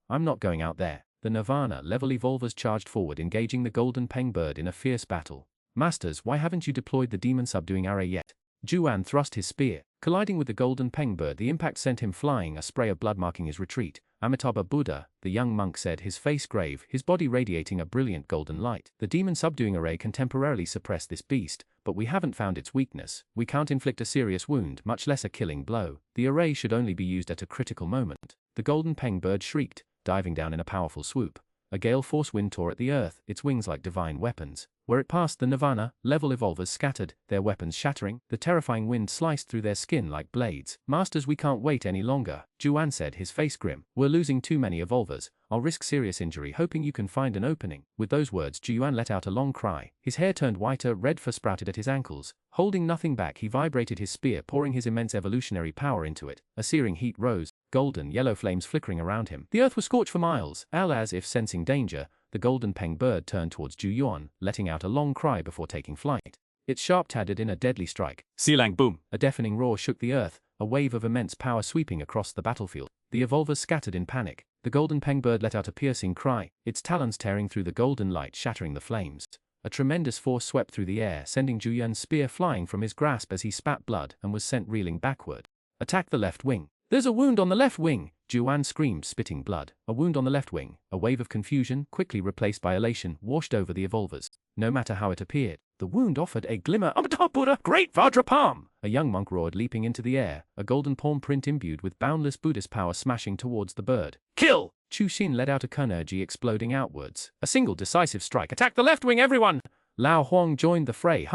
I'm not going out there. The Nirvana level evolvers charged forward, engaging the golden peng bird in a fierce battle. Masters, why haven't you deployed the demon subduing array yet? Xuanhuan thrust his spear, colliding with the golden peng bird. The impact sent him flying, a spray of blood marking his retreat. Amitabha Buddha, the young monk said, his face grave, his body radiating a brilliant golden light. The demon subduing array can temporarily suppress this beast, but we haven't found its weakness. We can't inflict a serious wound, much less a killing blow. The array should only be used at a critical moment. The golden peng bird shrieked, diving down in a powerful swoop. A gale force wind tore at the earth, its wings like divine weapons. Where it passed, the Nirvana level evolvers scattered, their weapons shattering. The terrifying wind sliced through their skin like blades. Masters, we can't wait any longer, Xuan said, his face grim. We're losing too many evolvers. I'll risk serious injury hoping you can find an opening. With those words, Xuan let out a long cry. His hair turned whiter, red fur sprouted at his ankles. Holding nothing back, he vibrated his spear, pouring his immense evolutionary power into it. A searing heat rose, golden yellow flames flickering around him. The earth was scorched for miles. As if sensing danger, the golden peng bird turned towards Xuanhuan, letting out a long cry before taking flight. Its sharp tattered in a deadly strike. Silang boom! A deafening roar shook the earth, a wave of immense power sweeping across the battlefield. The evolvers scattered in panic. The golden peng bird let out a piercing cry, its talons tearing through the golden light, shattering the flames. A tremendous force swept through the air, sending Xuanhuan's spear flying from his grasp as he spat blood and was sent reeling backward. Attack the left wing. There's a wound on the left wing! Xuanhuan screamed, spitting blood. A wound on the left wing. A wave of confusion, quickly replaced by elation, washed over the evolvers. No matter how it appeared, the wound offered a glimmer. Buddha, great Vajrapalm! A young monk roared, leaping into the air, a golden palm print imbued with boundless Buddhist power smashing towards the bird. Kill! Chu Xin let out a kunergy, exploding outwards. A single decisive strike. Attack the left wing, everyone! Lao Huang joined the fray.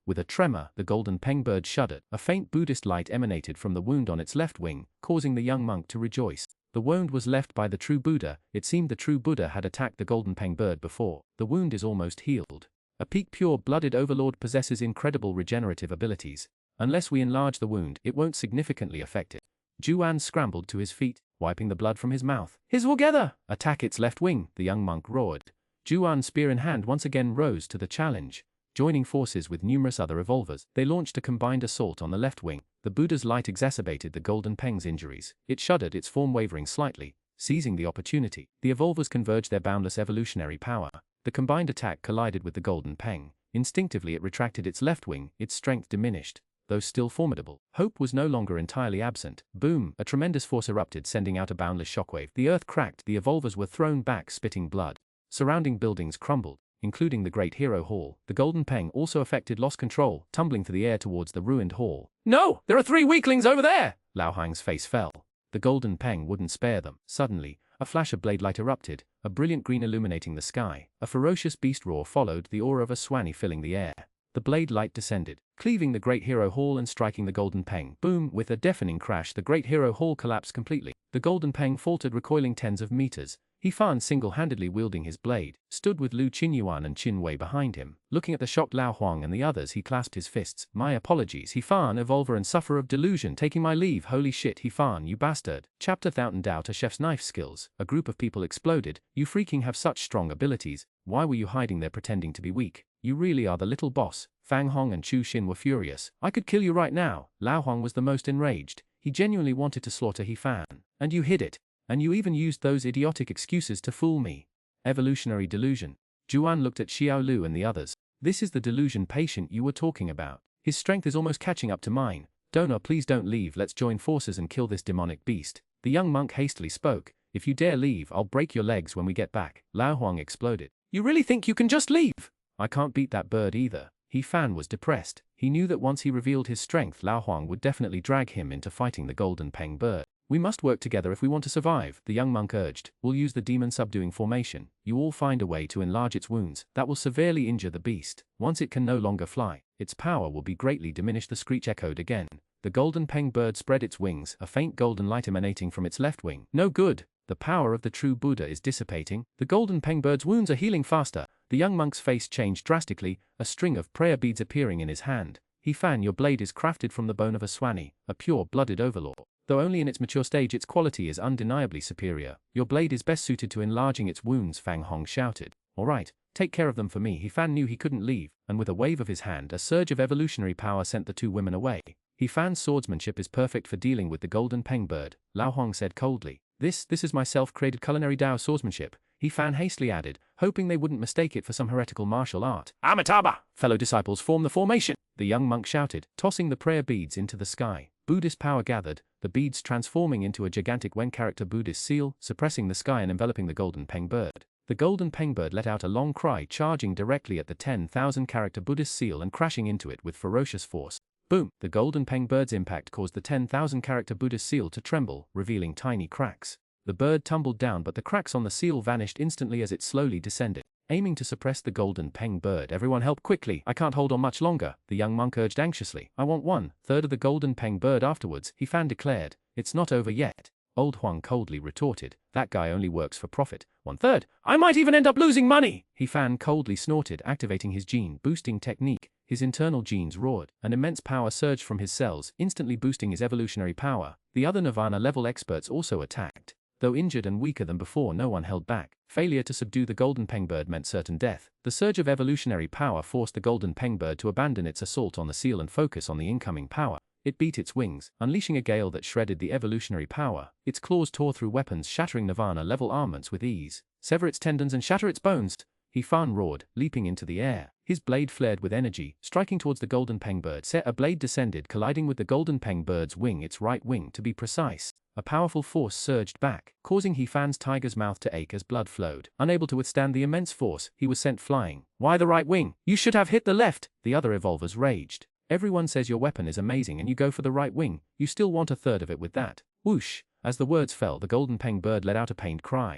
With a tremor, the golden peng bird shuddered. A faint Buddhist light emanated from the wound on its left wing, causing the young monk to rejoice. The wound was left by the true Buddha. It seemed the true Buddha had attacked the golden peng bird before. The wound is almost healed. A peak pure-blooded overlord possesses incredible regenerative abilities. Unless we enlarge the wound, it won't significantly affect it. Xuan scrambled to his feet, wiping the blood from his mouth. His together! Attack its left wing, the young monk roared. Xuan, spear in hand, once again rose to the challenge. Joining forces with numerous other evolvers, they launched a combined assault on the left wing. The Buddha's light exacerbated the golden peng's injuries. It shuddered, its form wavering slightly. Seizing the opportunity, the evolvers converged their boundless evolutionary power. The combined attack collided with the golden peng. Instinctively it retracted its left wing, its strength diminished. Though still formidable, hope was no longer entirely absent. Boom! A tremendous force erupted, sending out a boundless shockwave. The earth cracked, the evolvers were thrown back, spitting blood. Surrounding buildings crumbled. including the Great Hero Hall. The Golden Peng also affected lost control, tumbling through the air towards the ruined hall. No! There are 3 weaklings over there! Lao Hang's face fell. The Golden Peng wouldn't spare them. Suddenly, a flash of blade light erupted, a brilliant green illuminating the sky. A ferocious beast roar followed, the aura of a Xuanhuan filling the air. The blade light descended, cleaving the Great Hero Hall and striking the Golden Peng. Boom! With a deafening crash, the Great Hero Hall collapsed completely. The Golden Peng faltered, recoiling tens of meters. He Fan, single-handedly wielding his blade, stood with Liu Qingyuan and Qin Wei behind him. Looking at the shocked Lao Huang and the others, he clasped his fists. My apologies, He Fan, evolver and sufferer of delusion, taking my leave. Holy shit, He Fan, you bastard. Chapter Thousand Doubt a chef's knife skills. A group of people exploded. You freaking have such strong abilities. Why were you hiding there pretending to be weak? You really are the little boss. Fang Hong and Chu Xin were furious. I could kill you right now. Lao Huang was the most enraged. He genuinely wanted to slaughter He Fan. And you hid it. And you even used those idiotic excuses to fool me. Evolutionary delusion. Juan looked at Xiao Lu and the others. This is the delusion patient you were talking about. His strength is almost catching up to mine. Donor, please don't leave. Let's join forces and kill this demonic beast. The young monk hastily spoke. If you dare leave, I'll break your legs when we get back. Lao Huang exploded. You really think you can just leave? I can't beat that bird either. He Fan was depressed. He knew that once he revealed his strength, Lao Huang would definitely drag him into fighting the Golden Peng bird. We must work together if we want to survive, the young monk urged. We'll use the demon subduing formation. You all find a way to enlarge its wounds. That will severely injure the beast. Once it can no longer fly, its power will be greatly diminished. The screech echoed again. The Golden Peng bird spread its wings, a faint golden light emanating from its left wing. No good. The power of the true Buddha is dissipating. The Golden Peng bird's wounds are healing faster. The young monk's face changed drastically, a string of prayer beads appearing in his hand. He Fan, your blade is crafted from the bone of a Xuanhuan, a pure-blooded overlord. Though only in its mature stage, its quality is undeniably superior. Your blade is best suited to enlarging its wounds, Fang Hong shouted. All right, take care of them for me. He Fan knew he couldn't leave, and with a wave of his hand, a surge of evolutionary power sent the 2 women away. He Fan's swordsmanship is perfect for dealing with the Golden Peng bird, Lao Huang said coldly. This is my self-created culinary Dao swordsmanship, He Fan hastily added, hoping they wouldn't mistake it for some heretical martial art. Amitabha! Fellow disciples, form the formation! The young monk shouted, tossing the prayer beads into the sky. Buddhist power gathered, the beads transforming into a gigantic Wen-character Buddhist seal, suppressing the sky and enveloping the Golden Peng bird. The Golden Peng bird let out a long cry, charging directly at the 10,000-character Buddhist seal and crashing into it with ferocious force. Boom! The Golden Peng bird's impact caused the 10,000-character Buddhist seal to tremble, revealing tiny cracks. The bird tumbled down, but the cracks on the seal vanished instantly as it slowly descended. Aiming to suppress the Golden Peng bird, everyone help quickly, I can't hold on much longer, the young monk urged anxiously. I want 1/3 of the Golden Peng bird afterwards, He Fan declared. It's not over yet. Old Huang coldly retorted, that guy only works for profit. 1/3? I might even end up losing money! He Fan coldly snorted, activating his gene-boosting technique. His internal genes roared. An immense power surged from his cells, instantly boosting his evolutionary power. The other Nirvana-level experts also attacked. Though injured and weaker than before, no one held back. Failure to subdue the Golden Peng bird meant certain death. The surge of evolutionary power forced the Golden Peng bird to abandon its assault on the seal and focus on the incoming power. It beat its wings, unleashing a gale that shredded the evolutionary power. Its claws tore through weapons, shattering Nirvana-level armaments with ease. Sever its tendons and shatter its bones! He Fan roared, leaping into the air. His blade flared with energy, striking towards the Golden Peng bird. A blade descended, colliding with the Golden Peng bird's wing, its right wing to be precise. A powerful force surged back, causing He Fan's tiger's mouth to ache as blood flowed. Unable to withstand the immense force, he was sent flying. Why the right wing? You should have hit the left! The other evolvers raged. Everyone says your weapon is amazing and you go for the right wing. You still want 1/3 of it with that. Whoosh! As the words fell, the Golden Peng bird let out a pained cry.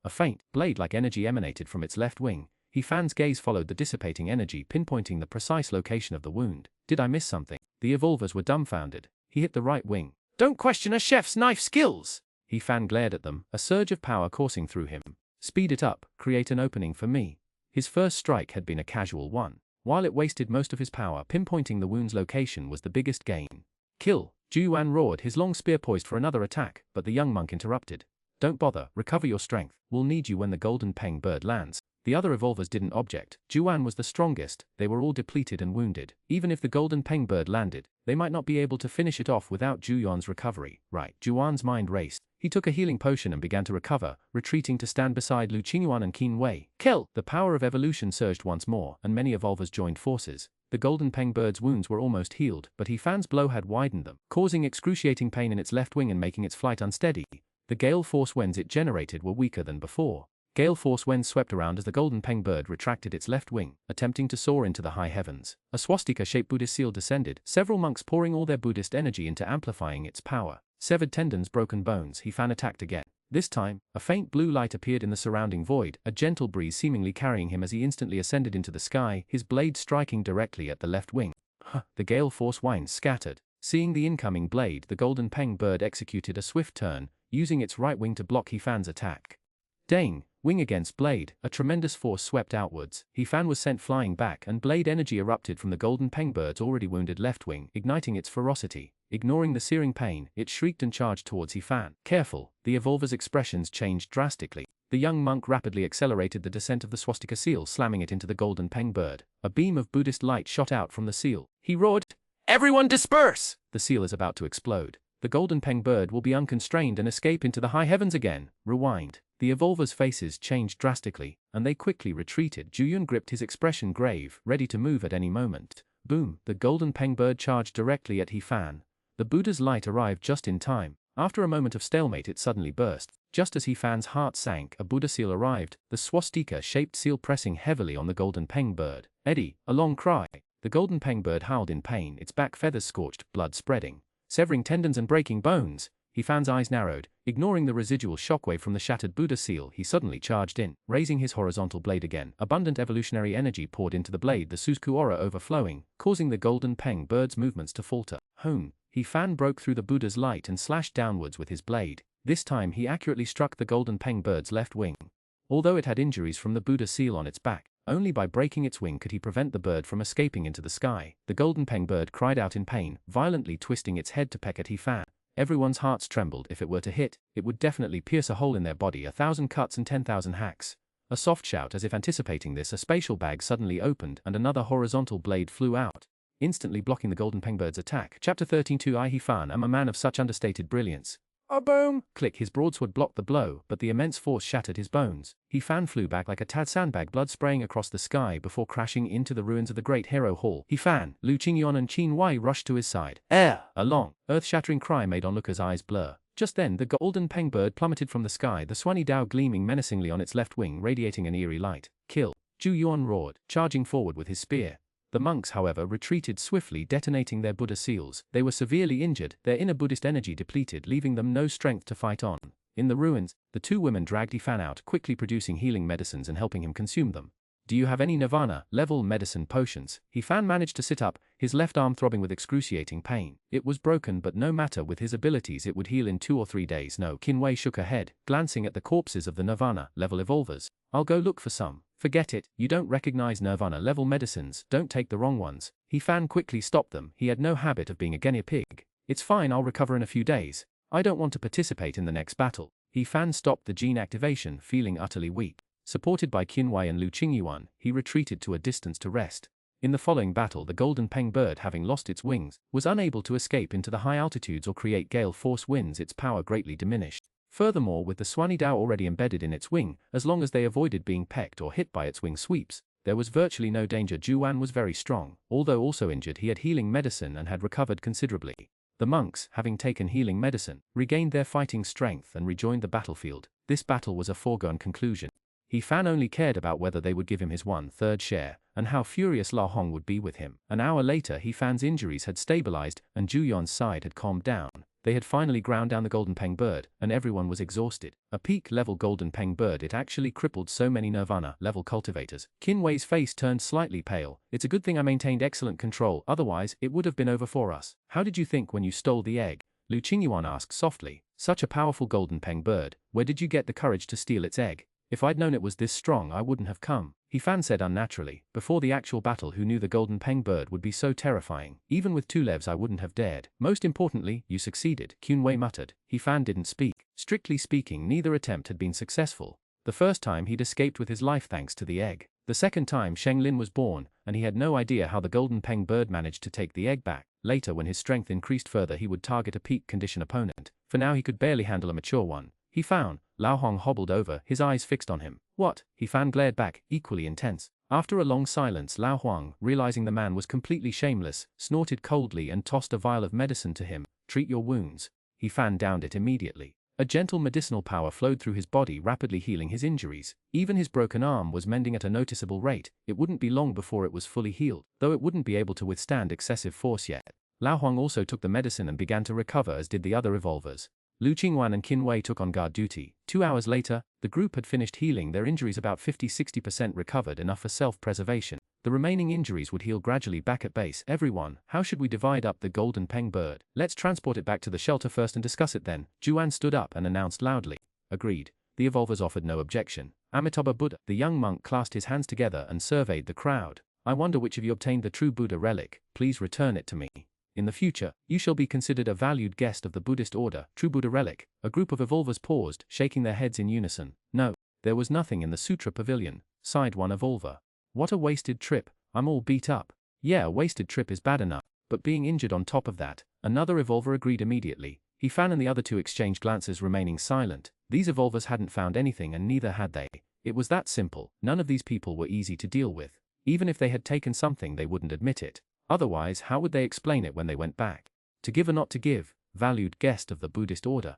A faint, blade-like energy emanated from its left wing. He Fan's gaze followed the dissipating energy, pinpointing the precise location of the wound. Did I miss something? The evolvers were dumbfounded. He hit the right wing. Don't question a chef's knife skills! He Fan glared at them, a surge of power coursing through him. Speed it up, create an opening for me. His first strike had been a casual one. While it wasted most of his power, pinpointing the wound's location was the biggest gain. Kill! Xuanhuan roared, his long spear poised for another attack, but the young monk interrupted. Don't bother, recover your strength. We'll need you when the Golden Peng bird lands. The other evolvers didn't object. Xuanhuan was the strongest, they were all depleted and wounded. Even if the Golden Peng bird landed, they might not be able to finish it off without Xuanhuan's recovery. Right, Xuanhuan's mind raced. He took a healing potion and began to recover, retreating to stand beside Liu Qingyuan and Qin Wei. Kill! The power of evolution surged once more, and many evolvers joined forces. The Golden Peng bird's wounds were almost healed, but He Fan's blow had widened them, causing excruciating pain in its left wing and making its flight unsteady. The gale force winds it generated were weaker than before. Gale force winds swept around as the golden peng bird retracted its left wing, attempting to soar into the high heavens. A swastika-shaped Buddhist seal descended, several monks pouring all their Buddhist energy into amplifying its power. Severed tendons, broken bones, He Fan attacked again. This time, a faint blue light appeared in the surrounding void, a gentle breeze seemingly carrying him as he instantly ascended into the sky, his blade striking directly at the left wing. The gale force winds scattered. Seeing the incoming blade, the golden peng bird executed a swift turn, using its right wing to block He Fan's attack. Dang! Wing against blade, a tremendous force swept outwards. He Fan was sent flying back, and blade energy erupted from the golden peng bird's already wounded left wing, igniting its ferocity. Ignoring the searing pain, it shrieked and charged towards He Fan. Careful! The evolver's expressions changed drastically. The young monk rapidly accelerated the descent of the swastika seal, slamming it into the golden peng bird. A beam of Buddhist light shot out from the seal. He roared, "Everyone disperse!" The seal is about to explode. The golden peng bird will be unconstrained and escape into the high heavens again. Rewind. The evolver's faces changed drastically, and they quickly retreated. Xuanhuan gripped his expression grave, ready to move at any moment. Boom! The golden peng bird charged directly at He Fan. The Buddha's light arrived just in time. After a moment of stalemate, it suddenly burst. Just as He Fan's heart sank, a Buddha seal arrived, the swastika-shaped seal pressing heavily on the golden peng bird. Eddie! A long cry. The golden peng bird howled in pain, its back feathers scorched, blood spreading. Severing tendons and breaking bones. He Fan's eyes narrowed. Ignoring the residual shockwave from the shattered Buddha seal, he suddenly charged in. Raising his horizontal blade again, abundant evolutionary energy poured into the blade, the Susku aura overflowing, causing the golden peng bird's movements to falter. He Fan broke through the Buddha's light and slashed downwards with his blade. This time he accurately struck the golden peng bird's left wing. Although it had injuries from the Buddha seal on its back, only by breaking its wing could he prevent the bird from escaping into the sky. The golden peng bird cried out in pain, violently twisting its head to peck at He Fan. Everyone's hearts trembled. If it were to hit, it would definitely pierce a hole in their body, 1,000 cuts and 10,000 hacks. A soft shout. As if anticipating this, a spatial bag suddenly opened and another horizontal blade flew out, instantly blocking the golden peng bird's attack. Chapter 13. I He Fan am a man of such understated brilliance. A boom! Click! His broadsword blocked the blow, but the immense force shattered his bones. He Fan flew back like a tad sandbag, blood spraying across the sky before crashing into the ruins of the Great Hero Hall. He Fan, Liu Qingyuan and Qin rushed to his side. Air! A long, earth-shattering cry made onlookers' eyes blur. Just then, the golden peng bird plummeted from the sky, the Xuanhuan gleaming menacingly on its left wing, radiating an eerie light. Kill! Xuanhuan roared, charging forward with his spear. The monks, however, retreated swiftly, detonating their Buddha seals. They were severely injured, their inner Buddhist energy depleted, leaving them no strength to fight on. In the ruins, the two women dragged He Fan out, quickly producing healing medicines and helping him consume them. Do you have any Nirvana-level medicine potions? He Fan managed to sit up, his left arm throbbing with excruciating pain. It was broken, but no matter, with his abilities it would heal in 2 or 3 days. No. Qinwei shook her head, glancing at the corpses of the Nirvana-level evolvers. I'll go look for some. Forget it, you don't recognize Nirvana-level medicines, don't take the wrong ones. He Fan quickly stopped them. He had no habit of being a guinea pig. It's fine, I'll recover in a few days. I don't want to participate in the next battle. He Fan stopped the gene activation, feeling utterly weak. Supported by Qinwei and Liu Qingyuan, he retreated to a distance to rest. In the following battle, the golden peng bird, having lost its wings, was unable to escape into the high altitudes or create gale force winds. Its power greatly diminished. Furthermore, with the Xuanhuan already embedded in its wing, as long as they avoided being pecked or hit by its wing sweeps, there was virtually no danger. Xuanhuan was very strong. Although also injured, he had healing medicine and had recovered considerably. The monks, having taken healing medicine, regained their fighting strength and rejoined the battlefield. This battle was a foregone conclusion. He Fan only cared about whether they would give him his 1/3 share, and how furious Lao Hong would be with him. An hour later, He Fan's injuries had stabilized, and Zhuyan's side had calmed down. They had finally ground down the golden peng bird, and everyone was exhausted. A peak-level golden peng bird, it actually crippled so many Nirvana-level cultivators. Qinwei's face turned slightly pale. It's a good thing I maintained excellent control, otherwise it would have been over for us. How did you think when you stole the egg? Liu Qingyuan asked softly. Such a powerful golden peng bird, where did you get the courage to steal its egg? If I'd known it was this strong, I wouldn't have come. He Fan said unnaturally. Before the actual battle, who knew the golden peng bird would be so terrifying? Even with 2 lives I wouldn't have dared. Most importantly, you succeeded, Qinwei muttered. He Fan didn't speak. Strictly speaking, neither attempt had been successful. The first time he'd escaped with his life thanks to the egg. The second time Sheng Lin was born, and he had no idea how the golden peng bird managed to take the egg back. Later, when his strength increased further, he would target a peak condition opponent. For now he could barely handle a mature one. He Fan. Lao Hong hobbled over, his eyes fixed on him. What? He Fan glared back, equally intense. After a long silence, Lao Huang, realizing the man was completely shameless, snorted coldly and tossed a vial of medicine to him. Treat your wounds. He Fan downed it immediately. A gentle medicinal power flowed through his body, rapidly healing his injuries. Even his broken arm was mending at a noticeable rate. It wouldn't be long before it was fully healed, though it wouldn't be able to withstand excessive force yet. Liu Huang also took the medicine and began to recover, as did the other evolvers. Liu Qingyuan and Qin Wei took on guard duty. 2 hours later, the group had finished healing their injuries, about 50–60% recovered, enough for self-preservation. The remaining injuries would heal gradually back at base. Everyone, how should we divide up the golden peng bird? Let's transport it back to the shelter first and discuss it then. Juan stood up and announced loudly. Agreed. The evolvers offered no objection. Amitabha Buddha. The young monk clasped his hands together and surveyed the crowd. I wonder which of you obtained the true Buddha relic. Please return it to me. In the future, you shall be considered a valued guest of the Buddhist order. True Buddha relic. A group of evolvers paused, shaking their heads in unison. No, there was nothing in the sutra pavilion, sighed one evolver. What a wasted trip. I'm all beat up. Yeah, a wasted trip is bad enough, but being injured on top of that. Another evolver agreed immediately. Fan and the other two exchanged glances, remaining silent. These evolvers hadn't found anything, and neither had they. It was that simple. None of these people were easy to deal with. Even if they had taken something, they wouldn't admit it. Otherwise, how would they explain it when they went back? To give or not to give, valued guest of the Buddhist order.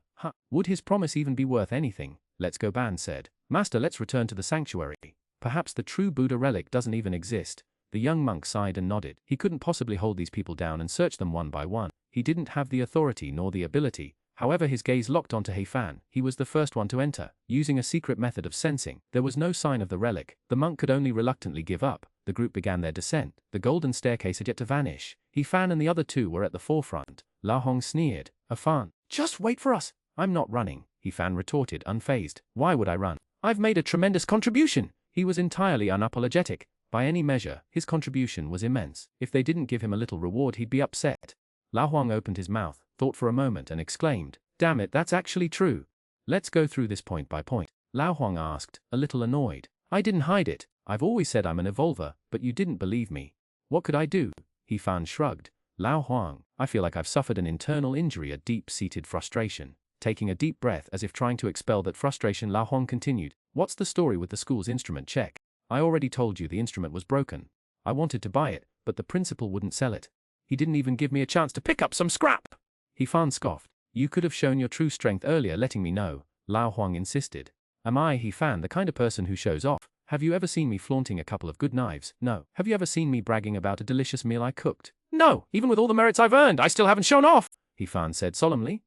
Would his promise even be worth anything? Let's go, Ban said. Master, let's return to the sanctuary. Perhaps the true Buddha relic doesn't even exist. The young monk sighed and nodded. He couldn't possibly hold these people down and search them one by one. He didn't have the authority nor the ability. However, his gaze locked onto Fan. He was the first one to enter, using a secret method of sensing. There was no sign of the relic. The monk could only reluctantly give up. The group began their descent. The golden staircase had yet to vanish. Fan and the other two were at the forefront. Liu Hong sneered. Fan, just wait for us. I'm not running, Fan retorted, unfazed. Why would I run? I've made a tremendous contribution. He was entirely unapologetic. By any measure, his contribution was immense. If they didn't give him a little reward, he'd be upset. Liu Huang opened his mouth, thought for a moment and exclaimed, damn it, that's actually true. Let's go through this point by point. Liu Huang asked, a little annoyed. I didn't hide it. I've always said I'm an evolver, but you didn't believe me. What could I do? Fan shrugged. Liu Huang, I feel like I've suffered an internal injury, a deep-seated frustration. Taking a deep breath as if trying to expel that frustration, Liu Huang continued, what's the story with the school's instrument check? I already told you the instrument was broken. I wanted to buy it, but the principal wouldn't sell it. He didn't even give me a chance to pick up some scrap. Fan scoffed. You could have shown your true strength earlier, letting me know, Liu Huang insisted. Am I, Fan, the kind of person who shows off? Have you ever seen me flaunting a couple of good knives? No. Have you ever seen me bragging about a delicious meal I cooked? No. Even with all the merits I've earned, I still haven't shown off, Fan said solemnly.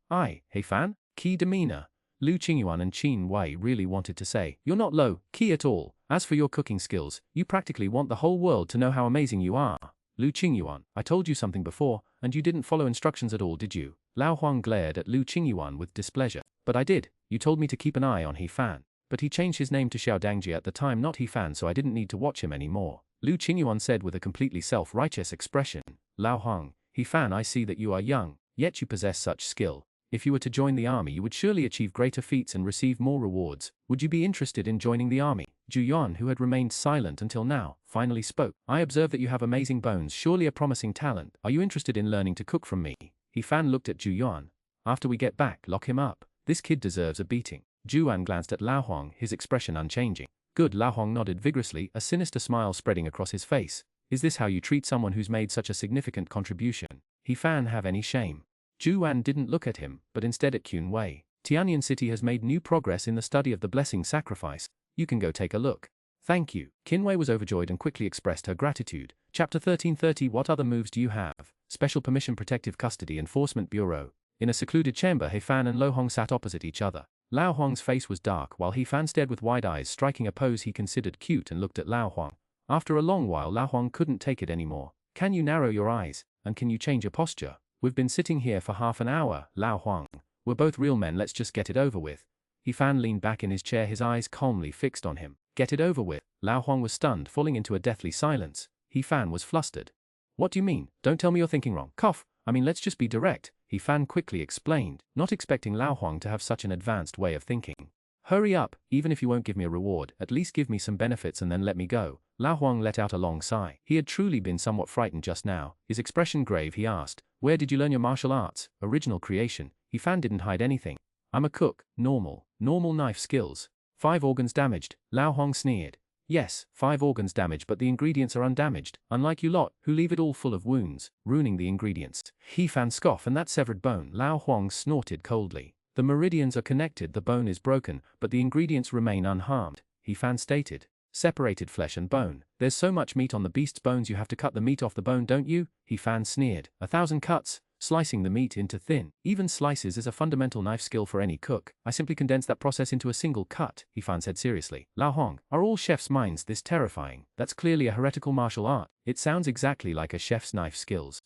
Fan? Key demeanor. Liu Qingyuan and Qin Wei really wanted to say, you're not low key at all. As for your cooking skills, you practically want the whole world to know how amazing you are. Liu Qingyuan, I told you something before, and you didn't follow instructions at all, did you? Liu Huang glared at Liu Qingyuan with displeasure. But I did. You told me to keep an eye on Fan. But he changed his name to Xiao Dangji at the time, not Fan, so I didn't need to watch him anymore. Liu Qingyuan said with a completely self-righteous expression. Liu Huang, Fan, I see that you are young, yet you possess such skill. If you were to join the army, you would surely achieve greater feats and receive more rewards. Would you be interested in joining the army? Zhu Yuan, who had remained silent until now, finally spoke. I observe that you have amazing bones, surely a promising talent. Are you interested in learning to cook from me? Fan looked at Zhu Yuan. After we get back, lock him up. This kid deserves a beating. Zhu Yuan glanced at Liu Huang, his expression unchanging. Good. Liu Huang nodded vigorously, a sinister smile spreading across his face. Is this how you treat someone who's made such a significant contribution? Fan have any shame? Zhu Yuan didn't look at him, but instead at Qin Wei. Tianyan City has made new progress in the study of the blessing sacrifice. You can go take a look. Thank you. Qin Wei was overjoyed and quickly expressed her gratitude. Chapter 1330. What other moves do you have? Special Permission Protective Custody Enforcement Bureau. In a secluded chamber, Fan and Liu Hong sat opposite each other. Liu Huang's face was dark while Fan stared with wide eyes, striking a pose he considered cute, and looked at Liu Huang. After a long while, Liu Huang couldn't take it anymore. Can you narrow your eyes? And can you change your posture? We've been sitting here for half an hour, Liu Huang. We're both real men, let's just get it over with. Fan leaned back in his chair, his eyes calmly fixed on him. Get it over with. Liu Huang was stunned, falling into a deathly silence. Fan was flustered. What do you mean? Don't tell me you're thinking wrong. Cough. I mean, let's just be direct, Fan quickly explained, not expecting Liu Huang to have such an advanced way of thinking. Hurry up, even if you won't give me a reward, at least give me some benefits and then let me go. Liu Huang let out a long sigh. He had truly been somewhat frightened just now. His expression grave, he asked, where did you learn your martial arts? Original creation. Fan didn't hide anything. I'm a cook. Normal knife skills. 5 organs damaged. Liu Huang sneered. Yes, 5 organs damaged, but the ingredients are undamaged, unlike you lot, who leave it all full of wounds, ruining the ingredients. Fan scoffed, and that severed bone? Liu Huang snorted coldly. The meridians are connected, the bone is broken, but the ingredients remain unharmed, He Fan stated. Separated flesh and bone. There's so much meat on the beast's bones you have to cut the meat off the bone, don't you? He Fan sneered. 1,000 cuts. Slicing the meat into thin, even slices is a fundamental knife skill for any cook. I simply condense that process into a single cut, He Fan said seriously. Lao Hong, are all chefs' minds this terrifying? That's clearly a heretical martial art. It sounds exactly like a chef's knife skills.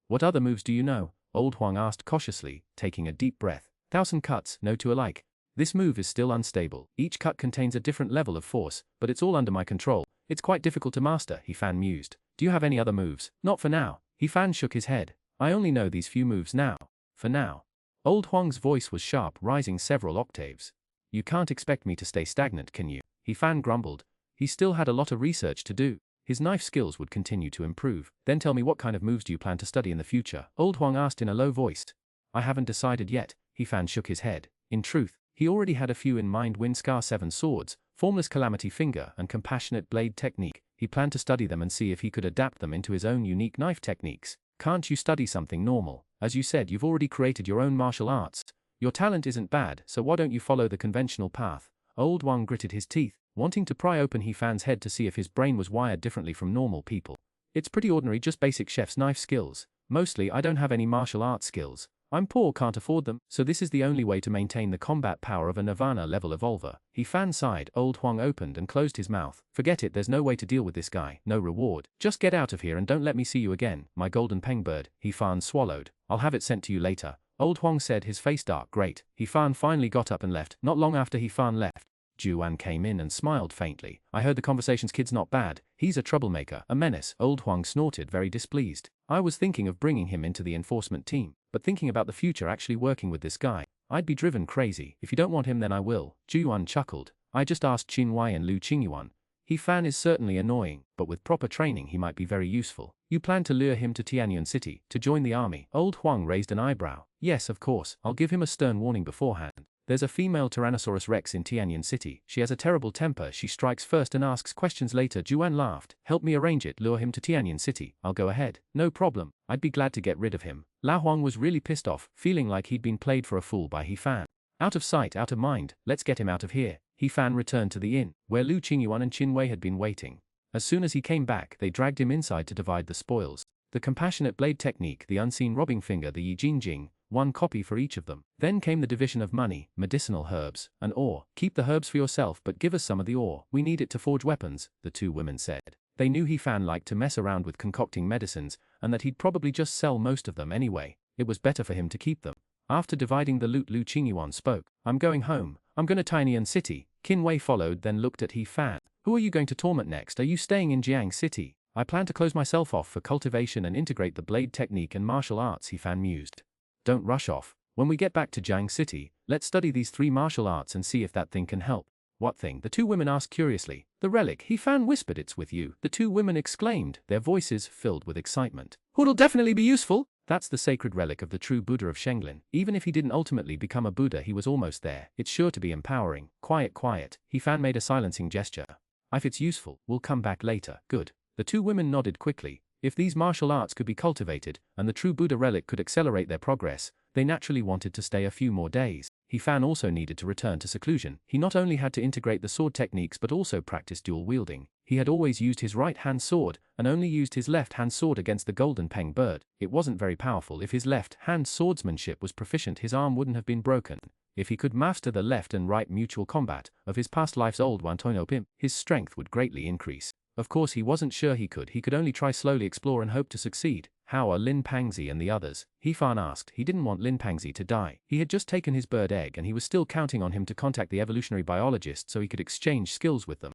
What other moves do you know? Old Huang asked cautiously, taking a deep breath. 1,000 cuts, no two alike. This move is still unstable. Each cut contains a different level of force, but it's all under my control. It's quite difficult to master, He Fan mused. Do you have any other moves? Not for now. He Fan shook his head. I only know these few moves now. For now. Old Huang's voice was sharp, rising several octaves. You can't expect me to stay stagnant, can you? He Fan grumbled. He still had a lot of research to do. His knife skills would continue to improve. Then tell me, what kind of moves do you plan to study in the future? Old Huang asked in a low voice. I haven't decided yet. He Fan shook his head. In truth, he already had a few in mind: Wind Scar 7 swords, Formless Calamity Finger, and Compassionate Blade technique. He planned to study them and see if he could adapt them into his own unique knife techniques. Can't you study something normal? As you said, you've already created your own martial arts. Your talent isn't bad, so why don't you follow the conventional path? Old Huang gritted his teeth, wanting to pry open He Fan's head to see if his brain was wired differently from normal people. It's pretty ordinary, just basic chef's knife skills. Mostly, I don't have any martial arts skills. I'm poor, can't afford them, so this is the only way to maintain the combat power of a Nirvana-level evolver. He Fan sighed. Old Huang opened and closed his mouth. Forget it, there's no way to deal with this guy, no reward. Just get out of here and don't let me see you again, my golden peng bird. He Fan swallowed. I'll have it sent to you later. Old Huang said, his face dark. Great. He Fan finally got up and left. Not long after He Fan left, Xuanhuan came in and smiled faintly. I heard the conversation's kid's not bad. He's a troublemaker, a menace. Old Huang snorted, very displeased. I was thinking of bringing him into the enforcement team, but thinking about the future actually working with this guy, I'd be driven crazy. If you don't want him, then I will. Xuanhuan chuckled. I just asked Qinhuan and Liu Qingyuan. He Fan is certainly annoying, but with proper training he might be very useful. You plan to lure him to Tianyuan City, to join the army? Old Huang raised an eyebrow. Yes, of course. I'll give him a stern warning beforehand. There's a female Tyrannosaurus Rex in Tianyuan City. She has a terrible temper. She strikes first and asks questions later. Xuan laughed. Help me arrange it. Lure him to Tianyuan City. I'll go ahead. No problem. I'd be glad to get rid of him. Lao Huang was really pissed off, feeling like he'd been played for a fool by He Fan. Out of sight, out of mind. Let's get him out of here. He Fan returned to the inn, where Liu Qingyuan and Qin Wei had been waiting. As soon as he came back, they dragged him inside to divide the spoils. The Compassionate Blade technique, the Unseen Robbing Finger, the Yi Jingjing, one copy for each of them. Then came the division of money, medicinal herbs, and ore. Keep the herbs for yourself, but give us some of the ore. We need it to forge weapons, the two women said. They knew He Fan liked to mess around with concocting medicines, and that he'd probably just sell most of them anyway. It was better for him to keep them. After dividing the loot, Liu Qingyuan spoke. I'm going home. I'm going to Tianyuan City. Qin Wei followed, then looked at He Fan. Who are you going to torment next? Are you staying in Jiang City? I plan to close myself off for cultivation and integrate the blade technique and martial arts, He Fan mused. Don't rush off. When we get back to Jiang City, let's study these 3 martial arts and see if that thing can help. What thing? The two women asked curiously. The relic. He Fan whispered. It's with you. The two women exclaimed, their voices filled with excitement. Who'll definitely be useful? That's the sacred relic of the true Buddha of Shenglin. Even if he didn't ultimately become a Buddha, he was almost there. It's sure to be empowering. Quiet, quiet. He Fan made a silencing gesture. If it's useful, we'll come back later. Good. The two women nodded quickly. If these martial arts could be cultivated, and the true Buddha relic could accelerate their progress, they naturally wanted to stay a few more days. He Fan also needed to return to seclusion. He not only had to integrate the sword techniques but also practice dual wielding. He had always used his right-hand sword, and only used his left-hand sword against the golden peng bird. It wasn't very powerful. If his left-hand swordsmanship was proficient, his arm wouldn't have been broken. If he could master the left and right mutual combat of his past life's old Wantono Pim, his strength would greatly increase. Of course he wasn't sure he could only try, slowly explore and hope to succeed. How are Lin Pangzi and the others? He Fan asked. He didn't want Lin Pangzi to die. He had just taken his bird egg and he was still counting on him to contact the evolutionary biologist so he could exchange skills with them.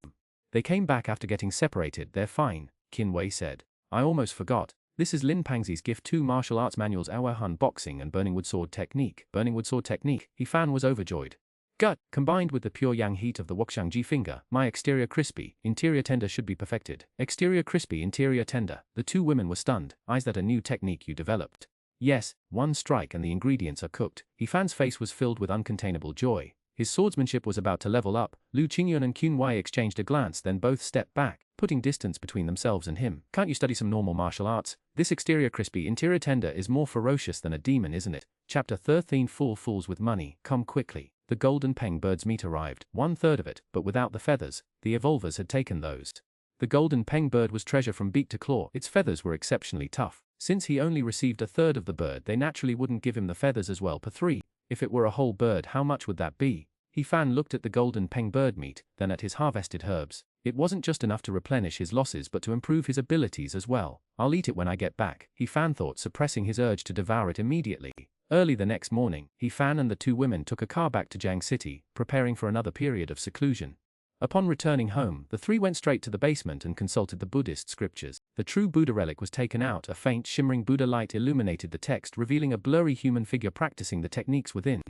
They came back after getting separated. They're fine, Qin Wei said. I almost forgot. This is Lin Pangzi's gift: 2 martial arts manuals, Xuanhuan boxing and Burning Wood sword technique. Burning Wood sword technique. He Fan was overjoyed. Gut, combined with the pure yang heat of the Wuxiangji finger, my exterior crispy, interior tender should be perfected. Exterior crispy, interior tender. The two women were stunned. Is that a new technique you developed? Yes, 1 strike and the ingredients are cooked. He Fan's face was filled with uncontainable joy. His swordsmanship was about to level up. Liu Qingyuan and Qin Wei exchanged a glance, then both stepped back, putting distance between themselves and him. Can't you study some normal martial arts? This exterior crispy, interior tender is more ferocious than a demon, isn't it? Chapter 13 Four Fools with Money, Come Quickly. The golden peng bird's meat arrived, 1/3 of it, but without the feathers. The evolvers had taken those. The golden peng bird was treasure from beak to claw. Its feathers were exceptionally tough. Since he only received 1/3 of the bird, they naturally wouldn't give him the feathers as well per 3. If it were a whole bird, how much would that be? He Fan looked at the golden peng bird meat, then at his harvested herbs. It wasn't just enough to replenish his losses but to improve his abilities as well. I'll eat it when I get back, He Fan thought, suppressing his urge to devour it immediately. Early the next morning, He Fan and the two women took a car back to Jiang City, preparing for another period of seclusion. Upon returning home, the three went straight to the basement and consulted the Buddhist scriptures. The true Buddha relic was taken out. A faint, shimmering Buddha light illuminated the text, revealing a blurry human figure practicing the techniques within.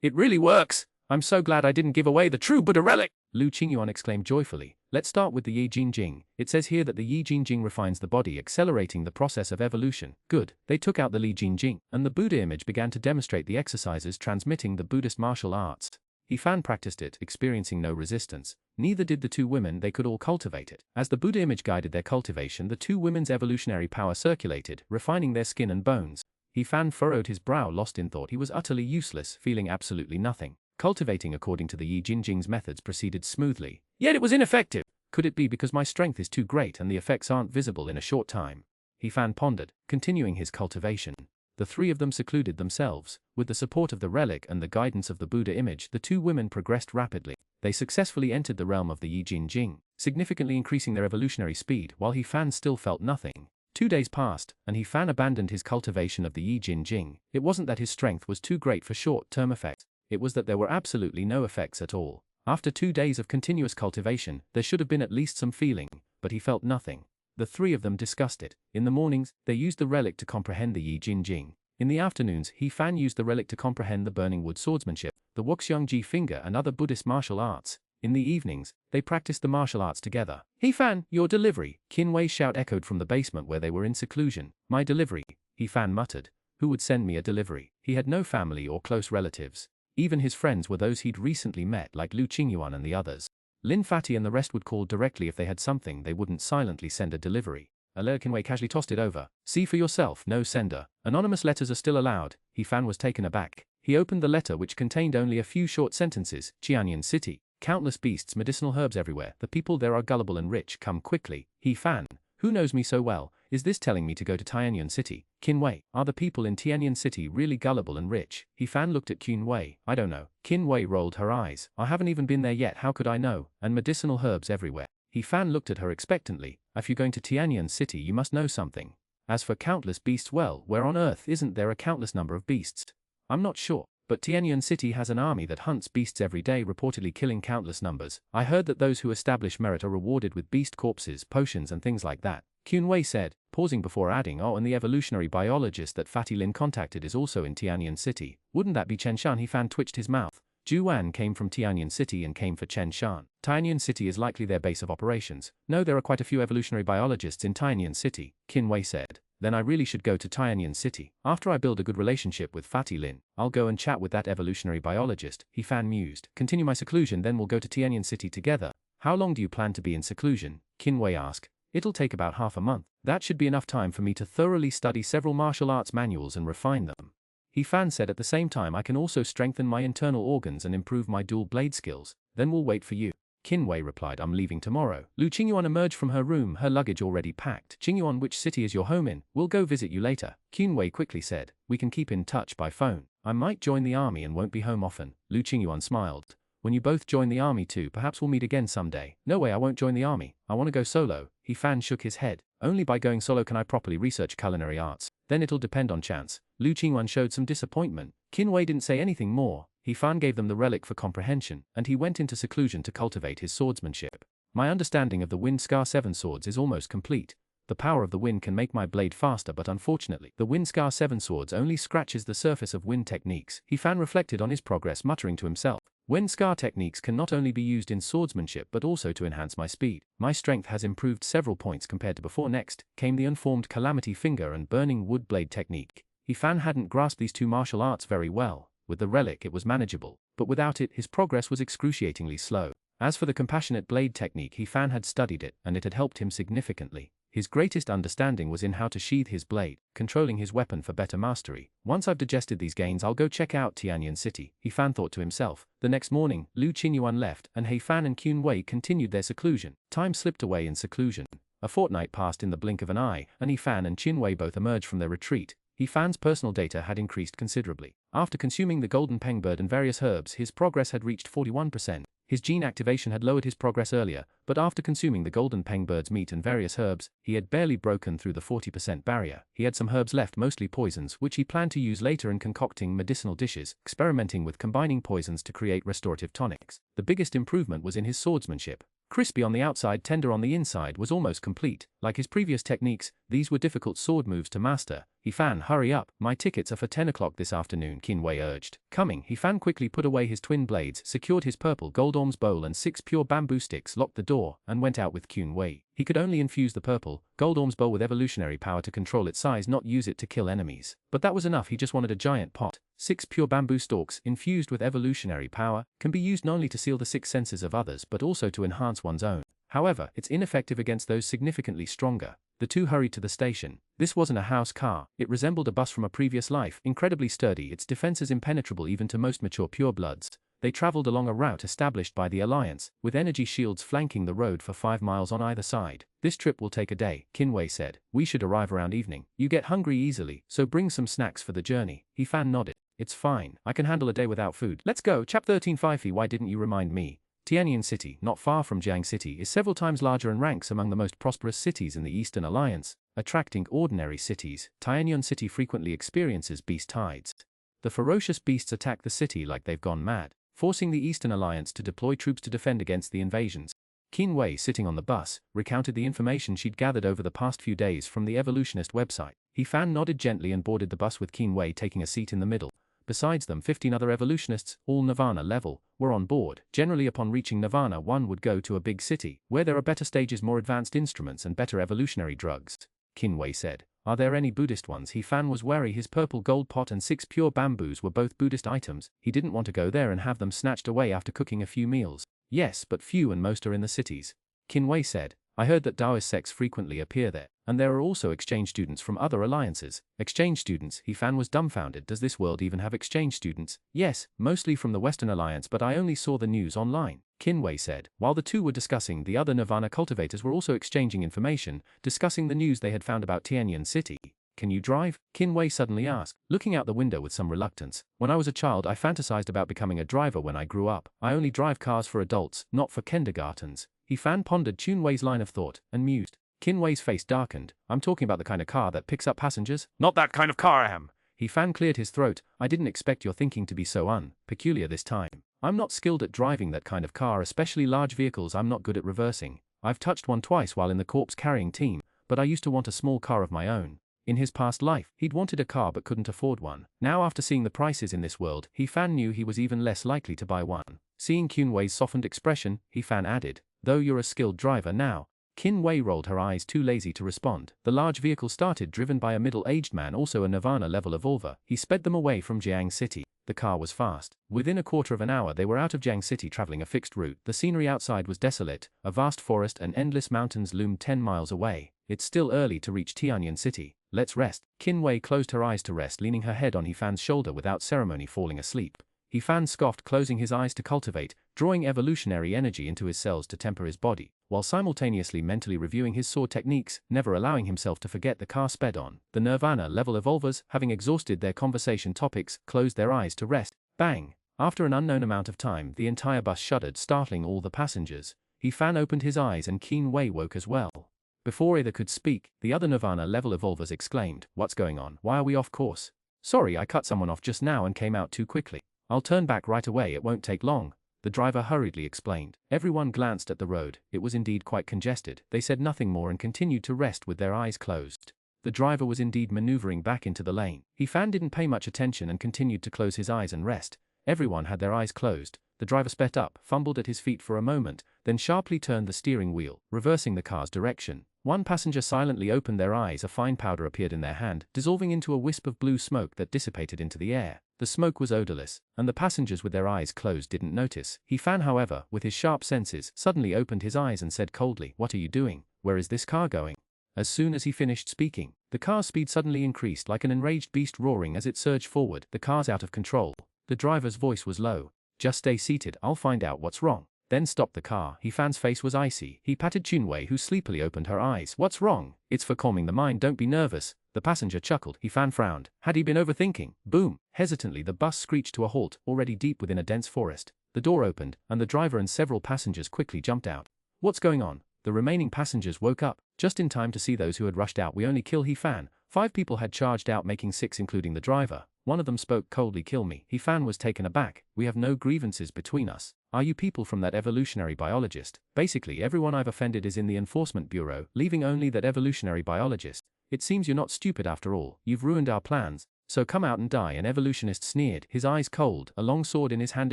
"It really works! I'm so glad I didn't give away the true Buddha relic!" Liu Qingyuan exclaimed joyfully. Let's start with the Yi Jingjing. It says here that the Yi Jingjing refines the body, accelerating the process of evolution. Good. They took out the Li Jingjing, and the Buddha image began to demonstrate the exercises transmitting the Buddhist martial arts. He Fan practiced it, experiencing no resistance. Neither did the two women. They could all cultivate it. As the Buddha image guided their cultivation, the two women's evolutionary power circulated, refining their skin and bones. He Fan furrowed his brow, lost in thought. He was utterly useless, feeling absolutely nothing. Cultivating according to the Yi Jingjing's methods proceeded smoothly. Yet it was ineffective. Could it be because my strength is too great and the effects aren't visible in a short time? He Fan pondered, continuing his cultivation. The three of them secluded themselves. With the support of the relic and the guidance of the Buddha image, the two women progressed rapidly. They successfully entered the realm of the Yi Jingjing, significantly increasing their evolutionary speed, while He Fan still felt nothing. 2 days passed, and He Fan abandoned his cultivation of the Yi Jingjing. It wasn't that his strength was too great for short-term effects. It was that there were absolutely no effects at all. After 2 days of continuous cultivation, there should have been at least some feeling, but he felt nothing. The three of them discussed it. In the mornings, they used the relic to comprehend the Yi Jingjing. In the afternoons, He Fan used the relic to comprehend the burning wood swordsmanship, the Wuxiangji finger and other Buddhist martial arts. In the evenings, they practiced the martial arts together. He Fan, your delivery! Qin Wei's shout echoed from the basement where they were in seclusion. My delivery, He Fan muttered. Who would send me a delivery? He had no family or close relatives. Even his friends were those he'd recently met, like Liu Qingyuan and the others. Lin Fatty and the rest would call directly if they had something. They wouldn't silently send a delivery. Qin Wei casually tossed it over. See for yourself, no sender. Anonymous letters are still allowed. He Fan was taken aback. He opened the letter, which contained only a few short sentences. Qianyan City. Countless beasts, medicinal herbs everywhere. The people there are gullible and rich. Come quickly. He Fan. Who knows me so well? Is this telling me to go to Tianyan City? Qin Wei. Are the people in Tianyan City really gullible and rich? He Fan looked at Qin Wei. I don't know. Qin Wei rolled her eyes. I haven't even been there yet. How could I know? And medicinal herbs everywhere. He Fan looked at her expectantly. If you're going to Tianyan City, you must know something. As for countless beasts, well, where on earth isn't there a countless number of beasts? I'm not sure. But Tianyan City has an army that hunts beasts every day, reportedly killing countless numbers. I heard that those who establish merit are rewarded with beast corpses, potions and things like that. Qin Wei said, pausing before adding, oh, and the evolutionary biologist that Fatty Lin contacted is also in Tianyan City. Wouldn't that be Chen Shan? He Fan twitched his mouth. Xuanhuan came from Tianyan City and came for Chen Shan. Tianyan City is likely their base of operations. No, there are quite a few evolutionary biologists in Tianyan City, Qin Wei said. Then I really should go to Tianyan City. After I build a good relationship with Fatty Lin, I'll go and chat with that evolutionary biologist, He Fan mused. Continue my seclusion, then we'll go to Tianyan City together. How long do you plan to be in seclusion? Qin Wei asked. It'll take about half a month. That should be enough time for me to thoroughly study several martial arts manuals and refine them. He Fan said, at the same time I can also strengthen my internal organs and improve my dual blade skills. Then we'll wait for you. Qin Wei replied, I'm leaving tomorrow. Liu Qingyuan emerged from her room, her luggage already packed. Qingyuan, which city is your home in? We'll go visit you later. Qin Wei quickly said, we can keep in touch by phone. I might join the army and won't be home often. Liu Qingyuan smiled. When you both join the army too, perhaps we'll meet again someday. No way, I won't join the army. I want to go solo. He Fan shook his head. Only by going solo can I properly research culinary arts. Then it'll depend on chance. Liu Qingyuan showed some disappointment. Qin Wei didn't say anything more. He Fan gave them the relic for comprehension, and he went into seclusion to cultivate his swordsmanship. My understanding of the Wind Scar 7 swords is almost complete. The power of the wind can make my blade faster, but unfortunately, the Wind Scar 7 swords only scratches the surface of wind techniques. He Fan reflected on his progress, muttering to himself. Wind Scar techniques can not only be used in swordsmanship but also to enhance my speed. My strength has improved several points compared to before. Next came the unformed Calamity Finger and Burning Wood Blade technique. He Fan hadn't grasped these two martial arts very well. With the relic it was manageable, but without it his progress was excruciatingly slow. As for the Compassionate Blade technique, He Fan had studied it, and it had helped him significantly. His greatest understanding was in how to sheathe his blade, controlling his weapon for better mastery. Once I've digested these gains, I'll go check out Tianyan City, He Fan thought to himself. The next morning, Liu Qingyuan left, and He Fan and Qun Wei continued their seclusion. Time slipped away in seclusion. A fortnight passed in the blink of an eye, and He Fan and Qun Wei both emerged from their retreat. He Fan's personal data had increased considerably. After consuming the golden pengbird and various herbs, his progress had reached 41%. His gene activation had lowered his progress earlier, but after consuming the golden pengbird's meat and various herbs, he had barely broken through the 40% barrier. He had some herbs left, mostly poisons, which he planned to use later in concocting medicinal dishes, experimenting with combining poisons to create restorative tonics. The biggest improvement was in his swordsmanship. Crispy on the outside, tender on the inside, was almost complete. Like his previous techniques, these were difficult sword moves to master. He Fan, hurry up, my tickets are for 10 o'clock this afternoon, Qin Wei urged. Coming, He Fan quickly put away his twin blades, secured his purple gold orm's bowl and 6 pure bamboo sticks, locked the door, and went out with Qun Wei. He could only infuse the purple gold orm's bowl with evolutionary power to control its size, not use it to kill enemies. But that was enough, he just wanted a giant pot. 6 pure bamboo stalks, infused with evolutionary power, can be used not only to seal the 6 senses of others but also to enhance one's own. However, it's ineffective against those significantly stronger. The two hurried to the station. This wasn't a house car, it resembled a bus from a previous life, incredibly sturdy, its defenses impenetrable even to most mature purebloods. They traveled along a route established by the Alliance, with energy shields flanking the road for 5 miles on either side. This trip will take a day, Qin Wei said. We should arrive around evening. You get hungry easily, so bring some snacks for the journey. He Fan nodded. It's fine, I can handle a day without food. Let's go, Chap 13 Fifey, why didn't you remind me? Tianyan City, not far from Jiang City, is several times larger and ranks among the most prosperous cities in the Eastern Alliance. Attracting ordinary cities, Tianyan City frequently experiences beast tides. The ferocious beasts attack the city like they've gone mad, forcing the Eastern Alliance to deploy troops to defend against the invasions. Qin Wei, sitting on the bus, recounted the information she'd gathered over the past few days from the evolutionist website. He Fan nodded gently and boarded the bus with Qin Wei taking a seat in the middle. Besides them, 15 other evolutionists, all Nirvana level, were on board. Generally, upon reaching Nirvana, one would go to a big city, where there are better stages, more advanced instruments and better evolutionary drugs. Qin Wei said. Are there any Buddhist ones? He Fan was wary. His purple gold pot and 6 pure bamboos were both Buddhist items. He didn't want to go there and have them snatched away after cooking a few meals. Yes, but few and most are in the cities. Qin Wei said. I heard that Taoist sects frequently appear there, and there are also exchange students from other alliances. Exchange students? He Fan was dumbfounded. Does this world even have exchange students? Yes, mostly from the Western Alliance, but I only saw the news online, Qin Wei said. While the two were discussing, the other Nirvana cultivators were also exchanging information, discussing the news they had found about Tianyan City. Can you drive? Qin Wei suddenly asked, looking out the window with some reluctance. When I was a child, I fantasized about becoming a driver when I grew up. I only drive cars for adults, not for kindergartens. He Fan pondered Qun Wei's line of thought, and mused. Qin Wei's face darkened. I'm talking about the kind of car that picks up passengers? Not that kind of car, I am. He Fan cleared his throat. I didn't expect your thinking to be so peculiar this time. I'm not skilled at driving that kind of car, especially large vehicles. I'm not good at reversing. I've touched one twice while in the corpse carrying team, but I used to want a small car of my own. In his past life, he'd wanted a car but couldn't afford one. Now, after seeing the prices in this world, He Fan knew he was even less likely to buy one. Seeing Qun Wei's softened expression, He Fan added, though you're a skilled driver now. Qin Wei rolled her eyes, too lazy to respond. The large vehicle started, driven by a middle-aged man, also a Nirvana-level evolver. He sped them away from Jiang City. The car was fast. Within a quarter of an hour they were out of Jiang City, traveling a fixed route. The scenery outside was desolate. A vast forest and endless mountains loomed 10 miles away. It's still early to reach Tianyan City. Let's rest. Qin Wei closed her eyes to rest, leaning her head on He Fan's shoulder without ceremony, falling asleep. He Fan scoffed, closing his eyes to cultivate, drawing evolutionary energy into his cells to temper his body, while simultaneously mentally reviewing his sword techniques, never allowing himself to forget. The car sped on. The Nirvana-level evolvers, having exhausted their conversation topics, closed their eyes to rest. Bang! After an unknown amount of time, the entire bus shuddered, startling all the passengers. He Fan opened his eyes and Qin Wei woke as well. Before either could speak, the other Nirvana-level evolvers exclaimed, What's going on? Why are we off course? Sorry, I cut someone off just now and came out too quickly. I'll turn back right away, it won't take long, the driver hurriedly explained. Everyone glanced at the road. It was indeed quite congested. They said nothing more and continued to rest with their eyes closed. The driver was indeed maneuvering back into the lane. He Fan didn't pay much attention and continued to close his eyes and rest. Everyone had their eyes closed. The driver sped up, fumbled at his feet for a moment, then sharply turned the steering wheel, reversing the car's direction. One passenger silently opened their eyes. A fine powder appeared in their hand, dissolving into a wisp of blue smoke that dissipated into the air. The smoke was odorless, and the passengers with their eyes closed didn't notice. He Fan, however, with his sharp senses, suddenly opened his eyes and said coldly, What are you doing? Where is this car going? As soon as he finished speaking, the car's speed suddenly increased like an enraged beast roaring as it surged forward. The car's out of control. The driver's voice was low. Just stay seated, I'll find out what's wrong. Then stop the car. He Fan's face was icy. He patted Chunwei, who sleepily opened her eyes. What's wrong? It's for calming the mind, don't be nervous. The passenger chuckled. He Fan frowned. Had he been overthinking? Boom! Hesitantly the bus screeched to a halt, already deep within a dense forest. The door opened, and the driver and several passengers quickly jumped out. What's going on? The remaining passengers woke up, just in time to see those who had rushed out. We only kill He Fan. 5 people had charged out, making 6 including the driver. One of them spoke coldly. Kill me. He Fan was taken aback. We have no grievances between us. Are you people from that evolutionary biologist? Basically everyone I've offended is in the enforcement bureau, leaving only that evolutionary biologist. It seems you're not stupid after all. You've ruined our plans. So come out and die. An evolutionist sneered, his eyes cold, a long sword in his hand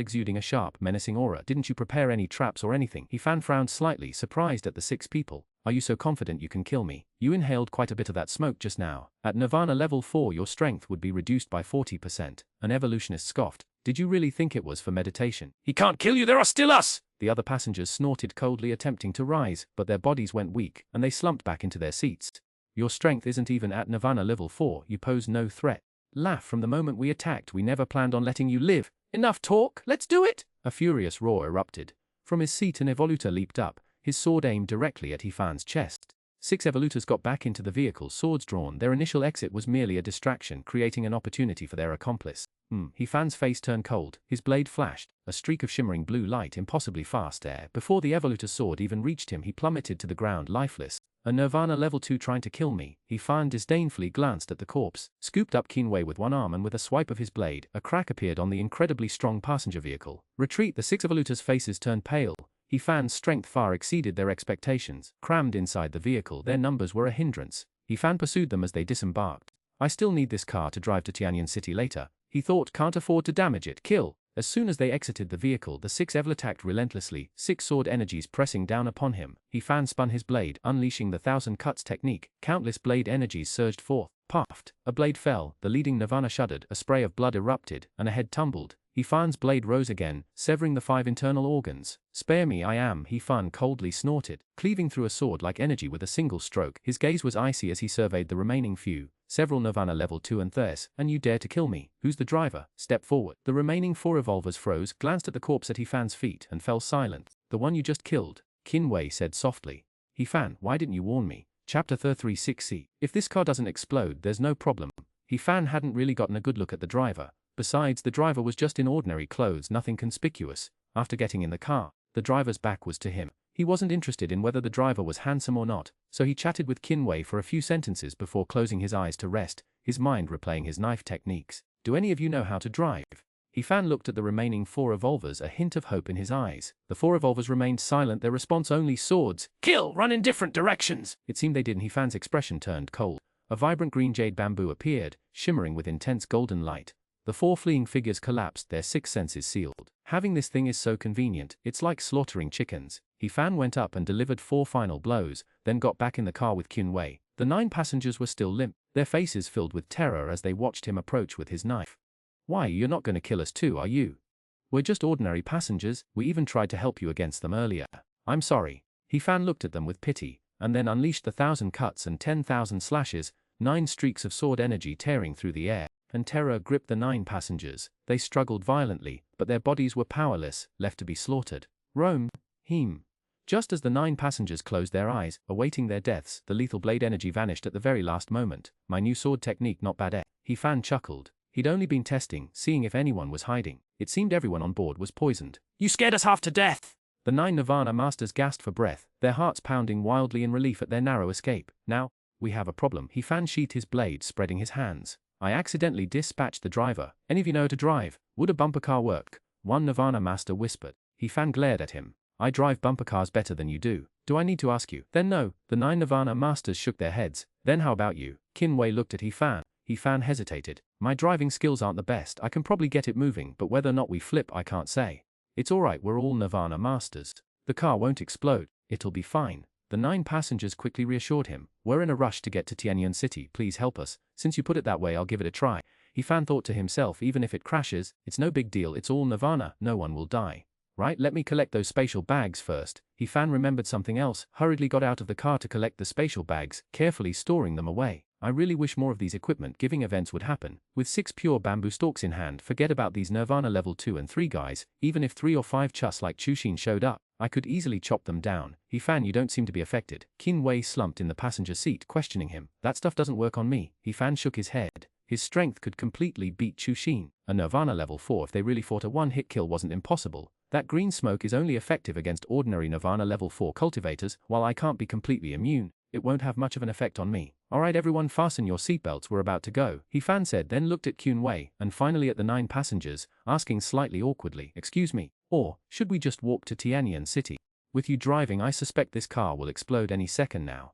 exuding a sharp, menacing aura. Didn't you prepare any traps or anything? He Fan frowned slightly, surprised at the 6 people. Are you so confident you can kill me? You inhaled quite a bit of that smoke just now. At Nirvana level 4 your strength would be reduced by 40%. An evolutionist scoffed. Did you really think it was for meditation? He can't kill you, there are still us! The other passengers snorted coldly, attempting to rise, but their bodies went weak, and they slumped back into their seats. Your strength isn't even at Nirvana level 4, you pose no threat. Laugh. From the moment we attacked we never planned on letting you live. Enough talk, let's do it! A furious roar erupted. From his seat an evolutor leaped up, his sword aimed directly at He Fan's chest. 6 evolutors got back into the vehicle, swords drawn. Their initial exit was merely a distraction, creating an opportunity for their accomplice. He Fan's face turned cold, his blade flashed, a streak of shimmering blue light impossibly fast there. Before the evolutor's sword even reached him he plummeted to the ground lifeless. A Nirvana level 2 trying to kill me. He Fan disdainfully glanced at the corpse, scooped up Qinwei with one arm, and with a swipe of his blade, a crack appeared on the incredibly strong passenger vehicle. Retreat. The 6 evolutors' faces turned pale. He Fan's strength far exceeded their expectations. Crammed inside the vehicle, their numbers were a hindrance. He Fan pursued them as they disembarked. I still need this car to drive to Tianyan City later. He thought, can't afford to damage it. Kill. As soon as they exited the vehicle, the 6 Evil attacked relentlessly, 6 sword energies pressing down upon him. He Fan spun his blade, unleashing the 1,000 cuts technique. Countless blade energies surged forth. Puffed. A blade fell, the leading Nirvana shuddered, a spray of blood erupted, and a head tumbled. He Fan's blade rose again, severing the 5 internal organs. Spare me, I am, He Fan coldly snorted, cleaving through a sword-like energy with a single stroke. His gaze was icy as he surveyed the remaining few. Several Nirvana level 2 and Thirst. And you dare to kill me? Who's the driver? Step forward. The remaining 4 evolvers froze, glanced at the corpse at He Fan's feet, and fell silent. The one you just killed, Qinwei said softly. He Fan, why didn't you warn me? Chapter 36C. If this car doesn't explode, there's no problem. He Fan hadn't really gotten a good look at the driver. Besides, the driver was just in ordinary clothes, nothing conspicuous. After getting in the car, the driver's back was to him. He wasn't interested in whether the driver was handsome or not, so he chatted with Qinwei for a few sentences before closing his eyes to rest, his mind replaying his knife techniques. Do any of you know how to drive? He Fan looked at the remaining 4 evolvers, a hint of hope in his eyes. The 4 evolvers remained silent, their response only swords. Kill! Run in different directions! It seemed they didn't. He Fan's expression turned cold. A vibrant green jade bamboo appeared, shimmering with intense golden light. The 4 fleeing figures collapsed, their 6 senses sealed. Having this thing is so convenient, it's like slaughtering chickens. He Fan went up and delivered 4 final blows, then got back in the car with Qinwei. The 9 passengers were still limp, their faces filled with terror as they watched him approach with his knife. Why, you're not going to kill us too, are you? We're just ordinary passengers, we even tried to help you against them earlier. I'm sorry. He Fan looked at them with pity, and then unleashed the 1,000 cuts and 10,000 slashes, 9 streaks of sword energy tearing through the air. And terror gripped the 9 passengers. They struggled violently, but their bodies were powerless, left to be slaughtered. Rome. Heem. Just as the 9 passengers closed their eyes, awaiting their deaths, the lethal blade energy vanished at the very last moment. My new sword technique not bad, eh? He Fan chuckled. He'd only been testing, seeing if anyone was hiding. It seemed everyone on board was poisoned. You scared us half to death! The 9 Nirvana masters gasped for breath, their hearts pounding wildly in relief at their narrow escape. Now, we have a problem. He Fan sheathed his blade, spreading his hands. I accidentally dispatched the driver. Any of you know how to drive? Would a bumper car work? One Nirvana master whispered. He Fan glared at him. I drive bumper cars better than you do. Do I need to ask you? Then no. The 9 Nirvana masters shook their heads. Then how about you? Qinwei looked at He Fan. He Fan hesitated. My driving skills aren't the best. I can probably get it moving, but whether or not we flip I can't say. It's alright, we're all Nirvana masters. The car won't explode. It'll be fine. The 9 passengers quickly reassured him. We're in a rush to get to Tianyan City, please help us. Since you put it that way, I'll give it a try. He Fan thought to himself, even if it crashes, it's no big deal, it's all Nirvana, no one will die. Right, let me collect those spatial bags first. Fan remembered something else, hurriedly got out of the car to collect the spatial bags, carefully storing them away. I really wish more of these equipment-giving events would happen. With 6 pure bamboo stalks in hand, forget about these Nirvana level 2 and 3 guys. Even if 3 or 5 chus like Chushin showed up, I could easily chop them down. Fan, you don't seem to be affected. Qinwei slumped in the passenger seat, questioning him. That stuff doesn't work on me. Fan shook his head. His strength could completely beat Chushin. A Nirvana level 4 if they really fought a one-hit kill wasn't impossible. That green smoke is only effective against ordinary Nirvana level 4 cultivators. While I can't be completely immune, it won't have much of an effect on me. Alright everyone, fasten your seatbelts, we're about to go, Fan said, then looked at Qinwei, and finally at the 9 passengers, asking slightly awkwardly, excuse me, or, should we just walk to Tianyan City? With you driving, I suspect this car will explode any second now.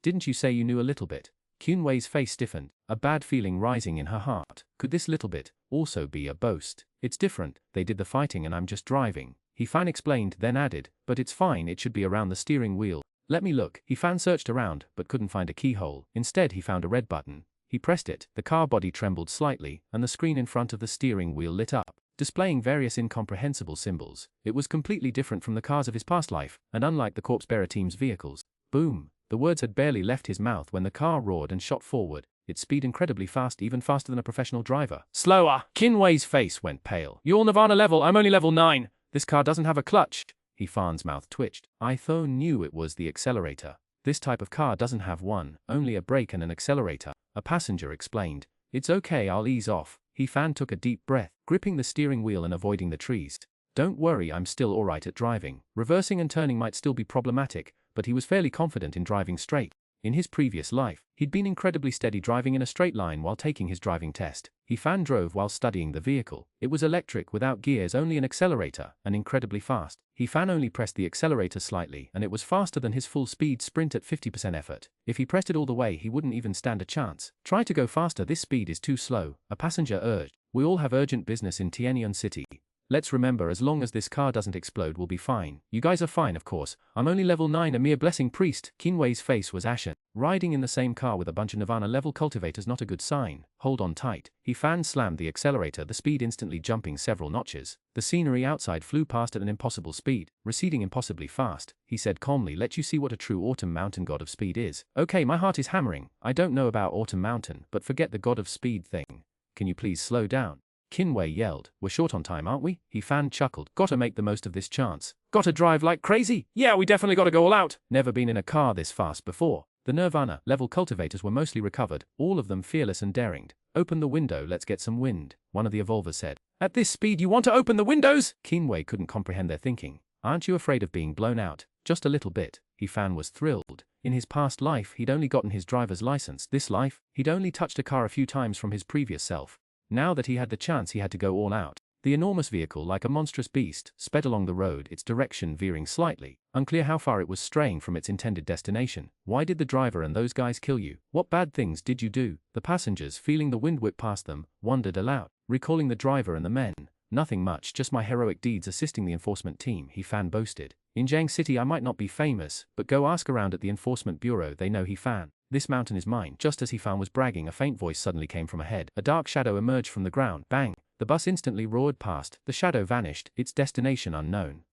Didn't you say you knew a little bit? Qinwei's face stiffened, a bad feeling rising in her heart. Could this little bit also be a boast? It's different, they did the fighting and I'm just driving. Fan explained, then added, but it's fine, it should be around the steering wheel. Let me look. Fan searched around, but couldn't find a keyhole. Instead he found a red button. He pressed it, the car body trembled slightly, and the screen in front of the steering wheel lit up, displaying various incomprehensible symbols. It was completely different from the cars of his past life, and unlike the corpse bearer team's vehicles. Boom! The words had barely left his mouth when the car roared and shot forward, its speed incredibly fast, even faster than a professional driver. Slower! Qinwei's face went pale. You're Nirvana level, I'm only level 9. This car doesn't have a clutch. Fan's mouth twitched. I knew it was the accelerator. This type of car doesn't have one, only a brake and an accelerator, a passenger explained. It's okay, I'll ease off. Fan took a deep breath, gripping the steering wheel and avoiding the trees. Don't worry, I'm still alright at driving. Reversing and turning might still be problematic, but he was fairly confident in driving straight. In his previous life, he'd been incredibly steady driving in a straight line while taking his driving test. Fan drove while studying the vehicle. It was electric without gears, only an accelerator, and incredibly fast. Fan only pressed the accelerator slightly, and it was faster than his full-speed sprint at 50% effort. If he pressed it all the way, he wouldn't even stand a chance. Try to go faster, this speed is too slow, a passenger urged. We all have urgent business in Tianyan City. Let's remember, as long as this car doesn't explode, we'll be fine. You guys are fine, of course. I'm only level 9, a mere blessing priest. Qinwei's face was ashen. Riding in the same car with a bunch of Nirvana level cultivators, not a good sign. Hold on tight. Fan slammed the accelerator, the speed instantly jumping several notches. The scenery outside flew past at an impossible speed, receding impossibly fast. He said calmly, let you see what a true autumn mountain god of speed is. Okay, my heart is hammering. I don't know about autumn mountain, but forget the god of speed thing. Can you please slow down? Qinwei yelled. We're short on time, aren't we? Fan chuckled. Gotta make the most of this chance. Gotta drive like crazy? Yeah, we definitely gotta go all out. Never been in a car this fast before. The Nirvana level cultivators were mostly recovered, all of them fearless and daring. Open the window, let's get some wind, one of the evolvers said. At this speed you want to open the windows? Qinwei couldn't comprehend their thinking. Aren't you afraid of being blown out? Just a little bit. Fan was thrilled. In his past life, he'd only gotten his driver's license. This life, he'd only touched a car a few times from his previous self. Now that he had the chance, he had to go all out. The enormous vehicle, like a monstrous beast, sped along the road, its direction veering slightly. Unclear how far it was straying from its intended destination. Why did the driver and those guys kill you? What bad things did you do? The passengers, feeling the wind whip past them, wondered aloud, recalling the driver and the men. Nothing much, just my heroic deeds assisting the enforcement team, Fan boasted. In Jiang City I might not be famous, but go ask around at the enforcement bureau, they know Fan. This mountain is mine. Just as Fan was bragging, a faint voice suddenly came from ahead. A dark shadow emerged from the ground. Bang! The bus instantly roared past. The shadow vanished, its destination unknown.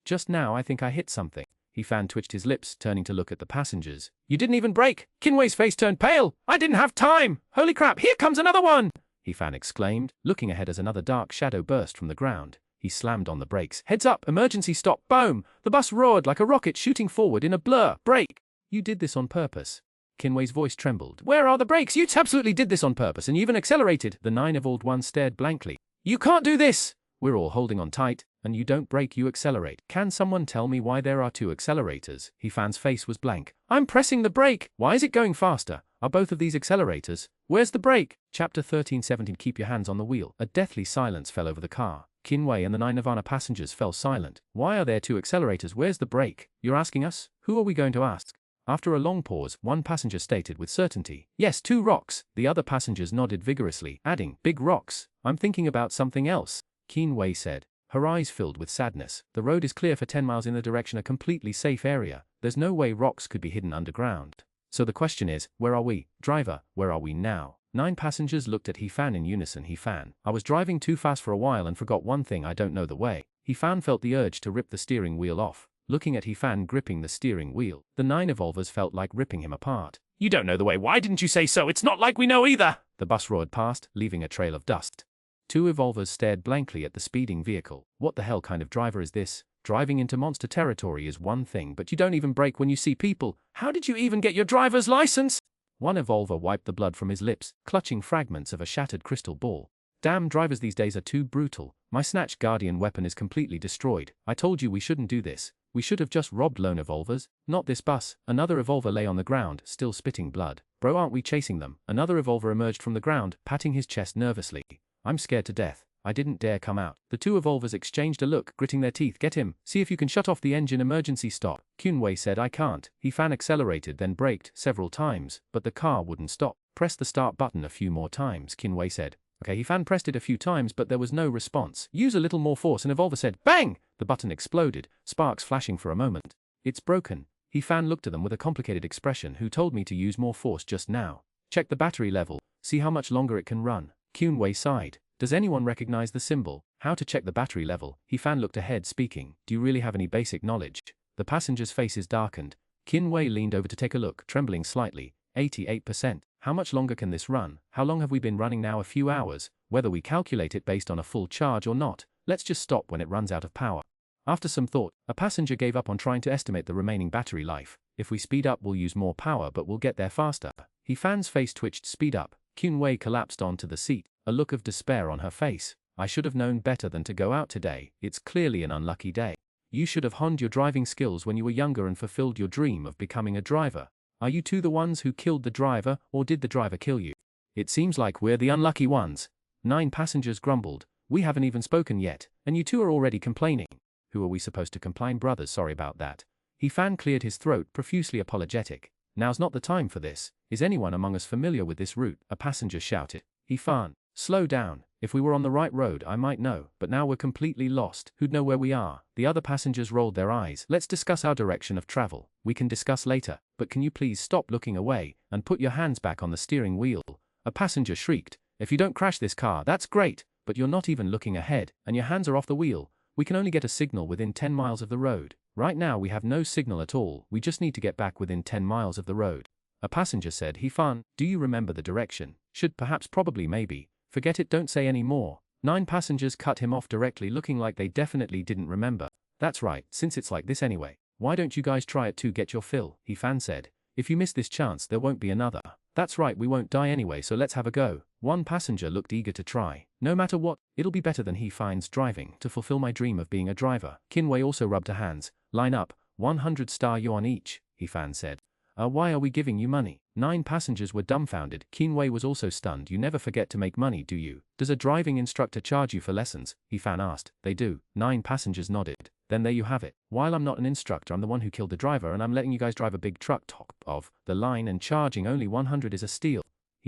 Just now I think I hit something. Fan twitched his lips, turning to look at the passengers. You didn't even brake! Qinwei's face turned pale! I didn't have time! Holy crap, here comes another one! Fan exclaimed, looking ahead as another dark shadow burst from the ground. He slammed on the brakes. Heads up! Emergency stop! Boom! The bus roared like a rocket shooting forward in a blur. Brake! You did this on purpose. Qinwei's voice trembled. Where are the brakes? You absolutely did this on purpose, and you even accelerated. The 9 evolved one stared blankly. You can't do this! We're all holding on tight, and you don't brake, you accelerate. Can someone tell me why there are 2 accelerators? Fan's face was blank. I'm pressing the brake. Why is it going faster? Are both of these accelerators? Where's the brake? Chapter 13:17. Keep your hands on the wheel. A deathly silence fell over the car. Qinwei and the 9 Nirvana passengers fell silent. Why are there 2 accelerators? Where's the brake? You're asking us? Who are we going to ask? After a long pause, one passenger stated with certainty, yes, 2 rocks. The other passengers nodded vigorously, adding, big rocks. I'm thinking about something else. Qinwei said. Her eyes filled with sadness. The road is clear for 10 miles in the direction, a completely safe area. There's no way rocks could be hidden underground. So the question is, where are we? Driver, where are we now? 9 passengers looked at Fan in unison. Fan, I was driving too fast for a while and forgot one thing, I don't know the way. Fan felt the urge to rip the steering wheel off. Looking at Fan gripping the steering wheel, the 9 evolvers felt like ripping him apart. You don't know the way, why didn't you say so? It's not like we know either! The bus roared past, leaving a trail of dust. 2 evolvers stared blankly at the speeding vehicle. What the hell kind of driver is this? Driving into monster territory is one thing, but you don't even brake when you see people. How did you even get your driver's license? One evolver wiped the blood from his lips, clutching fragments of a shattered crystal ball. Damn, drivers these days are too brutal. My snatch guardian weapon is completely destroyed. I told you we shouldn't do this. We should have just robbed lone evolvers. Not this bus. Another evolver lay on the ground, still spitting blood. Bro, aren't we chasing them? Another evolver emerged from the ground, patting his chest nervously. I'm scared to death. I didn't dare come out. The 2 evolvers exchanged a look, gritting their teeth. Get him. See if you can shut off the engine. Emergency stop. Xuanhuan said I can't. Fan accelerated then braked several times, but the car wouldn't stop. Press the start button a few more times, Xuanhuan said. Okay, Fan pressed it a few times but there was no response. Use a little more force. An evolver said, bang! The button exploded, sparks flashing for a moment. It's broken. Fan looked at them with a complicated expression. Who told me to use more force just now? Check the battery level. See how much longer it can run. Xuanhuan sighed. Does anyone recognize the symbol? How to check the battery level? Fan looked ahead, speaking. Do you really have any basic knowledge? The passengers' faces darkened. Xuanhuan leaned over to take a look, trembling slightly. 88%. How much longer can this run? How long have we been running now? A few hours. Whether we calculate it based on a full charge or not, let's just stop when it runs out of power. After some thought, a passenger gave up on trying to estimate the remaining battery life. If we speed up, we'll use more power, but we'll get there faster. Fan's face twitched. Speed up. Xuanhuan collapsed onto the seat, a look of despair on her face. I should have known better than to go out today. It's clearly an unlucky day. You should have honed your driving skills when you were younger and fulfilled your dream of becoming a driver. Are you 2 the ones who killed the driver, or did the driver kill you? It seems like we're the unlucky ones. 9 passengers grumbled. We haven't even spoken yet, and you 2 are already complaining. Who are we supposed to complain, brothers? Sorry about that. Fan cleared his throat, profusely apologetic. Now's not the time for this. Is anyone among us familiar with this route? A passenger shouted. Fan, slow down. If we were on the right road, I might know, but now we're completely lost. Who'd know where we are? The other passengers rolled their eyes. Let's discuss our direction of travel. We can discuss later, but can you please stop looking away and put your hands back on the steering wheel? A passenger shrieked. If you don't crash this car, that's great, but you're not even looking ahead, and your hands are off the wheel. We can only get a signal within 10 miles of the road. Right now we have no signal at all. We just need to get back within 10 miles of the road. A passenger said. Fan, do you remember the direction? Should, perhaps, probably, maybe. Forget it, don't say any more. 9 passengers cut him off directly, looking like they definitely didn't remember. That's right, since it's like this anyway. Why don't you guys try it too? Get your fill, Fan said. If you miss this chance, there won't be another. That's right, we won't die anyway, so let's have a go. One passenger looked eager to try. No matter what, it'll be better than he finds driving to fulfill my dream of being a driver. Xuanhuan also rubbed her hands. Line up, 100 star yuan each, Fan said. Why are we giving you money? 9 passengers were dumbfounded. Xuanhuan was also stunned. You never forget to make money, do you? Does a driving instructor charge you for lessons? Fan asked. They do. 9 passengers nodded. Then there you have it. While I'm not an instructor, I'm the one who killed the driver, and I'm letting you guys drive a big truck top of the line, and charging only 100 is a steal,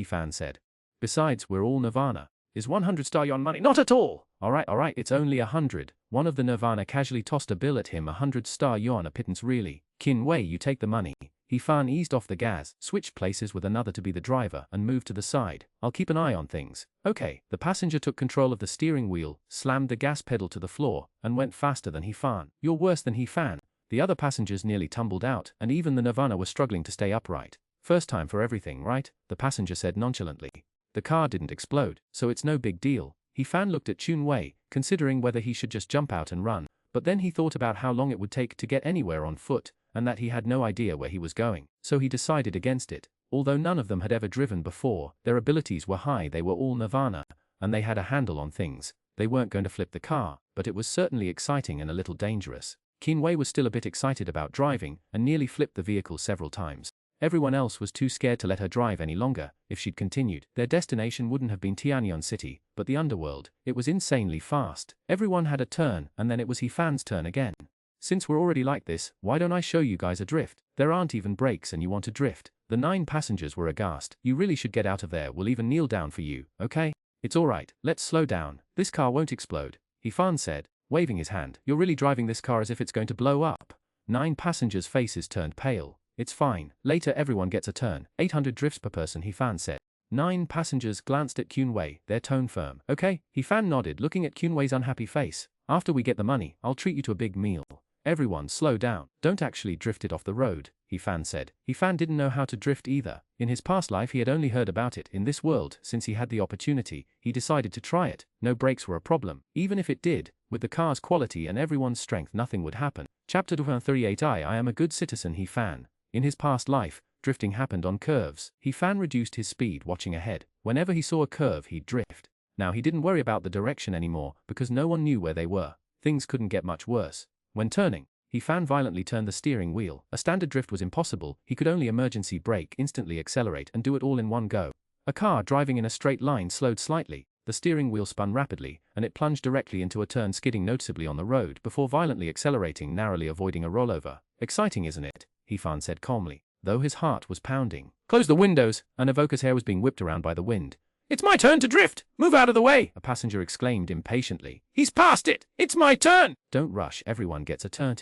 Fan said. Besides, we're all Nirvana. Is 100 star yuan money? Not at all! Alright, it's only 100. One of the Nirvana casually tossed a bill at him. 100 star yuan, a pittance really. Xuanhuan, you take the money. Fan eased off the gas, switched places with another to be the driver, and moved to the side. I'll keep an eye on things. Okay. The passenger took control of the steering wheel, slammed the gas pedal to the floor, and went faster than Fan. You're worse than Fan. The other passengers nearly tumbled out, and even the Nirvana were struggling to stay upright. First time for everything, right? The passenger said nonchalantly. The car didn't explode, so it's no big deal. Fan looked at Xuanhuan, considering whether he should just jump out and run, but then he thought about how long it would take to get anywhere on foot, and that he had no idea where he was going, so he decided against it. Although none of them had ever driven before, their abilities were high. They were all Nirvana, and they had a handle on things. They weren't going to flip the car, but it was certainly exciting and a little dangerous. Xuanhuan was still a bit excited about driving, and nearly flipped the vehicle several times. Everyone else was too scared to let her drive any longer. If she'd continued, their destination wouldn't have been Tianyuan City, but the underworld. It was insanely fast. Everyone had a turn, and then it was Fan's turn again. Since we're already like this, why don't I show you guys a drift? There aren't even brakes and you want to drift. The 9 passengers were aghast. You really should get out of there. We'll even kneel down for you, okay? It's alright, let's slow down. This car won't explode, Fan said, waving his hand. You're really driving this car as if it's going to blow up. 9 passengers' faces turned pale. It's fine. Later everyone gets a turn. 800 drifts per person, Fan said. 9 passengers glanced at Xuanhuan, their tone firm. Okay, Fan nodded, looking at Xuanhuan's unhappy face. After we get the money, I'll treat you to a big meal. Everyone slow down. Don't actually drift it off the road, He-fan said. He-fan didn't know how to drift either. In his past life he had only heard about it. In this world, since he had the opportunity, he decided to try it. No brakes were a problem. Even if it did, with the car's quality and everyone's strength nothing would happen. Chapter 238 I am a good citizen He-fan. In his past life, drifting happened on curves. He-fan reduced his speed watching ahead. Whenever he saw a curve he'd drift. Now he didn't worry about the direction anymore because no one knew where they were. Things couldn't get much worse. When turning, He-fan violently turned the steering wheel. A standard drift was impossible. He could only emergency brake, instantly accelerate and do it all in one go. A car driving in a straight line slowed slightly. The steering wheel spun rapidly, and it plunged directly into a turn, skidding noticeably on the road before violently accelerating, narrowly avoiding a rollover. Exciting, isn't it? He-fan said calmly, though his heart was pounding. Close the windows! An evoker's hair was being whipped around by the wind. It's my turn to drift! Move out of the way! A passenger exclaimed impatiently. He's past it! It's my turn! Don't rush, everyone gets a turn.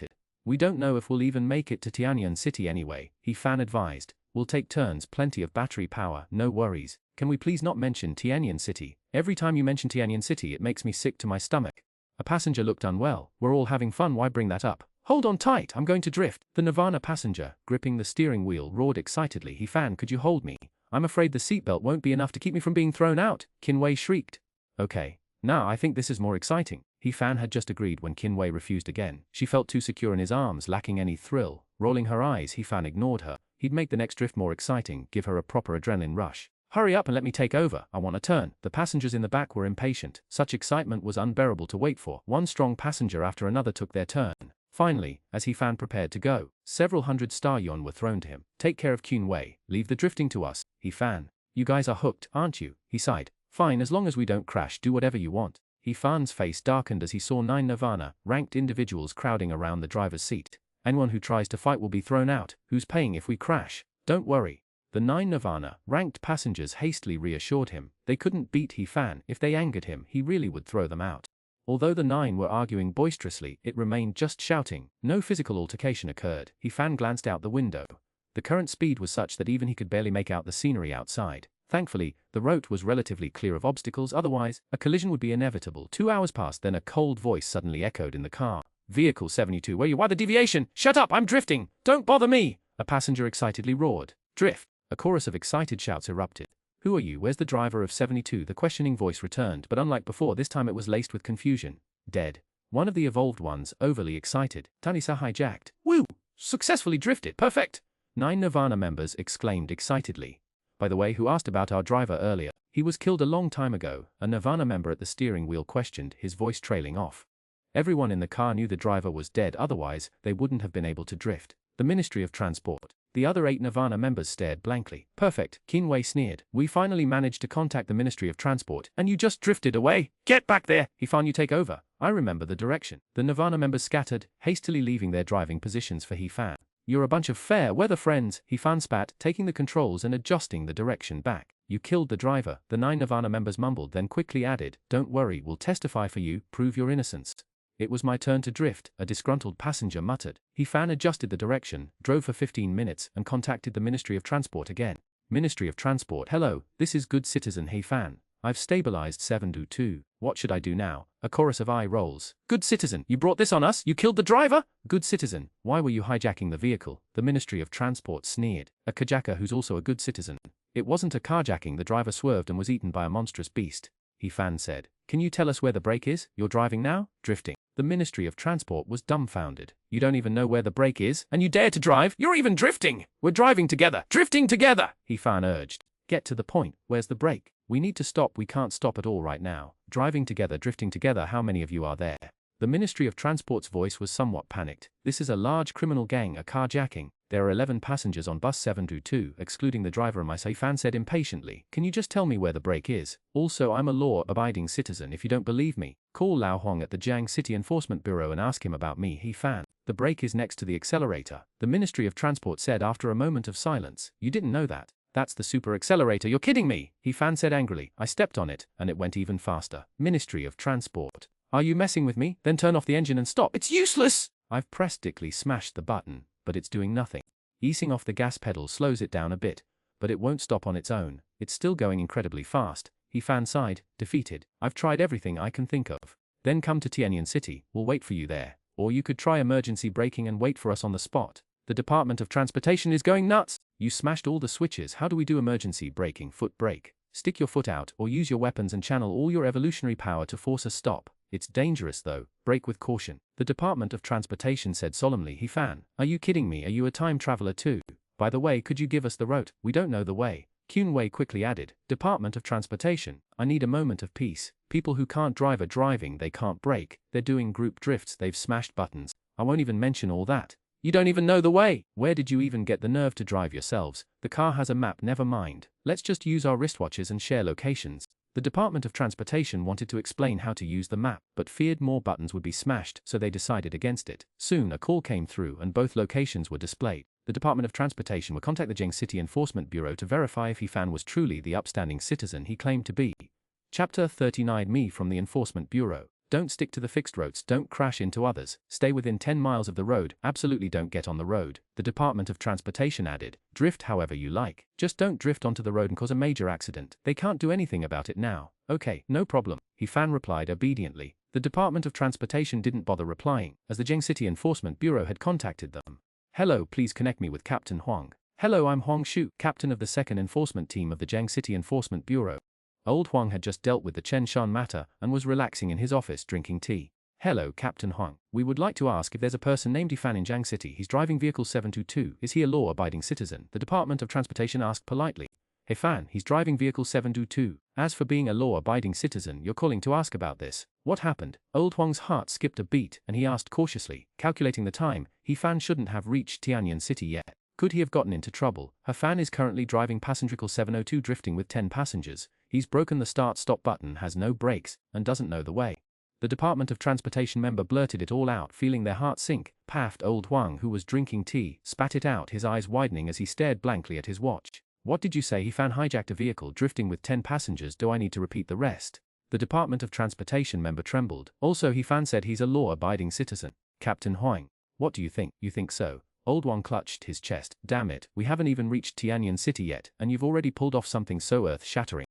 We don't know if we'll even make it to Tianyan City anyway, He-fan advised. We'll take turns, plenty of battery power, no worries. Can we please not mention Tianyan City? Every time you mention Tianyan City it makes me sick to my stomach. A passenger looked unwell. We're all having fun, why bring that up? Hold on tight, I'm going to drift. The Nirvana passenger, gripping the steering wheel, roared excitedly. He-fan, could you hold me? I'm afraid the seatbelt won't be enough to keep me from being thrown out, Qinhuan shrieked. Okay. Now I think this is more exciting. He-fan had just agreed when Qinhuan refused again. She felt too secure in his arms, lacking any thrill. Rolling her eyes, He-fan ignored her. He'd make the next drift more exciting, give her a proper adrenaline rush. Hurry up and let me take over, I want a turn. The passengers in the back were impatient. Such excitement was unbearable to wait for. One strong passenger after another took their turn. Finally, as He-fan prepared to go, several hundred star yuan were thrown to him. Take care of Qinhuan, leave the drifting to us, He-fan. You guys are hooked, aren't you? He sighed. Fine, as long as we don't crash, do whatever you want. He-fan's face darkened as he saw 9 Nirvana, ranked individuals crowding around the driver's seat. Anyone who tries to fight will be thrown out. Who's paying if we crash? Don't worry. The 9 Nirvana, ranked passengers hastily reassured him. They couldn't beat He-fan. If they angered him, he really would throw them out. Although the 9 were arguing boisterously, it remained just shouting. No physical altercation occurred. He-fan glanced out the window. The current speed was such that even he could barely make out the scenery outside. Thankfully, the road was relatively clear of obstacles, otherwise, a collision would be inevitable. 2 hours passed, then a cold voice suddenly echoed in the car. Vehicle 72, where you? Why the deviation? Shut up, I'm drifting! Don't bother me! A passenger excitedly roared. Drift! A chorus of excited shouts erupted. Who are you? Where's the driver of 72? The questioning voice returned, but unlike before, this time it was laced with confusion. Dead. One of the evolved ones, overly excited. Tanisa hijacked. Woo! Successfully drifted, perfect! 9 Nirvana members exclaimed excitedly. By the way, who asked about our driver earlier? He was killed a long time ago, a Nirvana member at the steering wheel questioned, his voice trailing off. Everyone in the car knew the driver was dead, otherwise, they wouldn't have been able to drift. The Ministry of Transport. The other 8 Nirvana members stared blankly. Perfect, Qinhuan sneered. We finally managed to contact the Ministry of Transport, and you just drifted away. Get back there! He-fan, you take over. I remember the direction. The Nirvana members scattered, hastily leaving their driving positions for He-fan. You're a bunch of fair-weather friends, He-fan spat, taking the controls and adjusting the direction back. You killed the driver, the 9 Nirvana members mumbled, then quickly added, don't worry, we'll testify for you, prove your innocence. It was my turn to drift, a disgruntled passenger muttered. He-fan adjusted the direction, drove for 15 minutes, and contacted the Ministry of Transport again. Ministry of Transport, hello, this is good citizen He-fan. I've stabilized 722. What should I do now? A chorus of eye rolls. Good citizen, you brought this on us? You killed the driver? Good citizen, why were you hijacking the vehicle? The Ministry of Transport sneered. A carjacker who's also a good citizen. It wasn't a carjacking, the driver swerved and was eaten by a monstrous beast. He-fan said. Can you tell us where the brake is? You're driving now? Drifting. The Ministry of Transport was dumbfounded. You don't even know where the brake is, and you dare to drive? You're even drifting! We're driving together! Drifting together! He-fan urged. Get to the point, where's the brake? We need to stop, we can't stop at all right now. Driving together, drifting together, how many of you are there? The Ministry of Transport's voice was somewhat panicked. This is a large criminal gang, a carjacking. There are 11 passengers on bus 722, excluding the driver and myself. He-fan said impatiently. Can you just tell me where the brake is? Also, I'm a law-abiding citizen. If you don't believe me, call Liu Qingyuan at the Jiang City Enforcement Bureau and ask him about me. He-fan. The brake is next to the accelerator. The Ministry of Transport said after a moment of silence. You didn't know that? That's the super accelerator, you're kidding me! He-fan said angrily. I stepped on it, and it went even faster. Ministry of Transport. Are you messing with me? Then turn off the engine and stop. It's useless! I've practically smashed the button, but it's doing nothing. Easing off the gas pedal slows it down a bit, but it won't stop on its own. It's still going incredibly fast. He-fan sighed, defeated. I've tried everything I can think of. Then come to Tianyan City, we'll wait for you there. Or you could try emergency braking and wait for us on the spot. The Department of Transportation is going nuts. You smashed all the switches. How do we do emergency braking? Foot brake. Stick your foot out or use your weapons and channel all your evolutionary power to force a stop. It's dangerous though. Brake with caution. The Department of Transportation said solemnly. Fan, are you kidding me? Are you a time traveler too? By the way, could you give us the route? We don't know the way. Xuanhuan quickly added, Department of Transportation, I need a moment of peace. People who can't drive are driving, they can't brake, they're doing group drifts, they've smashed buttons. I won't even mention all that. You don't even know the way. Where did you even get the nerve to drive yourselves? The car has a map, never mind. Let's just use our wristwatches and share locations. The Department of Transportation wanted to explain how to use the map, but feared more buttons would be smashed, so they decided against it. Soon a call came through and both locations were displayed. The Department of Transportation would contact the Jiang City Enforcement Bureau to verify if Fan was truly the upstanding citizen he claimed to be. Chapter 39 Me from the Enforcement Bureau. Don't stick to the fixed roads, don't crash into others, stay within 10 miles of the road, absolutely don't get on the road. The Department of Transportation added, drift however you like, just don't drift onto the road and cause a major accident. They can't do anything about it now. Okay, no problem. Fan replied obediently. The Department of Transportation didn't bother replying, as the Jiang City Enforcement Bureau had contacted them. Hello, please connect me with Captain Huang. Hello, I'm Huang Shu, captain of the 2nd Enforcement Team of the Jiang City Enforcement Bureau. Old Huang had just dealt with the Chen Shan matter and was relaxing in his office drinking tea. Hello, Captain Huang. We would like to ask if there's a person named Fan in Jiang City. He's driving vehicle 722. Is he a law-abiding citizen? The Department of Transportation asked politely. Fan, he's driving vehicle 722. As for being a law-abiding citizen, you're calling to ask about this. What happened? Old Huang's heart skipped a beat and he asked cautiously, calculating the time, Fan shouldn't have reached Tianyan City yet. Could he have gotten into trouble? Fan is currently driving passenger vehicle 702 drifting with 10 passengers. He's broken the start-stop button, has no brakes, and doesn't know the way. The Department of Transportation member blurted it all out, feeling their heart sink. Paffed old Huang, who was drinking tea, spat it out, his eyes widening as he stared blankly at his watch. What did you say? Fan hijacked a vehicle drifting with 10 passengers. Do I need to repeat the rest? The Department of Transportation member trembled. Also, Fan said he's a law-abiding citizen. Captain Huang. What do you think? You think so? Old Huang clutched his chest. Damn it, we haven't even reached Tianyan City yet, and you've already pulled off something so earth-shattering.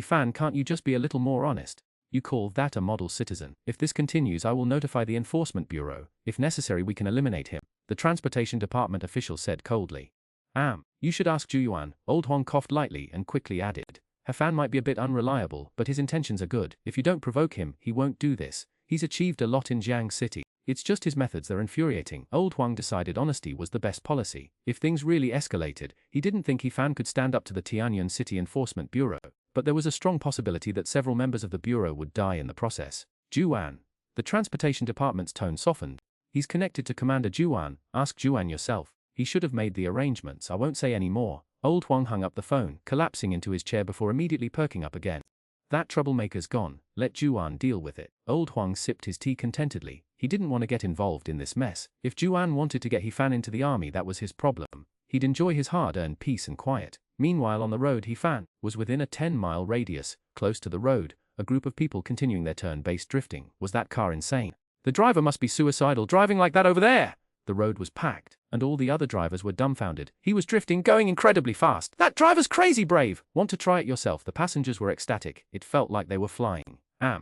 Fan, can't you just be a little more honest? You call that a model citizen? If this continues, I will notify the Enforcement Bureau. If necessary, we can eliminate him. The Transportation Department official said coldly. You should ask Xuanhuan. Old Huang coughed lightly and quickly added. Fan might be a bit unreliable, but his intentions are good. If you don't provoke him, he won't do this. He's achieved a lot in Jiang City. It's just his methods that are infuriating. Old Huang decided honesty was the best policy. If things really escalated, he didn't think Fan could stand up to the Tianyan City Enforcement Bureau. But there was a strong possibility that several members of the Bureau would die in the process. Xuanhuan. The Transportation Department's tone softened. He's connected to Commander Xuanhuan. Ask Xuanhuan yourself. He should have made the arrangements. I won't say any more. Old Huang hung up the phone, collapsing into his chair before immediately perking up again. That troublemaker's gone. Let Xuanhuan deal with it. Old Huang sipped his tea contentedly. He didn't want to get involved in this mess. If Xuanhuan wanted to get Fan into the army, that was his problem. He'd enjoy his hard-earned peace and quiet. Meanwhile, on the road, Fan was within a 10-mile radius, close to the road. A group of people continuing their turn-based drifting. Was that car insane? The driver must be suicidal, driving like that over there. The road was packed, and all the other drivers were dumbfounded. He was drifting, going incredibly fast. That driver's crazy brave. Want to try it yourself? The passengers were ecstatic. It felt like they were flying.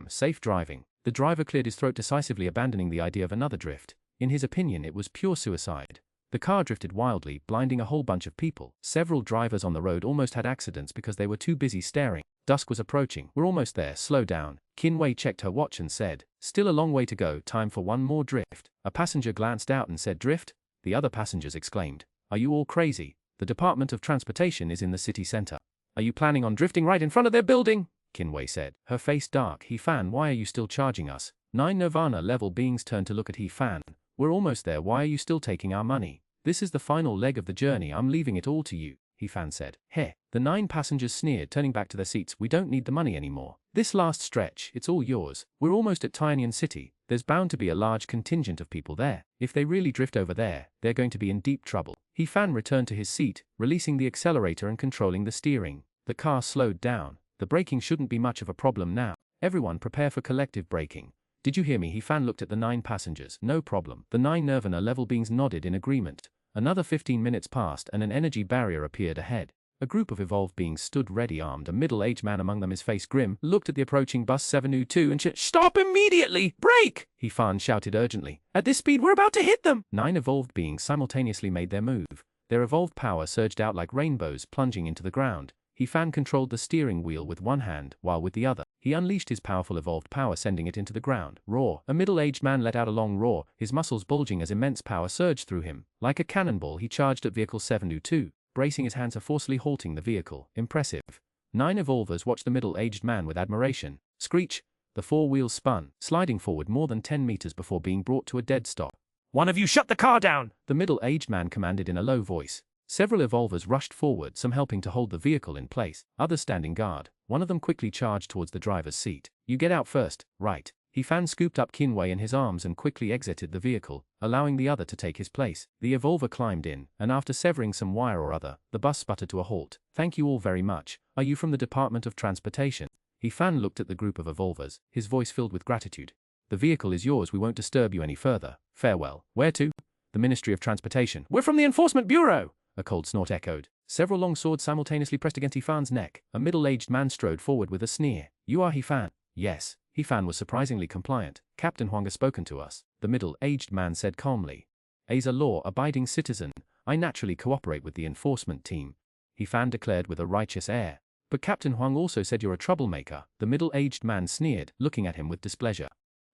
Safe driving. The driver cleared his throat decisively, abandoning the idea of another drift. In his opinion, it was pure suicide. The car drifted wildly, blinding a whole bunch of people. Several drivers on the road almost had accidents because they were too busy staring. Dusk was approaching. We're almost there. Slow down. Qinwei checked her watch and said, still a long way to go. Time for one more drift. A passenger glanced out and said, drift? The other passengers exclaimed, are you all crazy? The Department of Transportation is in the city center. Are you planning on drifting right in front of their building? Qinwei said, her face dark. Fan, why are you still charging us? 9 Nirvana level beings turned to look at Fan. We're almost there. Why are you still taking our money? This is the final leg of the journey. I'm leaving it all to you, Fan said. Heh. The 9 passengers sneered, turning back to their seats. We don't need the money anymore. This last stretch, it's all yours. We're almost at Tianyan City. There's bound to be a large contingent of people there. If they really drift over there, they're going to be in deep trouble. Fan returned to his seat, releasing the accelerator and controlling the steering. The car slowed down. The braking shouldn't be much of a problem now. Everyone prepare for collective braking. Did you hear me? Fan looked at the 9 passengers. No problem. The 9 Nirvana level beings nodded in agreement. Another 15 minutes passed and an energy barrier appeared ahead. A group of evolved beings stood ready armed. A middle-aged man among them, his face grim, looked at the approaching bus 702 and Stop immediately! Brake! He-Fan shouted urgently. At this speed, we're about to hit them! 9 evolved beings simultaneously made their move. Their evolved power surged out like rainbows, plunging into the ground. He-Fan controlled the steering wheel with one hand, while with the other, he unleashed his powerful evolved power, sending it into the ground. Roar! A middle-aged man let out a long roar, his muscles bulging as immense power surged through him. Like a cannonball, he charged at vehicle 702, bracing his hands, forcefully halting the vehicle. Impressive. 9 evolvers watched the middle-aged man with admiration. Screech! The 4 wheels spun, sliding forward more than 10 meters before being brought to a dead stop. One of you shut the car down! The middle-aged man commanded in a low voice. Several evolvers rushed forward, some helping to hold the vehicle in place, others standing guard. One of them quickly charged towards the driver's seat. You get out first, right? He-Fan scooped up Qingyuan in his arms and quickly exited the vehicle, allowing the other to take his place. The evolver climbed in, and after severing some wire or other, the bus sputtered to a halt. Thank you all very much. Are you from the Department of Transportation? He-Fan looked at the group of evolvers, his voice filled with gratitude. The vehicle is yours, we won't disturb you any further. Farewell. Where to? The Ministry of Transportation. We're from the Enforcement Bureau! A cold snort echoed. Several long swords simultaneously pressed against He-Fan's neck. A middle-aged man strode forward with a sneer. You are He-Fan? Yes. He-Fan was surprisingly compliant. Captain Huang has spoken to us, the middle-aged man said calmly. As a law-abiding citizen, I naturally cooperate with the enforcement team, He-Fan declared with a righteous air. But Captain Huang also said you're a troublemaker, the middle-aged man sneered, looking at him with displeasure.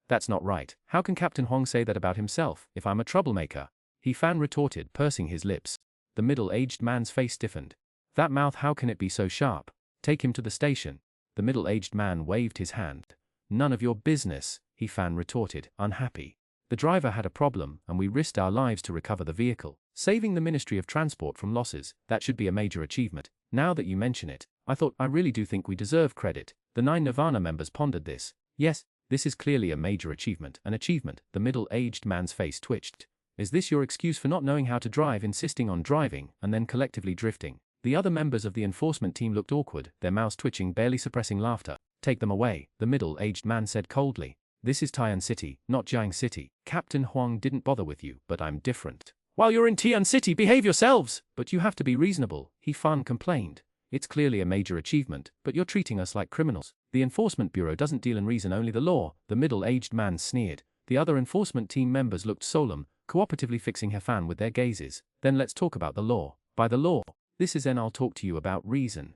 That's not right. How can Captain Huang say that about himself, if I'm a troublemaker? He-Fan retorted, pursing his lips. The middle-aged man's face stiffened. That mouth, how can it be so sharp? Take him to the station. The middle-aged man waved his hand. None of your business, He-Fan retorted, unhappy. The driver had a problem, and we risked our lives to recover the vehicle, saving the Ministry of Transport from losses. That should be a major achievement. Now that you mention it, I really do think we deserve credit. The 9 Nirvana members pondered this. Yes, this is clearly a major achievement. An achievement, the middle-aged man's face twitched. Is this your excuse for not knowing how to drive, insisting on driving, and then collectively drifting? The other members of the enforcement team looked awkward, their mouths twitching, barely suppressing laughter. Take them away, the middle-aged man said coldly. This is Tian City, not Jiang City. Captain Huang didn't bother with you, but I'm different. While you're in Tian City, behave yourselves! But you have to be reasonable, He-Fan complained. It's clearly a major achievement, but you're treating us like criminals. The Enforcement Bureau doesn't deal in reason, only the law, the middle-aged man sneered. The other enforcement team members looked solemn, cooperatively fixing He-Fan with their gazes. Then let's talk about the law. By the law, this is then I'll talk to you about reason.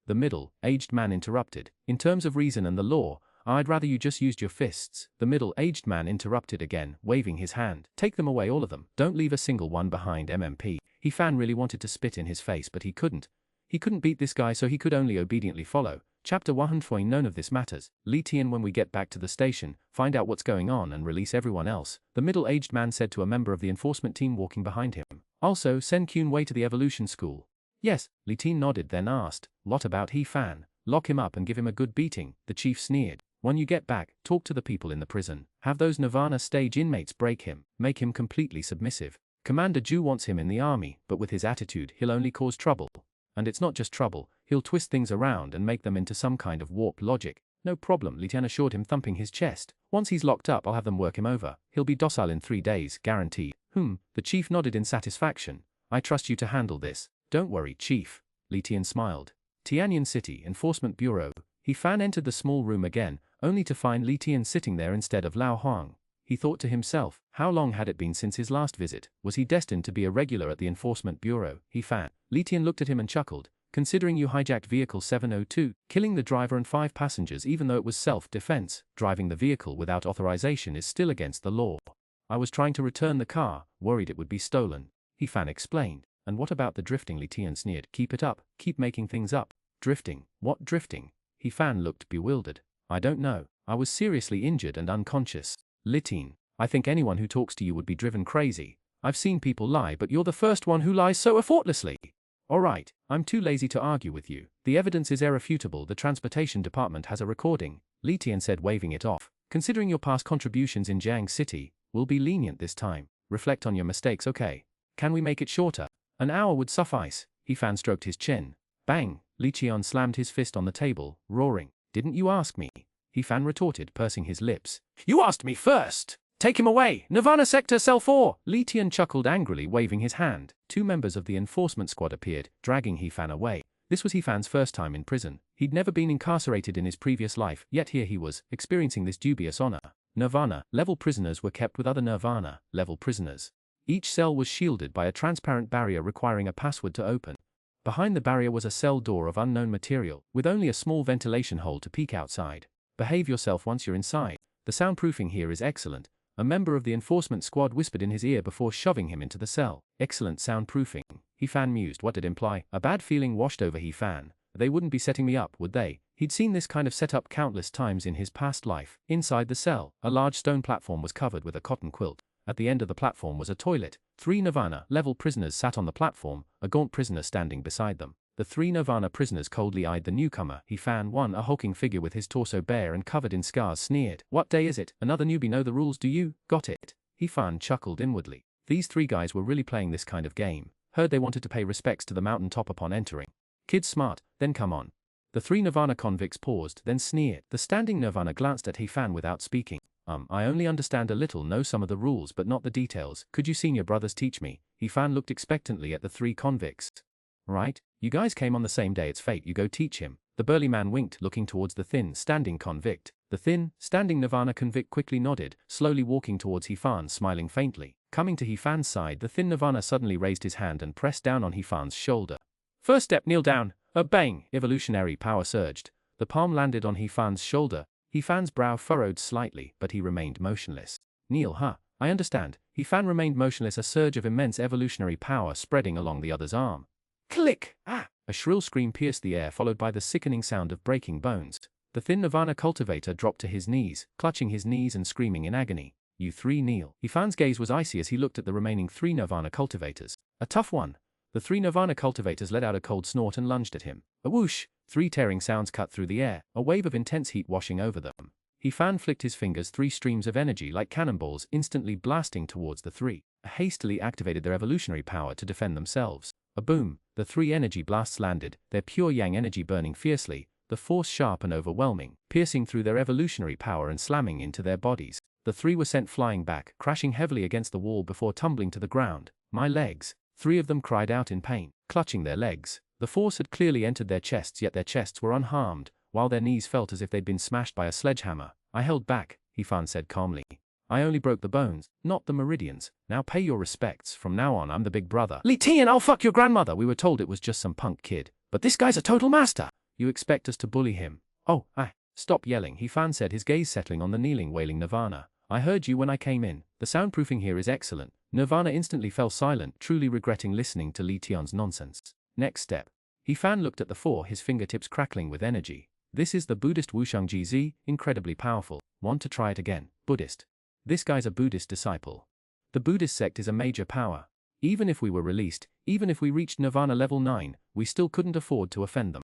The middle-aged man interrupted. In terms of reason and the law, I'd rather you just used your fists. The middle-aged man interrupted again, waving his hand. Take them away, all of them. Don't leave a single one behind, MMP. He-Fan really wanted to spit in his face, but he couldn't. He couldn't beat this guy, so he could only obediently follow. Chapter 100. None of this matters. Li Tian, when we get back to the station, find out what's going on and release everyone else, the middle-aged man said to a member of the enforcement team walking behind him. Also, send Qingyuan to the evolution school. Yes, Li Tian nodded, then asked, what about He-Fan? Lock him up and give him a good beating, the chief sneered. When you get back, talk to the people in the prison. Have those Nirvana stage inmates break him, make him completely submissive. Commander Zhu wants him in the army, but with his attitude, he'll only cause trouble. And it's not just trouble, he'll twist things around and make them into some kind of warped logic. No problem, Li Tian assured him, thumping his chest. Once he's locked up, I'll have them work him over. He'll be docile in 3 days, guaranteed. The chief nodded in satisfaction. I trust you to handle this. Don't worry, chief. Li Tian smiled. Tianyan City Enforcement Bureau. He-Fan entered the small room again, only to find Li Tian sitting there instead of Liu Huang. He thought to himself, how long had it been since his last visit? Was he destined to be a regular at the Enforcement Bureau? He-Fan. Li Tian looked at him and chuckled. Considering you hijacked vehicle 702, killing the driver and 5 passengers even though it was self-defense, driving the vehicle without authorization is still against the law. I was trying to return the car, worried it would be stolen. He-Fan explained. And what about the drifting? Li Tian sneered. Keep it up, keep making things up. Drifting? What drifting? He-Fan looked bewildered. I don't know. I was seriously injured and unconscious. Li Tian, I think anyone who talks to you would be driven crazy. I've seen people lie, but you're the first one who lies so effortlessly. Alright, I'm too lazy to argue with you. The evidence is irrefutable. The transportation department has a recording, Li Tian said, waving it off. Considering your past contributions in Jiang City, we'll be lenient this time. Reflect on your mistakes, okay? Can we make it shorter? An hour would suffice. He-Fan stroked his chin. Bang! Li Tian slammed his fist on the table, roaring. Didn't you ask me? He-Fan retorted, pursing his lips. You asked me first! Take him away! Nirvana Sector Cell 4! Li Tian chuckled angrily, waving his hand. 2 members of the enforcement squad appeared, dragging He-Fan away. This was He-Fan's first time in prison. He'd never been incarcerated in his previous life, yet here he was, experiencing this dubious honor. Nirvana-level prisoners were kept with other Nirvana-level prisoners. Each cell was shielded by a transparent barrier requiring a password to open. Behind the barrier was a cell door of unknown material, with only a small ventilation hole to peek outside. Behave yourself once you're inside. The soundproofing here is excellent. A member of the enforcement squad whispered in his ear before shoving him into the cell. Excellent soundproofing. He-Fan mused. What did it imply? A bad feeling washed over He-Fan. They wouldn't be setting me up, would they? He'd seen this kind of setup countless times in his past life. Inside the cell, a large stone platform was covered with a cotton quilt. At the end of the platform was a toilet. 3 Nirvana-level prisoners sat on the platform, a gaunt prisoner standing beside them. The 3 Nirvana prisoners coldly eyed the newcomer. He-Fan, one, a hulking figure with his torso bare and covered in scars, sneered. What day is it? Another newbie know the rules, do you? Got it. He-Fan chuckled inwardly. These 3 guys were really playing this kind of game. Heard they wanted to pay respects to the mountaintop upon entering. Kids smart, then come on. The 3 Nirvana convicts paused, then sneered. The standing Nirvana glanced at He-Fan without speaking. I only understand a little, know some of the rules but not the details. Could you senior brothers teach me? He-Fan looked expectantly at the 3 convicts. Right? You guys came on the same day, it's fate, you go teach him. The burly man winked, looking towards the thin, standing convict. The thin, standing Nirvana convict quickly nodded, slowly walking towards He-Fan, smiling faintly. Coming to He-Fan's side, the thin Nirvana suddenly raised his hand and pressed down on He-Fan's shoulder. First step, kneel down. A bang! Evolutionary power surged. The palm landed on He-Fan's shoulder. He-Fan's brow furrowed slightly, but he remained motionless. Kneel, huh? I understand. He-Fan remained motionless, a surge of immense evolutionary power spreading along the other's arm. Click! Ah! A shrill scream pierced the air, followed by the sickening sound of breaking bones. The thin Nirvana cultivator dropped to his knees, clutching his knees and screaming in agony. You 3 kneel. He-Fan's gaze was icy as he looked at the remaining 3 Nirvana cultivators. A tough one. The 3 Nirvana cultivators let out a cold snort and lunged at him. A whoosh! 3 tearing sounds cut through the air, a wave of intense heat washing over them. He-Fan flicked his fingers, 3 streams of energy like cannonballs instantly blasting towards the 3. Hastily activated their evolutionary power to defend themselves. A boom! The 3 energy blasts landed, their pure yang energy burning fiercely, the force sharp and overwhelming, piercing through their evolutionary power and slamming into their bodies. The 3 were sent flying back, crashing heavily against the wall before tumbling to the ground. My legs! 3 of them cried out in pain, clutching their legs. The force had clearly entered their chests, yet their chests were unharmed, while their knees felt as if they'd been smashed by a sledgehammer. I held back, He-Fan said calmly. I only broke the bones, not the meridians. Now pay your respects. From now on I'm the big brother. Li Tian, I'll fuck your grandmother. We were told it was just some punk kid. But this guy's a total master. You expect us to bully him? Oh, stop yelling, He-Fan said, his gaze settling on the kneeling, wailing Nirvana. I heard you when I came in. The soundproofing here is excellent. Nirvana instantly fell silent, truly regretting listening to Li Tian's nonsense. Next step. He-Fan looked at the 4, his fingertips crackling with energy. This is the Buddhist Wushang GZ, incredibly powerful. Want to try it again? Buddhist. This guy's a Buddhist disciple. The Buddhist sect is a major power. Even if we were released, even if we reached Nirvana level 9, we still couldn't afford to offend them.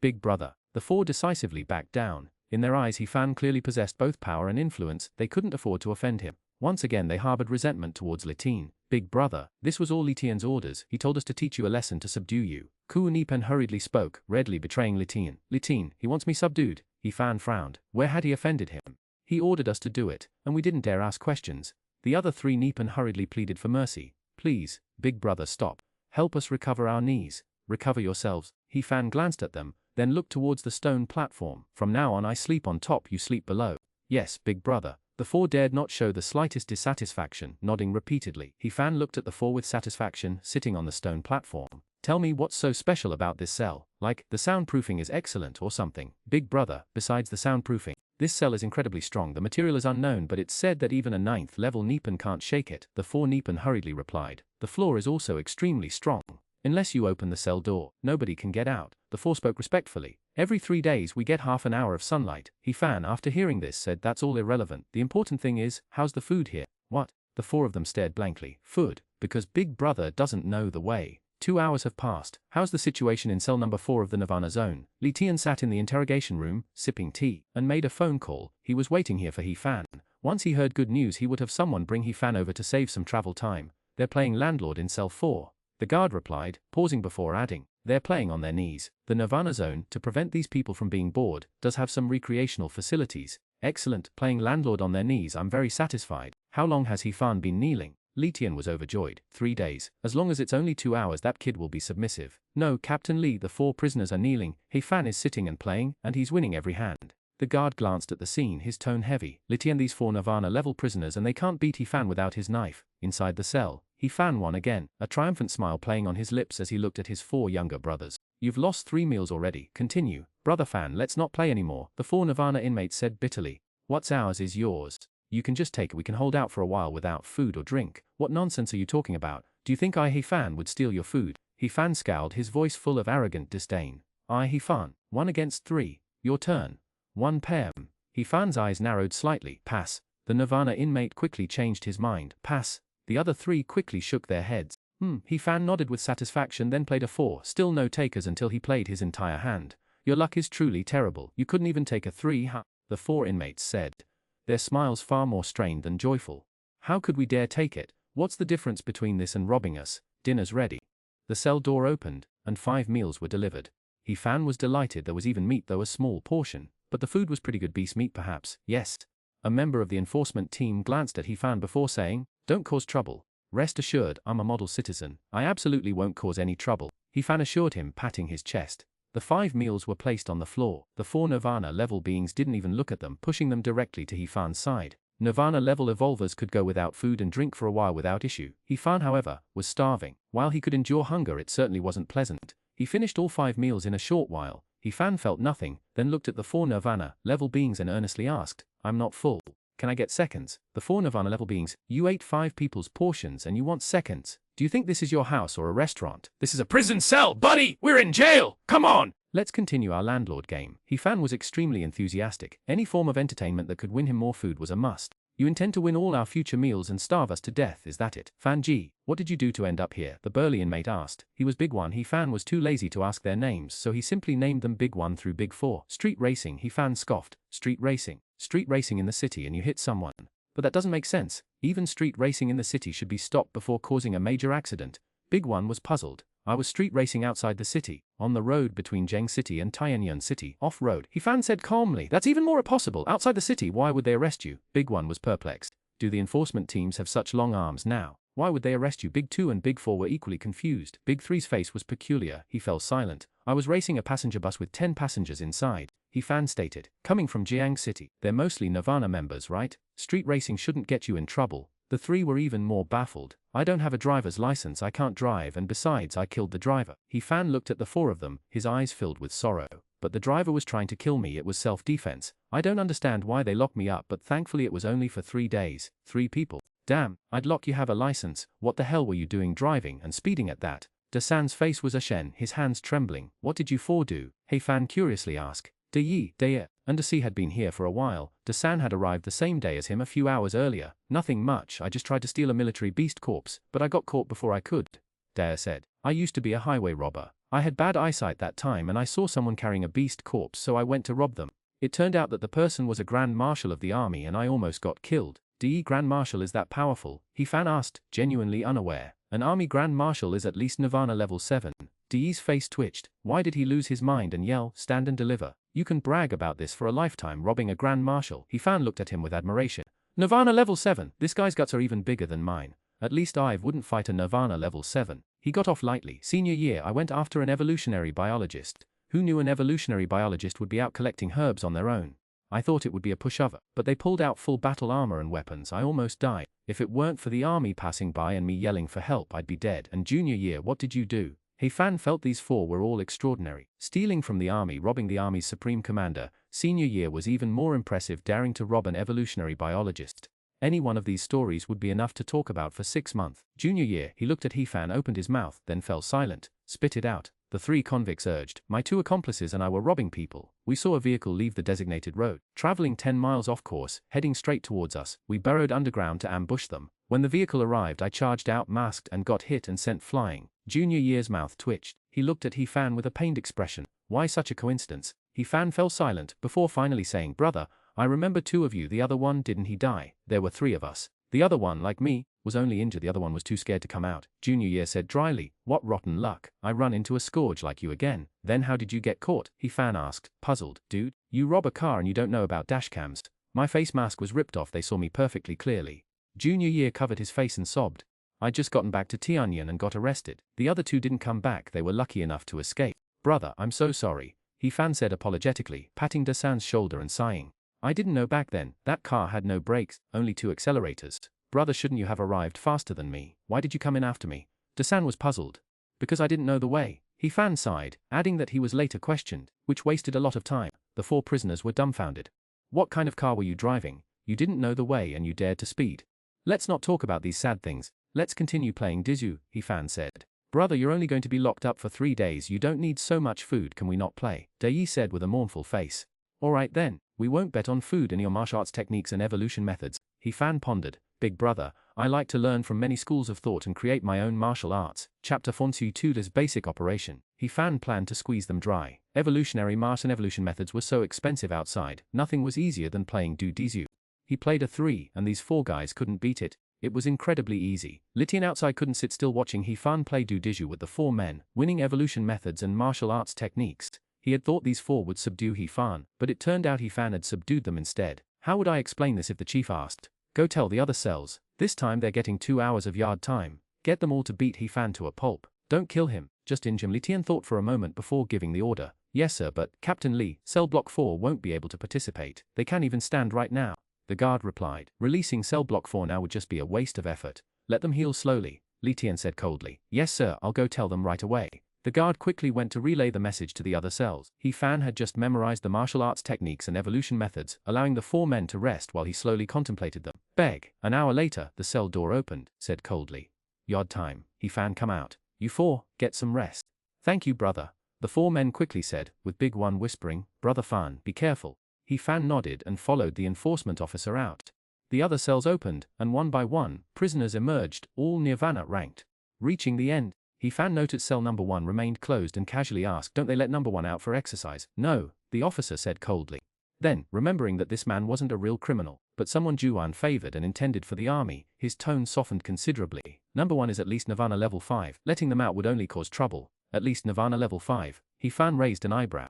Big brother. The 4 decisively backed down. In their eyes, He-Fan clearly possessed both power and influence. They couldn't afford to offend him. Once again they harbored resentment towards Li Tian. Big brother, this was all Li Tian's orders. He told us to teach you a lesson, to subdue you. Ku Nipen hurriedly spoke, readily betraying Li Tian. Li Tian, he wants me subdued. He-Fan frowned. Where had he offended him? He ordered us to do it, and we didn't dare ask questions. The other 3 Nipen hurriedly pleaded for mercy. Please, big brother, stop. Help us recover our knees. Recover yourselves. He-Fan glanced at them, then looked towards the stone platform. From now on I sleep on top, you sleep below. Yes, big brother. The 4 dared not show the slightest dissatisfaction, nodding repeatedly. He-Fan looked at the 4 with satisfaction, sitting on the stone platform. Tell me what's so special about this cell, like, the soundproofing is excellent or something. Big brother, besides the soundproofing, this cell is incredibly strong. The material is unknown, but it's said that even a 9th level Nipen can't shake it. The 4 Nipen hurriedly replied. The floor is also extremely strong. Unless you open the cell door, nobody can get out. The 4 spoke respectfully. Every 3 days we get half an hour of sunlight. He-Fan, after hearing this, said that's all irrelevant. The important thing is, how's the food here? What? The 4 of them stared blankly. Food? Because big brother doesn't know the way. 2 hours have passed. How's the situation in cell number 4 of the Nirvana zone? Li Tian sat in the interrogation room, sipping tea, and made a phone call. He was waiting here for He-Fan. Once he heard good news, he would have someone bring He-Fan over to save some travel time. They're playing landlord in cell 4. The guard replied, pausing before adding, they're playing on their knees. The Nirvana zone, to prevent these people from being bored, does have some recreational facilities. Excellent, playing landlord on their knees. I'm very satisfied. How long has He-Fan been kneeling? Li Tian was overjoyed. 3 days. As long as it's only 2 hours, that kid will be submissive. No, Captain Li, the 4 prisoners are kneeling. He Fan is sitting and playing, and he's winning every hand. The guard glanced at the scene, his tone heavy. Li Tian, these 4 Nirvana level prisoners, and they can't beat He Fan without his knife. Inside the cell, He Fan won again, a triumphant smile playing on his lips as he looked at his 4 younger brothers. You've lost 3 meals already. Continue. Brother Fan, let's not play anymore, the 4 Nirvana inmates said bitterly. What's ours is yours. You can just take it. We can hold out for a while without food or drink. What nonsense are you talking about? Do you think I, He Fan, would steal your food? He Fan scowled, his voice full of arrogant disdain. I, He Fan, 1 against 3. Your turn. 1 pair. He Fan's eyes narrowed slightly. Pass. The Nirvana inmate quickly changed his mind. Pass. The other 3 quickly shook their heads. He Fan nodded with satisfaction, then played a 4. Still no takers until he played his entire hand. Your luck is truly terrible. You couldn't even take a 3, huh? The 4 inmates said, their smiles far more strained than joyful. How could we dare take it? What's the difference between this and robbing us? Dinner's ready. The cell door opened, and 5 meals were delivered. He Fan was delighted. There was even meat, though a small portion. But the food was pretty good. Beast meat perhaps, yes. A member of the enforcement team glanced at He Fan before saying, don't cause trouble. Rest assured, I'm a model citizen. I absolutely won't cause any trouble. He Fan assured him, patting his chest. The 5 meals were placed on the floor. The 4 Nirvana level beings didn't even look at them, pushing them directly to He Fan's side. Nirvana level evolvers could go without food and drink for a while without issue. He Fan, however, was starving. While he could endure hunger, it certainly wasn't pleasant. He finished all 5 meals in a short while. He Fan felt nothing, then looked at the 4 Nirvana level beings and earnestly asked, I'm not full. Can I get seconds? The 4 Nirvana level beings, you ate 5 people's portions and you want seconds. Do you think this is your house or a restaurant? This is a prison cell, buddy! We're in jail! Come on! Let's continue our landlord game. He Fan was extremely enthusiastic. Any form of entertainment that could win him more food was a must. You intend to win all our future meals and starve us to death, is that it? Fan Ji, what did you do to end up here? The burly inmate asked. He was Big One. He Fan was too lazy to ask their names, so he simply named them Big One through Big 4. Street racing, He Fan scoffed. Street racing? Street racing in the city and you hit someone. But that doesn't make sense. Even street racing in the city should be stopped before causing a major accident. Big One was puzzled. I was street racing outside the city, on the road between Zheng City and Tianyuan City, off-road. He Fan said calmly, that's even more impossible. Outside the city, why would they arrest you? Big One was perplexed. Do the enforcement teams have such long arms now? Why would they arrest you? Big 2 and Big 4 were equally confused. Big 3's face was peculiar. He fell silent. I was racing a passenger bus with 10 passengers inside. He Fan stated, coming from Jiang City. They're mostly Nirvana members, right? Street racing shouldn't get you in trouble. The 3 were even more baffled. I don't have a driver's license, I can't drive, and besides I killed the driver. He Fan looked at the 4 of them, his eyes filled with sorrow. But the driver was trying to kill me, it was self-defense. I don't understand why they locked me up, but thankfully it was only for 3 days. 3 people. Damn, I'd lock you have a license. What the hell were you doing driving and speeding at that? Dasan's face was ashen, his hands trembling. What did you 4 do? He Fan curiously asked. Deye. Undersea had been here for a while. Dasan had arrived the same day as him a few hours earlier. Nothing much, I just tried to steal a military beast corpse, but I got caught before I could. Daya said. I used to be a highway robber. I had bad eyesight that time and I saw someone carrying a beast corpse, so I went to rob them. It turned out that the person was a Grand Marshal of the army and I almost got killed. Deye Grand Marshal is that powerful? He Fan asked, genuinely unaware. An army Grand Marshal is at least Nirvana level 7. Dee's face twitched. Why did he lose his mind and yell, stand and deliver? You can brag about this for a lifetime, robbing a Grand Marshal. He Fan looked at him with admiration. Nirvana level 7, this guy's guts are even bigger than mine. At least I wouldn't fight a Nirvana level 7. He got off lightly. Senior year I went after an evolutionary biologist. Who knew an evolutionary biologist would be out collecting herbs on their own? I thought it would be a pushover, but they pulled out full battle armor and weapons. I almost died. If it weren't for the army passing by and me yelling for help, I'd be dead. And junior year, what did you do? He Fan felt these 4 were all extraordinary. Stealing from the army, robbing the army's supreme commander. Senior year was even more impressive, daring to rob an evolutionary biologist. Any one of these stories would be enough to talk about for 6 months. Junior year, he looked at He Fan, opened his mouth, then fell silent. Spit it out. The 3 convicts urged. My 2 accomplices and I were robbing people. We saw a vehicle leave the designated road, traveling 10 miles off course, heading straight towards us. We burrowed underground to ambush them. When the vehicle arrived, I charged out masked and got hit and sent flying. Junior year's mouth twitched. He looked at He Fan with a pained expression. Why such a coincidence? He Fan fell silent, before finally saying, brother, I remember 2 of you, the other one didn't he die? There were 3 of us. The other one, like me, was only injured, the other one was too scared to come out. Junior year said dryly, what rotten luck. I run into a scourge like you again. Then how did you get caught? He Fan asked, puzzled. Dude, you rob a car and you don't know about dash cams. My face mask was ripped off, they saw me perfectly clearly. Junior Year covered his face and sobbed. I'd just gotten back to Tianyan and got arrested. The other two didn't come back, they were lucky enough to escape. Brother, I'm so sorry, He Fan said apologetically, patting Dasan's shoulder and sighing. I didn't know back then, that car had no brakes, only 2 accelerators. Brother, shouldn't you have arrived faster than me? Why did you come in after me? Dasan was puzzled. Because I didn't know the way. He Fan sighed, adding that he was later questioned, which wasted a lot of time. The 4 prisoners were dumbfounded. What kind of car were you driving? You didn't know the way and you dared to speed. Let's not talk about these sad things. Let's continue playing Dizu, He Fan said. Brother, you're only going to be locked up for 3 days, you don't need so much food, can we not play? Dai said with a mournful face. Alright then, we won't bet on food and your martial arts techniques and evolution methods, He Fan pondered. Big brother, I like to learn from many schools of thought and create my own martial arts. Chapter Fonsu Tuda's basic operation. He Fan planned to squeeze them dry. Evolutionary martial and evolution methods were so expensive outside, nothing was easier than playing Du Dizu. He played a 3, and these 4 guys couldn't beat it. It was incredibly easy. Litian outside couldn't sit still watching He Fan play Du Dizu with the 4 men, winning evolution methods and martial arts techniques. He had thought these 4 would subdue He Fan, but it turned out He Fan had subdued them instead. How would I explain this if the chief asked? Go tell the other cells. This time they're getting 2 hours of yard time. Get them all to beat He Fan to a pulp. Don't kill him, just injure him. Litian thought for a moment before giving the order. Yes sir, but Captain Li, cell block 4 won't be able to participate. They can't even stand right now. The guard replied. Releasing cell block 4 now would just be a waste of effort. Let them heal slowly, Litian said coldly. Yes sir, I'll go tell them right away. The guard quickly went to relay the message to the other cells. He Fan had just memorized the martial arts techniques and evolution methods, allowing the 4 men to rest while he slowly contemplated them. Beg. An hour later, the cell door opened, said coldly. Yard time, He Fan come out. You 4, get some rest. Thank you brother. The 4 men quickly said, with Big One whispering, Brother Fan, be careful. He Fan nodded and followed the enforcement officer out. The other cells opened, and one by one, prisoners emerged, all Nirvana ranked. Reaching the end, He Fan noted cell number 1 remained closed and casually asked, don't they let number 1 out for exercise? No, the officer said coldly. Then, remembering that this man wasn't a real criminal, but someone Xuanhuan favored and intended for the army, his tone softened considerably. Number 1 is at least Nirvana level 5, letting them out would only cause trouble. At least Nirvana level 5, He Fan raised an eyebrow.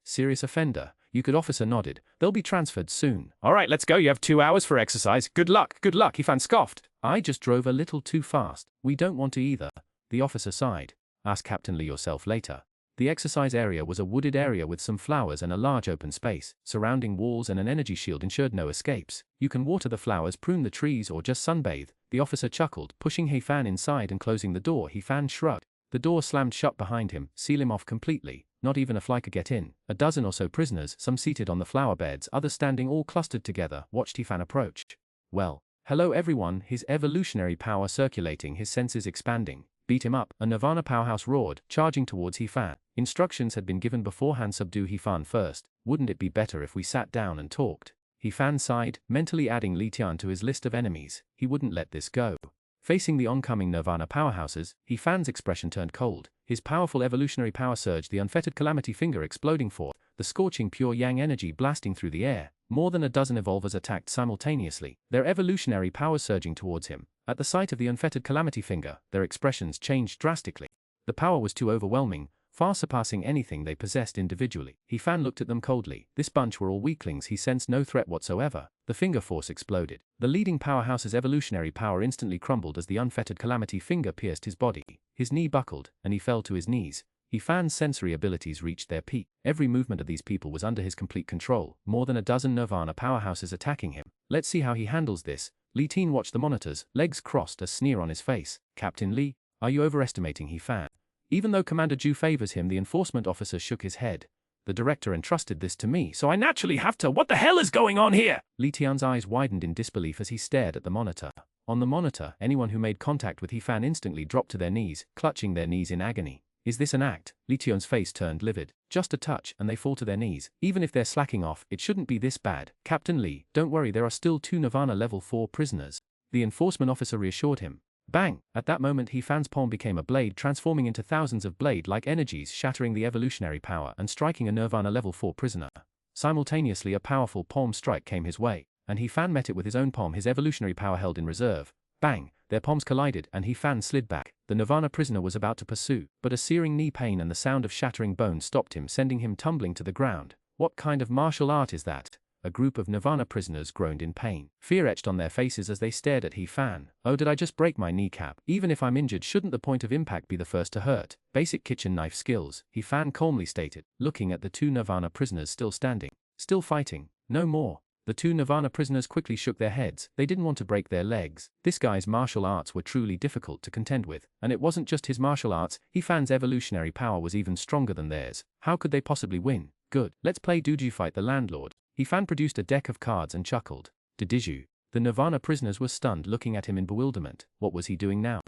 Serious offender. You could officer nodded. They'll be transferred soon. Alright, let's go, you have 2 hours for exercise. Good luck, He Fan scoffed. I just drove a little too fast. We don't want to either. The officer sighed. Ask Captain Li yourself later. The exercise area was a wooded area with some flowers and a large open space. Surrounding walls and an energy shield ensured no escapes. You can water the flowers, prune the trees, or just sunbathe. The officer chuckled, pushing He Fan inside and closing the door. He Fan shrugged. The door slammed shut behind him, seal him off completely. Not even a fly could get in. A dozen or so prisoners, some seated on the flower beds, others standing all clustered together, watched He Fan approach. Well, hello everyone, his evolutionary power circulating, his senses expanding. Beat him up, a Nirvana powerhouse roared, charging towards He Fan. Instructions had been given beforehand, subdue He Fan first. Wouldn't it be better if we sat down and talked? He Fan sighed, mentally adding Litian to his list of enemies. He wouldn't let this go. Facing the oncoming Nirvana powerhouses, He Fan's expression turned cold. His powerful evolutionary power surged, the unfettered calamity finger exploding forth, the scorching pure yang energy blasting through the air. More than a dozen evolvers attacked simultaneously, their evolutionary power surging towards him. At the sight of the unfettered calamity finger, their expressions changed drastically. The power was too overwhelming, far surpassing anything they possessed individually. He Fan looked at them coldly. This bunch were all weaklings. He sensed no threat whatsoever. The finger force exploded. The leading powerhouse's evolutionary power instantly crumbled as the unfettered calamity finger pierced his body. His knee buckled, and he fell to his knees. He Fan's sensory abilities reached their peak. Every movement of these people was under his complete control. More than a dozen Nirvana powerhouses attacking him. Let's see how he handles this. Li Tin watched the monitors, legs crossed, a sneer on his face. Captain Li, are you overestimating He Fan? Even though Commander Zhu favors him, the enforcement officer shook his head. The director entrusted this to me, so I naturally have to. What the hell is going on here? Li Tian's eyes widened in disbelief as he stared at the monitor. On the monitor, anyone who made contact with He Fan instantly dropped to their knees, clutching their knees in agony. Is this an act? Li Tian's face turned livid. Just a touch, and they fall to their knees. Even if they're slacking off, it shouldn't be this bad. Captain Li, don't worry, there are still 2 Nirvana level 4 prisoners. The enforcement officer reassured him. Bang! At that moment He Fan's palm became a blade, transforming into thousands of blade-like energies, shattering the evolutionary power and striking a Nirvana level 4 prisoner. Simultaneously a powerful palm strike came his way, and He Fan met it with his own palm, his evolutionary power held in reserve. Bang! Their palms collided and He Fan slid back. The Nirvana prisoner was about to pursue, but a searing knee pain and the sound of shattering bones stopped him, sending him tumbling to the ground. What kind of martial art is that? A group of Nirvana prisoners groaned in pain. Fear etched on their faces as they stared at He Fan. Oh, did I just break my kneecap? Even if I'm injured, shouldn't the point of impact be the first to hurt? Basic kitchen knife skills, He Fan calmly stated, looking at the two Nirvana prisoners still standing. Still fighting. No more. The two Nirvana prisoners quickly shook their heads. They didn't want to break their legs. This guy's martial arts were truly difficult to contend with. And it wasn't just his martial arts, He Fan's evolutionary power was even stronger than theirs. How could they possibly win? Good. Let's play Did You Fight the Landlord? He Fan produced a deck of cards and chuckled. Did you? The Nirvana prisoners were stunned, looking at him in bewilderment. What was he doing now?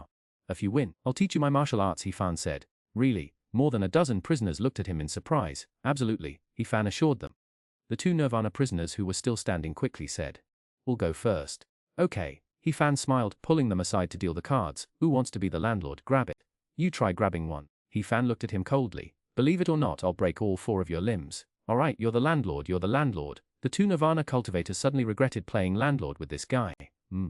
If you win, I'll teach you my martial arts, He Fan said. Really? More than a dozen prisoners looked at him in surprise. Absolutely, He Fan assured them. The two Nirvana prisoners who were still standing quickly said, "We'll go first." Okay. He Fan smiled, pulling them aside to deal the cards. Who wants to be the landlord? Grab it. You try grabbing one. He Fan looked at him coldly. Believe it or not, I'll break all 4 of your limbs. Alright, you're the landlord, you're the landlord. The two Nirvana cultivators suddenly regretted playing landlord with this guy.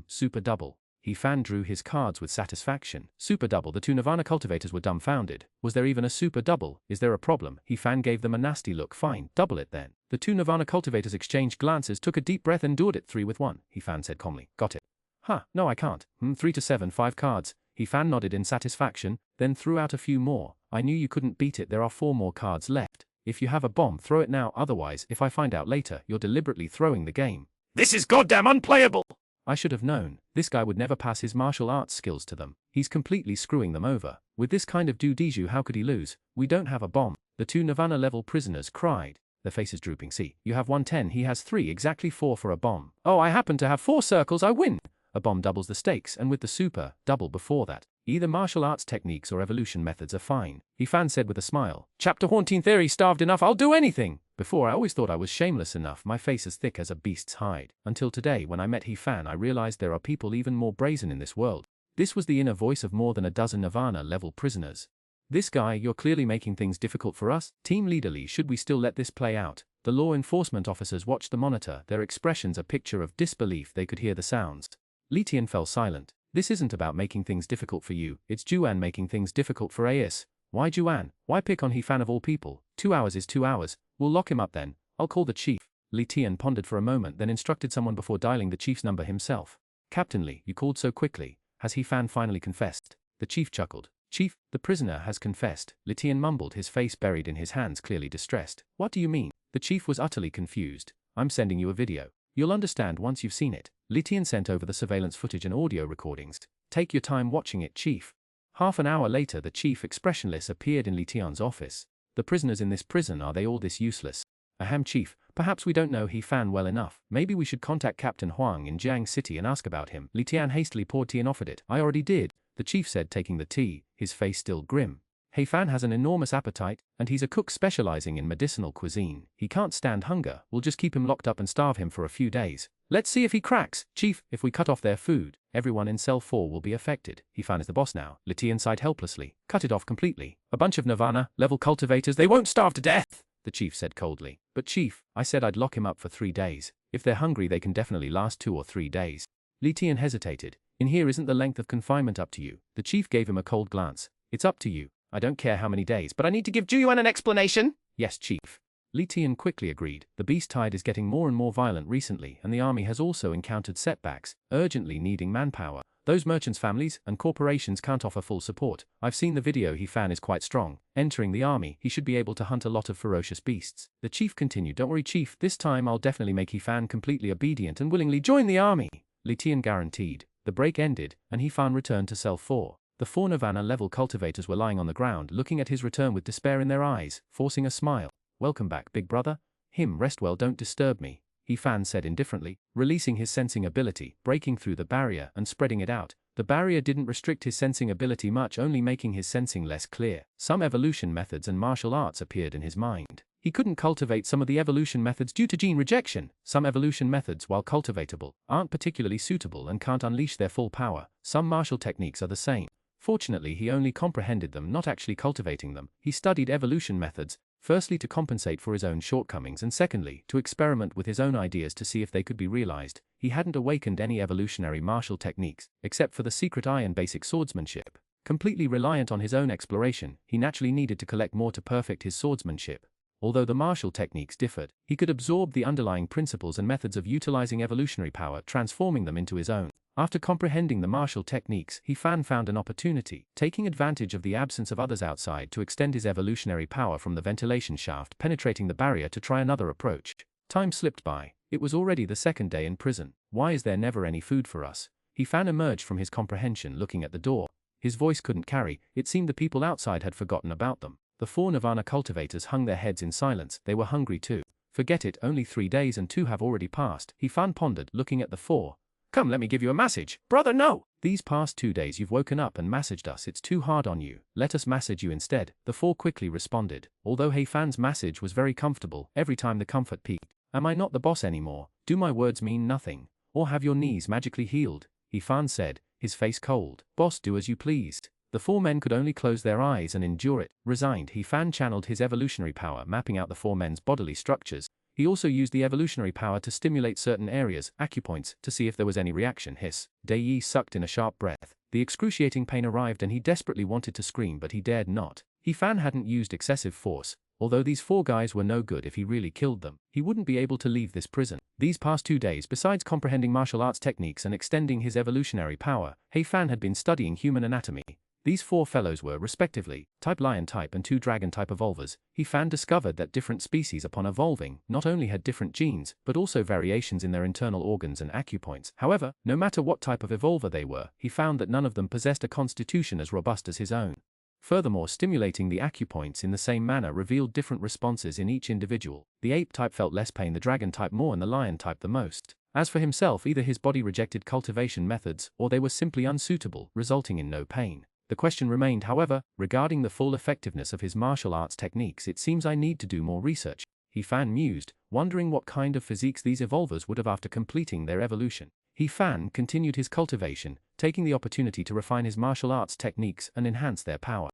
Super double. He Fan drew his cards with satisfaction. Super double. The two Nirvana cultivators were dumbfounded. Was there even a super double? Is there a problem? He Fan gave them a nasty look. Fine, double it then. The two Nirvana cultivators exchanged glances, took a deep breath and endured it. 3 with 1. He Fan said calmly. Got it. Huh, no I can't. 3 to 7, 5 cards. He Fan nodded in satisfaction, then threw out a few more. I knew you couldn't beat it. There are 4 more cards left. If you have a bomb, throw it now, otherwise, if I find out later, you're deliberately throwing the game. This is goddamn unplayable! I should have known. This guy would never pass his martial arts skills to them. He's completely screwing them over. With this kind of do-diju, how could he lose? We don't have a bomb. The two Nirvana-level prisoners cried, their faces drooping. See, you have 110, he has 3, exactly 4 for a bomb. Oh, I happen to have 4 circles, I win! A bomb doubles the stakes, and with the super, double before that. Either martial arts techniques or evolution methods are fine, He Fan said with a smile. Chapter haunting theory, starved enough, I'll do anything! Before I always thought I was shameless enough, my face as thick as a beast's hide. Until today, when I met He Fan, I realized there are people even more brazen in this world. This was the inner voice of more than a dozen Nirvana-level prisoners. This guy, you're clearly making things difficult for us. Team Leader Lee, should we still let this play out? The law enforcement officers watched the monitor, their expressions a picture of disbelief. They could hear the sounds. Li Tian fell silent. This isn't about making things difficult for you, it's Xuanhuan making things difficult for AS. Why Xuanhuan? Why pick on He Fan of all people? 2 hours is 2 hours. We'll lock him up then. I'll call the chief. Li Tian pondered for a moment, then instructed someone before dialing the chief's number himself. Captain Li, you called so quickly. Has He Fan finally confessed? The chief chuckled. Chief, the prisoner has confessed. Li Tian mumbled, his face buried in his hands, clearly distressed. What do you mean? The chief was utterly confused. I'm sending you a video. You'll understand once you've seen it. Li Tian sent over the surveillance footage and audio recordings. Take your time watching it, chief. Half an hour later, the chief, expressionless, appeared in Li Tian's office. The prisoners in this prison, are they all this useless? Ahem, chief, perhaps we don't know He Fan well enough. Maybe we should contact Captain Huang in Jiang City and ask about him. Li Tian hastily poured tea and offered it. I already did, the chief said, taking the tea, his face still grim. He Fan has an enormous appetite, and he's a cook specializing in medicinal cuisine. He can't stand hunger. We'll just keep him locked up and starve him for a few days. Let's see if he cracks. Chief, if we cut off their food, everyone in cell 4 will be affected. He Fan is the boss now. Li Tian sighed helplessly. Cut it off completely. A bunch of Nirvana-level cultivators, they won't starve to death, the chief said coldly. But chief, I said I'd lock him up for 3 days. If they're hungry, they can definitely last 2 or 3 days. Li Tian hesitated. In here, isn't the length of confinement up to you? The chief gave him a cold glance. It's up to you. I don't care how many days, but I need to give Xuanhuan an explanation. Yes, chief. Li Tian quickly agreed. The beast tide is getting more and more violent recently, and the army has also encountered setbacks, urgently needing manpower. Those merchants' families and corporations can't offer full support. I've seen the video. He Fan is quite strong. Entering the army, he should be able to hunt a lot of ferocious beasts. The chief continued. Don't worry, chief. This time I'll definitely make He Fan completely obedient and willingly join the army. Li Tian guaranteed. The break ended, and He Fan returned to cell 4. The 4 Nirvana-level cultivators were lying on the ground, looking at his return with despair in their eyes, forcing a smile. Welcome back, big brother. Rest well, don't disturb me, He Fan said indifferently, releasing his sensing ability, breaking through the barrier and spreading it out. The barrier didn't restrict his sensing ability much, only making his sensing less clear. Some evolution methods and martial arts appeared in his mind. He couldn't cultivate some of the evolution methods due to gene rejection. Some evolution methods, while cultivatable, aren't particularly suitable and can't unleash their full power. Some martial techniques are the same. Fortunately, he only comprehended them, not actually cultivating them. He studied evolution methods, firstly to compensate for his own shortcomings and secondly, to experiment with his own ideas to see if they could be realized. He hadn't awakened any evolutionary martial techniques, except for the secret eye and basic swordsmanship. Completely reliant on his own exploration, he naturally needed to collect more to perfect his swordsmanship. Although the martial techniques differed, he could absorb the underlying principles and methods of utilizing evolutionary power, transforming them into his own. After comprehending the martial techniques, He Fan found an opportunity, taking advantage of the absence of others outside to extend his evolutionary power from the ventilation shaft, penetrating the barrier to try another approach. Time slipped by. It was already the second day in prison. Why is there never any food for us? He Fan emerged from his comprehension, looking at the door. His voice couldn't carry, it seemed the people outside had forgotten about them. The 4 Nirvana cultivators hung their heads in silence, they were hungry too. Forget it, only 3 days and 2 have already passed, He Fan pondered, looking at the 4. Come, let me give you a massage. Brother, no! These past 2 days you've woken up and massaged us, it's too hard on you, let us massage you instead, the 4 quickly responded. Although He Fan's massage was very comfortable, every time the comfort peaked. Am I not the boss anymore? Do my words mean nothing? Or have your knees magically healed? He Fan said, his face cold. Boss, do as you pleased. The 4 men could only close their eyes and endure it. Resigned, He Fan channeled his evolutionary power, mapping out the 4 men's bodily structures. He also used the evolutionary power to stimulate certain areas, acupoints, to see if there was any reaction. Hiss. Yi sucked in a sharp breath. The excruciating pain arrived and he desperately wanted to scream, but he dared not. He Fan hadn't used excessive force. Although these 4 guys were no good, if he really killed them, he wouldn't be able to leave this prison. These past 2 days, besides comprehending martial arts techniques and extending his evolutionary power, He Fan had been studying human anatomy. These 4 fellows were, respectively, type lion type and 2 dragon type evolvers. He Fan discovered that different species upon evolving not only had different genes, but also variations in their internal organs and acupoints. However, no matter what type of evolver they were, he found that none of them possessed a constitution as robust as his own. Furthermore, stimulating the acupoints in the same manner revealed different responses in each individual. The ape type felt less pain, the dragon type more, and the lion type the most. As for himself, either his body rejected cultivation methods, or they were simply unsuitable, resulting in no pain. The question remained, however, regarding the full effectiveness of his martial arts techniques. It seems I need to do more research, He Fan mused, wondering what kind of physiques these evolvers would have after completing their evolution. He Fan continued his cultivation, taking the opportunity to refine his martial arts techniques and enhance their power.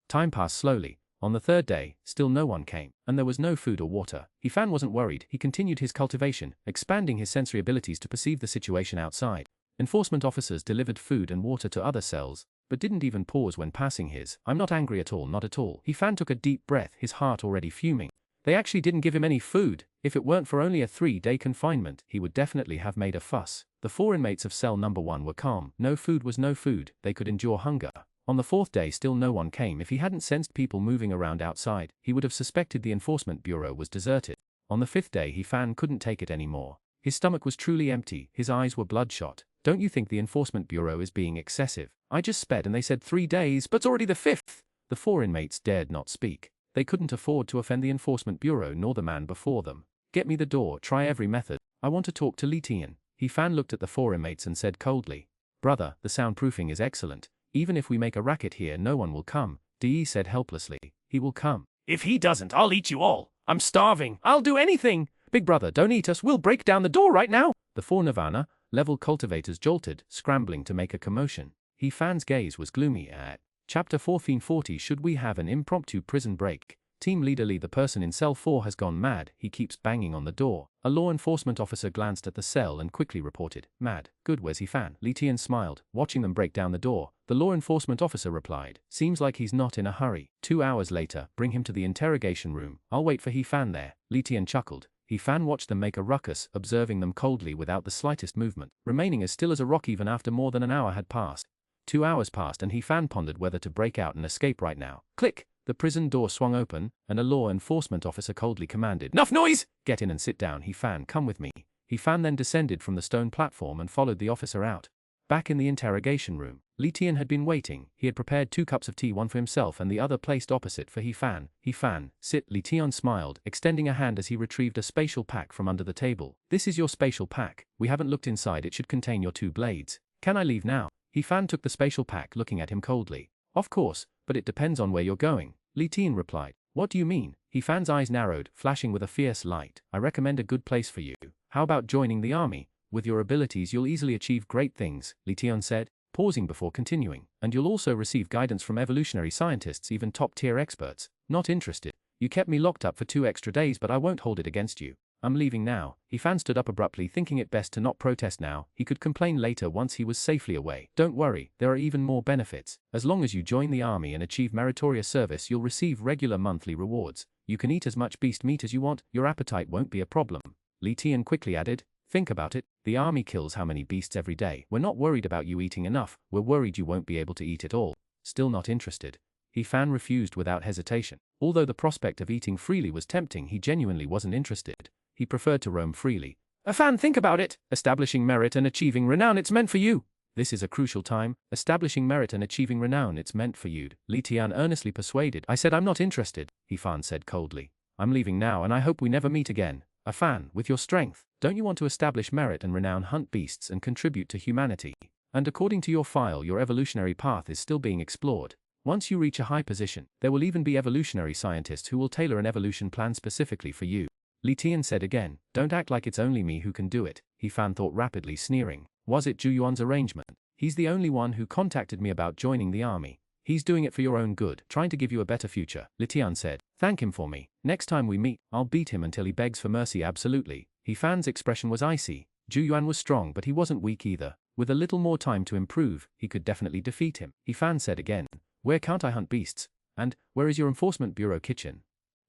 Time passed slowly. On the 3rd day, still no one came, and there was no food or water. He Fan wasn't worried, he continued his cultivation, expanding his sensory abilities to perceive the situation outside. Enforcement officers delivered food and water to other cells, but didn't even pause when passing his. I'm not angry at all, not at all. He Fan took a deep breath, his heart already fuming. They actually didn't give him any food. If it weren't for only a 3-day confinement, he would definitely have made a fuss. The 4 inmates of cell number 1 were calm. No food was no food, they could endure hunger. On the 4th day still no one came. If he hadn't sensed people moving around outside, he would have suspected the enforcement bureau was deserted. On the 5th day He Fan couldn't take it anymore. His stomach was truly empty, his eyes were bloodshot. Don't you think the enforcement bureau is being excessive? I just sped and they said 3 days, but it's already the 5th. The 4 inmates dared not speak. They couldn't afford to offend the enforcement bureau nor the man before them. Get me the door, try every method. I want to talk to Liu Qingyuan. He Fan looked at the 4 inmates and said coldly, Brother, the soundproofing is excellent. Even if we make a racket here, no one will come. Yi said helplessly. He will come. If he doesn't, I'll eat you all. I'm starving. I'll do anything. Big brother, don't eat us, we'll break down the door right now. The 4 Nirvana level cultivators jolted, scrambling to make a commotion. He Fan's gaze was gloomy. At Chapter 1440. Should we have an impromptu prison break? Team leader Lee, the person in cell 4 has gone mad, he keeps banging on the door. A law enforcement officer glanced at the cell and quickly reported, mad. Good, where's He Fan? Liu Qingyuan smiled, watching them break down the door. The law enforcement officer replied, seems like he's not in a hurry. 2 hours later, bring him to the interrogation room. I'll wait for He Fan there. Liu Qingyuan chuckled. He Fan watched them make a ruckus, observing them coldly without the slightest movement, remaining as still as a rock even after more than an hour had passed. 2 hours passed and He Fan pondered whether to break out and escape right now. Click! The prison door swung open, and a law enforcement officer coldly commanded, Enough noise! Get in and sit down. He Fan, come with me. He Fan then descended from the stone platform and followed the officer out. Back in the interrogation room, Liu Qingyuan had been waiting. He had prepared 2 cups of tea, one for himself and the other placed opposite for He Fan. He Fan, sit. Liu Qingyuan smiled, extending a hand as he retrieved a spatial pack from under the table. This is your spatial pack. We haven't looked inside. It should contain your 2 blades. Can I leave now? He Fan took the spatial pack, looking at him coldly. Of course, but it depends on where you're going. Liu Qingyuan replied. What do you mean? He Fan's eyes narrowed, flashing with a fierce light. I recommend a good place for you. How about joining the army? With your abilities you'll easily achieve great things, Liu Qingyuan said, pausing before continuing. And you'll also receive guidance from evolutionary scientists, even top-tier experts. Not interested. You kept me locked up for 2 extra days, but I won't hold it against you. I'm leaving now. He Fan stood up abruptly, thinking it best to not protest now. He could complain later once he was safely away. Don't worry, there are even more benefits. As long as you join the army and achieve meritorious service, you'll receive regular monthly rewards. You can eat as much beast meat as you want, your appetite won't be a problem. Li Tian quickly added, think about it, the army kills how many beasts every day. We're not worried about you eating enough, we're worried you won't be able to eat it all. Still not interested. He Fan refused without hesitation. Although the prospect of eating freely was tempting, he genuinely wasn't interested. He preferred to roam freely. Fan, think about it. Establishing merit and achieving renown, it's meant for you. This is a crucial time. Establishing merit and achieving renown, it's meant for you. Li Tian earnestly persuaded. I said I'm not interested, He Fan said coldly. I'm leaving now and I hope we never meet again. Fan, with your strength, don't you want to establish merit and renown, hunt beasts and contribute to humanity? And according to your file, your evolutionary path is still being explored. Once you reach a high position, there will even be evolutionary scientists who will tailor an evolution plan specifically for you. Li Tian said again, don't act like it's only me who can do it, He Fan thought rapidly, sneering. Was it Xuanhuan's arrangement? He's the only one who contacted me about joining the army. He's doing it for your own good, trying to give you a better future, Li Tian said. Thank him for me. Next time we meet, I'll beat him until he begs for mercy. Absolutely. He Fan's expression was icy. Xuanhuan was strong, but he wasn't weak either. With a little more time to improve, he could definitely defeat him. He Fan said again. Where can't I hunt beasts? And, where is your enforcement bureau kitchen?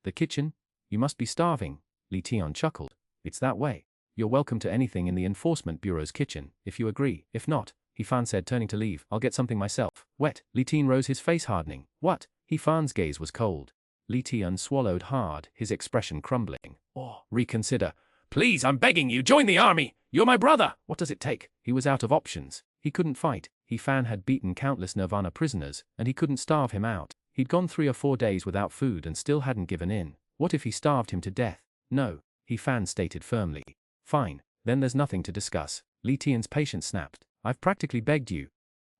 The kitchen? You must be starving. Li Tian chuckled. It's that way. You're welcome to anything in the enforcement bureau's kitchen, if you agree. If not, He Fan said, turning to leave, I'll get something myself. Wet. Li Tian rose, his face hardening. What? He Fan's gaze was cold. Li Tian swallowed hard, his expression crumbling. Reconsider. Please, I'm begging you, join the army. You're my brother. What does it take? He was out of options. He couldn't fight. He Fan had beaten countless Nirvana prisoners, and he couldn't starve him out. He'd gone 3 or 4 days without food and still hadn't given in. What if he starved him to death? No, He Fan stated firmly. Fine, then there's nothing to discuss. Li Tian's patience snapped. I've practically begged you.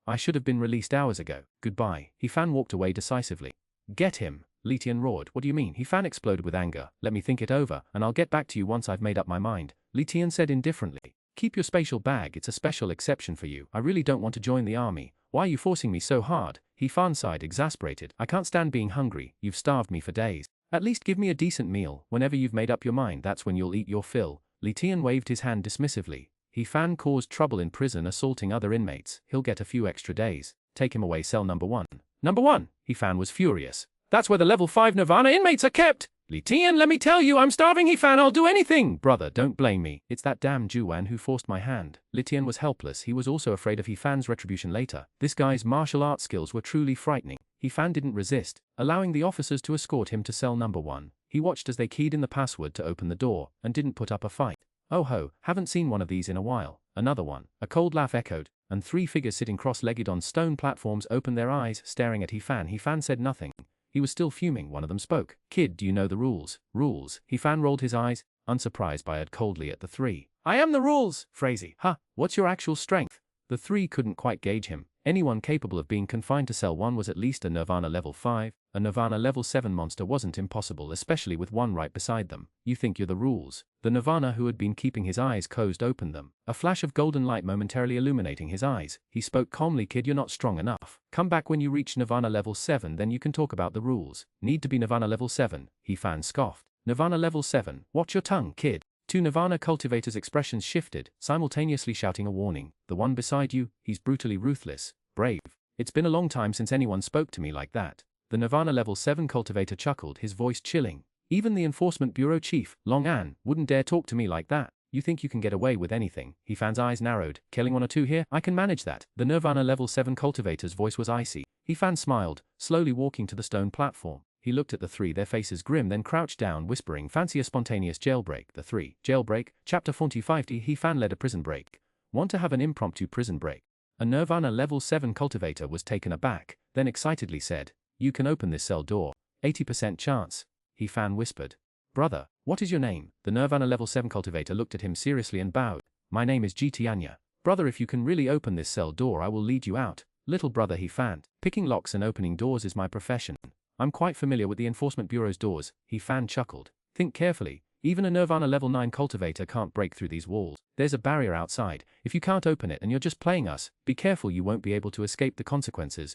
I should have been released hours ago. Goodbye. He Fan walked away decisively. Get him, Li Tian roared. What do you mean? He Fan exploded with anger. Let me think it over, and I'll get back to you once I've made up my mind. Li Tian said indifferently. Keep your spatial bag, it's a special exception for you. I really don't want to join the army. Why are you forcing me so hard? He Fan sighed, exasperated. I can't stand being hungry. You've starved me for days. At least give me a decent meal. Whenever you've made up your mind, that's when you'll eat your fill. Li Tian waved his hand dismissively. He Fan caused trouble in prison assaulting other inmates. He'll get a few extra days. Take him away, cell number 1. Number 1, He Fan was furious. That's where the level 5 Nirvana inmates are kept. Li Tian, let me tell you, I'm starving, He Fan, I'll do anything. Brother, don't blame me. It's that damn Xuanhuan who forced my hand. Li Tian was helpless. He was also afraid of He Fan's retribution later. This guy's martial arts skills were truly frightening. He Fan didn't resist, allowing the officers to escort him to cell number 1. He watched as they keyed in the password to open the door, and didn't put up a fight. Oh ho, haven't seen one of these in a while. Another one. A cold laugh echoed, and 3 figures sitting cross-legged on stone platforms opened their eyes, staring at He Fan. He Fan said nothing. He was still fuming. One of them spoke. Kid, do you know the rules? Rules? He Fan rolled his eyes, unsurprised by it, coldly at the 3. I am the rules. Phrasey. Huh, what's your actual strength? The 3 couldn't quite gauge him. Anyone capable of being confined to cell 1 was at least a Nirvana level 5. A Nirvana level 7 monster wasn't impossible, especially with one right beside them. You think you're the rules. The Nirvana who had been keeping his eyes closed opened them. A flash of golden light momentarily illuminating his eyes. He spoke calmly. Kid, you're not strong enough. Come back when you reach Nirvana level 7, then you can talk about the rules. Need to be Nirvana level 7, He Fan scoffed. Nirvana level 7, watch your tongue, kid. 2 Nirvana cultivators' expressions shifted, simultaneously shouting a warning. The one beside you, he's brutally ruthless, brave. It's been a long time since anyone spoke to me like that. The Nirvana level 7 cultivator chuckled, his voice chilling. Even the enforcement bureau chief, Long An, wouldn't dare talk to me like that. You think you can get away with anything? He Fan's eyes narrowed. Killing 1 or 2 here? I can manage that. The Nirvana level 7 cultivator's voice was icy. He Fan smiled, slowly walking to the stone platform. He looked at the 3, their faces grim, then crouched down, whispering, fancy a spontaneous jailbreak. The 3. Jailbreak, Chapter 45. He Fan led a prison break. Want to have an impromptu prison break? A Nirvana level 7 cultivator was taken aback, then excitedly said, you can open this cell door. 80% chance. He Fan whispered. Brother, what is your name? The Nirvana level 7 cultivator looked at him seriously and bowed. My name is Anya. Brother, if you can really open this cell door, I will lead you out. Little brother, He Fan. Picking locks and opening doors is my profession. I'm quite familiar with the Enforcement Bureau's doors, He Fan chuckled. Think carefully, even a Nirvana level 9 cultivator can't break through these walls. There's a barrier outside. If you can't open it and you're just playing us, be careful, you won't be able to escape the consequences.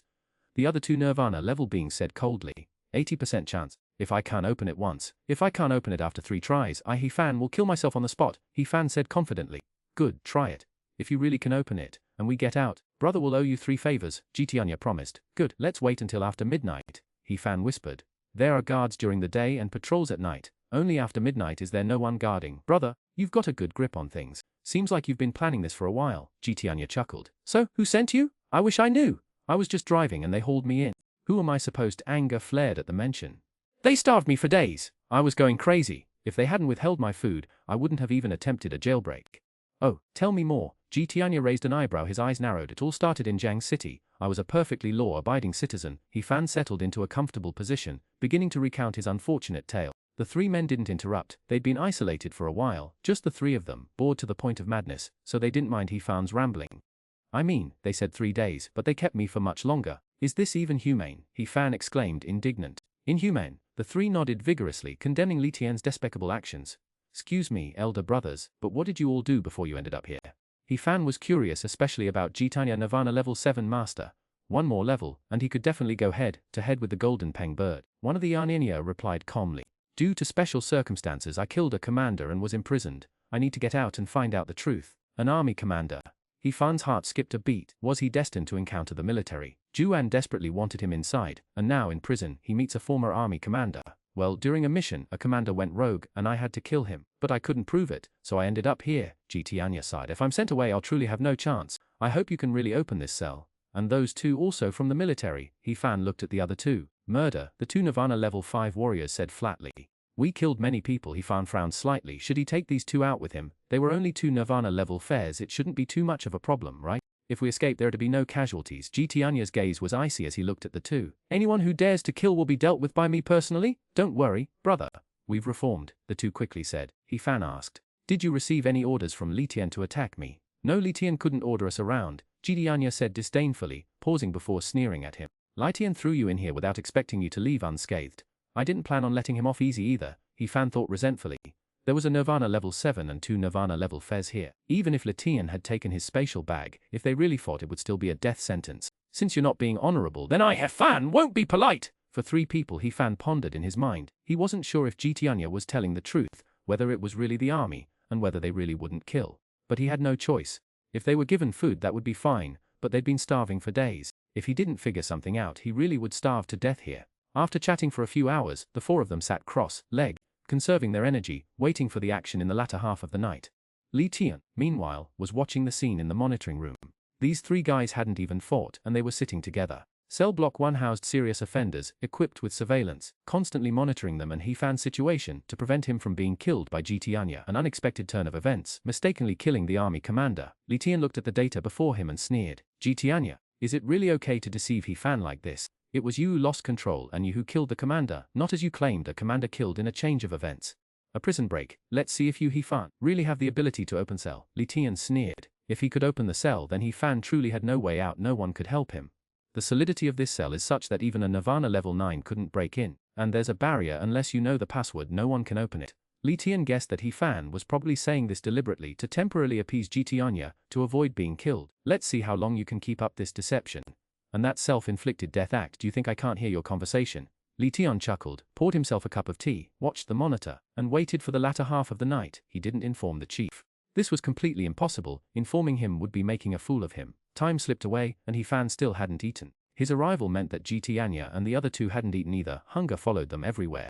The other 2 Nirvana level beings said coldly. 80% chance. If I can't open it once, if I can't open it after 3 tries, He Fan will kill myself on the spot, He Fan said confidently. Good, try it. If you really can open it, and we get out, brother will owe you 3 favors, Anya promised. Good, let's wait until after midnight, He Fan whispered. There are guards during the day and patrols at night. Only after midnight is there no one guarding. Brother, you've got a good grip on things. Seems like you've been planning this for a while, Jityanya chuckled. So, who sent you? I wish I knew. I was just driving and they hauled me in. Who am I supposed to? Anger flared at the mention. They starved me for days. I was going crazy. If they hadn't withheld my food, I wouldn't have even attempted a jailbreak. Oh, tell me more. Jityanya raised an eyebrow, his eyes narrowed. It all started in Jiang City. I was a perfectly law-abiding citizen. He fan settled into a comfortable position, beginning to recount his unfortunate tale. The three men didn't interrupt. They'd been isolated for a while, just the three of them, bored to the point of madness, so they didn't mind He Fan's rambling. I mean, they said 3 days, but they kept me for much longer. Is this even humane? He Fan exclaimed, indignant. Inhumane. The three nodded vigorously, condemning Li Tian's despicable actions. Excuse me, elder brothers, but what did you all do before you ended up here? He Fan was curious, especially about Jityanya Nirvana level 7 master. One more level, and he could definitely go head to head with the Golden Peng bird. One of the Yarninia replied calmly. Due to special circumstances, I killed a commander and was imprisoned. I need to get out and find out the truth. An army commander. He Fan's heart skipped a beat. Was he destined to encounter the military? Juan desperately wanted him inside, and now in prison, he meets a former army commander. Well, during a mission, a commander went rogue, and I had to kill him. But I couldn't prove it, so I ended up here. Jityanya sighed. If I'm sent away, I'll truly have no chance. I hope you can really open this cell. And those two also from the military. He Fan looked at the other two. Murder, the 2 Nirvana level 5 warriors said flatly. We killed many people. He Fan frowned slightly. Should he take these two out with him? They were only 2 Nirvana level fares. It shouldn't be too much of a problem, right? If we escape, there are to be no casualties. Jityanya's gaze was icy as he looked at the two. Anyone who dares to kill will be dealt with by me personally. Don't worry, brother. We've reformed, the two quickly said. He Fan asked. Did you receive any orders from Li Tian to attack me? No, Li Tian couldn't order us around, Jityanya said disdainfully, pausing before sneering at him. Li Tian threw you in here without expecting you to leave unscathed. I didn't plan on letting him off easy either, He Fan thought resentfully. There was a Nirvana level 7 and 2 Nirvana level fez here. Even if Li Tian had taken his spatial bag, if they really fought, it would still be a death sentence. Since you're not being honorable, then I, He Fan, won't be polite. For 3 people, He Fan pondered in his mind. He wasn't sure if Jityanya was telling the truth, whether it was really the army, and whether they really wouldn't kill. But he had no choice. If they were given food, that would be fine, but they'd been starving for days. If he didn't figure something out, he really would starve to death here. After chatting for a few hours, the 4 of them sat cross-legged, conserving their energy, waiting for the action in the latter half of the night. Li Tian, meanwhile, was watching the scene in the monitoring room. These 3 guys hadn't even fought, and they were sitting together. Cell Block 1 housed serious offenders, equipped with surveillance, constantly monitoring them and He Fan's situation to prevent him from being killed by Jityanya. An unexpected turn of events, mistakenly killing the army commander. Li Tian looked at the data before him and sneered. Jityanya, is it really okay to deceive He Fan like this? It was you who lost control and you who killed the commander, not as you claimed a commander killed in a change of events. A prison break. Let's see if you, He Fan, really have the ability to open cell. Li Tian sneered. If he could open the cell, then He Fan truly had no way out. No one could help him. The solidity of this cell is such that even a Nirvana level 9 couldn't break in, and there's a barrier. Unless you know the password, no one can open it. Li Tian guessed that He Fan was probably saying this deliberately to temporarily appease Jityanya, to avoid being killed. Let's see how long you can keep up this deception. And that self-inflicted death act. Do you think I can't hear your conversation? Li Tian chuckled, poured himself a cup of tea, watched the monitor, and waited for the latter half of the night. He didn't inform the chief. This was completely impossible. Informing him would be making a fool of him. Time slipped away, and He Fan still hadn't eaten. His arrival meant that Jityanya and the other 2 hadn't eaten either. Hunger followed them everywhere.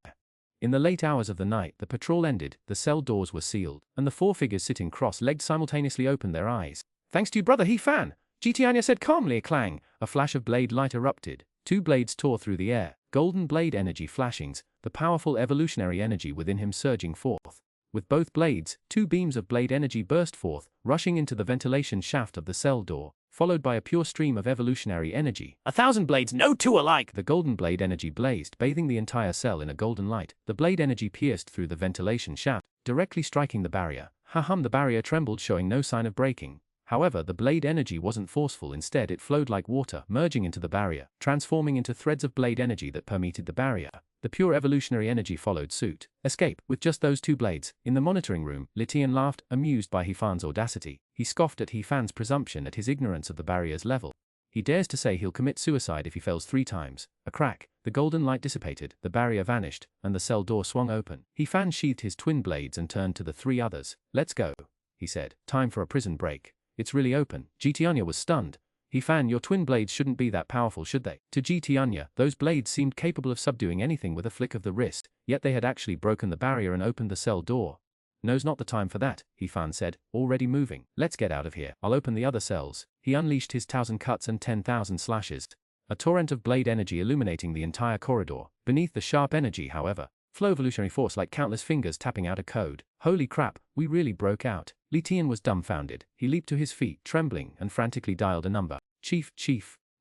In the late hours of the night, the patrol ended, the cell doors were sealed, and the 4 figures sitting cross-legged simultaneously opened their eyes. Thanks to you, brother He Fan, Jityanya said calmly. A clang, a flash of blade light erupted. 2 blades tore through the air, golden blade energy flashings, the powerful evolutionary energy within him surging forth. With both blades, 2 beams of blade energy burst forth, rushing into the ventilation shaft of the cell door, followed by a pure stream of evolutionary energy. 1,000 blades, no 2 alike! The golden blade energy blazed, bathing the entire cell in a golden light. The blade energy pierced through the ventilation shaft, directly striking the barrier. Ha-hum, the barrier trembled, showing no sign of breaking. However, the blade energy wasn't forceful. Instead, it flowed like water, merging into the barrier, transforming into threads of blade energy that permeated the barrier. The pure evolutionary energy followed suit. Escape, with just those 2 blades. In the monitoring room, Li Tian laughed, amused by He Fan's audacity. He scoffed at He Fan's presumption at his ignorance of the barrier's level. He dares to say he'll commit suicide if he fails 3 times. A crack, the golden light dissipated, the barrier vanished, and the cell door swung open. He Fan sheathed his twin blades and turned to the 3 others. Let's go, he said. Time for a prison break. It's really open. Jityanya was stunned. He Fan, your twin blades shouldn't be that powerful, should they? To GT Anya, those blades seemed capable of subduing anything with a flick of the wrist, yet they had actually broken the barrier and opened the cell door. No's not the time for that, He Fan said, already moving. Let's get out of here. I'll open the other cells. He unleashed his 1,000 cuts and 10,000 slashes. A torrent of blade energy illuminating the entire corridor. Beneath the sharp energy, however, flow evolutionary force like countless fingers tapping out a code. Holy crap, we really broke out. Li Tian was dumbfounded. He leaped to his feet, trembling, and frantically dialed a number. Chief.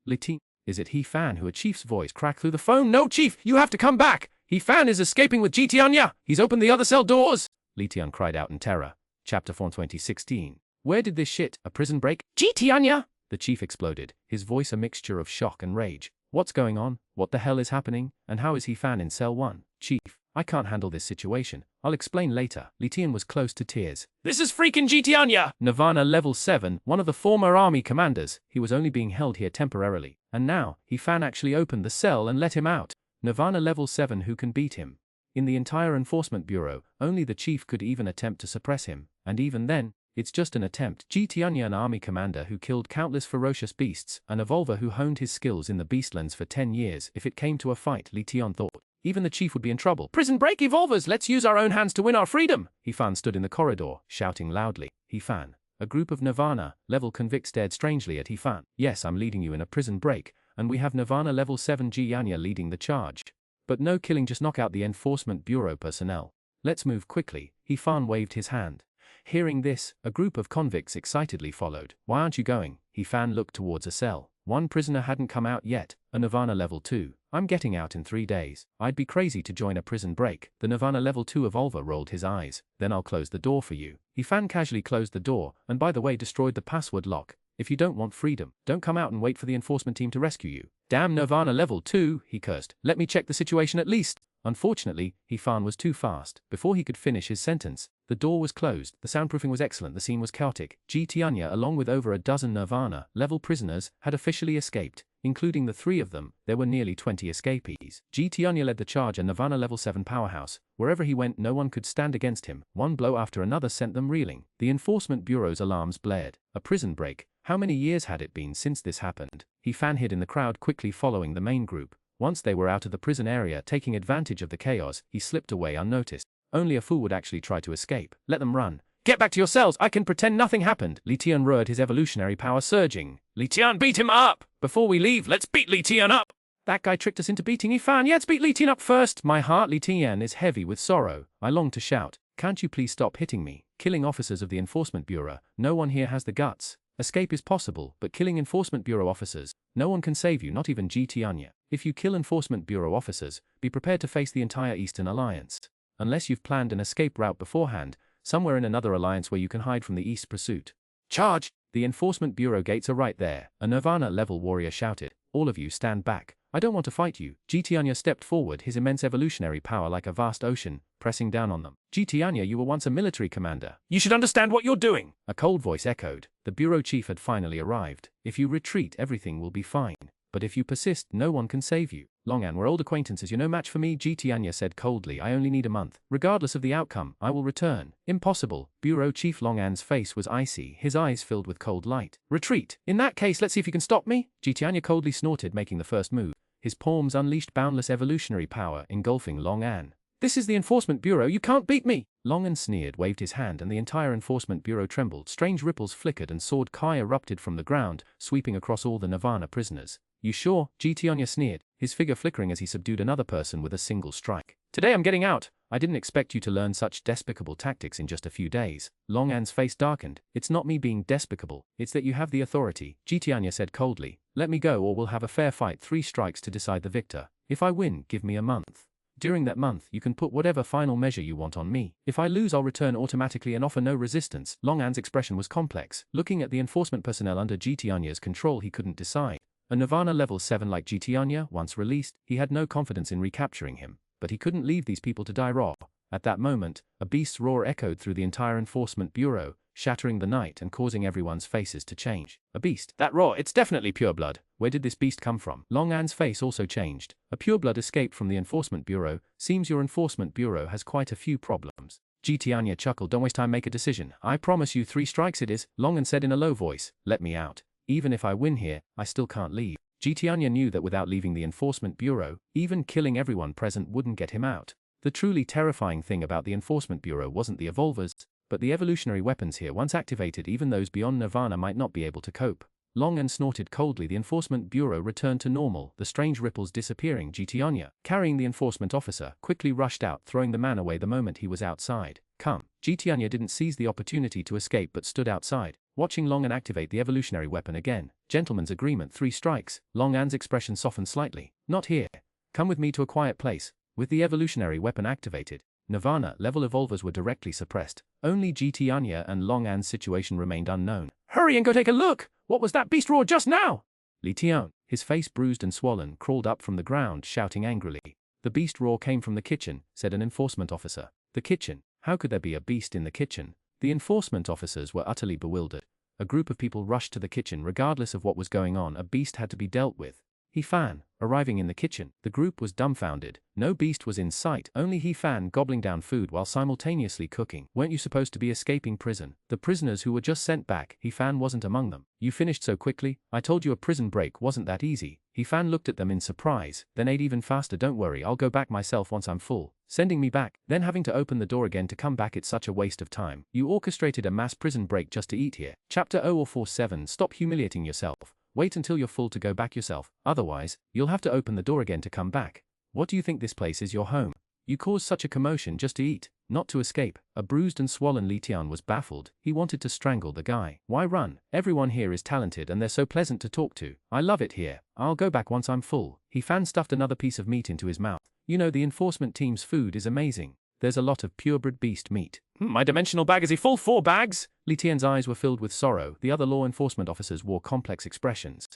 Li Tian. Is it He Fan who? A chief's voice cracked through the phone. No, Chief, you have to come back. He Fan is escaping with GT Anya. He's opened the other cell doors. Li Tian cried out in terror. Chapter 4 2016. Where did this shit? A prison break? GT Anya! The chief exploded, his voice a mixture of shock and rage. What's going on? What the hell is happening? And how is He Fan in cell 1? Chief, I can't handle this situation. I'll explain later. Li Tian was close to tears. This is freaking GT Anya! Nirvana level 7, one of the former army commanders. He was only being held here temporarily. And now, He Fan actually opened the cell and let him out. Nirvana level 7, who can beat him? In the entire Enforcement Bureau, only the chief could even attempt to suppress him. And even then, it's just an attempt. GT Anya, an army commander who killed countless ferocious beasts, an evolver who honed his skills in the Beastlands for 10 years. If it came to a fight, Li Tian thought, even the chief would be in trouble. Prison break evolvers, let's use our own hands to win our freedom! He Fan stood in the corridor, shouting loudly. He Fan. A group of Nirvana level convicts stared strangely at He Fan. Yes, I'm leading you in a prison break, and we have Nirvana level 7 G Anya leading the charge. But no killing, just knock out the Enforcement Bureau personnel. Let's move quickly. He Fan waved his hand. Hearing this, a group of convicts excitedly followed. Why aren't you going? He Fan looked towards a cell. One prisoner hadn't come out yet, a Nirvana level 2. I'm getting out in 3 days. I'd be crazy to join a prison break. The Nirvana level 2 evolver rolled his eyes. Then I'll close the door for you. He Fan casually closed the door, and by the way destroyed the password lock. If you don't want freedom, don't come out and wait for the enforcement team to rescue you. Damn Nirvana level 2, he cursed. Let me check the situation at least. Unfortunately, He Fan was too fast. Before he could finish his sentence, the door was closed. The soundproofing was excellent. The scene was chaotic. GT Anya, along with over a dozen Nirvana level prisoners, had officially escaped. Including the 3 of them, there were nearly 20 escapees. GT Anya led the charge, a Nirvana level 7 powerhouse. Wherever he went, no one could stand against him. One blow after another sent them reeling. The Enforcement Bureau's alarms blared. A prison break. How many years had it been since this happened? He Fan hid in the crowd, quickly following the main group. Once they were out of the prison area, taking advantage of the chaos, he slipped away unnoticed. Only a fool would actually try to escape. Let them run. Get back to your cells. I can pretend nothing happened. Li Tian roared, his evolutionary power surging. Li Tian, beat him up! Before we leave, let's beat Li Tian up! That guy tricked us into beating He Fan. Let's beat Li Tian up first. My heart, Li Tian, is heavy with sorrow. I long to shout. Can't you please stop hitting me? Killing officers of the Enforcement Bureau. No one here has the guts. Escape is possible, but killing Enforcement Bureau officers, no one can save you, not even GT Anya. If you kill Enforcement Bureau officers, be prepared to face the entire Eastern Alliance. Unless you've planned an escape route beforehand, somewhere in another alliance where you can hide from the East pursuit. Charge! The Enforcement Bureau gates are right there, a Nirvana level warrior shouted. All of you stand back. I don't want to fight you. GT Anya stepped forward, his immense evolutionary power like a vast ocean, pressing down on them. GT Anya, you were once a military commander. You should understand what you're doing! A cold voice echoed. The bureau chief had finally arrived. If you retreat, everything will be fine. But if you persist, no one can save you. Longan, we're old acquaintances, you're no match for me, GT Anya said coldly. I only need a month. Regardless of the outcome, I will return. Impossible. Bureau Chief Longan's face was icy, his eyes filled with cold light. Retreat. In that case, let's see if you can stop me. GT Anya coldly snorted, making the first move. His palms unleashed boundless evolutionary power, engulfing Longan. This is the Enforcement Bureau, you can't beat me! Longan sneered, waved his hand, and the entire Enforcement Bureau trembled. Strange ripples flickered and sword Kai erupted from the ground, sweeping across all the Nirvana prisoners. You sure? GT Anya sneered, his figure flickering as he subdued another person with a single strike. Today I'm getting out. I didn't expect you to learn such despicable tactics in just a few days. Longan's face darkened. It's not me being despicable, it's that you have the authority, GT Anya said coldly. Let me go or we'll have a fair fight, 3 strikes to decide the victor. If I win, give me a month. During that month, you can put whatever final measure you want on me. If I lose, I'll return automatically and offer no resistance. Longan's expression was complex. Looking at the enforcement personnel under GT Anya's control, he couldn't decide. A Nirvana level 7 like GT Anya, once released, he had no confidence in recapturing him. But he couldn't leave these people to die raw. At that moment, a beast's roar echoed through the entire Enforcement Bureau, shattering the night and causing everyone's faces to change. A beast. That roar, it's definitely pure blood. Where did this beast come from? Longan's face also changed. A pureblood escaped from the Enforcement Bureau. Seems your Enforcement Bureau has quite a few problems. GT Anya chuckled. Don't waste time, make a decision. I promise you 3 strikes it is, Longan said in a low voice. Let me out. Even if I win here, I still can't leave. Jityanya knew that without leaving the enforcement bureau, even killing everyone present wouldn't get him out. The truly terrifying thing about the enforcement bureau wasn't the evolvers, but the evolutionary weapons here. Once activated, even those beyond nirvana might not be able to cope. Long and snorted coldly. The enforcement bureau returned to normal, the strange ripples disappearing. Jityanya, carrying the enforcement officer, quickly rushed out, throwing the man away the moment he was outside. Come. Jityanya didn't seize the opportunity to escape but stood outside, watching Long An activate the evolutionary weapon again. Gentleman's agreement, 3 strikes. Long An's expression softened slightly. Not here. Come with me to a quiet place. With the evolutionary weapon activated, Nirvana level evolvers were directly suppressed. Only Jityanya and Long An's situation remained unknown. Hurry and go take a look! What was that beast roar just now? Li Tian, his face bruised and swollen, crawled up from the ground, shouting angrily. The beast roar came from the kitchen, said an enforcement officer. The kitchen? How could there be a beast in the kitchen? The enforcement officers were utterly bewildered. A group of people rushed to the kitchen. Regardless of what was going on, a beast had to be dealt with. He Fan, arriving in the kitchen, the group was dumbfounded. No beast was in sight, only He Fan gobbling down food while simultaneously cooking. Weren't you supposed to be escaping prison? The prisoners who were just sent back, He Fan wasn't among them. You finished so quickly? I told you a prison break wasn't that easy. He Fan looked at them in surprise, then ate even faster. Don't worry, I'll go back myself once I'm full. Sending me back, then having to open the door again to come back, it's such a waste of time. You orchestrated a mass prison break just to eat here. Chapter 0047. Stop humiliating yourself. Wait until you're full to go back yourself, otherwise, you'll have to open the door again to come back. What do you think this place is your home? You caused such a commotion just to eat, not to escape. A bruised and swollen Li Tian was baffled. He wanted to strangle the guy. Why run? Everyone here is talented and they're so pleasant to talk to. I love it here. I'll go back once I'm full. He Fan stuffed another piece of meat into his mouth. You know, the enforcement team's food is amazing. There's a lot of purebred beast meat. My dimensional bag is full. 4 bags? Li Tian's eyes were filled with sorrow. The other law enforcement officers wore complex expressions.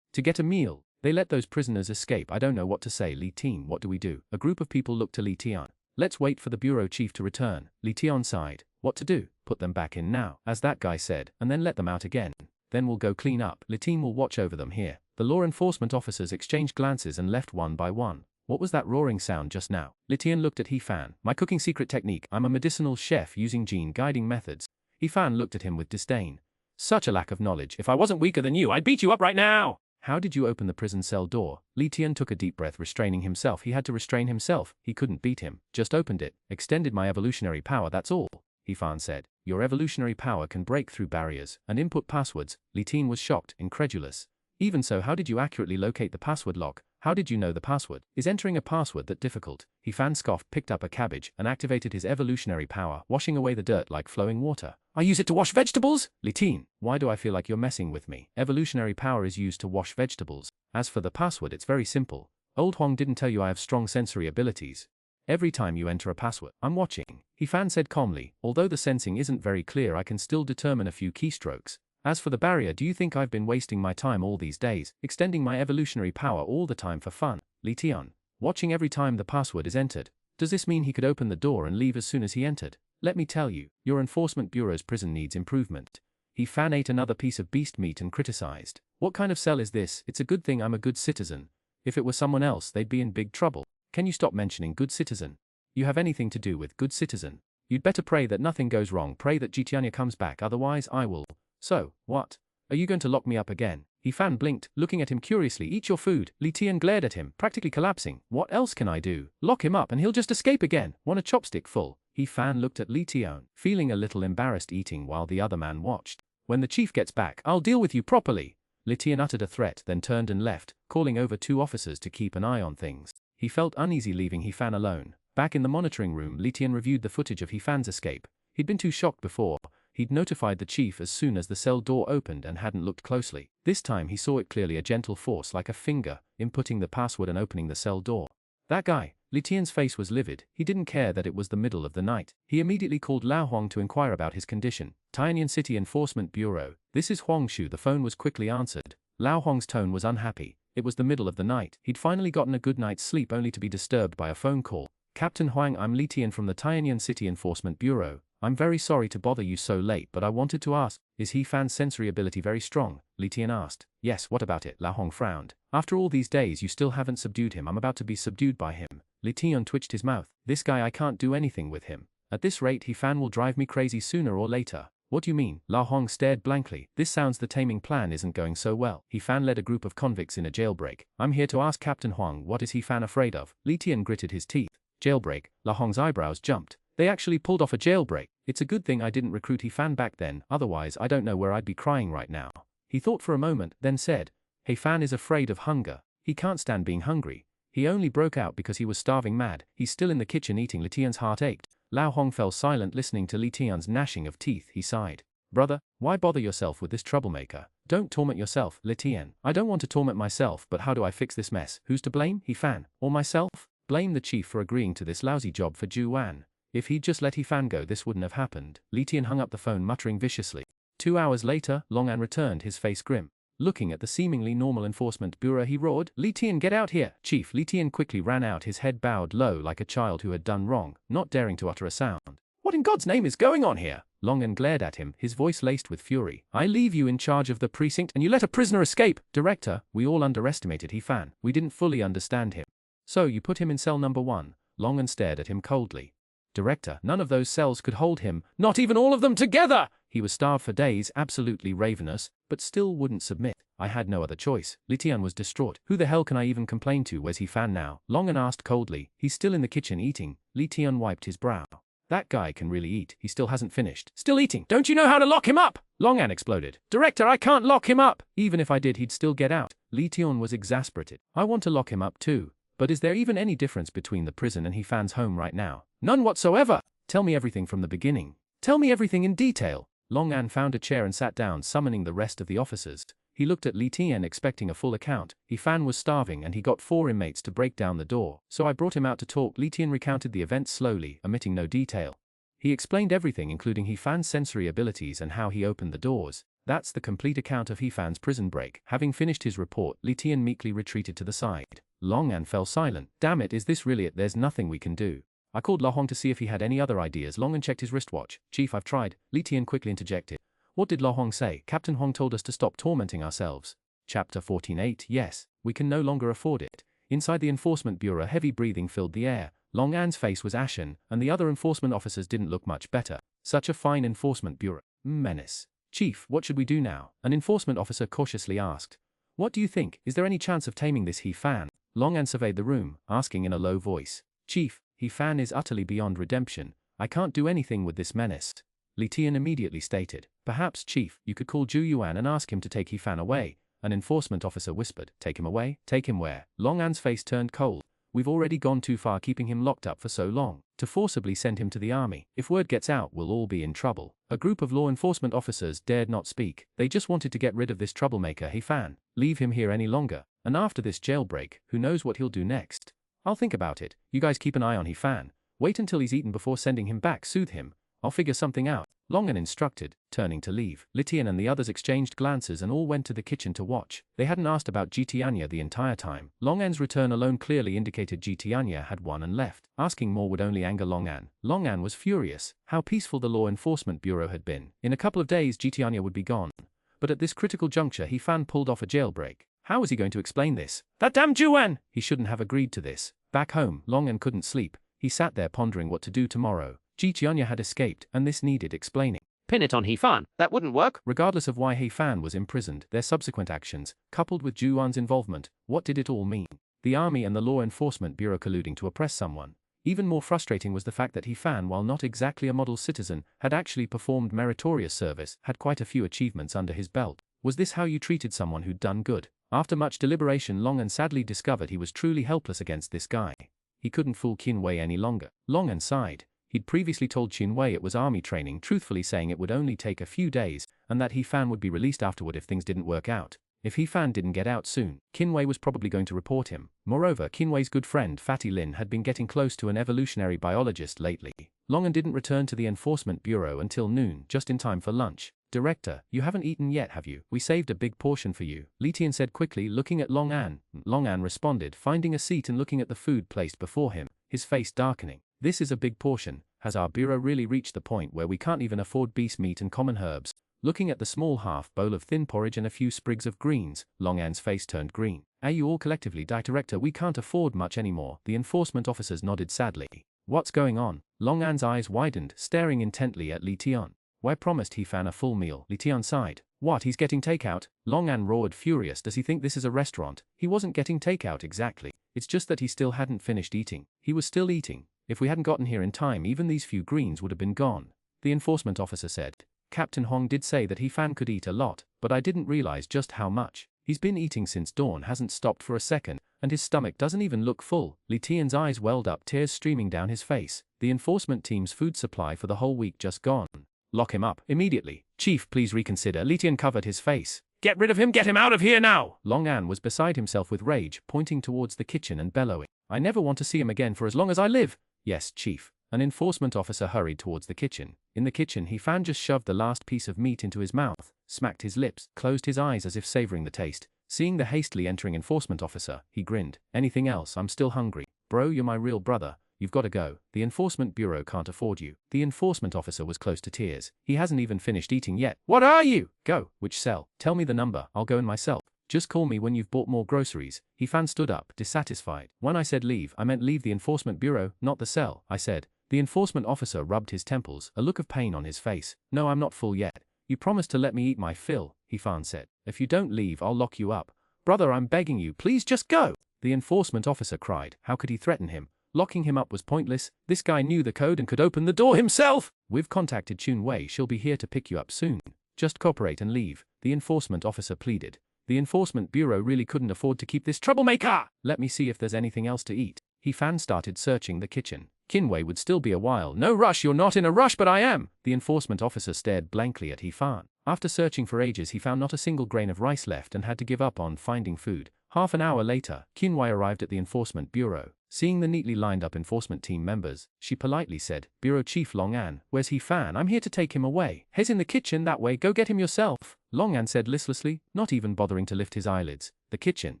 To get a meal, they let those prisoners escape. I don't know what to say. Li Tian, what do we do? A group of people looked to Li Tian. Let's wait for the bureau chief to return. Li Tian sighed. What to do? Put them back in now, as that guy said, and then let them out again. Then we'll go clean up. Li Tian will watch over them here. The law enforcement officers exchanged glances and left one by one. What was that roaring sound just now? Li Tian looked at He Fan. My cooking secret technique. I'm a medicinal chef using gene guiding methods. He Fan looked at him with disdain. Such a lack of knowledge. If I wasn't weaker than you, I'd beat you up right now. How did you open the prison cell door? Li Tian took a deep breath, restraining himself. He had to restrain himself. He couldn't beat him. Just opened it. Extended my evolutionary power, that's all. He Fan said. Your evolutionary power can break through barriers and input passwords. Li Tian was shocked, incredulous. Even so, how did you accurately locate the password lock? How did you know the password? Is entering a password that difficult? He Fan scoffed, picked up a cabbage, and activated his evolutionary power, washing away the dirt like flowing water. I use it to wash vegetables? Li Tian, why do I feel like you're messing with me? Evolutionary power is used to wash vegetables. As for the password, it's very simple. Old Huang didn't tell you I have strong sensory abilities. Every time you enter a password, I'm watching. He Fan said calmly, although the sensing isn't very clear, I can still determine a few keystrokes. As for the barrier, do you think I've been wasting my time all these days, extending my evolutionary power all the time for fun? Li Tian, watching every time the password is entered. Does this mean he could open the door and leave as soon as he entered? Let me tell you, your enforcement bureau's prison needs improvement. He Fan ate another piece of beast meat and criticized. What kind of cell is this? It's a good thing I'm a good citizen. If it were someone else, they'd be in big trouble. Can you stop mentioning good citizen? You have anything to do with good citizen? You'd better pray that nothing goes wrong. Pray that Jityanya comes back, otherwise I will. So, what? Are you going to lock me up again? He Fan blinked, looking at him curiously. Eat your food. Li Tian glared at him, practically collapsing. What else can I do? Lock him up and he'll just escape again. Want a chopstick full? He Fan looked at Li Tian, feeling a little embarrassed, eating while the other man watched. When the chief gets back, I'll deal with you properly. Li Tian uttered a threat, then turned and left, calling over 2 officers to keep an eye on things. He felt uneasy leaving He Fan alone. Back in the monitoring room, Li Tian reviewed the footage of He Fan's escape. He'd been too shocked before. He'd notified the chief as soon as the cell door opened and hadn't looked closely. This time he saw it clearly, a gentle force like a finger, inputting the password and opening the cell door. That guy. Li Tian's face was livid. He didn't care that it was the middle of the night. He immediately called Xuanhuan to inquire about his condition. Tianyan City Enforcement Bureau. This is Huang Shu. The phone was quickly answered. Xuanhuang's tone was unhappy. It was the middle of the night. He'd finally gotten a good night's sleep only to be disturbed by a phone call. Captain Huang, I'm Li Tian from the Tianyan City Enforcement Bureau. I'm very sorry to bother you so late, but I wanted to ask, is He Fan's sensory ability very strong? Li Tian asked. Yes, what about it? Xuanhuan frowned. After all these days you still haven't subdued him. I'm about to be subdued by him. Li Tian twitched his mouth. This guy, I can't do anything with him. At this rate He Fan will drive me crazy sooner or later. What do you mean? Lao Hong stared blankly. This sounds the taming plan isn't going so well. He Fan led a group of convicts in a jailbreak. I'm here to ask Captain Huang what is He Fan afraid of? Li Tian gritted his teeth. Jailbreak. Lao Hong's eyebrows jumped. They actually pulled off a jailbreak. It's a good thing I didn't recruit He Fan back then, otherwise I don't know where I'd be crying right now. He thought for a moment, then said, He Fan is afraid of hunger. He can't stand being hungry. He only broke out because he was starving mad. He's still in the kitchen eating. Li Tian's heart ached. Lao Hong fell silent listening to Li Tian's gnashing of teeth. He sighed. Brother, why bother yourself with this troublemaker? Don't torment yourself, Li Tian. I don't want to torment myself, but how do I fix this mess? Who's to blame? He Fan, or myself? Blame the chief for agreeing to this lousy job for Xuanhuan. If he'd just let He Fan go, this wouldn't have happened. Li Tian hung up the phone muttering viciously. 2 hours later, Long An returned, his face grim. Looking at the seemingly normal enforcement bureau, he roared, Li Tian, get out here! Chief. Li Tian quickly ran out, his head bowed low like a child who had done wrong, not daring to utter a sound. What in God's name is going on here? Long An glared at him, his voice laced with fury. I leave you in charge of the precinct and you let a prisoner escape! Director, we all underestimated He Fan. We didn't fully understand him. So you put him in cell number 1. Long An stared at him coldly. Director, none of those cells could hold him, not even all of them together! He was starved for days, absolutely ravenous, but still wouldn't submit. I had no other choice. Li Tian was distraught. Who the hell can I even complain to? Where's He Fan now? Long An asked coldly. He's still in the kitchen eating. Li Tian wiped his brow. That guy can really eat. He still hasn't finished. Still eating. Don't you know how to lock him up? Long An exploded. Director, I can't lock him up. Even if I did, he'd still get out. Li Tian was exasperated. I want to lock him up too. But is there even any difference between the prison and He Fan's home right now? None whatsoever. Tell me everything from the beginning. Tell me everything in detail. Long An found a chair and sat down, summoning the rest of the officers. He looked at Li Tian expecting a full account. He Fan was starving and he got 4 inmates to break down the door. So I brought him out to talk. Li Tian recounted the events slowly, omitting no detail. He explained everything, including He Fan's sensory abilities and how he opened the doors. That's the complete account of He Fan's prison break. Having finished his report, Li Tian meekly retreated to the side. Long An fell silent. Damn it, is this really it? There's nothing we can do. I called Lao Hong to see if he had any other ideas. Long An checked his wristwatch. Chief, I've tried. Li Tian quickly interjected. What did Lao Hong say? Captain Huang told us to stop tormenting ourselves. Chapter 14:8. Yes, we can no longer afford it. Inside the enforcement bureau, heavy breathing filled the air. Long An's face was ashen, and the other enforcement officers didn't look much better. Such a fine enforcement bureau. Menace. Chief, what should we do now? An enforcement officer cautiously asked. What do you think? Is there any chance of taming this He Fan? Long An surveyed the room, asking in a low voice. Chief, He Fan is utterly beyond redemption. I can't do anything with this menace. Li Tian immediately stated. Perhaps, Chief, you could call Xuanhuan and ask him to take He Fan away. An enforcement officer whispered. Take him away? Take him where? Long An's face turned cold. We've already gone too far keeping him locked up for so long. To forcibly send him to the army. If word gets out, we'll all be in trouble. A group of law enforcement officers dared not speak. They just wanted to get rid of this troublemaker He Fan. Leave him here any longer. And after this jailbreak, who knows what he'll do next? I'll think about it. You guys keep an eye on He Fan. Wait until he's eaten before sending him back. Soothe him. I'll figure something out. Long An instructed, turning to leave. Li Tian and the others exchanged glances and all went to the kitchen to watch. They hadn't asked about Xuanhuan the entire time. Long An's return alone clearly indicated Xuanhuan had won and left. Asking more would only anger Long An. Long An was furious. How peaceful the law enforcement bureau had been. In a couple of days Xuanhuan would be gone. But at this critical juncture He Fan pulled off a jailbreak. How was he going to explain this? That damn Xuanhuan! He shouldn't have agreed to this. Back home, Long An couldn't sleep. He sat there pondering what to do tomorrow. Xuanhuan had escaped, and this needed explaining. Pin it on He Fan. That wouldn't work. Regardless of why He Fan was imprisoned, their subsequent actions, coupled with Xuanhuan's involvement, what did it all mean? The army and the law enforcement bureau colluding to oppress someone. Even more frustrating was the fact that He Fan, while not exactly a model citizen, had actually performed meritorious service, had quite a few achievements under his belt. Was this how you treated someone who'd done good? After much deliberation, Long An sadly discovered he was truly helpless against this guy. He couldn't fool Qinwei any longer. Long An sighed. He'd previously told Qinwei it was army training, truthfully saying it would only take a few days, and that He Fan would be released afterward if things didn't work out. If He Fan didn't get out soon, Qinwei was probably going to report him. Moreover, Qinwei's good friend Fatty Lin had been getting close to an evolutionary biologist lately. Long An didn't return to the enforcement bureau until noon, just in time for lunch. Director, you haven't eaten yet, have you? We saved a big portion for you, Li Tian said quickly, looking at Long An. Long An responded, finding a seat and looking at the food placed before him, his face darkening. This is a big portion. Has our bureau really reached the point where we can't even afford beast meat and common herbs? Looking at the small half bowl of thin porridge and a few sprigs of greens, Long An's face turned green. Are you all collectively, Director? We can't afford much anymore. The enforcement officers nodded sadly. What's going on? Long An's eyes widened, staring intently at Li Tian. Why promised He Fan a full meal? Li Tian sighed. What, he's getting takeout? Long An roared, furious. Does he think this is a restaurant? He wasn't getting takeout exactly. It's just that he still hadn't finished eating. He was still eating. If we hadn't gotten here in time, even these few greens would have been gone. The enforcement officer said. Captain Hong did say that He Fan could eat a lot, but I didn't realize just how much. He's been eating since dawn, hasn't stopped for a second, and his stomach doesn't even look full. Li Tian's eyes welled up, tears streaming down his face. The enforcement team's food supply for the whole week just gone. Lock him up, immediately. Chief, please reconsider. Li Tian covered his face. Get rid of him, get him out of here now! Long An was beside himself with rage, pointing towards the kitchen and bellowing. I never want to see him again for as long as I live. Yes, Chief. An enforcement officer hurried towards the kitchen. In the kitchen, He Fan just shoved the last piece of meat into his mouth, smacked his lips, closed his eyes as if savoring the taste. Seeing the hastily entering enforcement officer, he grinned. Anything else? I'm still hungry. Bro, you're my real brother. You've got to go. The enforcement bureau can't afford you. The enforcement officer was close to tears. He hasn't even finished eating yet. What are you? Go. Which cell? Tell me the number. I'll go in myself. Just call me when you've bought more groceries. He Fan stood up, dissatisfied. When I said leave, I meant leave the enforcement bureau, not the cell, I said. The enforcement officer rubbed his temples, a look of pain on his face. No, I'm not full yet. You promised to let me eat my fill, He Fan said. If you don't leave, I'll lock you up. Brother, I'm begging you, please just go. The enforcement officer cried. How could he threaten him? Locking him up was pointless. This guy knew the code and could open the door himself. We've contacted Xuanhuan. She'll be here to pick you up soon. Just cooperate and leave, the enforcement officer pleaded. The enforcement bureau really couldn't afford to keep this troublemaker. Let me see if there's anything else to eat. He Fan started searching the kitchen. Qingyuan would still be a while. No rush, you're not in a rush, but I am. The enforcement officer stared blankly at He Fan. After searching for ages, he found not a single grain of rice left and had to give up on finding food. Half an hour later, Qingyuan arrived at the enforcement bureau. Seeing the neatly lined up enforcement team members, she politely said, Bureau Chief Long An, where's He Fan? I'm here to take him away. He's in the kitchen that way, go get him yourself. Long An said listlessly, not even bothering to lift his eyelids. The kitchen.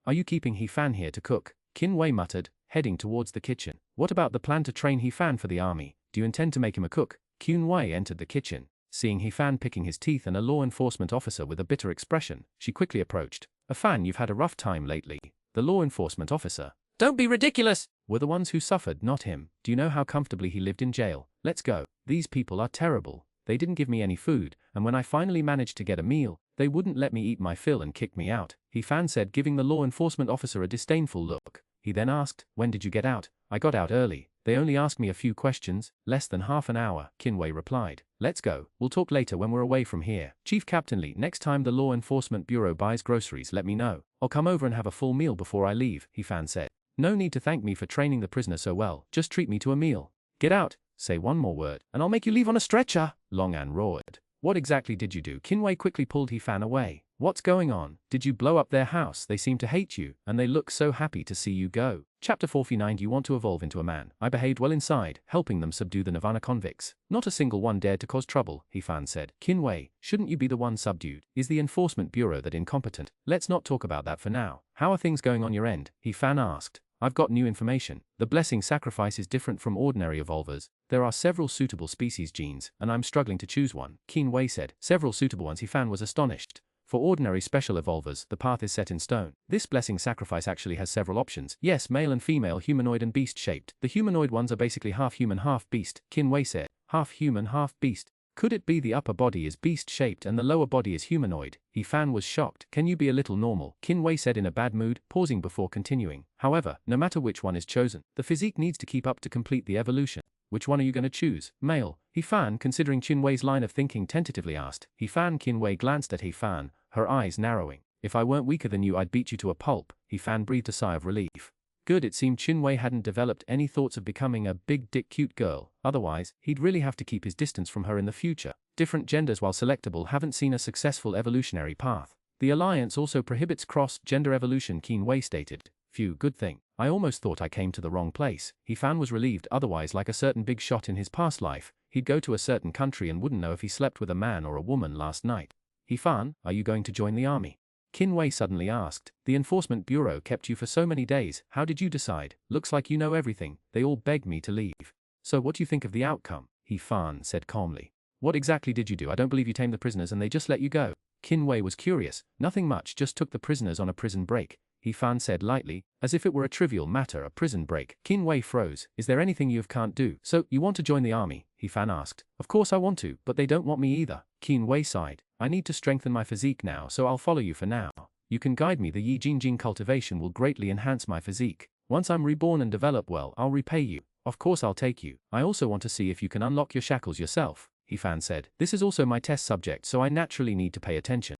Are you keeping He Fan here to cook? Qingyuan muttered, heading towards the kitchen. What about the plan to train He Fan for the army? Do you intend to make him a cook? Qingyuan entered the kitchen. Seeing He Fan picking his teeth and a law enforcement officer with a bitter expression, she quickly approached. A Fan, you've had a rough time lately. The law enforcement officer. Don't be ridiculous. Were the ones who suffered, not him. Do you know how comfortably he lived in jail? Let's go. These people are terrible. They didn't give me any food, and when I finally managed to get a meal, they wouldn't let me eat my fill and kicked me out. He Fan said, giving the law enforcement officer a disdainful look. He then asked, when did you get out? I got out early. They only asked me a few questions, less than half an hour, Qingyuan replied. Let's go. We'll talk later when we're away from here. Chief Captain Li, next time the Law Enforcement Bureau buys groceries, let me know. I'll come over and have a full meal before I leave, He Fan said. No need to thank me for training the prisoner so well, just treat me to a meal. Get out. Say one more word, and I'll make you leave on a stretcher, Long An roared. What exactly did you do? Qingyuan quickly pulled He Fan away. What's going on? Did you blow up their house? They seem to hate you, and they look so happy to see you go. Chapter 49. Do you want to evolve into a man? I behaved well inside, helping them subdue the Nirvana convicts. Not a single one dared to cause trouble, He Fan said. Qingyuan, shouldn't you be the one subdued? Is the enforcement bureau that incompetent? Let's not talk about that for now. How are things going on your end? He Fan asked. I've got new information. The blessing sacrifice is different from ordinary evolvers. There are several suitable species genes, and I'm struggling to choose one. Qingyuan said. Several suitable ones. He Fan was astonished. For ordinary special evolvers, the path is set in stone. This blessing sacrifice actually has several options. Yes, male and female, humanoid and beast-shaped. The humanoid ones are basically half human, half beast. Qingyuan said. Half human, half beast. Could it be the upper body is beast-shaped and the lower body is humanoid? He Fan was shocked. Can you be a little normal? Qingyuan said in a bad mood, pausing before continuing. However, no matter which one is chosen, the physique needs to keep up to complete the evolution. Which one are you going to choose? Male. He Fan, considering Qingyuan's line of thinking, tentatively asked. He Fan. Qingyuan glanced at He Fan, her eyes narrowing. If I weren't weaker than you, I'd beat you to a pulp. He Fan breathed a sigh of relief. Good, it seemed Qingyuan hadn't developed any thoughts of becoming a big dick cute girl. Otherwise, he'd really have to keep his distance from her in the future. Different genders, while selectable, haven't seen a successful evolutionary path. The alliance also prohibits cross-gender evolution, Qingyuan stated. Phew, good thing. I almost thought I came to the wrong place. He Fan was relieved. Otherwise, like a certain big shot in his past life, he'd go to a certain country and wouldn't know if he slept with a man or a woman last night. He Fan, are you going to join the army? Qingyuan suddenly asked. The enforcement bureau kept you for so many days. How did you decide? Looks like you know everything. They all begged me to leave. So what do you think of the outcome? He Fan said calmly. What exactly did you do? I don't believe you tamed the prisoners and they just let you go. Qingyuan was curious. Nothing much, just took the prisoners on a prison break. He Fan said lightly, as if it were a trivial matter, a prison break. Qin Wei froze. Is there anything you can't do? So, you want to join the army? He Fan asked. Of course I want to, but they don't want me either. Qin Wei sighed. I need to strengthen my physique now, so I'll follow you for now. You can guide me. The Yi Jingjing cultivation will greatly enhance my physique. Once I'm reborn and develop well, I'll repay you. Of course I'll take you. I also want to see if you can unlock your shackles yourself, He Fan said. This is also my test subject, so I naturally need to pay attention.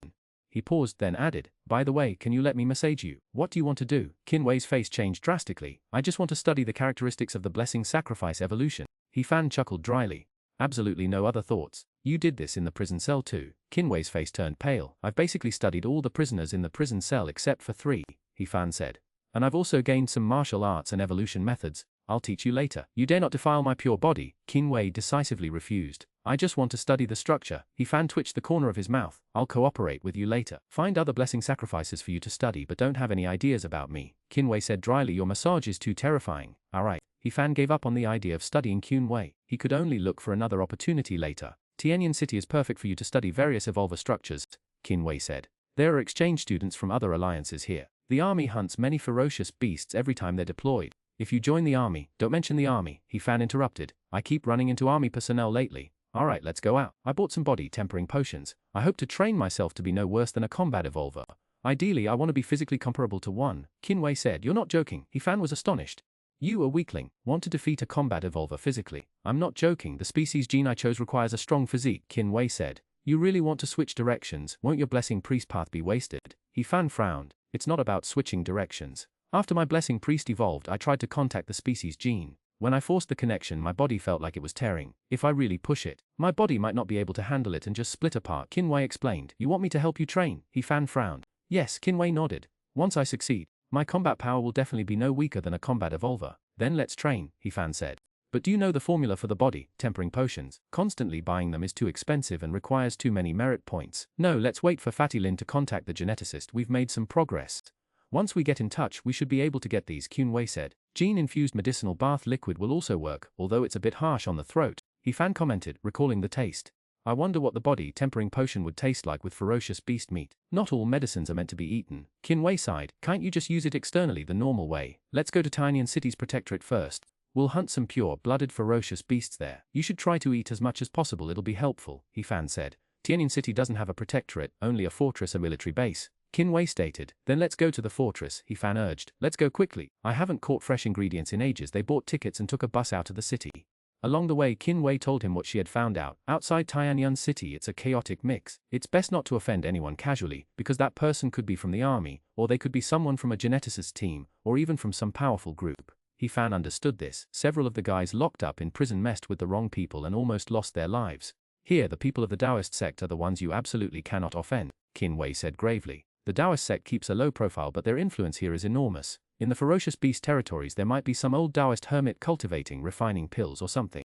He paused, then added, by the way, can you let me massage you? What do you want to do? Qin Wei's face changed drastically. I just want to study the characteristics of the blessing sacrifice evolution. He Fan chuckled dryly. Absolutely no other thoughts. You did this in the prison cell too. Qin Wei's face turned pale. I've basically studied all the prisoners in the prison cell except for 3, He Fan said. And I've also gained some martial arts and evolution methods. I'll teach you later. You dare not defile my pure body. Qin Wei decisively refused. I just want to study the structure. He Fan twitched the corner of his mouth. I'll cooperate with you later. Find other blessing sacrifices for you to study, but don't have any ideas about me. Qin Wei said dryly, your massage is too terrifying. Alright. He Fan gave up on the idea of studying Qin Wei. He could only look for another opportunity later. Tianyan City is perfect for you to study various evolver structures, Qin Wei said. There are exchange students from other alliances here. The army hunts many ferocious beasts every time they're deployed. If you join the army, don't mention the army, He Fan interrupted. I keep running into army personnel lately. Alright, let's go out. I bought some body tempering potions. I hope to train myself to be no worse than a combat evolver. Ideally, I want to be physically comparable to one, Qin Wei said. You're not joking. He Fan was astonished. You, a weakling, want to defeat a combat evolver physically. I'm not joking. The species gene I chose requires a strong physique, Qin Wei said. You really want to switch directions? Won't your blessing priest path be wasted? He Fan frowned. It's not about switching directions. After my blessing priest evolved, I tried to contact the species gene. When I forced the connection, my body felt like it was tearing. If I really push it, my body might not be able to handle it and just split apart, Qin Wei explained. You want me to help you train? He Fan frowned. Yes, Qin Wei nodded. Once I succeed, my combat power will definitely be no weaker than a combat evolver. Then let's train, He Fan said. But do you know the formula for the body tempering potions? Constantly buying them is too expensive and requires too many merit points. No, let's wait for Fatty Lin to contact the geneticist. We've made some progress. Once we get in touch, we should be able to get these, Qin Wei said. Gene-infused medicinal bath liquid will also work, although it's a bit harsh on the throat, He Fan commented, recalling the taste. I wonder what the body tempering potion would taste like with ferocious beast meat. Not all medicines are meant to be eaten. Qin Wei sighed. Can't you just use it externally the normal way? Let's go to Tianyan City's protectorate first. We'll hunt some pure-blooded ferocious beasts there. You should try to eat as much as possible, it'll be helpful, He Fan said. Tianyan City doesn't have a protectorate, only a fortress, a military base, Qin Wei stated. Then let's go to the fortress, He Fan urged. Let's go quickly. I haven't caught fresh ingredients in ages. They bought tickets and took a bus out of the city. Along the way, Qin Wei told him what she had found out. Outside Tianyan City, it's a chaotic mix. It's best not to offend anyone casually, because that person could be from the army, or they could be someone from a geneticist team, or even from some powerful group. He Fan understood this. Several of the guys locked up in prison messed with the wrong people and almost lost their lives. Here, the people of the Taoist sect are the ones you absolutely cannot offend, Qin Wei said gravely. The Taoist sect keeps a low profile, but their influence here is enormous. In the ferocious beast territories, there might be some old Taoist hermit cultivating refining pills or something.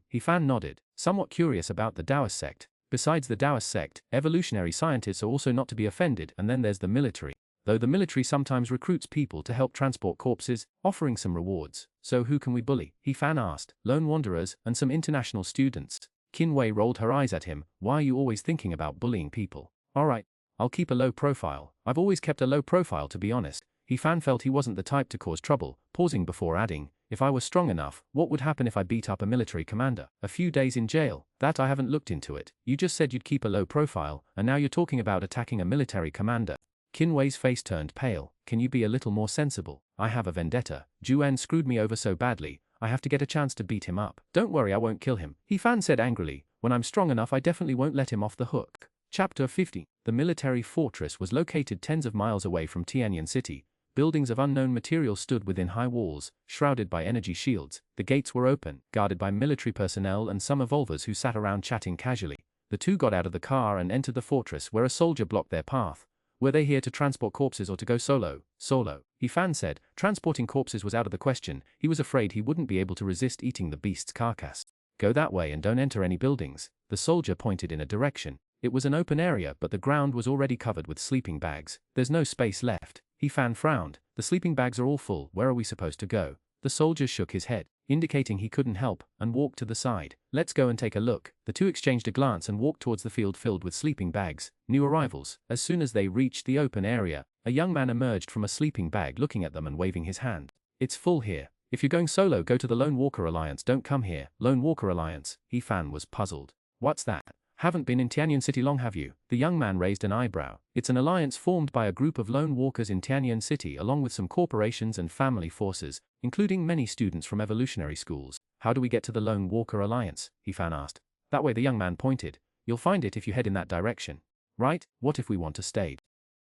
He Fan nodded, somewhat curious about the Taoist sect. Besides the Taoist sect, evolutionary scientists are also not to be offended, and then there's the military. Though the military sometimes recruits people to help transport corpses, offering some rewards. So who can we bully? He Fan asked. Lone wanderers and some international students. Qin Wei rolled her eyes at him. Why are you always thinking about bullying people? Alright, I'll keep a low profile. I've always kept a low profile, to be honest. He Fan felt he wasn't the type to cause trouble, pausing before adding, if I was strong enough, what would happen if I beat up a military commander? A few days in jail. That I haven't looked into it. You just said you'd keep a low profile, and now you're talking about attacking a military commander. Qin Wei's face turned pale. Can you be a little more sensible? I have a vendetta. Juan screwed me over so badly, I have to get a chance to beat him up. Don't worry, I won't kill him, He Fan said angrily. When I'm strong enough, I definitely won't let him off the hook. Chapter 50. The military fortress was located tens of miles away from Tianyan City. Buildings of unknown material stood within high walls, shrouded by energy shields. The gates were open, guarded by military personnel and some evolvers who sat around chatting casually. The two got out of the car and entered the fortress, where a soldier blocked their path. Were they here to transport corpses or to go solo? Solo, He Fan said. Transporting corpses was out of the question. He was afraid he wouldn't be able to resist eating the beast's carcass. Go that way and don't enter any buildings. The soldier pointed in a direction. It was an open area, but the ground was already covered with sleeping bags. There's no space left. He Fan frowned. The sleeping bags are all full. Where are we supposed to go? The soldier shook his head, indicating he couldn't help, and walked to the side. Let's go and take a look. The two exchanged a glance and walked towards the field filled with sleeping bags, new arrivals. As soon as they reached the open area, a young man emerged from a sleeping bag looking at them and waving his hand. It's full here. If you're going solo, go to the Lone Walker Alliance, don't come here. Lone Walker Alliance? He Fan was puzzled. What's that? Haven't been in Tianyan City long, have you? The young man raised an eyebrow. It's an alliance formed by a group of lone walkers in Tianyan City along with some corporations and family forces, including many students from evolutionary schools. How do we get to the Lone Walker Alliance? He Fan asked. That way, the young man pointed. You'll find it if you head in that direction. Right? What if we want to stay?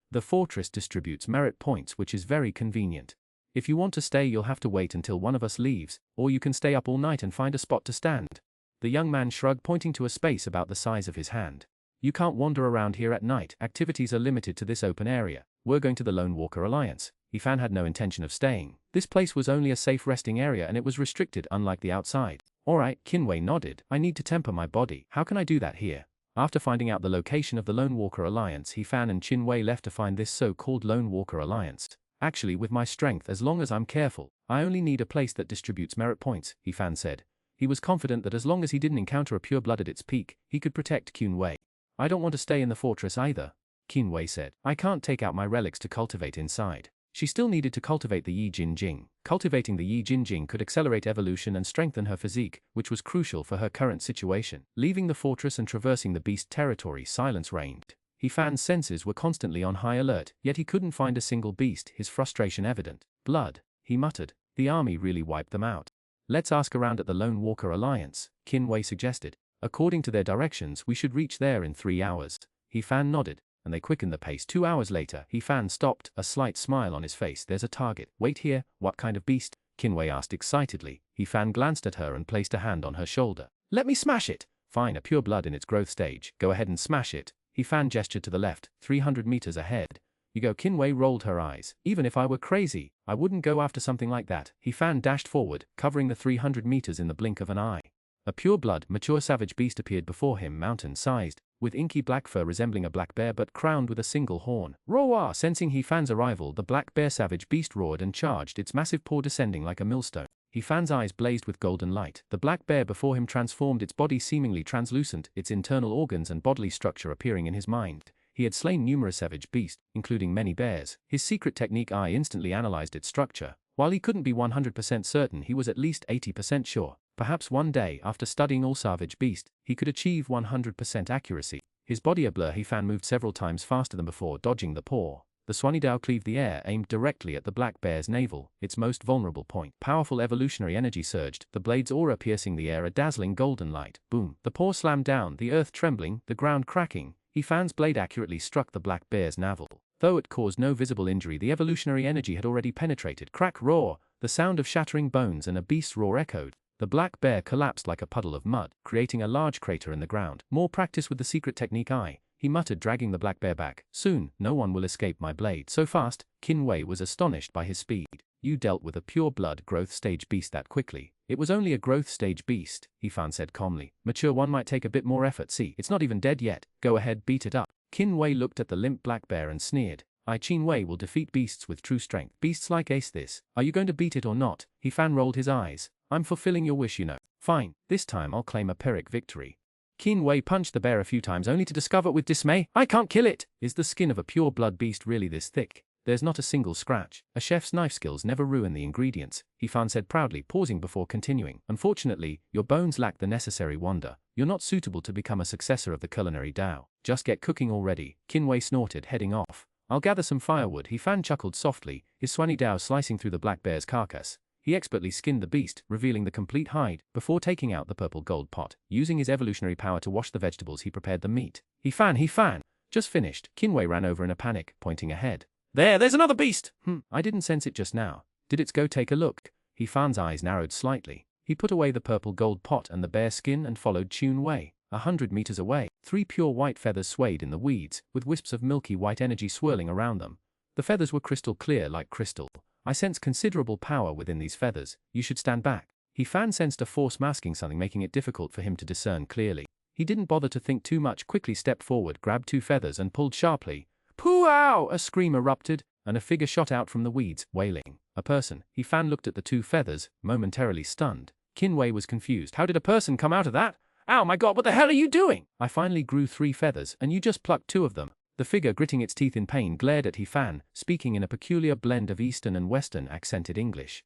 The fortress distributes merit points, which is very convenient. If you want to stay, you'll have to wait until one of us leaves, or you can stay up all night and find a spot to stand. The young man shrugged, pointing to a space about the size of his hand. You can't wander around here at night. Activities are limited to this open area. We're going to the Lone Walker Alliance. He Fan had no intention of staying. This place was only a safe resting area and it was restricted, unlike the outside. Alright, Qinwei nodded. I need to temper my body. How can I do that here? After finding out the location of the Lone Walker Alliance, He Fan and Qinwei left to find this so-called Lone Walker Alliance. Actually, with my strength, as long as I'm careful, I only need a place that distributes merit points, He Fan said. He was confident that as long as he didn't encounter a pureblood at its peak, he could protect Qinwei. I don't want to stay in the fortress either, Qinwei said. I can't take out my relics to cultivate inside. She still needed to cultivate the Yi Jinjing. Cultivating the Yi Jinjing could accelerate evolution and strengthen her physique, which was crucial for her current situation. Leaving the fortress and traversing the beast territory, silence reigned. He Fan's senses were constantly on high alert, yet he couldn't find a single beast, his frustration evident. Blood, he muttered. The army really wiped them out. Let's ask around at the Lone Walker Alliance, Qinwei suggested. According to their directions, we should reach there in 3 hours. He Fan nodded, and they quickened the pace. 2 hours later, He Fan stopped, a slight smile on his face. There's a target. Wait here. What kind of beast? Qinwei asked excitedly. He Fan glanced at her and placed a hand on her shoulder. Let me smash it. Fine, a pure blood in its growth stage. Go ahead and smash it. He Fan gestured to the left, 300 meters ahead. You go. Qinwei rolled her eyes. Even if I were crazy, I wouldn't go after something like that. He Fan dashed forward, covering the 300 meters in the blink of an eye. A pure-blood, mature savage beast appeared before him, mountain-sized, with inky black fur resembling a black bear but crowned with a single horn. Roar! Sensing He Fan's arrival, the black bear savage beast roared and charged, its massive paw descending like a millstone. He Fan's eyes blazed with golden light. The black bear before him transformed, its body seemingly translucent, its internal organs and bodily structure appearing in his mind. He had slain numerous savage beasts, including many bears. His secret technique eye instantly analyzed its structure. While he couldn't be 100% certain, he was at least 80% sure. Perhaps one day, after studying all savage beasts, he could achieve 100% accuracy. His body a blur, He Fan moved several times faster than before, dodging the paw. The Xuanhuan cleaved the air, aimed directly at the black bear's navel, its most vulnerable point. Powerful evolutionary energy surged, the blade's aura piercing the air, a dazzling golden light. Boom. The paw slammed down, the earth trembling, the ground cracking. He Fan's blade accurately struck the black bear's navel. Though it caused no visible injury, the evolutionary energy had already penetrated. Crack, roar! The sound of shattering bones and a beast's roar echoed. The black bear collapsed like a puddle of mud, creating a large crater in the ground. More practice with the secret technique eye, he muttered, dragging the black bear back. Soon, no one will escape my blade. So fast, Qinwei was astonished by his speed. You dealt with a pure blood growth stage beast that quickly. It was only a growth stage beast, He Fan said calmly. Mature one might take a bit more effort. See, it's not even dead yet. Go ahead, beat it up. Qinwei looked at the limp black bear and sneered. Qinwei will defeat beasts with true strength. Beasts like Ace this. Are you going to beat it or not? He Fan rolled his eyes. I'm fulfilling your wish, you know. Fine, this time I'll claim a Pyrrhic victory. Qinwei punched the bear a few times only to discover with dismay, I can't kill it! Is the skin of a pure blood beast really this thick? There's not a single scratch. A chef's knife skills never ruin the ingredients, He Fan said proudly, pausing before continuing. Unfortunately, your bones lack the necessary wonder. You're not suitable to become a successor of the culinary Tao. Just get cooking already. Qinwei snorted, heading off. I'll gather some firewood. He Fan chuckled softly, his Xuanhuan slicing through the black bear's carcass. He expertly skinned the beast, revealing the complete hide, before taking out the purple gold pot. Using his evolutionary power to wash the vegetables, he prepared the meat. He Fan! Just finished. Qinwei ran over in a panic, pointing ahead. There's another beast! I didn't sense it just now. Did it go take a look? He Fan's eyes narrowed slightly. He put away the purple gold pot and the bear skin and followed Qinwei. 100 meters away, 3 pure white feathers swayed in the weeds, with wisps of milky white energy swirling around them. The feathers were crystal clear like crystal. I sense considerable power within these feathers. You should stand back. He Fan sensed a force masking something, making it difficult for him to discern clearly. He didn't bother to think too much, quickly stepped forward, grabbed 2 feathers and pulled sharply. Poo-ow! A scream erupted. and a figure shot out from the weeds, wailing. A person. He Fan looked at the 2 feathers, momentarily stunned. Qinwei was confused. How did a person come out of that? Ow my god, what the hell are you doing? I finally grew 3 feathers, and you just plucked 2 of them. The figure, gritting its teeth in pain, glared at He Fan, speaking in a peculiar blend of Eastern and Western accented English.